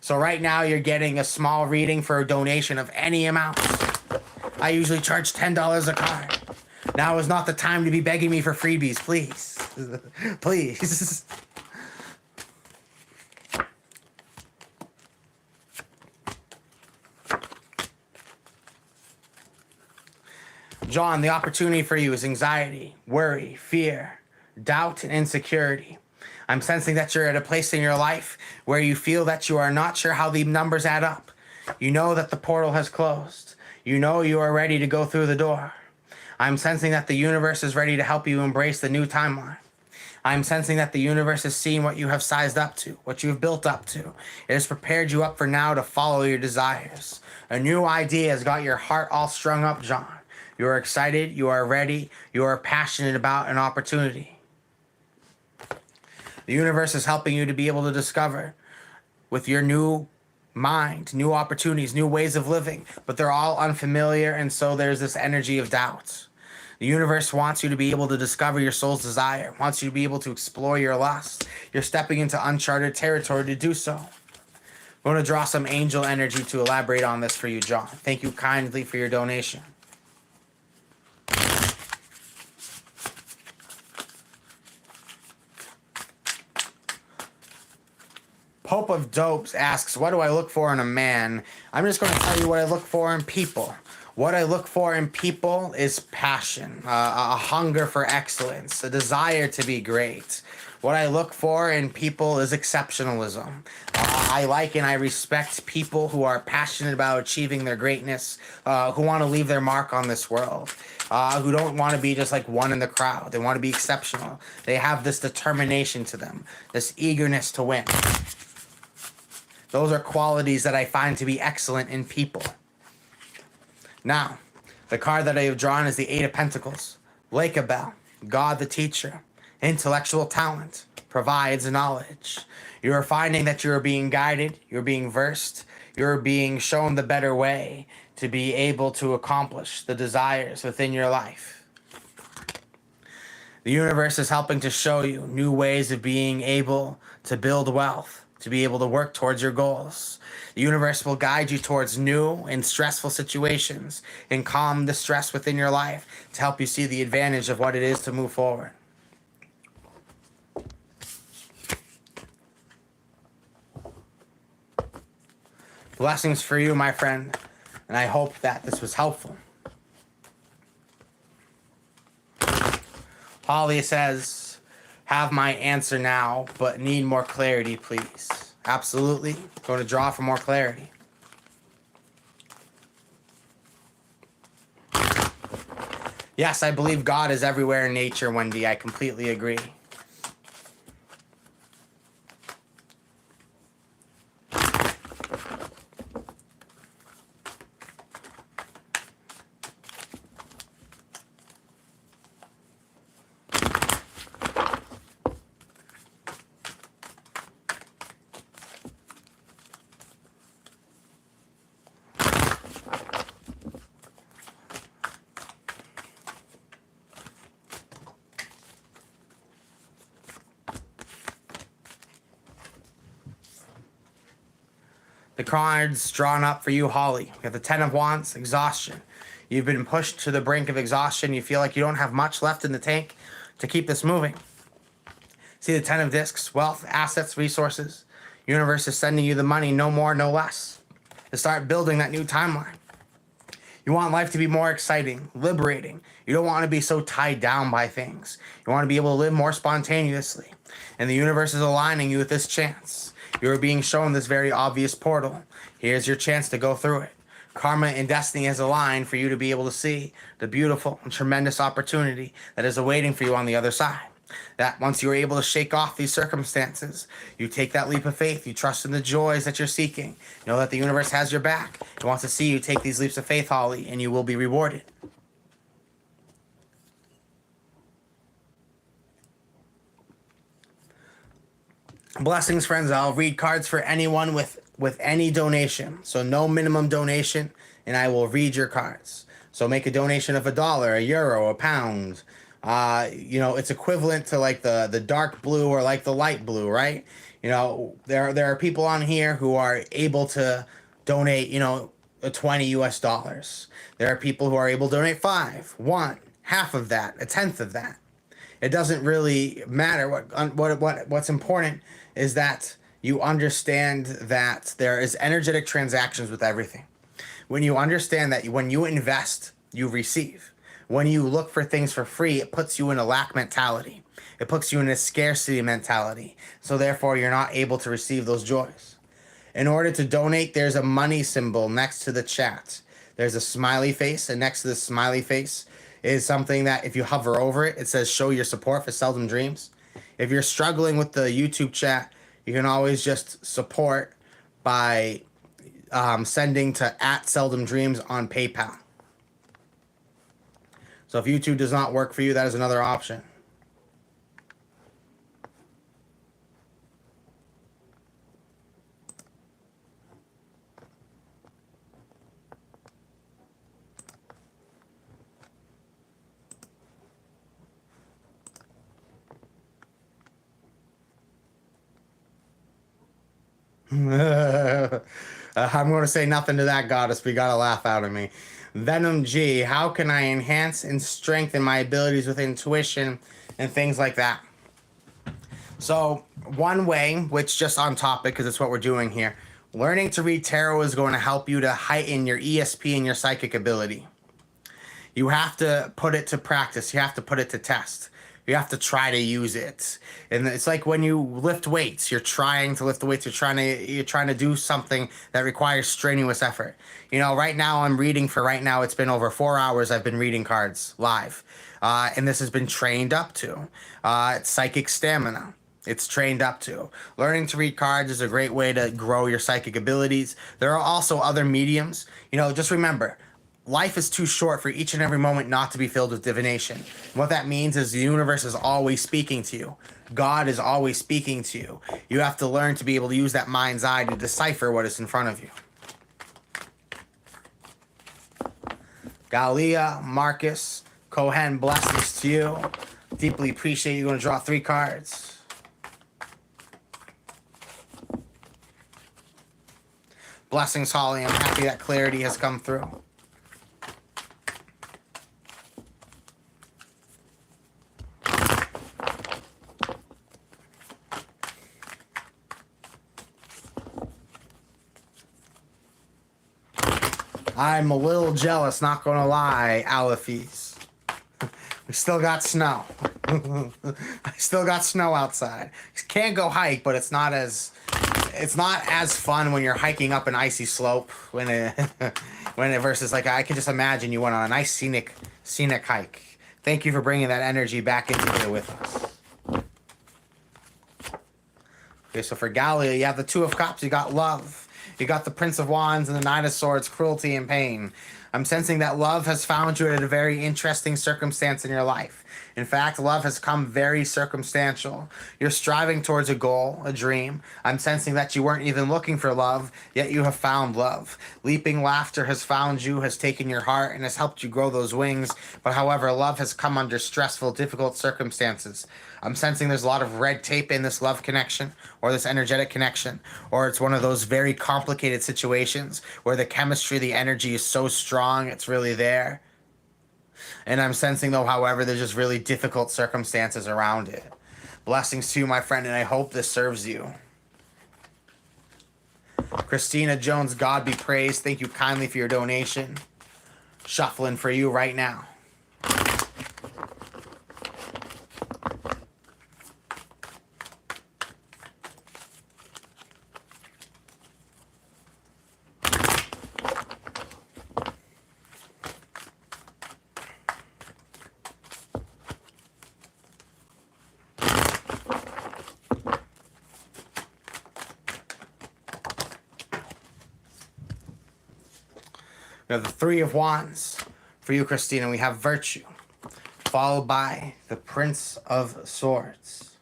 So right now you're getting a small reading for a donation of any amount. I usually charge $10 a card. Now is not the time to be begging me for freebies, please. Please. John, the opportunity for you is anxiety, worry, fear, doubt, and insecurity. I'm sensing that you're at a place in your life where you feel that you are not sure how the numbers add up. You know that the portal has closed. You know you are ready to go through the door. I'm sensing that the universe is ready to help you embrace the new timeline. I'm sensing that the universe has seen what you have sized up to, what you have built up to. It has prepared you up for now to follow your desires. A new idea has got your heart all strung up, John. You are excited, you are ready, you are passionate about an opportunity. The universe is helping you to be able to discover with your new mind, new opportunities, new ways of living, but they're all unfamiliar, and so there's this energy of doubt. The universe wants you to be able to discover your soul's desire, wants you to be able to explore your lust. You're stepping into uncharted territory to do so. I'm going to draw some angel energy to elaborate on this for you, John. Thank you kindly for your donation. Pope of Dopes asks, what do I look for in a man? I'm just going to tell you what I look for in people. What I look for in people is passion, a hunger for excellence, a desire to be great. What I look for in people is exceptionalism. I like and I respect people who are passionate about achieving their greatness, who want to leave their mark on this world, who don't want to be just like one in the crowd. They want to be exceptional. They have this determination to them, this eagerness to win. Those are qualities that I find to be excellent in people. Now, the card that I have drawn is the Eight of Pentacles. Lake of Bell, God the teacher, intellectual talent, provides knowledge. You are finding that you are being guided, you're being versed, you're being shown the better way to be able to accomplish the desires within your life. The universe is helping to show you new ways of being able to build wealth, to be able to work towards your goals. The universe will guide you towards new and stressful situations and calm the stress within your life to help you see the advantage of what it is to move forward. Blessings for you, my friend, and I hope that this was helpful. Holly says, have my answer now, but need more clarity, please. Absolutely. Going to draw for more clarity. Yes, I believe God is everywhere in nature, Wendy. I completely agree. The cards drawn up for you, Holly. We have the Ten of Wands, exhaustion. You've been pushed to the brink of exhaustion. You feel like you don't have much left in the tank to keep this moving. See the Ten of Discs, wealth, assets, resources. Universe is sending you the money, no more, no less, to start building that new timeline. You want life to be more exciting, liberating. You don't want to be so tied down by things. You want to be able to live more spontaneously. And the universe is aligning you with this chance. You are being shown this very obvious portal. Here's your chance to go through it. Karma and destiny has aligned for you to be able to see the beautiful and tremendous opportunity that is awaiting for you on the other side. That once you're able to shake off these circumstances, you take that leap of faith, you trust in the joys that you're seeking. Know that the universe has your back. It wants to see you take these leaps of faith, Holly, and you will be rewarded. Blessings, friends. I'll read cards for anyone with any donation. So no minimum donation, and I will read your cards. So make a donation of $1, €1, £1. It's equivalent to like the dark blue or like the light blue, right? There are people on here who are able to donate, $20 US. There are people who are able to donate 5, 1, half of that, a tenth of that. It doesn't really matter. What's important is that you understand that there is energetic transactions with everything. When you understand that when you invest, you receive. When you look for things for free, it puts you in a lack mentality. It puts you in a scarcity mentality. So therefore, you're not able to receive those joys. In order to donate, there's a money symbol next to the chat. There's a smiley face, and next to the smiley face is something that if you hover over it, it says show your support for Seldom Dreams. If you're struggling with the YouTube chat, you can always just support by sending to @SeldomDreams on PayPal. So if YouTube does not work for you, that is another option. I'm going to say nothing to that, goddess, but you got to laugh out of me. Venom G, how can I enhance and strengthen my abilities with intuition and things like that? So one way, which just on topic because it's what we're doing here, learning to read tarot is going to help you to heighten your ESP and your psychic ability. You have to put it to practice. You have to put it to test. You have to try to use it. And it's like when you lift weights, you're trying to lift the weights, you're trying to do something that requires strenuous effort. Right now I'm reading for right now it's been over 4 hours I've been reading cards live. And this has been trained up to. It's psychic stamina. It's trained up to. Learning to read cards is a great way to grow your psychic abilities. There are also other mediums. Just remember, life is too short for each and every moment not to be filled with divination. What that means is the universe is always speaking to you. God is always speaking to you. You have to learn to be able to use that mind's eye to decipher what is in front of you. Galia, Marcus, Cohen, blessings to you. Deeply appreciate you. Going to draw 3 cards. Blessings, Holly. I'm happy that clarity has come through. I'm a little jealous, not gonna lie, Aliphies. We still got snow. I still got snow outside. Can't go hike, but it's not as fun when you're hiking up an icy slope when it versus like I can just imagine you went on a nice scenic hike. Thank you for bringing that energy back into here with us. Okay, so for Galia, you have the 2 of Cups, you got love. You got the Prince of Wands and the Knight of Swords, cruelty and pain. I'm sensing that love has found you at a very interesting circumstance in your life. In fact, love has come very circumstantial. You're striving towards a goal, a dream. I'm sensing that you weren't even looking for love, yet you have found love. Leaping laughter has found you, has taken your heart, and has helped you grow those wings. But however, love has come under stressful, difficult circumstances. I'm sensing there's a lot of red tape in this love connection or this energetic connection, or it's one of those very complicated situations where the chemistry, the energy is so strong, it's really there. And I'm sensing, though, however, there's just really difficult circumstances around it. Blessings to you, my friend, and I hope this serves you. Christina Jones, God be praised. Thank you kindly for your donation. Shuffling for you right now. We have the 3 of Wands for you, Christina. We have virtue, followed by the Prince of Swords.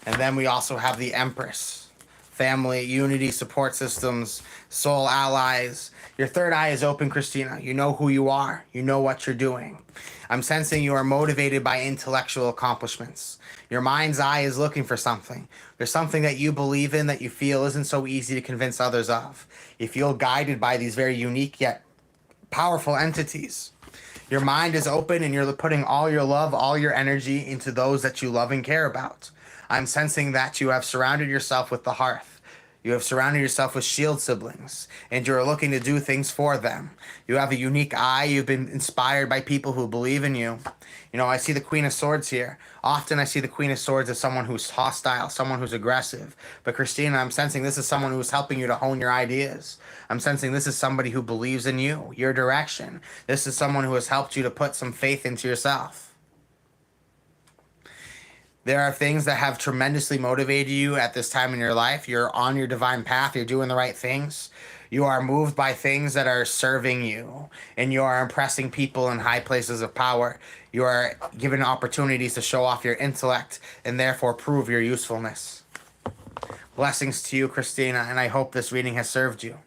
And then we also have the Empress. Family, unity, support systems, soul allies. Your third eye is open, Christina. You know who you are. You know what you're doing. I'm sensing you are motivated by intellectual accomplishments. Your mind's eye is looking for something. There's something that you believe in that you feel isn't so easy to convince others of. You feel guided by these very unique yet powerful entities. Your mind is open and you're putting all your love, all your energy into those that you love and care about. I'm sensing that you have surrounded yourself with the hearth. You have surrounded yourself with shield siblings, and you're looking to do things for them. You have a unique eye. You've been inspired by people who believe in you. I see the Queen of Swords here. Often I see the Queen of Swords as someone who's hostile, someone who's aggressive. But Christina, I'm sensing this is someone who's helping you to hone your ideas. I'm sensing this is somebody who believes in you, your direction. This is someone who has helped you to put some faith into yourself. There are things that have tremendously motivated you at this time in your life. You're on your divine path. You're doing the right things. You are moved by things that are serving you, and you are impressing people in high places of power. You are given opportunities to show off your intellect and therefore prove your usefulness. Blessings to you, Christina, and I hope this reading has served you.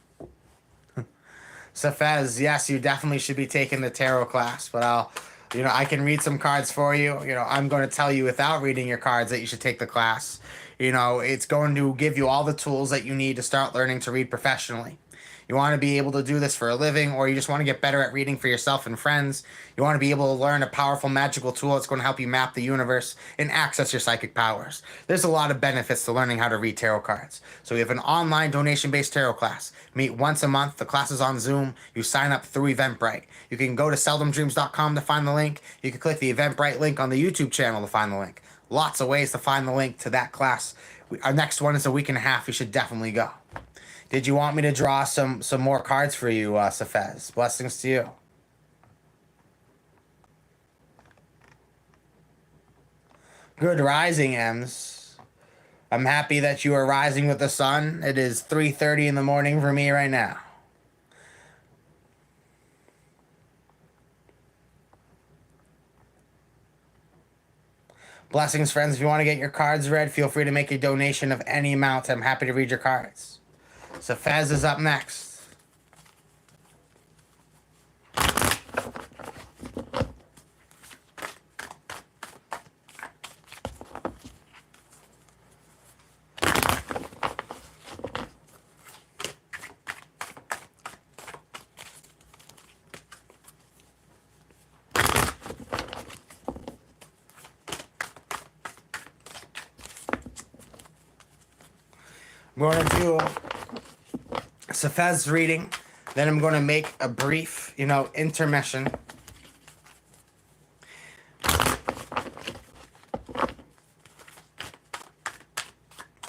Safez, yes, you definitely should be taking the tarot class, but I can read some cards for you. I'm going to tell you without reading your cards that you should take the class. It's going to give you all the tools that you need to start learning to read professionally. You want to be able to do this for a living, or you just want to get better at reading for yourself and friends. You want to be able to learn a powerful magical tool that's going to help you map the universe and access your psychic powers. There's a lot of benefits to learning how to read tarot cards. So we have an online donation-based tarot class. Meet once a month. The class is on Zoom. You sign up through Eventbrite. You can go to seldomdreams.com to find the link. You can click the Eventbrite link on the YouTube channel to find the link. Lots of ways to find the link to that class. Our next one is a week and a half. You should definitely go. Did you want me to draw some more cards for you, Safez? Blessings to you. Good rising, Ems. I'm happy that you are rising with the sun. It is 3:30 in the morning for me right now. Blessings, friends. If you want to get your cards read, feel free to make a donation of any amount. I'm happy to read your cards. Safez is up next. I'm going to do Safez reading. Then I'm going to make a brief, intermission.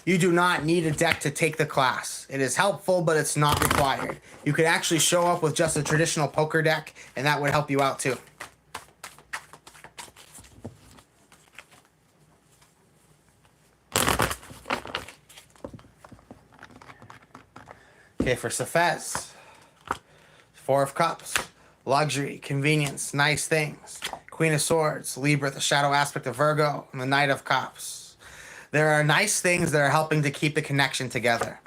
You do not need a deck to take the class. It is helpful, but it's not required. You could actually show up with just a traditional poker deck, and that would help you out too. Okay, for Safez, Four of Cups, luxury, convenience, nice things. Queen of Swords, Libra, the shadow aspect of Virgo, and the Knight of Cups. There are nice things that are helping to keep the connection together.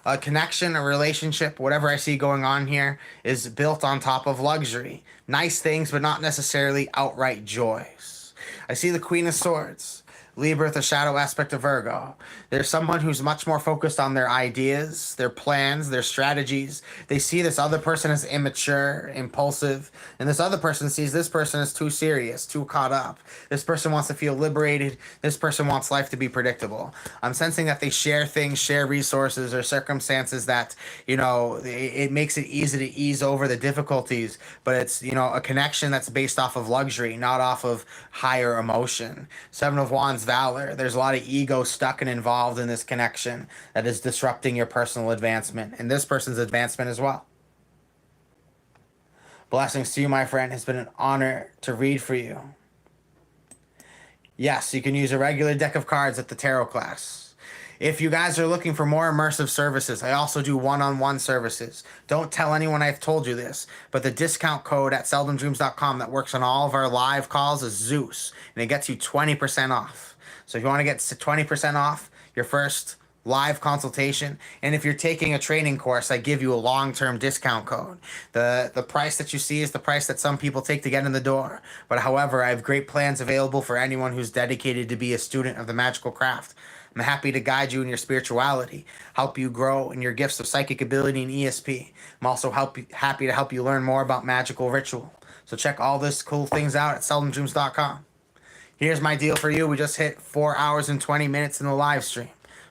A connection, a relationship, whatever I see going on here, is built on top of luxury. Nice things, but not necessarily outright joys. I see the Queen of Swords. Libra, the shadow aspect of Virgo. There's someone who's much more focused on their ideas, their plans, their strategies. They see this other person as immature, impulsive, and this other person sees this person as too serious, too caught up. This person wants to feel liberated. This person wants life to be predictable. I'm sensing that they share things, share resources or circumstances that, it makes it easy to ease over the difficulties, but it's, a connection that's based off of luxury, not off of higher emotion. Seven of Wands, valor. There's a lot of ego stuck and involved in this connection that is disrupting your personal advancement and this person's advancement as well. Blessings to you, my friend. It's been an honor to read for you. Yes, you can use a regular deck of cards at the tarot class. If you guys are looking for more immersive services, I also do one-on-one services. Don't tell anyone I've told you this, but the discount code at seldomdreams.com that works on all of our live calls is Zeus, and it gets you 20% off. So if you want to get 20% off your first live consultation, and if you're taking a training course, I give you a long-term discount code. The price that you see is the price that some people take to get in the door. But however, I have great plans available for anyone who's dedicated to be a student of the magical craft. I'm happy to guide you in your spirituality, help you grow in your gifts of psychic ability and ESP. I'm also happy to help you learn more about magical ritual. So check all this cool things out at seldomdreams.com. Here's my deal for you. We just hit 4 hours and 20 minutes in the live stream.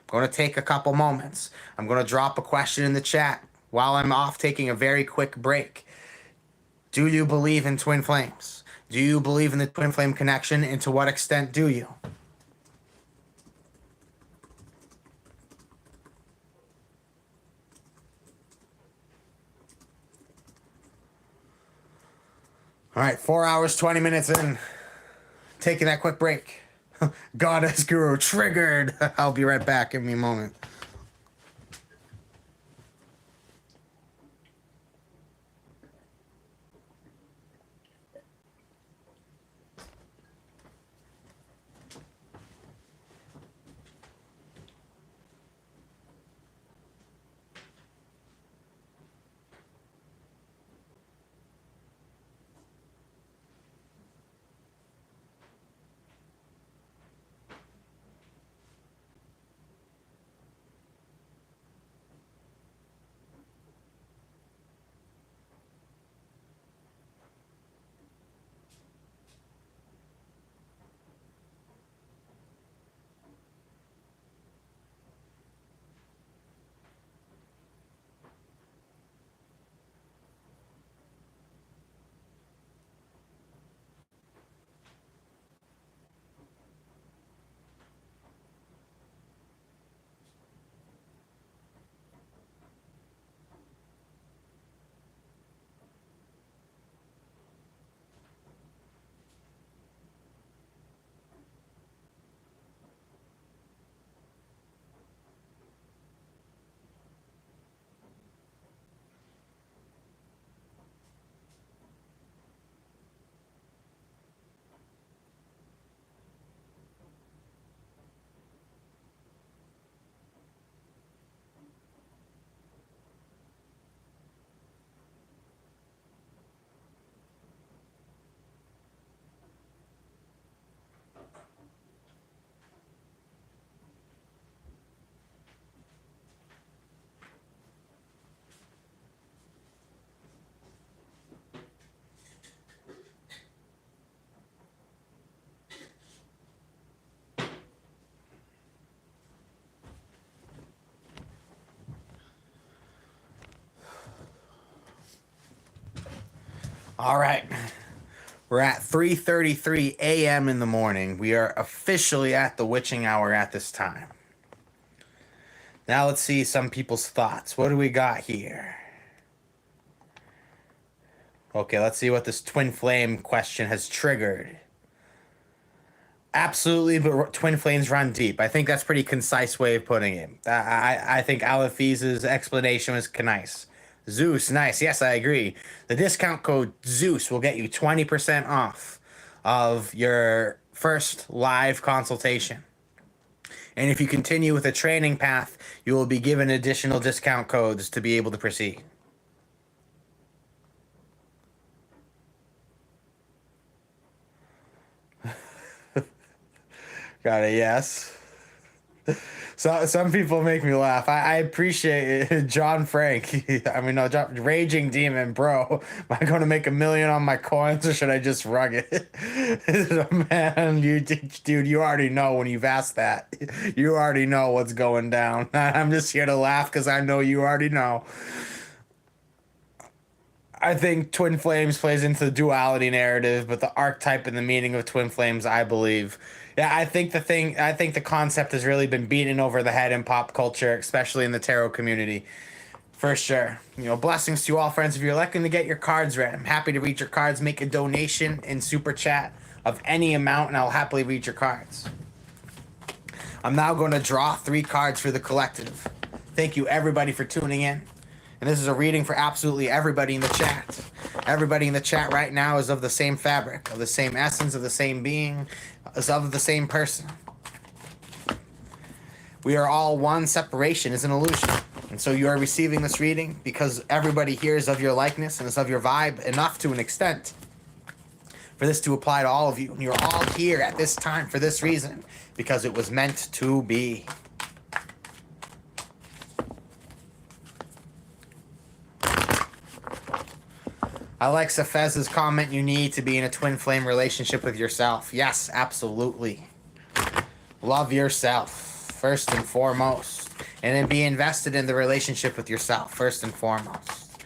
I'm going to take a couple moments. I'm going to drop a question in the chat while I'm off taking a very quick break. Do you believe in twin flames? Do you believe in the twin flame connection, and to what extent do you? All right, 4 hours, 20 minutes in. Taking that quick break. Goddess Guru triggered. I'll be right back. Give me a moment. All right. We're at 3:33 a.m. in the morning. We are officially at the witching hour at this time. Now let's see some people's thoughts. What do we got here? Okay, let's see what this twin flame question has triggered. Absolutely, but twin flames run deep. I think that's a pretty concise way of putting it. I think Alafiz's explanation was nice. Zeus, nice. Yes, I agree. The discount code Zeus will get you 20% off of your first live consultation. And if you continue with a training path, you will be given additional discount codes to be able to proceed. Got a yes. So some people make me laugh. I appreciate it. John Frank. Raging Demon, bro. Am I going to make $1 million on my coins or should I just rug it? Man, dude, you already know when you've asked that. You already know what's going down. I'm just here to laugh because I know you already know. I think Twin Flames plays into the duality narrative, but the archetype and the meaning of Twin Flames, I believe. Yeah, I think the concept has really been beaten over the head in pop culture, especially in the tarot community. For sure. Blessings to you all, friends. If you're looking to get your cards read, I'm happy to read your cards. Make a donation in Super Chat of any amount, and I'll happily read your cards. I'm now going to draw 3 cards for the collective. Thank you, everybody, for tuning in. And this is a reading for absolutely everybody in the chat. Everybody in the chat right now is of the same fabric, of the same essence, of the same being, is of the same person. We are all one. Separation is an illusion. And so you are receiving this reading because everybody here is of your likeness and is of your vibe enough to an extent for this to apply to all of you. And you're all here at this time for this reason, because it was meant to be. Alexa Fez's comment, you need to be in a twin flame relationship with yourself. Yes, absolutely. Love yourself, first and foremost. And then be invested in the relationship with yourself, first and foremost.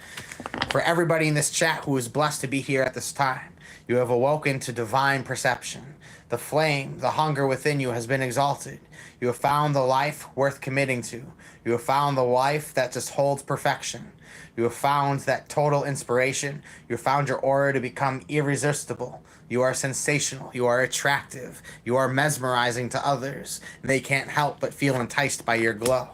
For everybody in this chat who is blessed to be here at this time, you have awoken to divine perception. The flame, the hunger within you has been exalted. You have found the life worth committing to. You have found the life that just holds perfection. You have found that total inspiration. You have found your aura to become irresistible. You are sensational. You are attractive. You are mesmerizing to others. They can't help but feel enticed by your glow.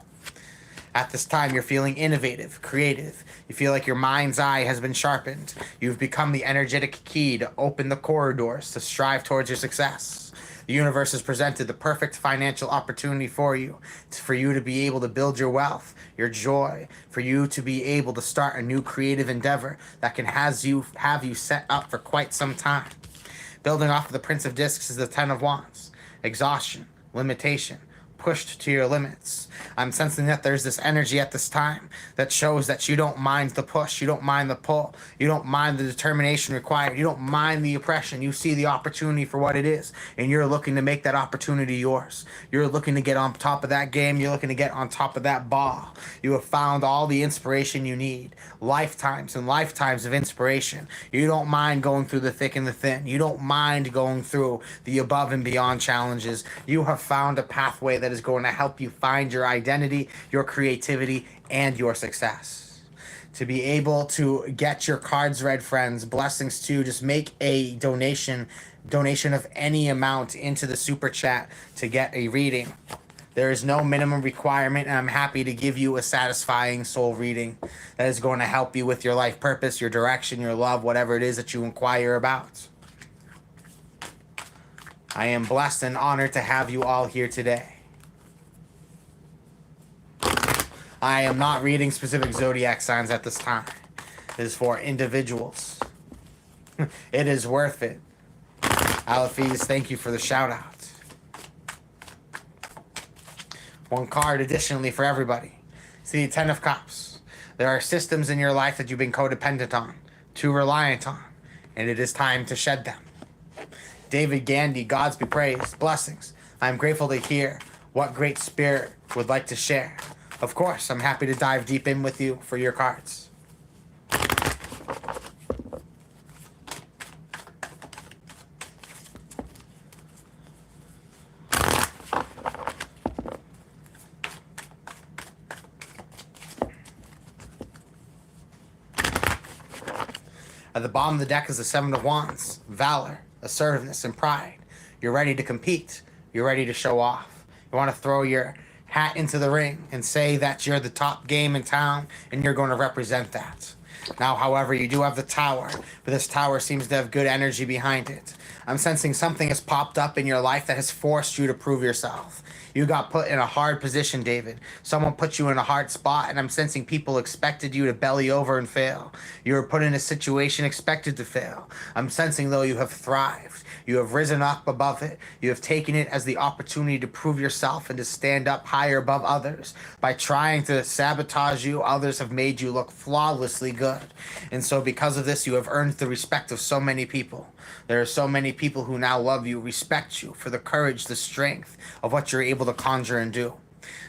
At this time, you're feeling innovative, creative. You feel like your mind's eye has been sharpened. You've become the energetic key to open the corridors to strive towards your success. The universe has presented the perfect financial opportunity for you to be able to build your wealth, your joy, for you to be able to start a new creative endeavor that can have you set up for quite some time. Building off of the Prince of Discs is the Ten of Wands. Exhaustion, limitation, pushed to your limits. I'm sensing that there's this energy at this time that shows that you don't mind the push, you don't mind the pull, you don't mind the determination required, you don't mind the oppression. You see the opportunity for what it is, and you're looking to make that opportunity yours. You're looking to get on top of that game, you're looking to get on top of that ball. You have found all the inspiration you need, lifetimes and lifetimes of inspiration. You don't mind going through the thick and the thin. You don't mind going through the above and beyond challenges. You have found a pathway that is going to help you find your identity, your creativity, and your success. To be able to get your cards read, friends, blessings to just make a donation of any amount into the super chat to get a reading. There is no minimum requirement, and I'm happy to give you a satisfying soul reading that is going to help you with your life purpose, your direction, your love, whatever it is that you inquire about. I am blessed and honored to have you all here today. I am not reading specific zodiac signs at this time. It is for individuals. It is worth it. Alafiz, thank you for the shout out. One card additionally for everybody. See, Ten of Cups. There are systems in your life that you've been codependent on, too reliant on, and it is time to shed them. David Gandy, Gods be praised, blessings. I am grateful to hear what great spirit would like to share. Of course, I'm happy to dive deep in with you for your cards. At the bottom of the deck is the Seven of Wands, valor, assertiveness, and pride. You're ready to compete. You're ready to show off. You want to throw your hat into the ring and say that you're the top game in town and you're going to represent that. Now, however, you do have the Tower, but this Tower seems to have good energy behind it. I'm sensing something has popped up in your life that has forced you to prove yourself. You got put in a hard position, David. Someone put you in a hard spot, and I'm sensing people expected you to belly over and fail. You were put in a situation expected to fail. I'm sensing, though, you have thrived. You have risen up above it. You have taken it as the opportunity to prove yourself and to stand up higher above others. By trying to sabotage you, others have made you look flawlessly good. And so because of this, you have earned the respect of so many people. There are so many people who now love you, respect you for the courage, the strength of what you're able to conjure and do.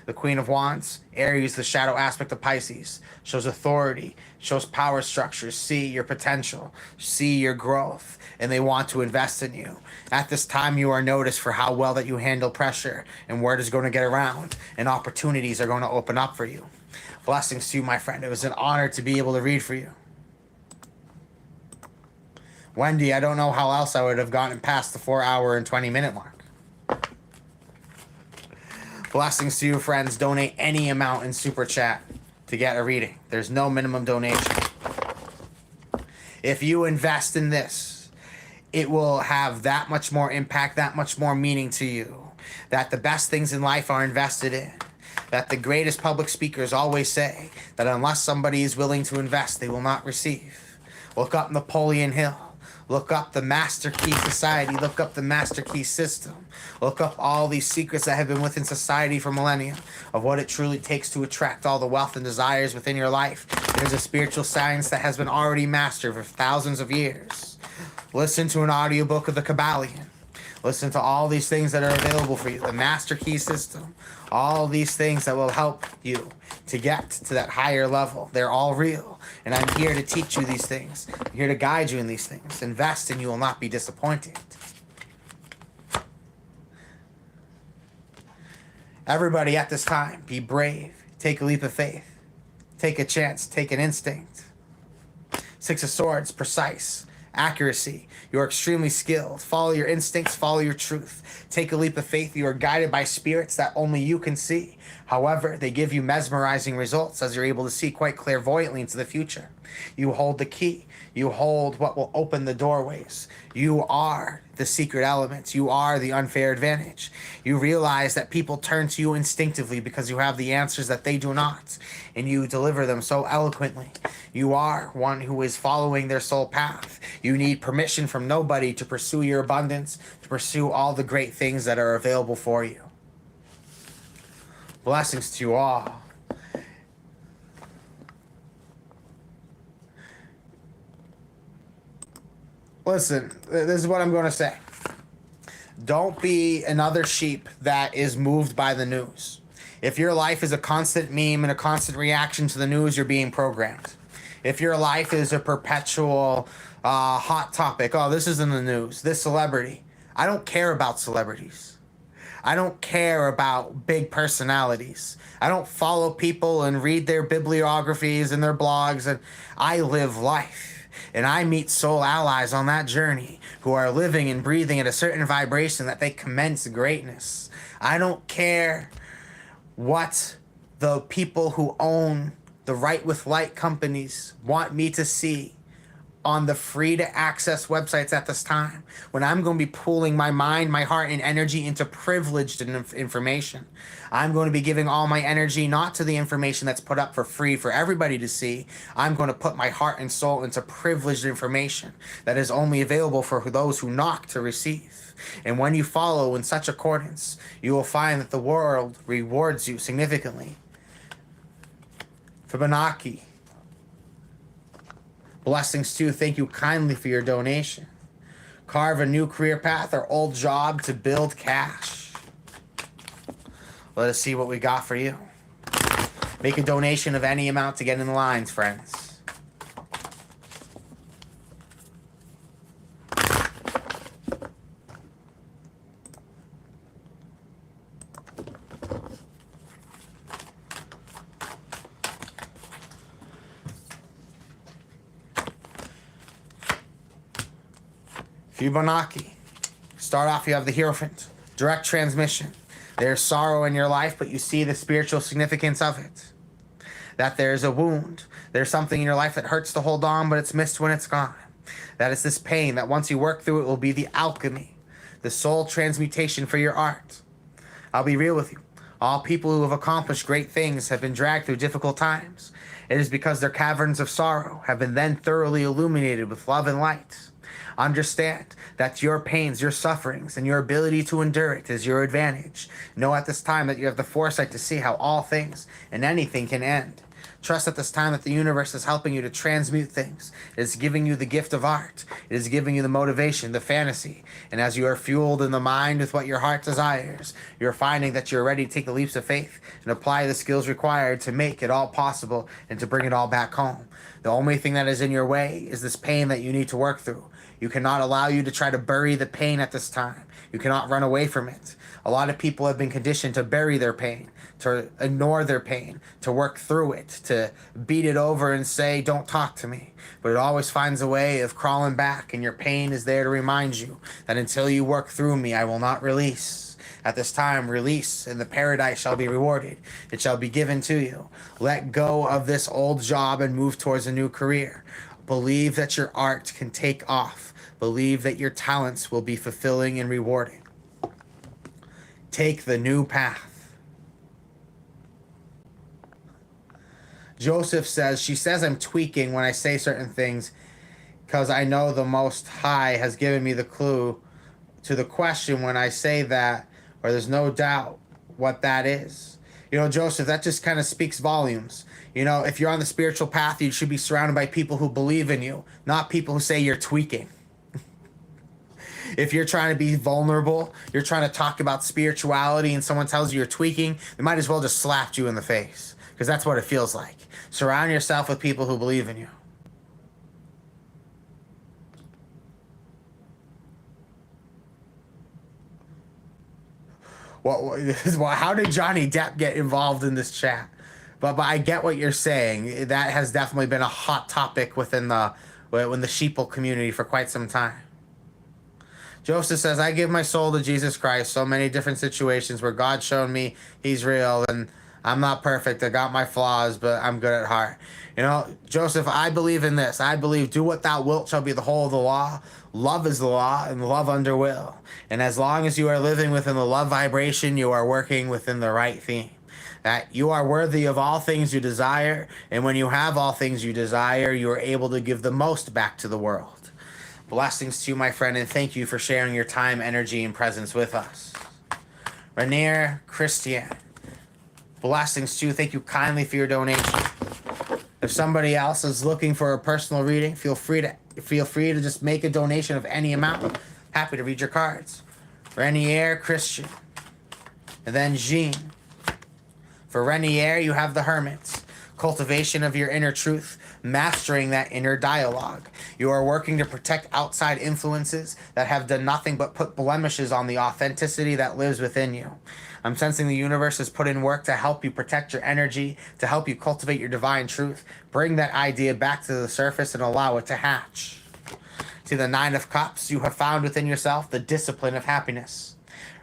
The Queen of Wands, Aries, the shadow aspect of Pisces, shows authority, shows power structures, see your potential, see your growth, and they want to invest in you. At this time, you are noticed for how well that you handle pressure, and word is going to get around, and opportunities are going to open up for you. Blessings to you, my friend. It was an honor to be able to read for you. Wendy, I don't know how else I would have gotten past the 4-hour and 20-minute mark. Blessings to you, friends. Donate any amount in Super Chat to get a reading. There's no minimum donation. If you invest in this, it will have that much more impact, that much more meaning to you. That the best things in life are invested in. That the greatest public speakers always say that unless somebody is willing to invest, they will not receive. Look up Napoleon Hill. Look up the Master Key Society. Look up the Master Key System. Look up all these secrets that have been within society for millennia of what it truly takes to attract all the wealth and desires within your life. There's a spiritual science that has been already mastered for thousands of years. Listen to an audiobook of the Kabbalion. Listen to all these things that are available for you. The Master Key System. All these things that will help you to get to that higher level. They're all real. And I'm here to teach you these things. I'm here to guide you in these things. Invest and you will not be disappointed. Everybody at this time, be brave. Take a leap of faith. Take a chance. Take an instinct. Six of Swords, precise. Accuracy. You are extremely skilled. Follow your instincts. Follow your truth. Take a leap of faith. You are guided by spirits that only you can see. However, they give you mesmerizing results as you're able to see quite clairvoyantly into the future. You hold the key. You hold what will open the doorways. You are the secret elements. You are the unfair advantage. You realize that people turn to you instinctively because you have the answers that they do not, and you deliver them so eloquently. You are one who is following their soul path. You need permission from nobody to pursue your abundance, to pursue all the great things that are available for you. Blessings to you all. Listen, this is what I'm going to say. Don't be another sheep that is moved by the news. If your life is a constant meme and a constant reaction to the news, you're being programmed. If your life is a perpetual hot topic, oh, this is in the news, this celebrity. I don't care about celebrities. I don't care about big personalities. I don't follow people and read their bibliographies and their blogs. And I live life. And I meet soul allies on that journey who are living and breathing at a certain vibration that they commence greatness. I don't care what the people who own the Right with Light companies want me to see on the free to access websites at this time, when I'm going to be pooling my mind, my heart, and energy into privileged information. I'm going to be giving all my energy not to the information that's put up for free for everybody to see. I'm going to put my heart and soul into privileged information that is only available for those who knock to receive. And when you follow in such accordance, you will find that the world rewards you significantly. Fibonacci. Blessings too. Thank you kindly for your donation. Carve a new career path or old job to build cash. Let us see what we got for you. Make a donation of any amount to get in the lines, friends. Fibonacci. Start off, you have the Hierophant. Direct transmission. There's sorrow in your life, but you see the spiritual significance of it. That there's a wound. There's something in your life that hurts to hold on, but it's missed when it's gone. That it's this pain that once you work through it will be the alchemy, the soul transmutation for your art. I'll be real with you. All people who have accomplished great things have been dragged through difficult times. It is because their caverns of sorrow have been then thoroughly illuminated with love and light. Understand that your pains, your sufferings, and your ability to endure it is your advantage. Know at this time that you have the foresight to see how all things and anything can end. Trust at this time that the universe is helping you to transmute things. It is giving you the gift of art. It is giving you the motivation, the fantasy. And as you are fueled in the mind with what your heart desires, you're finding that you're ready to take the leaps of faith and apply the skills required to make it all possible and to bring it all back home. The only thing that is in your way is this pain that you need to work through. You cannot allow you to try to bury the pain at this time. You cannot run away from it. A lot of people have been conditioned to bury their pain, to ignore their pain, to work through it, to beat it over and say, don't talk to me. But it always finds a way of crawling back, and your pain is there to remind you that until you work through me, I will not release. At this time, release, and the paradise shall be rewarded. It shall be given to you. Let go of this old job and move towards a new career. Believe that your art can take off. Believe that your talents will be fulfilling and rewarding. Take the new path. Joseph says, she says I'm tweaking when I say certain things because I know the Most High has given me the clue to the question when I say that, or there's no doubt what that is. You know, Joseph, that just kind of speaks volumes. You know, if you're on the spiritual path, you should be surrounded by people who believe in you, not people who say you're tweaking. If you're trying to be vulnerable, you're trying to talk about spirituality and someone tells you you're tweaking, they might as well just slap you in the face, because that's what it feels like. Surround yourself with people who believe in you. Well, how did Johnny Depp get involved in this chat? But I get what you're saying. That has definitely been a hot topic within the sheeple community for quite some time. Joseph says, I give my soul to Jesus Christ. So many different situations where God's shown me he's real, and I'm not perfect. I got my flaws, but I'm good at heart. You know, Joseph, I believe in this. I believe do what thou wilt shall be the whole of the law. Love is the law, and love under will. And as long as you are living within the love vibration, you are working within the right theme. That you are worthy of all things you desire, and when you have all things you desire, you are able to give the most back to the world. Blessings to you, my friend, and thank you for sharing your time, energy, and presence with us. Rainier Christian, blessings to you. Thank you kindly for your donation. If somebody else is looking for a personal reading, feel free to just make a donation of any amount. Happy to read your cards. Rainier Christian, and then Jean. For Rainier, you have the Hermits. Cultivation of your inner truth, mastering that inner dialogue. You are working to protect outside influences that have done nothing but put blemishes on the authenticity that lives within you. I'm sensing the universe has put in work to help you protect your energy, to help you cultivate your divine truth, bring that idea back to the surface and allow it to hatch. See the Nine of Cups, you have found within yourself the discipline of happiness.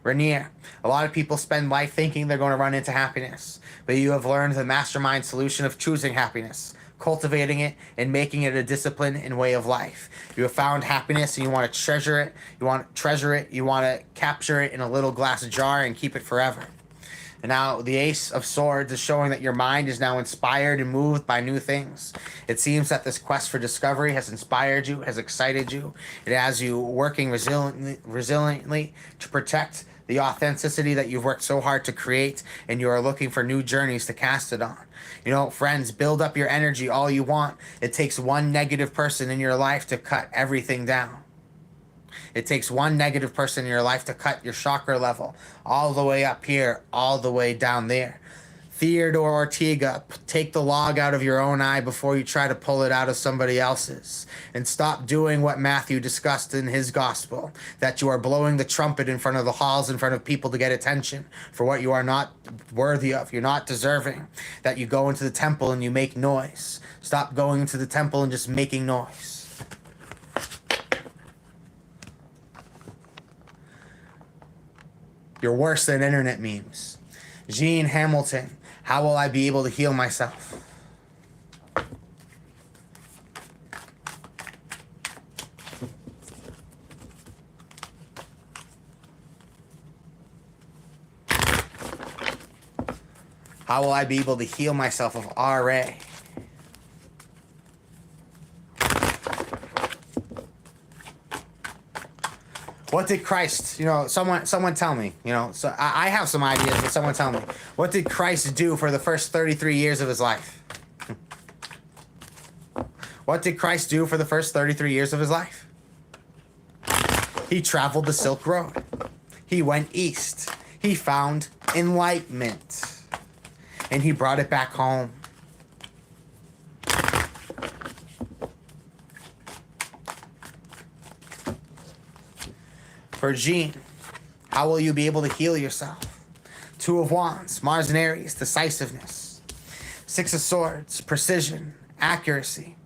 Rainier, a lot of people spend life thinking they're going to run into happiness, but you have learned the mastermind solution of choosing happiness, cultivating it, and making it a discipline and way of life. You have found happiness and you want to treasure it, you want to capture it in a little glass jar and keep it forever. And now the Ace of Swords is showing that your mind is now inspired and moved by new things. It seems that this quest for discovery has inspired you, has excited you. It has you working resiliently to protect the authenticity that you've worked so hard to create, and you are looking for new journeys to cast it on. You know, friends, build up your energy all you want. It takes one negative person in your life to cut everything down. It takes one negative person in your life to cut your chakra level all the way up here, all the way down there. Theodore Ortega, take the log out of your own eye before you try to pull it out of somebody else's. And stop doing what Matthew discussed in his gospel, that you are blowing the trumpet in front of the halls, in front of people to get attention for what you are not worthy of, you're not deserving. That you go into the temple and you make noise. Stop going into the temple and just making noise. You're worse than internet memes. Gene Hamilton, how will I be able to heal myself? How will I be able to heal myself of RA? What did Christ, someone tell me, so I have some ideas, but someone tell me. What did Christ do for the first 33 years of his life? What did Christ do for the first 33 years of his life? He traveled the Silk Road. He went east. He found enlightenment. And he brought it back home. For Gene, how will you be able to heal yourself? Two of Wands, Mars and Aries, decisiveness. Six of Swords, precision, accuracy.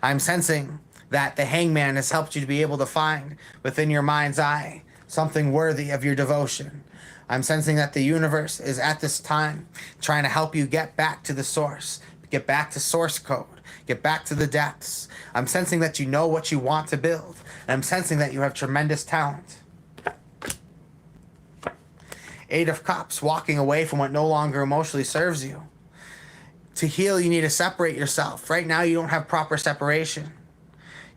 I'm sensing that the Hangman has helped you to be able to find within your mind's eye something worthy of your devotion. I'm sensing that the universe is at this time trying to help you get back to the source, get back to source code, get back to the depths. I'm sensing that you know what you want to build, and I'm sensing that you have tremendous talent. Eight of Cups, walking away from what no longer emotionally serves you. To heal, you need to separate yourself. Right now, you don't have proper separation.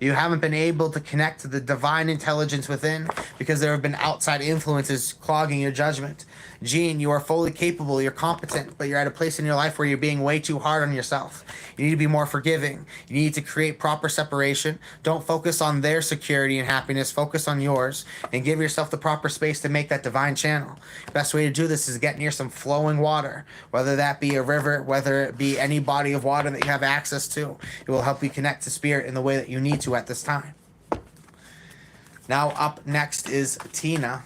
You haven't been able to connect to the divine intelligence within because there have been outside influences clogging your judgment. Gene, you are fully capable, you're competent, but you're at a place in your life where you're being way too hard on yourself. You need to be more forgiving. You need to create proper separation. Don't focus on their security and happiness. Focus on yours and give yourself the proper space to make that divine channel. Best way to do this is get near some flowing water, whether that be a river, whether it be any body of water that you have access to. It will help you connect to spirit in the way that you need to at this time. Now up next is Tina.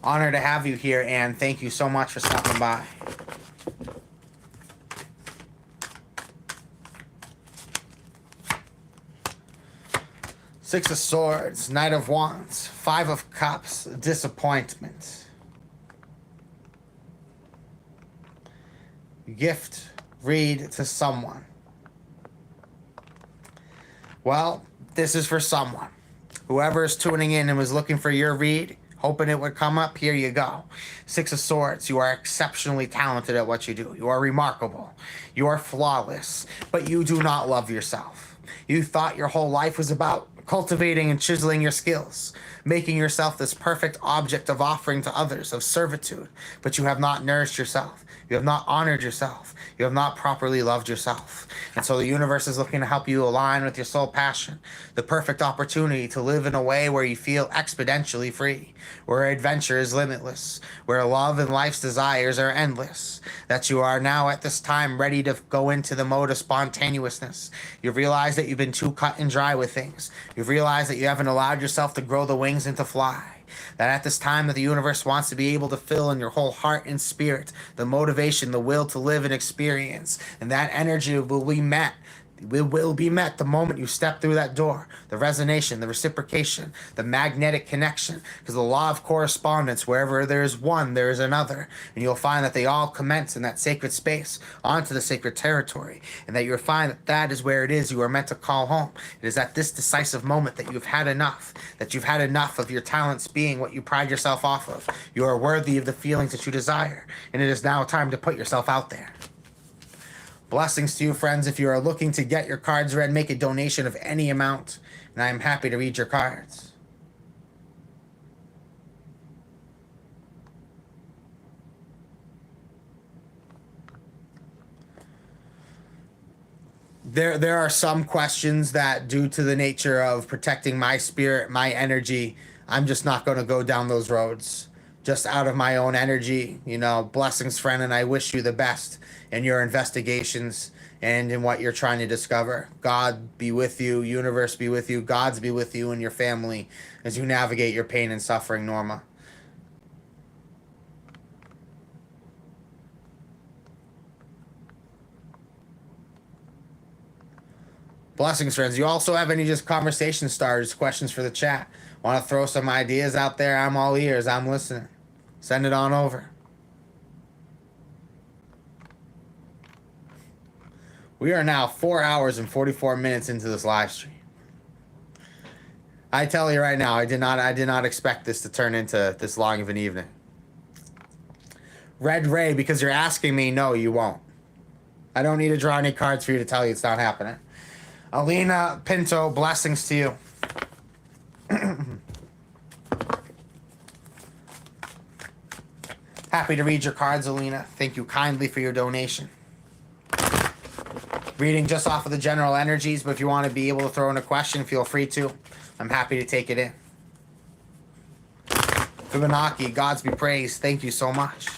Honor to have you here, and thank you so much for stopping by. Six of Swords, Knight of Wands, Five of Cups, disappointment. Gift, read to someone. Well, this is for someone. Whoever is tuning in and was looking for your read, hoping it would come up, here you go. Six of Swords, you are exceptionally talented at what you do. You are remarkable. You are flawless, but you do not love yourself. You thought your whole life was about cultivating and chiseling your skills, making yourself this perfect object of offering to others, of servitude, but you have not nourished yourself. You have not honored yourself. You have not properly loved yourself. And so the universe is looking to help you align with your soul passion, the perfect opportunity to live in a way where you feel exponentially free, where adventure is limitless, where love and life's desires are endless, that you are now at this time ready to go into the mode of spontaneousness. You've realized that you've been too cut and dry with things. You've realized that you haven't allowed yourself to grow the wings and to fly. That at this time that the universe wants to be able to fill in your whole heart and spirit the motivation, the will to live and experience, and that energy will be met. It will be met the moment you step through that door. The resonation, the reciprocation, the magnetic connection, because the law of correspondence, wherever there is one, there is another. And you'll find that they all commence in that sacred space onto the sacred territory. And that you'll find that that is where it is you are meant to call home. It is at this decisive moment that you've had enough, that you've had enough of your talents being what you pride yourself off of. You are worthy of the feelings that you desire. And it is now time to put yourself out there. Blessings to you, friends. If you are looking to get your cards read, make a donation of any amount, and I am happy to read your cards. There are some questions that, due to the nature of protecting my spirit, my energy, I'm just not going to go down those roads. just out of my own energy. Blessings, friend, and I wish you the best in your investigations and in what you're trying to discover. God be with you, universe be with you, gods be with you and your family as you navigate your pain and suffering, Norma. Blessings, friends. You also have any just conversation starters, questions for the chat? Want to throw some ideas out there? I'm all ears. I'm listening. Send it on over. We are now 4 hours and 44 minutes into this live stream. I tell you right now, I did not expect this to turn into this long of an evening. Red Ray, because you're asking me, no, you won't. I don't need to draw any cards for you to tell you it's not happening. Alina Pinto, blessings to you. Happy to read your cards, Alina. Thank you kindly for your donation. Reading just off of the general energies, but if you want to be able to throw in a question, feel free to. I'm happy to take it in. Fibonacci, gods be praised. Thank you so much.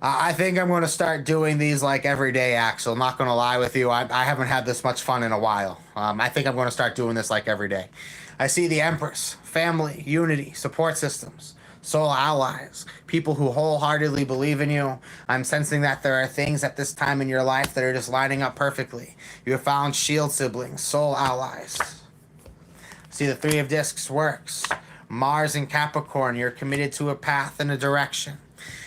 I think I'm going to start doing these like every day, Axel. Not going to lie with you. I haven't had this much fun in a while. I think I'm going to start doing this like every day. I see the Empress, family, unity, support systems, soul allies, people who wholeheartedly believe in you. I'm sensing that there are things at this time in your life that are just lining up perfectly. You have found shield siblings, soul allies. See the Three of Discs works. Mars and Capricorn, you're committed to a path and a direction.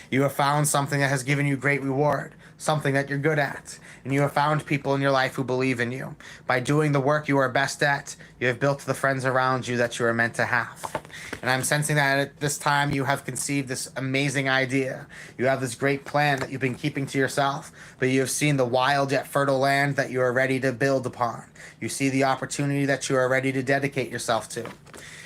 You have found something that has given you great reward, something that you're good at, and you have found people in your life who believe in you. By doing the work you are best at, you have built the friends around you that you are meant to have. And I'm sensing that at this time you have conceived this amazing idea. You have this great plan that you've been keeping to yourself, but you have seen the wild yet fertile land that you are ready to build upon. You see the opportunity that you are ready to dedicate yourself to.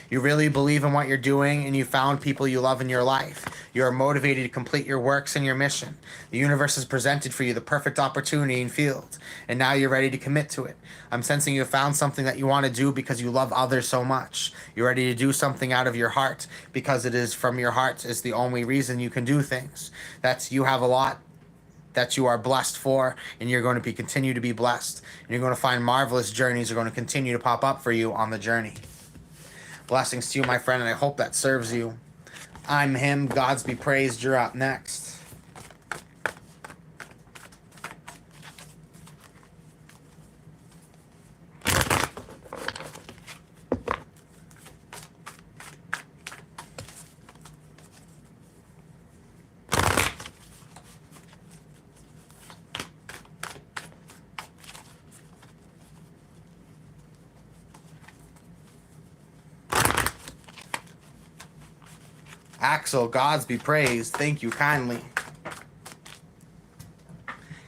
You really believe in what you're doing, and you found people you love in your life. You are motivated to complete your works and your mission. The universe has presented for you the perfect opportunity and field, and now you're ready to commit to it. I'm sensing you have found something that you want to do because you love others so much. You're ready to do something out of your heart because it is from your heart is the only reason you can do things. You have a lot that you are blessed for, and you're going to continue to be blessed. And you're going to find marvelous journeys are going to continue to pop up for you on the journey. Blessings to you, my friend, and I hope that serves you. I'm him. Gods be praised. You're up next. Axel, gods be praised. Thank you kindly.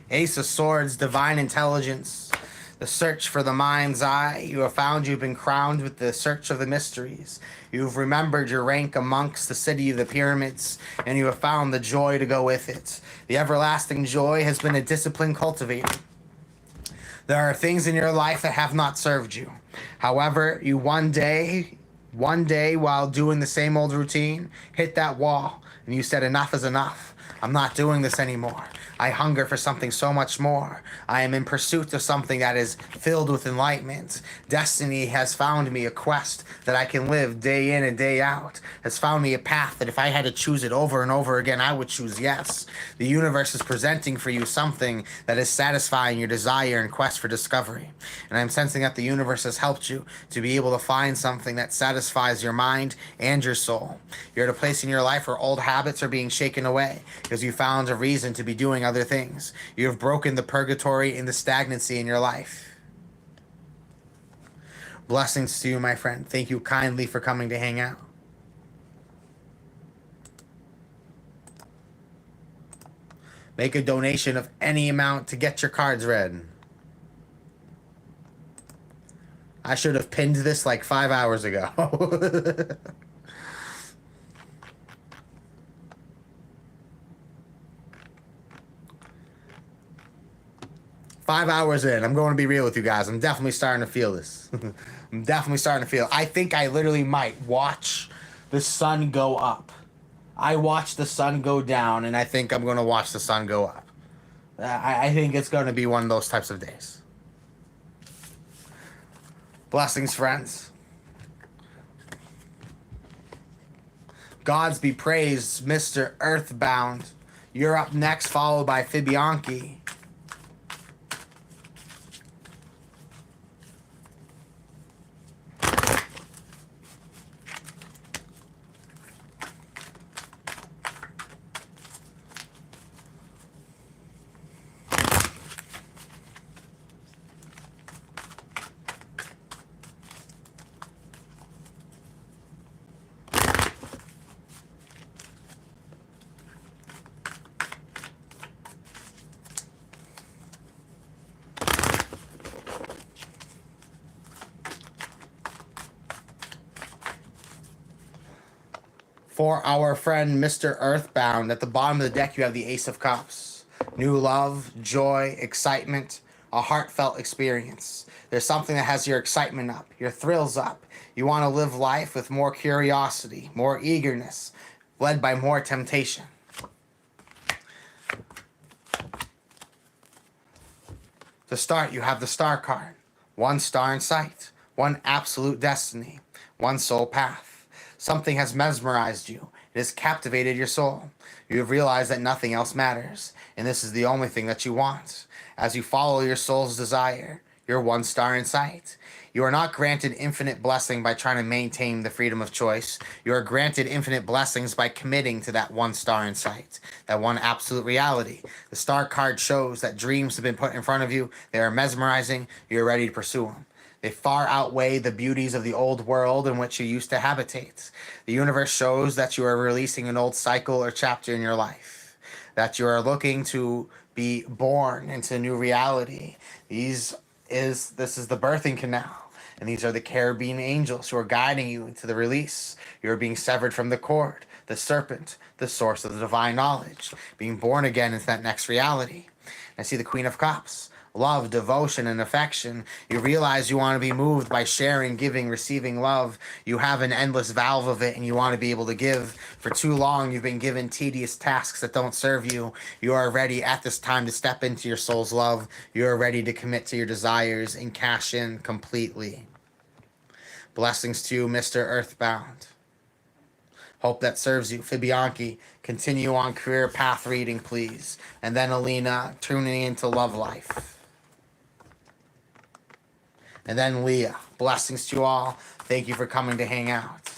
Ace of Swords, divine intelligence. The search for the mind's eye. You have found you've been crowned with the search of the mysteries. You've remembered your rank amongst the city of the pyramids, and you have found the joy to go with it. The everlasting joy has been a discipline cultivated. There are things in your life that have not served you. However, you one day while doing the same old routine, hit that wall, and you said, enough is enough. I'm not doing this anymore. I hunger for something so much more. I am in pursuit of something that is filled with enlightenment. Destiny has found me a quest that I can live day in and day out. Has found me a path that if I had to choose it over and over again, I would choose yes. The universe is presenting for you something that is satisfying your desire and quest for discovery. And I'm sensing that the universe has helped you to be able to find something that satisfies your mind and your soul. You're at a place in your life where old habits are being shaken away because you found a reason to be doing other things. You have broken the purgatory and the stagnancy in your life. Blessings to you, my friend. Thank you kindly for coming to hang out. Make a donation of any amount to get your cards read. I should have pinned this like 5 hours ago. 5 hours in, I'm going to be real with you guys. I'm definitely starting to feel this. I'm definitely starting to feel. I think I literally might watch the sun go up. I watch the sun go down, and I think I'm going to watch the sun go up. I think it's going to be one of those types of days. Blessings, friends. Gods be praised, Mr. Earthbound. You're up next, followed by Fibianchi. For our friend Mr. Earthbound, at the bottom of the deck, you have the Ace of Cups. New love, joy, excitement, a heartfelt experience. There's something that has your excitement up, your thrills up. You want to live life with more curiosity, more eagerness, led by more temptation. To start, you have the Star card. One star in sight, one absolute destiny, one soul path. Something has mesmerized you. It has captivated your soul. You have realized that nothing else matters, and this is the only thing that you want. As you follow your soul's desire, you're one star in sight. You are not granted infinite blessing by trying to maintain the freedom of choice. You are granted infinite blessings by committing to that one star in sight, that one absolute reality. The star card shows that dreams have been put in front of you. They are mesmerizing. You're ready to pursue them. They far outweigh the beauties of the old world in which you used to habitate. The universe shows that you are releasing an old cycle or chapter in your life, that you are looking to be born into a new reality. This is the birthing canal, and these are the Caribbean angels who are guiding you into the release. You are being severed from the cord, the serpent, the source of the divine knowledge, being born again into that next reality. I see the Queen of Cups. Love, devotion, and affection. You realize you want to be moved by sharing, giving, receiving love. You have an endless valve of it, and you want to be able to give. For too long, you've been given tedious tasks that don't serve you. You are ready at this time to step into your soul's love. You are ready to commit to your desires and cash in completely. Blessings to you, Mr. Earthbound. Hope that serves you. Fibianchi, continue on career path reading, please. And then Alina, tuning into love life. And then Leah, blessings to you all. Thank you for coming to hang out.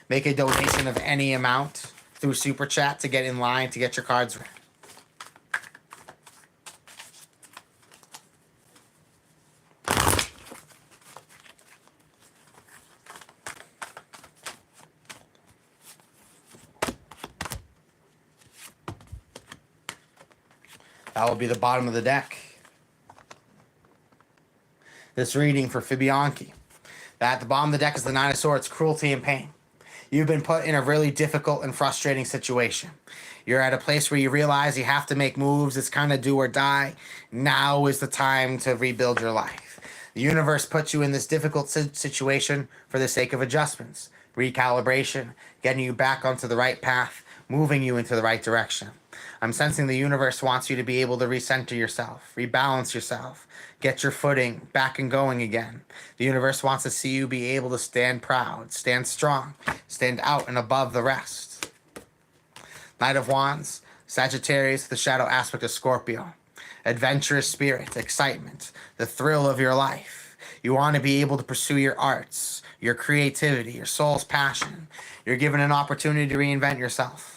Make a donation of any amount through Super Chat to get in line to get your cards read. That will be the bottom of the deck. This reading for Fibianchi. That at the bottom of the deck is the Nine of Swords, cruelty and pain. You've been put in a really difficult and frustrating situation. You're at a place where you realize you have to make moves. It's kind of do or die. Now is the time to rebuild your life. The universe puts you in this difficult situation for the sake of adjustments, recalibration, getting you back onto the right path, moving you into the right direction. I'm sensing the universe wants you to be able to recenter yourself, rebalance yourself, get your footing back and going again. The universe wants to see you be able to stand proud, stand strong, stand out and above the rest. Knight of Wands, Sagittarius, the shadow aspect of Scorpio. Adventurous spirit, excitement, the thrill of your life. You want to be able to pursue your arts, your creativity, your soul's passion. You're given an opportunity to reinvent yourself.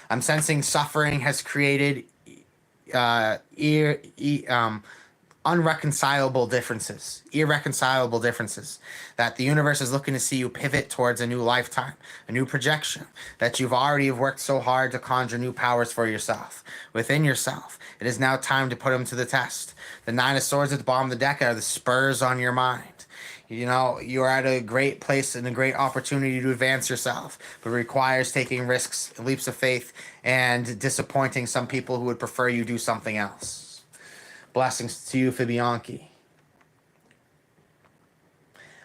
I'm sensing suffering has created irreconcilable differences that the universe is looking to see you pivot towards a new lifetime, a new projection, that you've already worked so hard to conjure new powers for yourself, within yourself. It is now time to put them to the test. The Nine of Swords at the bottom of the deck are the spurs on your mind. You know, you are at a great place and a great opportunity to advance yourself, but it requires taking risks, leaps of faith, and disappointing some people who would prefer you do something else. Blessings to you, Fabianchi.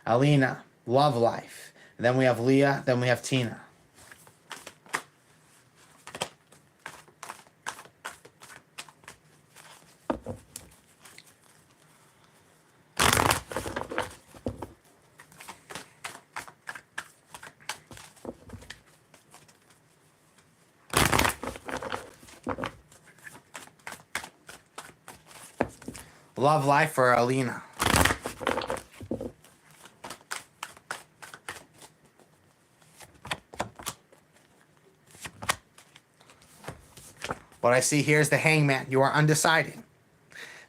Alina, love life. And then we have Leah, then we have Tina. Love life for Alina. What I see here is the Hangman. You are undecided.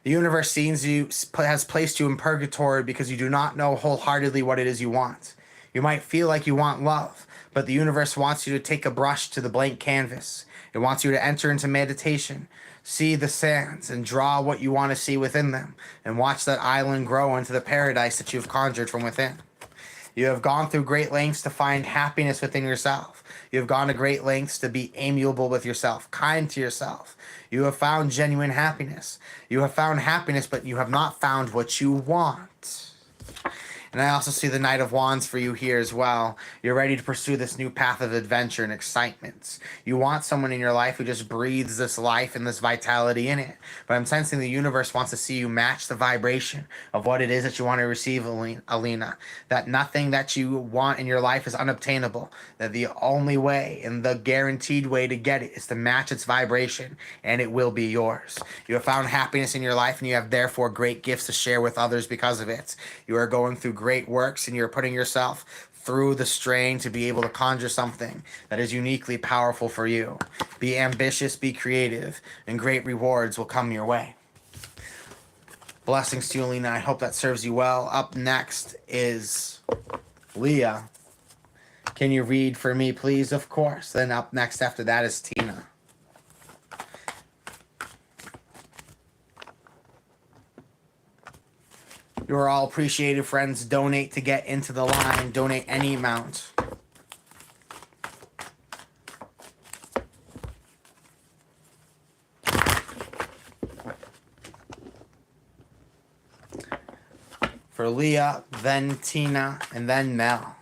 The universe seems you has placed you in purgatory because you do not know wholeheartedly what it is you want. You might feel like you want love, but the universe wants you to take a brush to the blank canvas. It wants you to enter into meditation, see the sands, and draw what you want to see within them, and watch that island grow into the paradise that you've conjured from within. You have gone through great lengths to find happiness within yourself. You have gone to great lengths to be amiable with yourself, kind to yourself. You have found genuine happiness. You have found happiness, but you have not found what you want. And I also see the Knight of Wands for you here as well. You're ready to pursue this new path of adventure and excitement. You want someone in your life who just breathes this life and this vitality in it. But I'm sensing the universe wants to see you match the vibration of what it is that you want to receive, Alina. That nothing that you want in your life is unobtainable. That the only way and the guaranteed way to get it is to match its vibration, and it will be yours. You have found happiness in your life, and you have therefore great gifts to share with others because of it. You are going through great works, and you're putting yourself through the strain to be able to conjure something that is uniquely powerful for you. Be ambitious, be creative, and great rewards will come your way. Blessings to you, Alina. I hope that serves you well. Up next is Leah. Can you read for me, please? Of course. Then up next after that is Tina. You are all appreciated, friends. Donate to get into the line. Donate any amount. For Leah, then Tina, and then Mel.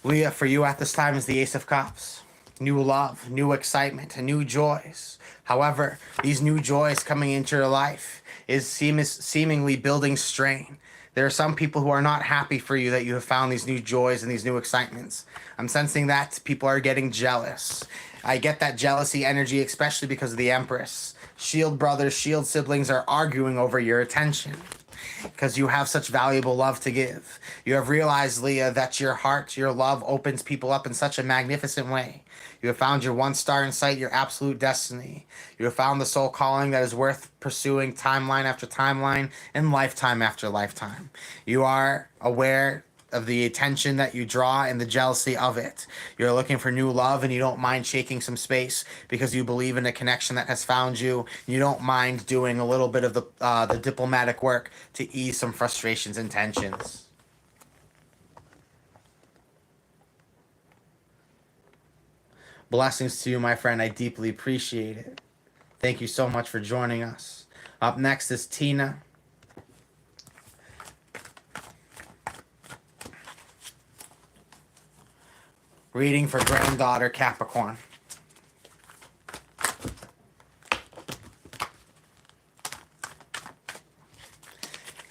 Leah, for you at this time is the Ace of Cups. New love, new excitement, and new joys. However, these new joys coming into your life is seemingly building strain. There are some people who are not happy for you that you have found these new joys and these new excitements. I'm sensing that people are getting jealous. I get that jealousy energy, especially because of the Empress. Shield brothers, shield siblings are arguing over your attention, because you have such valuable love to give. You have realized, Leah, that your heart, your love opens people up in such a magnificent way. You have found your one star in sight, your absolute destiny. You have found the soul calling that is worth pursuing timeline after timeline and lifetime after lifetime. You are aware of the attention that you draw and the jealousy of it. You're looking for new love, and you don't mind shaking some space because you believe in a connection that has found you. You don't mind doing a little bit of the diplomatic work to ease some frustrations and tensions. Blessings to you, my friend. I deeply appreciate it. Thank you so much for joining us. Up next is Tina. Reading for granddaughter Capricorn.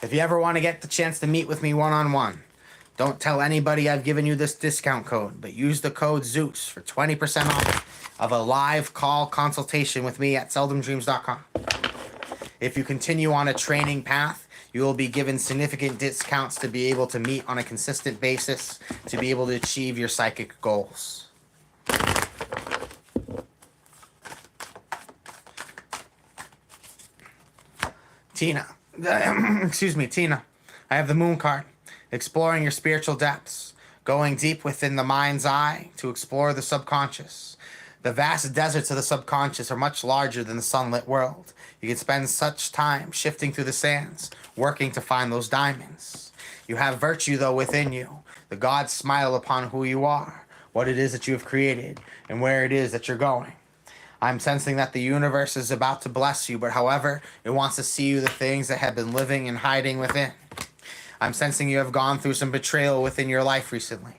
If you ever want to get the chance to meet with me one-on-one, Don't tell anybody I've given you this discount code, but use the code ZOOTS for 20% off of a live call consultation with me at seldomdreams.com. If you continue on a training path, you will be given significant discounts to be able to meet on a consistent basis to be able to achieve your psychic goals. Tina. Tina. I have the moon card. Exploring your spiritual depths. Going deep within the mind's eye to explore the subconscious. The vast deserts of the subconscious are much larger than the sunlit world. You can spend such time shifting through the sands, working to find those diamonds. You have virtue, though, within you. The gods smile upon who you are, what it is that you have created, and where it is that you're going. I'm sensing that the universe is about to bless you, but however, it wants to see you the things that have been living and hiding within. I'm sensing you have gone through some betrayal within your life recently.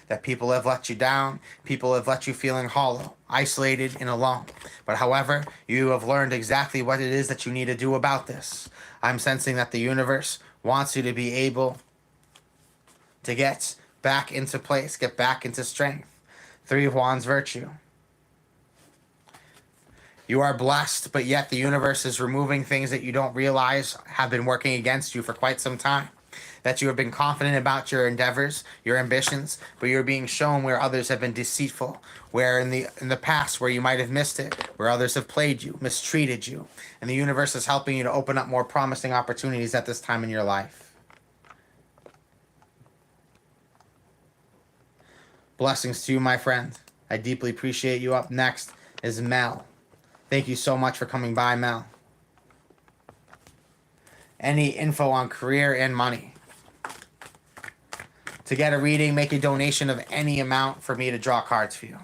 That people have let you down, people have left you feeling hollow, isolated, and alone. But however, you have learned exactly what it is that you need to do about this. I'm sensing that the universe wants you to be able to get back into place, get back into strength. 3 of Wands virtue. You are blessed, but yet the universe is removing things that you don't realize have been working against you for quite some time. That you have been confident about your endeavors, your ambitions, but you're being shown where others have been deceitful, where in the past where you might have missed it, where others have played you, mistreated you, and the universe is helping you to open up more promising opportunities at this time in your life. Blessings to you, my friend. I deeply appreciate you. Up next is Mel. Thank you so much for coming by, Mel. Any info on career and money? To get a reading, make a donation of any amount for me to draw cards for you.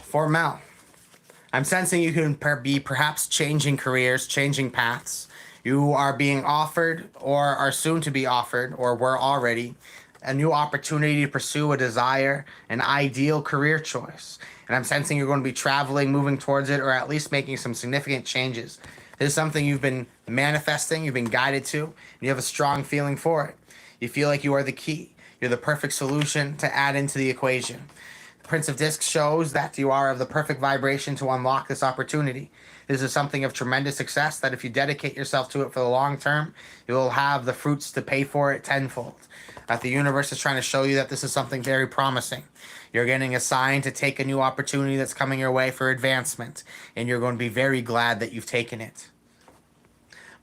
For Mel, I'm sensing you can be perhaps changing careers, changing paths. You are being offered or are soon to be offered or were already a new opportunity to pursue a desire, an ideal career choice. And I'm sensing you're going to be traveling, moving towards it, or at least making some significant changes. This is something you've been manifesting, you've been guided to, and you have a strong feeling for it. You feel like you are the key. You're the perfect solution to add into the equation. Prince of Discs shows that you are of the perfect vibration to unlock this opportunity. This is something of tremendous success that if you dedicate yourself to it for the long term, you will have the fruits to pay for it tenfold. That the universe is trying to show you that this is something very promising. You're getting assigned to take a new opportunity that's coming your way for advancement, and you're going to be very glad that you've taken it.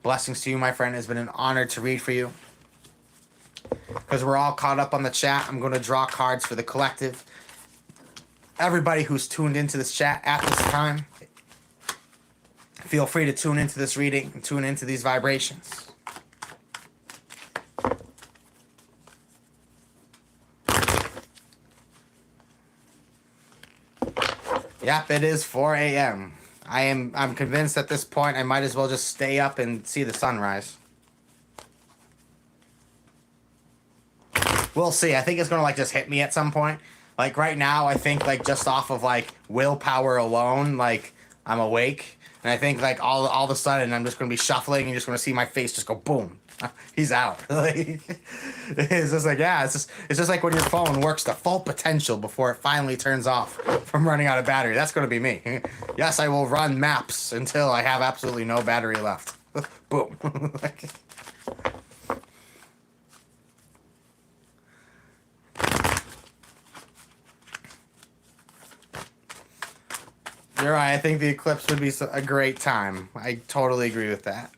Blessings to you, my friend. It's been an honor to read for you. Because we're all caught up on the chat, I'm going to draw cards for the collective. Everybody who's tuned into this chat at this time, feel free to tune into this reading and tune into these vibrations. Yep, it is 4 a.m. I'm convinced at this point I might as well just stay up and see the sunrise. We'll see. I think it's gonna just hit me at some point. Like right now, I think just off of willpower alone, I'm awake, and I think all of a sudden I'm just gonna be shuffling and you're just gonna see my face just go boom. He's out. It's just it's just like when your phone works to full potential before it finally turns off from running out of battery. That's gonna be me. Yes, I will run maps until I have absolutely no battery left. Boom. You're right. I think the eclipse would be a great time. I totally agree with that.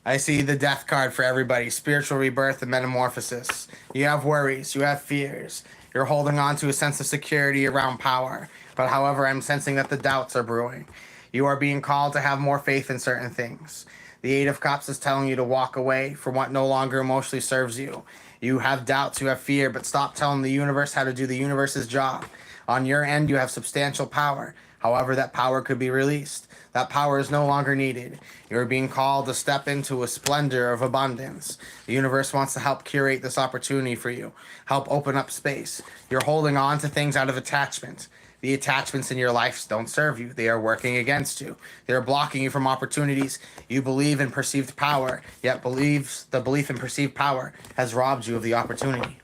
I see the death card for everybody. Spiritual rebirth and metamorphosis. You have worries. You have fears. You're holding on to a sense of security around power. But however, I'm sensing that the doubts are brewing. You are being called to have more faith in certain things. The Eight of Cups is telling you to walk away from what no longer emotionally serves you You have doubts, you have fear, but stop telling the universe how to do the universe's job. On your end, you have substantial power. However, that power could be released. That power is no longer needed. You're being called to step into a splendor of abundance. The universe wants to help curate this opportunity for you, help open up space. You're holding on to things out of attachment. The attachments in your life don't serve you. They are working against you. They are blocking you from opportunities. You believe in perceived power, yet the belief in perceived power has robbed you of the opportunity.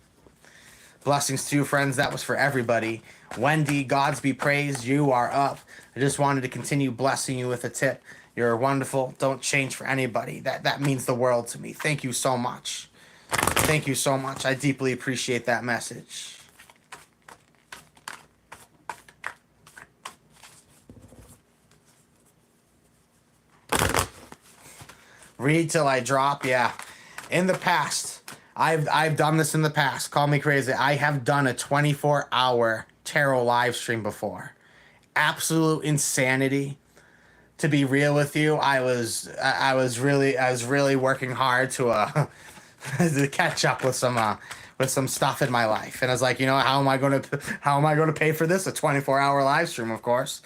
Blessings to you, friends. That was for everybody. Wendy, God's be praised. You are up. I just wanted to continue blessing you with a tip. You're wonderful. Don't change for anybody. That means the world to me. Thank you so much. Thank you so much. I deeply appreciate that message. Read till I drop. Yeah. In the past, I've done this in the past. Call me crazy. I have done a 24-hour tarot live stream before. Absolute insanity. To be real with you, I was really working hard to to catch up with some stuff in my life. And I was like, how am I going to pay for this? A 24-hour live stream, of course.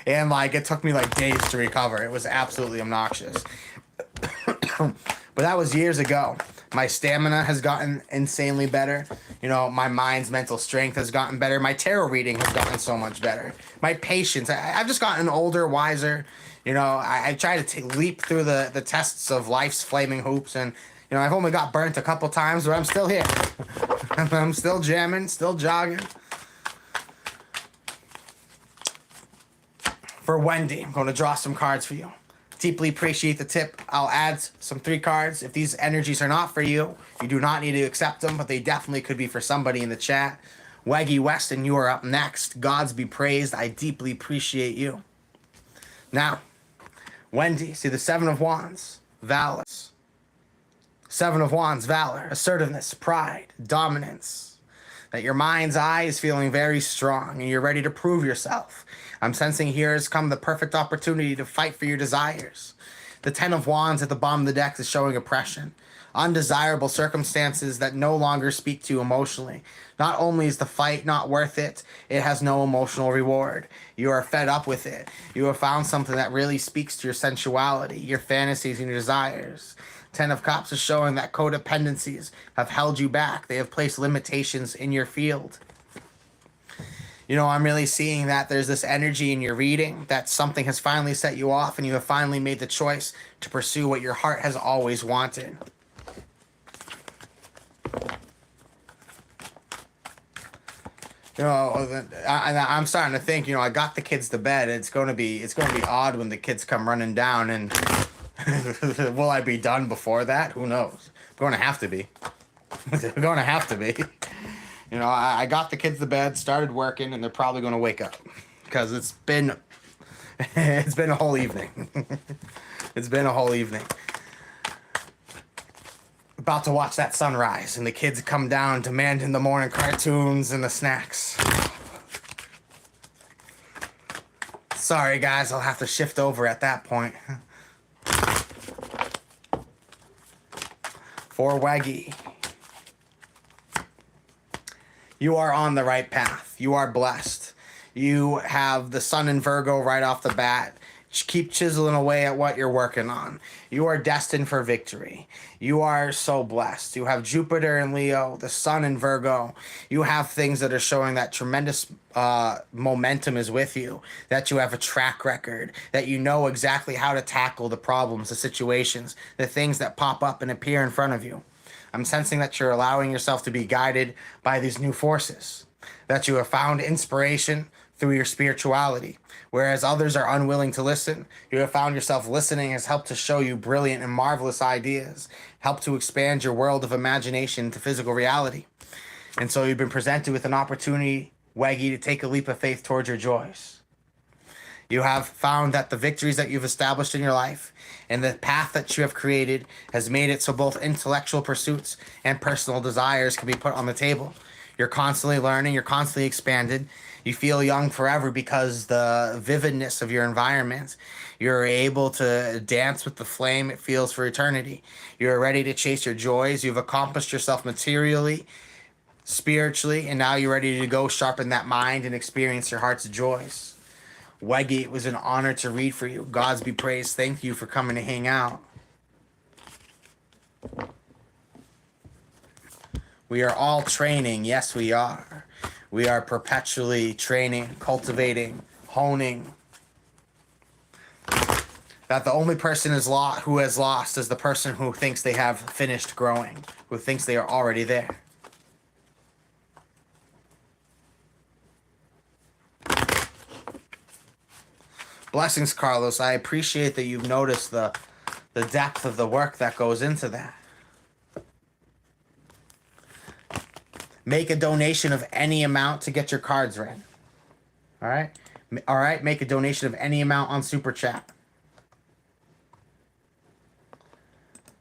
And like it took me like days to recover. It was absolutely obnoxious. But that was years ago. My stamina has gotten insanely better. My mind's mental strength has gotten better. My tarot reading has gotten so much better. My patience, I've just gotten older, wiser. I try to leap through the tests of life's flaming hoops, and I've only got burnt a couple times, but I'm still here. I'm still jamming, still jogging. For Wendy, I'm going to draw some cards for you. Deeply appreciate the tip. I'll add some 3 cards. If these energies are not for you, you do not need to accept them, but they definitely could be for somebody in the chat. Waggy Weston, you are up next. Gods be praised. I deeply appreciate you. Now, Wendy, see the 7 of Wands, valor. 7 of Wands, valor, assertiveness, pride, dominance. That your mind's eye is feeling very strong and you're ready to prove yourself. I'm sensing here has come the perfect opportunity to fight for your desires. The 10 of Wands at the bottom of the deck is showing oppression. Undesirable circumstances that no longer speak to you emotionally. Not only is the fight not worth it, it has no emotional reward. You are fed up with it. You have found something that really speaks to your sensuality, your fantasies, and your desires. 10 of Cups is showing that codependencies have held you back. They have placed limitations in your field. I'm really seeing that there's this energy in your reading that something has finally set you off and you have finally made the choice to pursue what your heart has always wanted. I'm starting to think, I got the kids to bed. It's going to be odd when the kids come running down, and will I be done before that? Who knows? I'm going to have to be. I'm going to have to be. I got the kids to bed, started working, and they're probably going to wake up because it's been a whole evening. It's been a whole evening. About to watch that sunrise, and the kids come down demanding the morning cartoons and the snacks. Sorry, guys, I'll have to shift over at that point. For Waggy, you are on the right path. You are blessed. You have the sun in Virgo right off the bat. Keep chiseling away at what you're working on. You are destined for victory. You are so blessed. You have Jupiter in Leo, the sun in Virgo. You have things that are showing that tremendous momentum is with you, that you have a track record, that you know exactly how to tackle the problems, the situations, the things that pop up and appear in front of you. I'm sensing that you're allowing yourself to be guided by these new forces, that you have found inspiration through your spirituality. Whereas others are unwilling to listen, you have found yourself listening has helped to show you brilliant and marvelous ideas, helped to expand your world of imagination to physical reality. And so you've been presented with an opportunity, Waggy, to take a leap of faith towards your joys. You have found that the victories that you've established in your life and the path that you have created has made it so both intellectual pursuits and personal desires can be put on the table. You're constantly learning. You're constantly expanded. You feel young forever because the vividness of your environment. You're able to dance with the flame it feels for eternity. You're ready to chase your joys. You've accomplished yourself materially, spiritually, and now you're ready to go sharpen that mind and experience your heart's joys. Weggy, it was an honor to read for you. Gods be praised. Thank you for coming to hang out. We are all training. Yes, we are. We are perpetually training, cultivating, honing. That the only person who has lost is the person who thinks they have finished growing, who thinks they are already there. Blessings, Carlos. I appreciate that you've noticed the depth of the work that goes into that. Make a donation of any amount to get your cards read. All right? All right? Make a donation of any amount on Super Chat.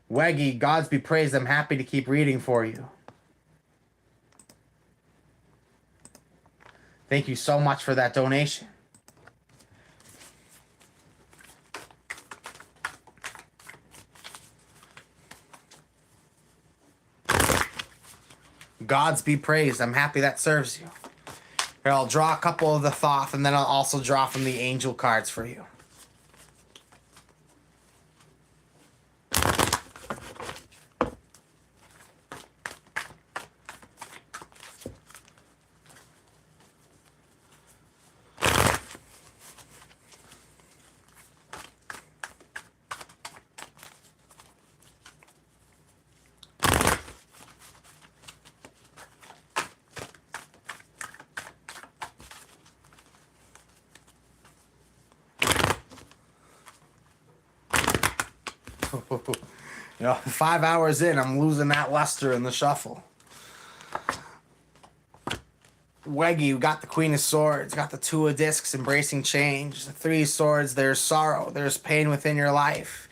Weggy, gods be praised. I'm happy to keep reading for you. Thank you so much for that donation. Gods be praised. I'm happy that serves you. Here, I'll draw a couple of the Thoth, and then I'll also draw from the angel cards for you. You know, 5 hours in, I'm losing that luster in the shuffle. Weggy, you got the Queen of Swords, got the Two of Discs, embracing change. The Three of Swords, there's sorrow, there's pain within your life.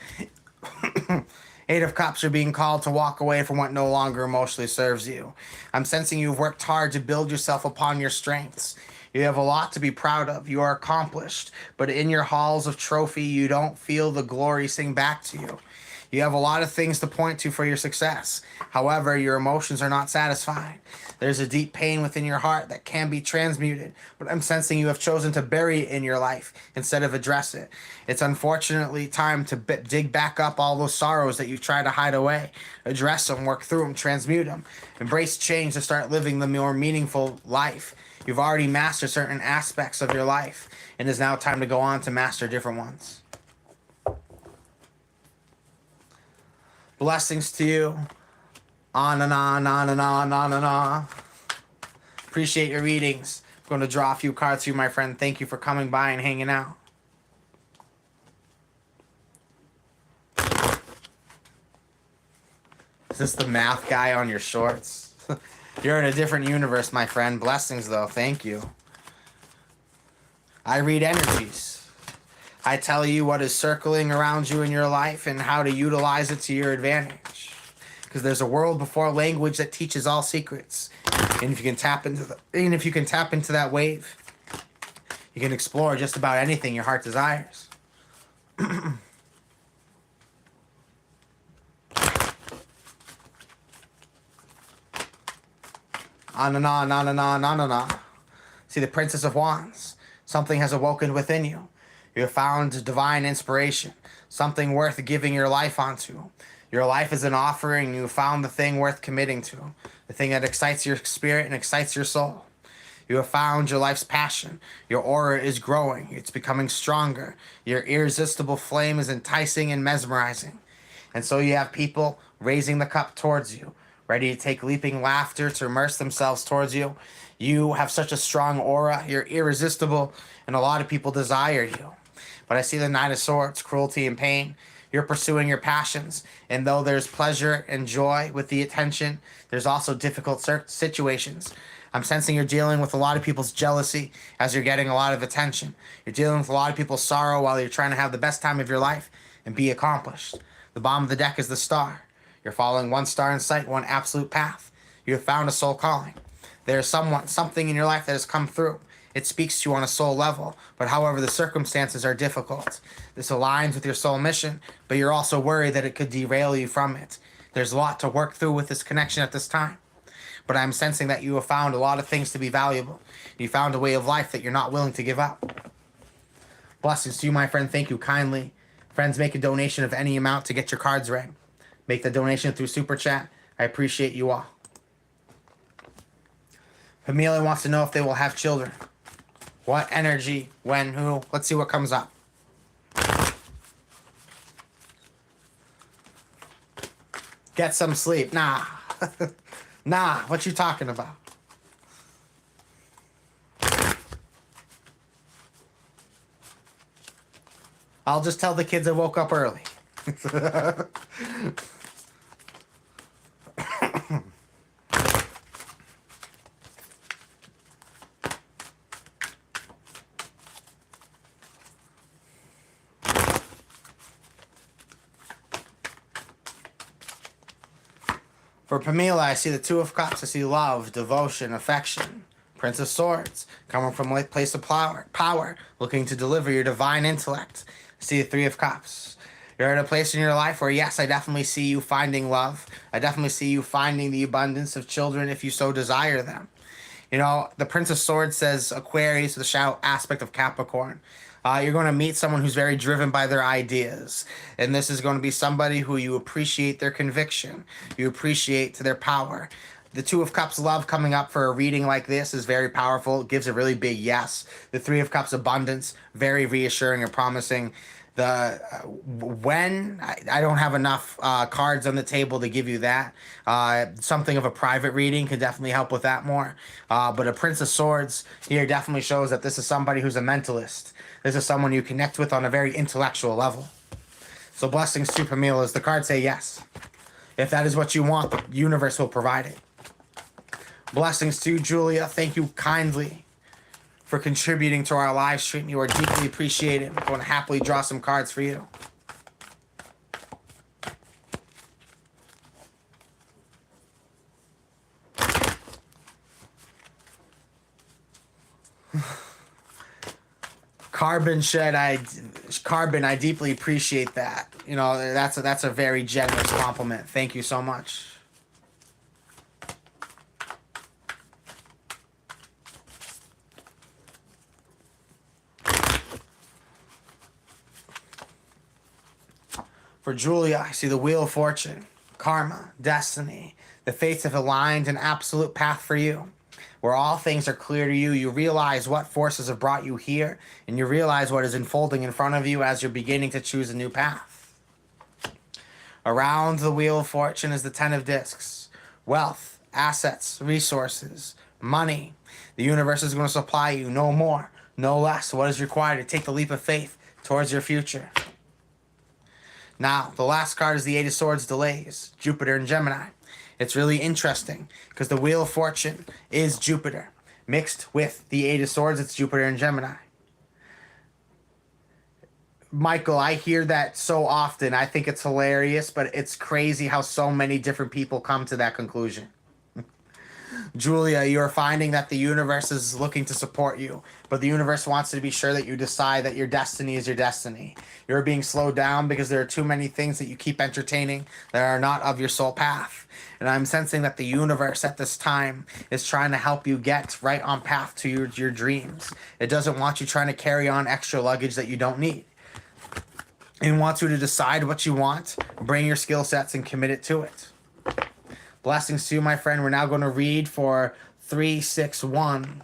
Eight of Cups, you're being called to walk away from what no longer emotionally serves you. I'm sensing you've worked hard to build yourself upon your strengths. You have a lot to be proud of. You are accomplished, but in your halls of trophy, you don't feel the glory sing back to you. You have a lot of things to point to for your success. However, your emotions are not satisfied. There's a deep pain within your heart that can be transmuted, but I'm sensing you have chosen to bury it in your life instead of address it. It's unfortunately time to dig back up all those sorrows that you've tried to hide away. Address them, work through them, transmute them. Embrace change to start living the more meaningful life. You've already mastered certain aspects of your life, and it's now time to go on to master different ones. Blessings to you. On and on, on and on, on and on. Appreciate your readings. I'm going to draw a few cards for you, my friend. Thank you for coming by and hanging out. Is this the math guy on your shorts? You're in a different universe, my friend. Blessings, though. Thank you. I read energies. I tell you what is circling around you in your life and how to utilize it to your advantage. Because there's a world before language that teaches all secrets. And if you can tap into that wave, you can explore just about anything your heart desires. On and on, on and on, on and on. See the Princess of Wands. Something has awoken within you. You have found divine inspiration, something worth giving your life onto. Your life is an offering. You have found the thing worth committing to, the thing that excites your spirit and excites your soul. You have found your life's passion. Your aura is growing. It's becoming stronger. Your irresistible flame is enticing and mesmerizing. And so you have people raising the cup towards you, ready to take leaping laughter to immerse themselves towards you. You have such a strong aura. You're irresistible, and a lot of people desire you. But I see the Nine of Swords, cruelty and pain. You're pursuing your passions. And though there's pleasure and joy with the attention, there's also difficult situations. I'm sensing you're dealing with a lot of people's jealousy as you're getting a lot of attention. You're dealing with a lot of people's sorrow while you're trying to have the best time of your life and be accomplished. The bottom of the deck is the Star. You're following one star in sight, one absolute path. You have found a soul calling. There's something in your life that has come through. It speaks to you on a soul level, but however, the circumstances are difficult. This aligns with your soul mission, but you're also worried that it could derail you from it. There's a lot to work through with this connection at this time, but I'm sensing that you have found a lot of things to be valuable. You found a way of life that you're not willing to give up. Blessings to you, my friend. Thank you kindly. Friends, make a donation of any amount to get your cards read. Make the donation through Super Chat. I appreciate you all. Amelia wants to know if they will have children. What energy, when, who? Let's see what comes up. Get some sleep. Nah. Nah, what you talking about? I'll just tell the kids I woke up early. For Pamela, I see the Two of Cups. I see love, devotion, affection. Prince of Swords, coming from a place of power, looking to deliver your divine intellect. I see the Three of Cups. You're at a place in your life where, yes, I definitely see you finding love. I definitely see you finding the abundance of children if you so desire them. You know, the Prince of Swords says Aquarius with the shadow aspect of Capricorn. You're going to meet someone who's very driven by their ideas. And this is going to be somebody who you appreciate their conviction. You appreciate their power. The Two of Cups love coming up for a reading like this is very powerful. It gives a really big yes. The Three of Cups abundance, very reassuring and promising. The when I don't have enough cards on the table to give you that. Something of a private reading could definitely help with that more. But a Prince of Swords here definitely shows that this is somebody who's a mentalist. This is someone you connect with on a very intellectual level. So blessings to Pamela as the cards say yes. If that is what you want, the universe will provide it. Blessings to you, Julia. Thank you kindly for contributing to our live stream. You are deeply appreciated. I'm going to happily draw some cards for you. Carbon, I deeply appreciate that. You know, that's a very generous compliment. Thank you so much. For Julia, I see the Wheel of Fortune, karma, destiny. The fates have aligned an absolute path for you, where all things are clear to you. You realize what forces have brought you here, and you realize what is unfolding in front of you as you're beginning to choose a new path. Around the Wheel of Fortune is the Ten of Discs. Wealth, assets, resources, money. The universe is going to supply you no more, no less. What is required to take the leap of faith towards your future? Now, the last card is the Eight of Swords delays, Jupiter and Gemini. It's really interesting because the Wheel of Fortune is Jupiter. Mixed with the Eight of Swords, it's Jupiter and Gemini. Michael, I hear that so often. I think it's hilarious, but it's crazy how so many different people come to that conclusion. Julia, you're finding that the universe is looking to support you, but the universe wants to be sure that you decide that your destiny is your destiny. You're being slowed down because there are too many things that you keep entertaining that are not of your soul path. And I'm sensing that the universe at this time is trying to help you get right on path to your dreams. It doesn't want you trying to carry on extra luggage that you don't need. It wants you to decide what you want, bring your skill sets, and commit it to it. Blessings to you, my friend. We're now going to read for 361.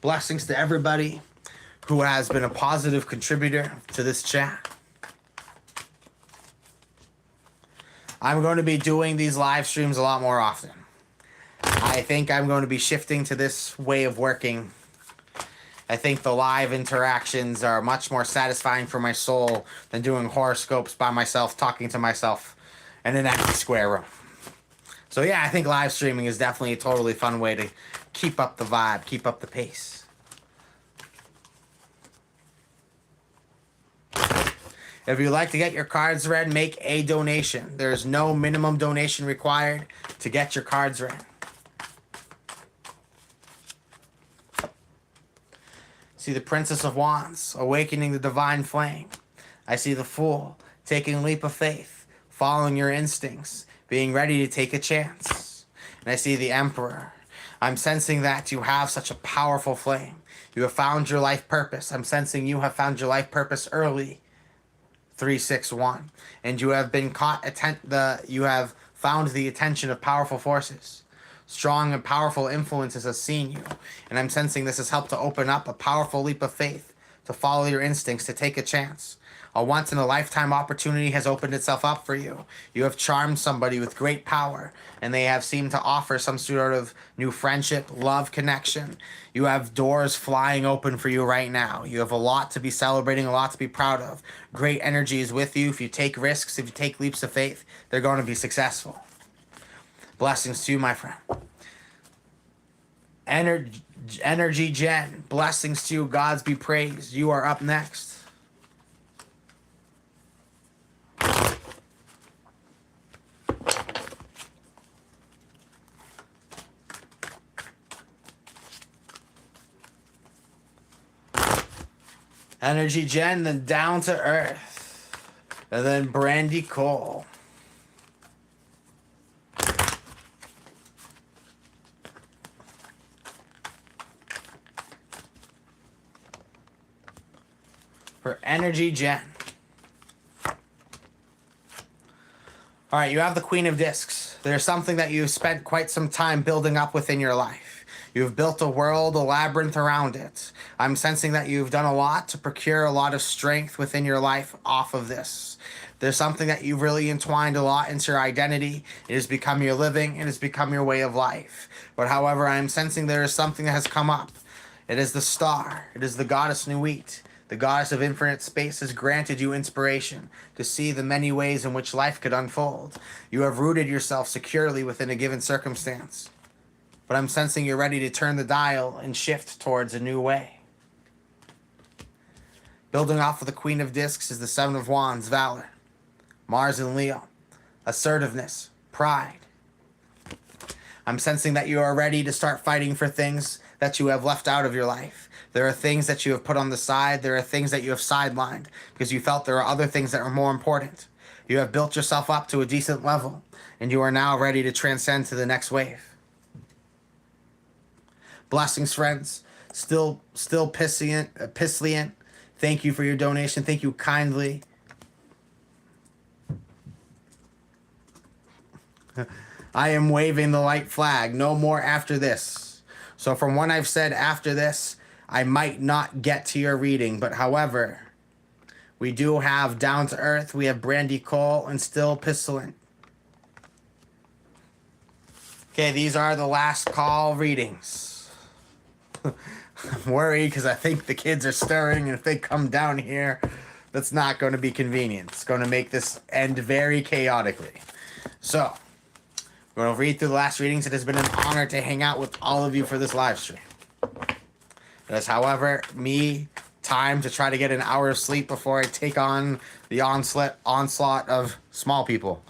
Blessings to everybody who has been a positive contributor to this chat. I'm going to be doing these live streams a lot more often. I think I'm going to be shifting to this way of working. I think the live interactions are much more satisfying for my soul than doing horoscopes by myself, talking to myself in an empty square room. So yeah, I think live streaming is definitely a totally fun way to keep up the vibe, keep up the pace. If you'd like to get your cards read, make a donation. There's no minimum donation required to get your cards read. See the Princess of Wands, awakening the divine flame. I see the Fool, taking a leap of faith, following your instincts, being ready to take a chance. And I see the Emperor. I'm sensing that you have such a powerful flame. You have found your life purpose. I'm sensing you have found your life purpose early. 361. And you have been you have found the attention of powerful forces. Strong and powerful influences have seen you. And I'm sensing this has helped to open up a powerful leap of faith, to follow your instincts, to take a chance. A once-in-a-lifetime opportunity has opened itself up for you. You have charmed somebody with great power, and they have seemed to offer some sort of new friendship, love, connection. You have doors flying open for you right now. You have a lot to be celebrating, a lot to be proud of. Great energy is with you. If you take risks, if you take leaps of faith, they're going to be successful. Blessings to you, my friend. Energy Jen, blessings to you. Gods be praised. You are up next. Energy Jen, then Down to Earth, and then Brandy Cole. For Energy Jen. All right, you have the Queen of Discs. There's something that you've spent quite some time building up within your life. You've built a world, a labyrinth around it. I'm sensing that you've done a lot to procure a lot of strength within your life off of this. There's something that you've really entwined a lot into your identity. It has become your living. It has become your way of life. But however, I'm sensing there is something that has come up. It is the star. It is the goddess Nuit. The goddess of infinite space has granted you inspiration to see the many ways in which life could unfold. You have rooted yourself securely within a given circumstance. But I'm sensing you're ready to turn the dial and shift towards a new way. Building off of the Queen of Discs is the Seven of Wands, Valor. Mars and Leo. Assertiveness. Pride. I'm sensing that you are ready to start fighting for things that you have left out of your life. There are things that you have put on the side. There are things that you have sidelined because you felt there are other things that are more important. You have built yourself up to a decent level, and you are now ready to transcend to the next wave. Blessings, friends. Still Pislian. Thank you for your donation. Thank you kindly. I am waving the light flag. No more after this. So from what I've said after this, I might not get to your reading. But however, we do have Down to Earth. We have Brandy Cole and Still Pislian. Okay, these are the last call readings. I'm worried because I think the kids are stirring, and if they come down here, that's not going to be convenient. It's going to make this end very chaotically. So, we're going to read through the last readings. It has been an honor to hang out with all of you for this live stream. It is, however, me time to try to get an hour of sleep before I take on the onslaught of small people.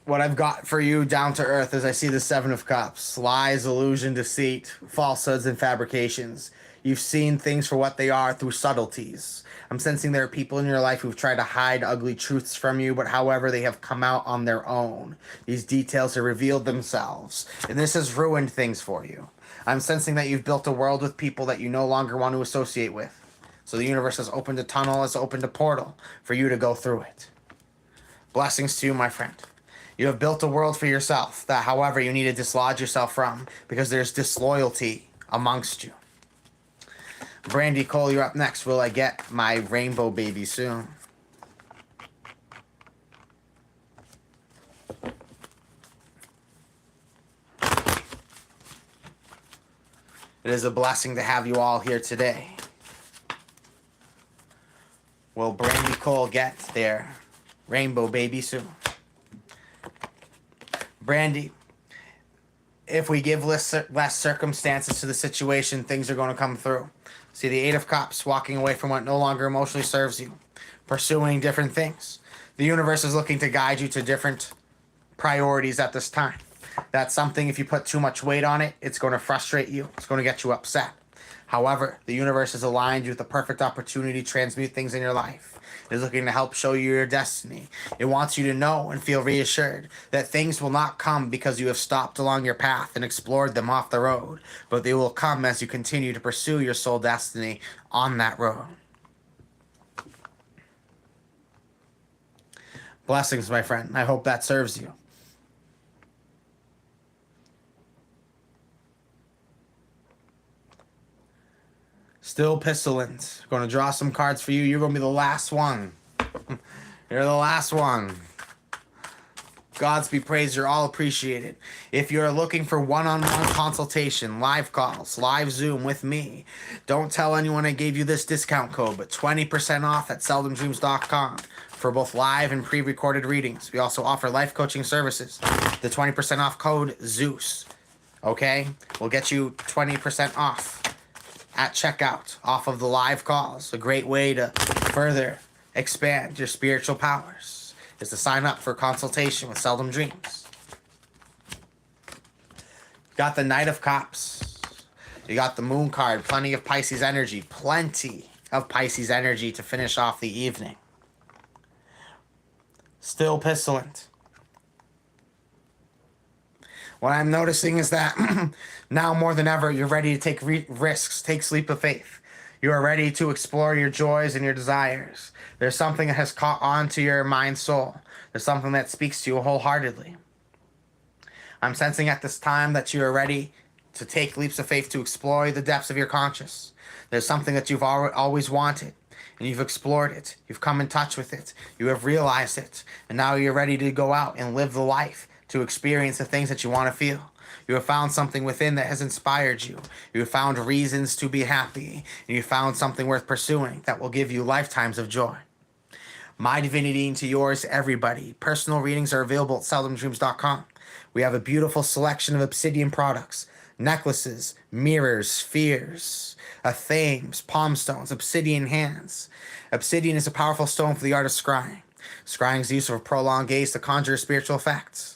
What I've got for you, Down to Earth, is I see the Seven of Cups. Lies, illusion, deceit, falsehoods, and fabrications. You've seen things for what they are through subtleties. I'm sensing there are people in your life who've tried to hide ugly truths from you, but however, they have come out on their own. These details have revealed themselves, and this has ruined things for you. I'm sensing that you've built a world with people that you no longer want to associate with. So the universe has opened a tunnel, has opened a portal for you to go through it. Blessings to you, my friend. You have built a world for yourself that, however, you need to dislodge yourself from because there's disloyalty amongst you. Brandy Cole, you're up next. Will I get my rainbow baby soon? It is a blessing to have you all here today. Will Brandy Cole get their rainbow baby soon? Brandy, if we give less circumstances to the situation, things are going to come through. See the Eight of Cups, walking away from what no longer emotionally serves you, pursuing different things. The universe is looking to guide you to different priorities at this time. That's something, if you put too much weight on it, it's going to frustrate you. It's going to get you upset. However, the universe has aligned you with the perfect opportunity to transmute things in your life. It is looking to help show you your destiny. It wants you to know and feel reassured that things will not come because you have stopped along your path and explored them off the road, but they will come as you continue to pursue your soul destiny on that road. Blessings, my friend. I hope that serves you. Still Pestilence. Going to draw some cards for you. You're going to be the last one. You're the last one. Gods be praised. You're all appreciated. If you're looking for one-on-one consultation, live calls, live Zoom with me, don't tell anyone I gave you this discount code, but 20% off at seldomdreams.com for both live and pre-recorded readings. We also offer life coaching services. The 20% off code ZEUS. Okay? We'll get you 20% off at checkout off of the live calls. A great way to further expand your spiritual powers is to sign up for consultation with Seldom Dreams. You got the Knight of Cups. You got the Moon card. Plenty of Pisces energy. Plenty of Pisces energy to finish off the evening. Still Pestilent. What I'm noticing is that now more than ever, you're ready to take risks, take leap of faith. You are ready to explore your joys and your desires. There's something that has caught on to your mind, soul. There's something that speaks to you wholeheartedly. I'm sensing at this time that you are ready to take leaps of faith to explore the depths of your conscious. There's something that you've always wanted, and you've explored it. You've come in touch with it. You have realized it. And now you're ready to go out and live the life, to experience the things that you want to feel. You have found something within that has inspired you. You have found reasons to be happy. And you found something worth pursuing that will give you lifetimes of joy. My divinity into yours, everybody. Personal readings are available at seldomdreams.com. We have a beautiful selection of obsidian products. Necklaces, mirrors, spheres, thames, palm stones, obsidian hands. Obsidian is a powerful stone for the art of scrying. Scrying is the use of a prolonged gaze to conjure spiritual effects.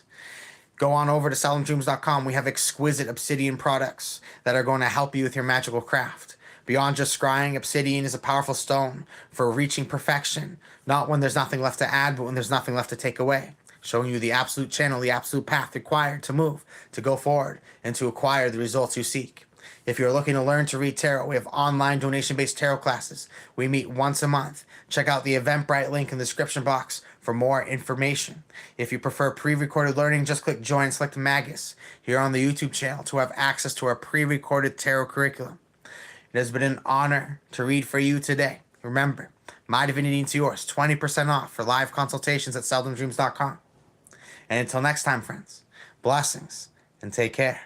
Go on over to seldomdreams.com. We have exquisite obsidian products that are going to help you with your magical craft. Beyond just scrying, obsidian is a powerful stone for reaching perfection. Not when there's nothing left to add, but when there's nothing left to take away. Showing you the absolute channel, the absolute path required to move, to go forward, and to acquire the results you seek. If you're looking to learn to read tarot, we have online donation-based tarot classes. We meet once a month. Check out the Eventbrite link in the description box for more information. If you prefer pre-recorded learning, just click Join and select Magus here on the YouTube channel to have access to our pre-recorded tarot curriculum. It has been an honor to read for you today. Remember, my divinity into yours, 20% off for live consultations at seldomdreams.com. And until next time, friends, blessings and take care.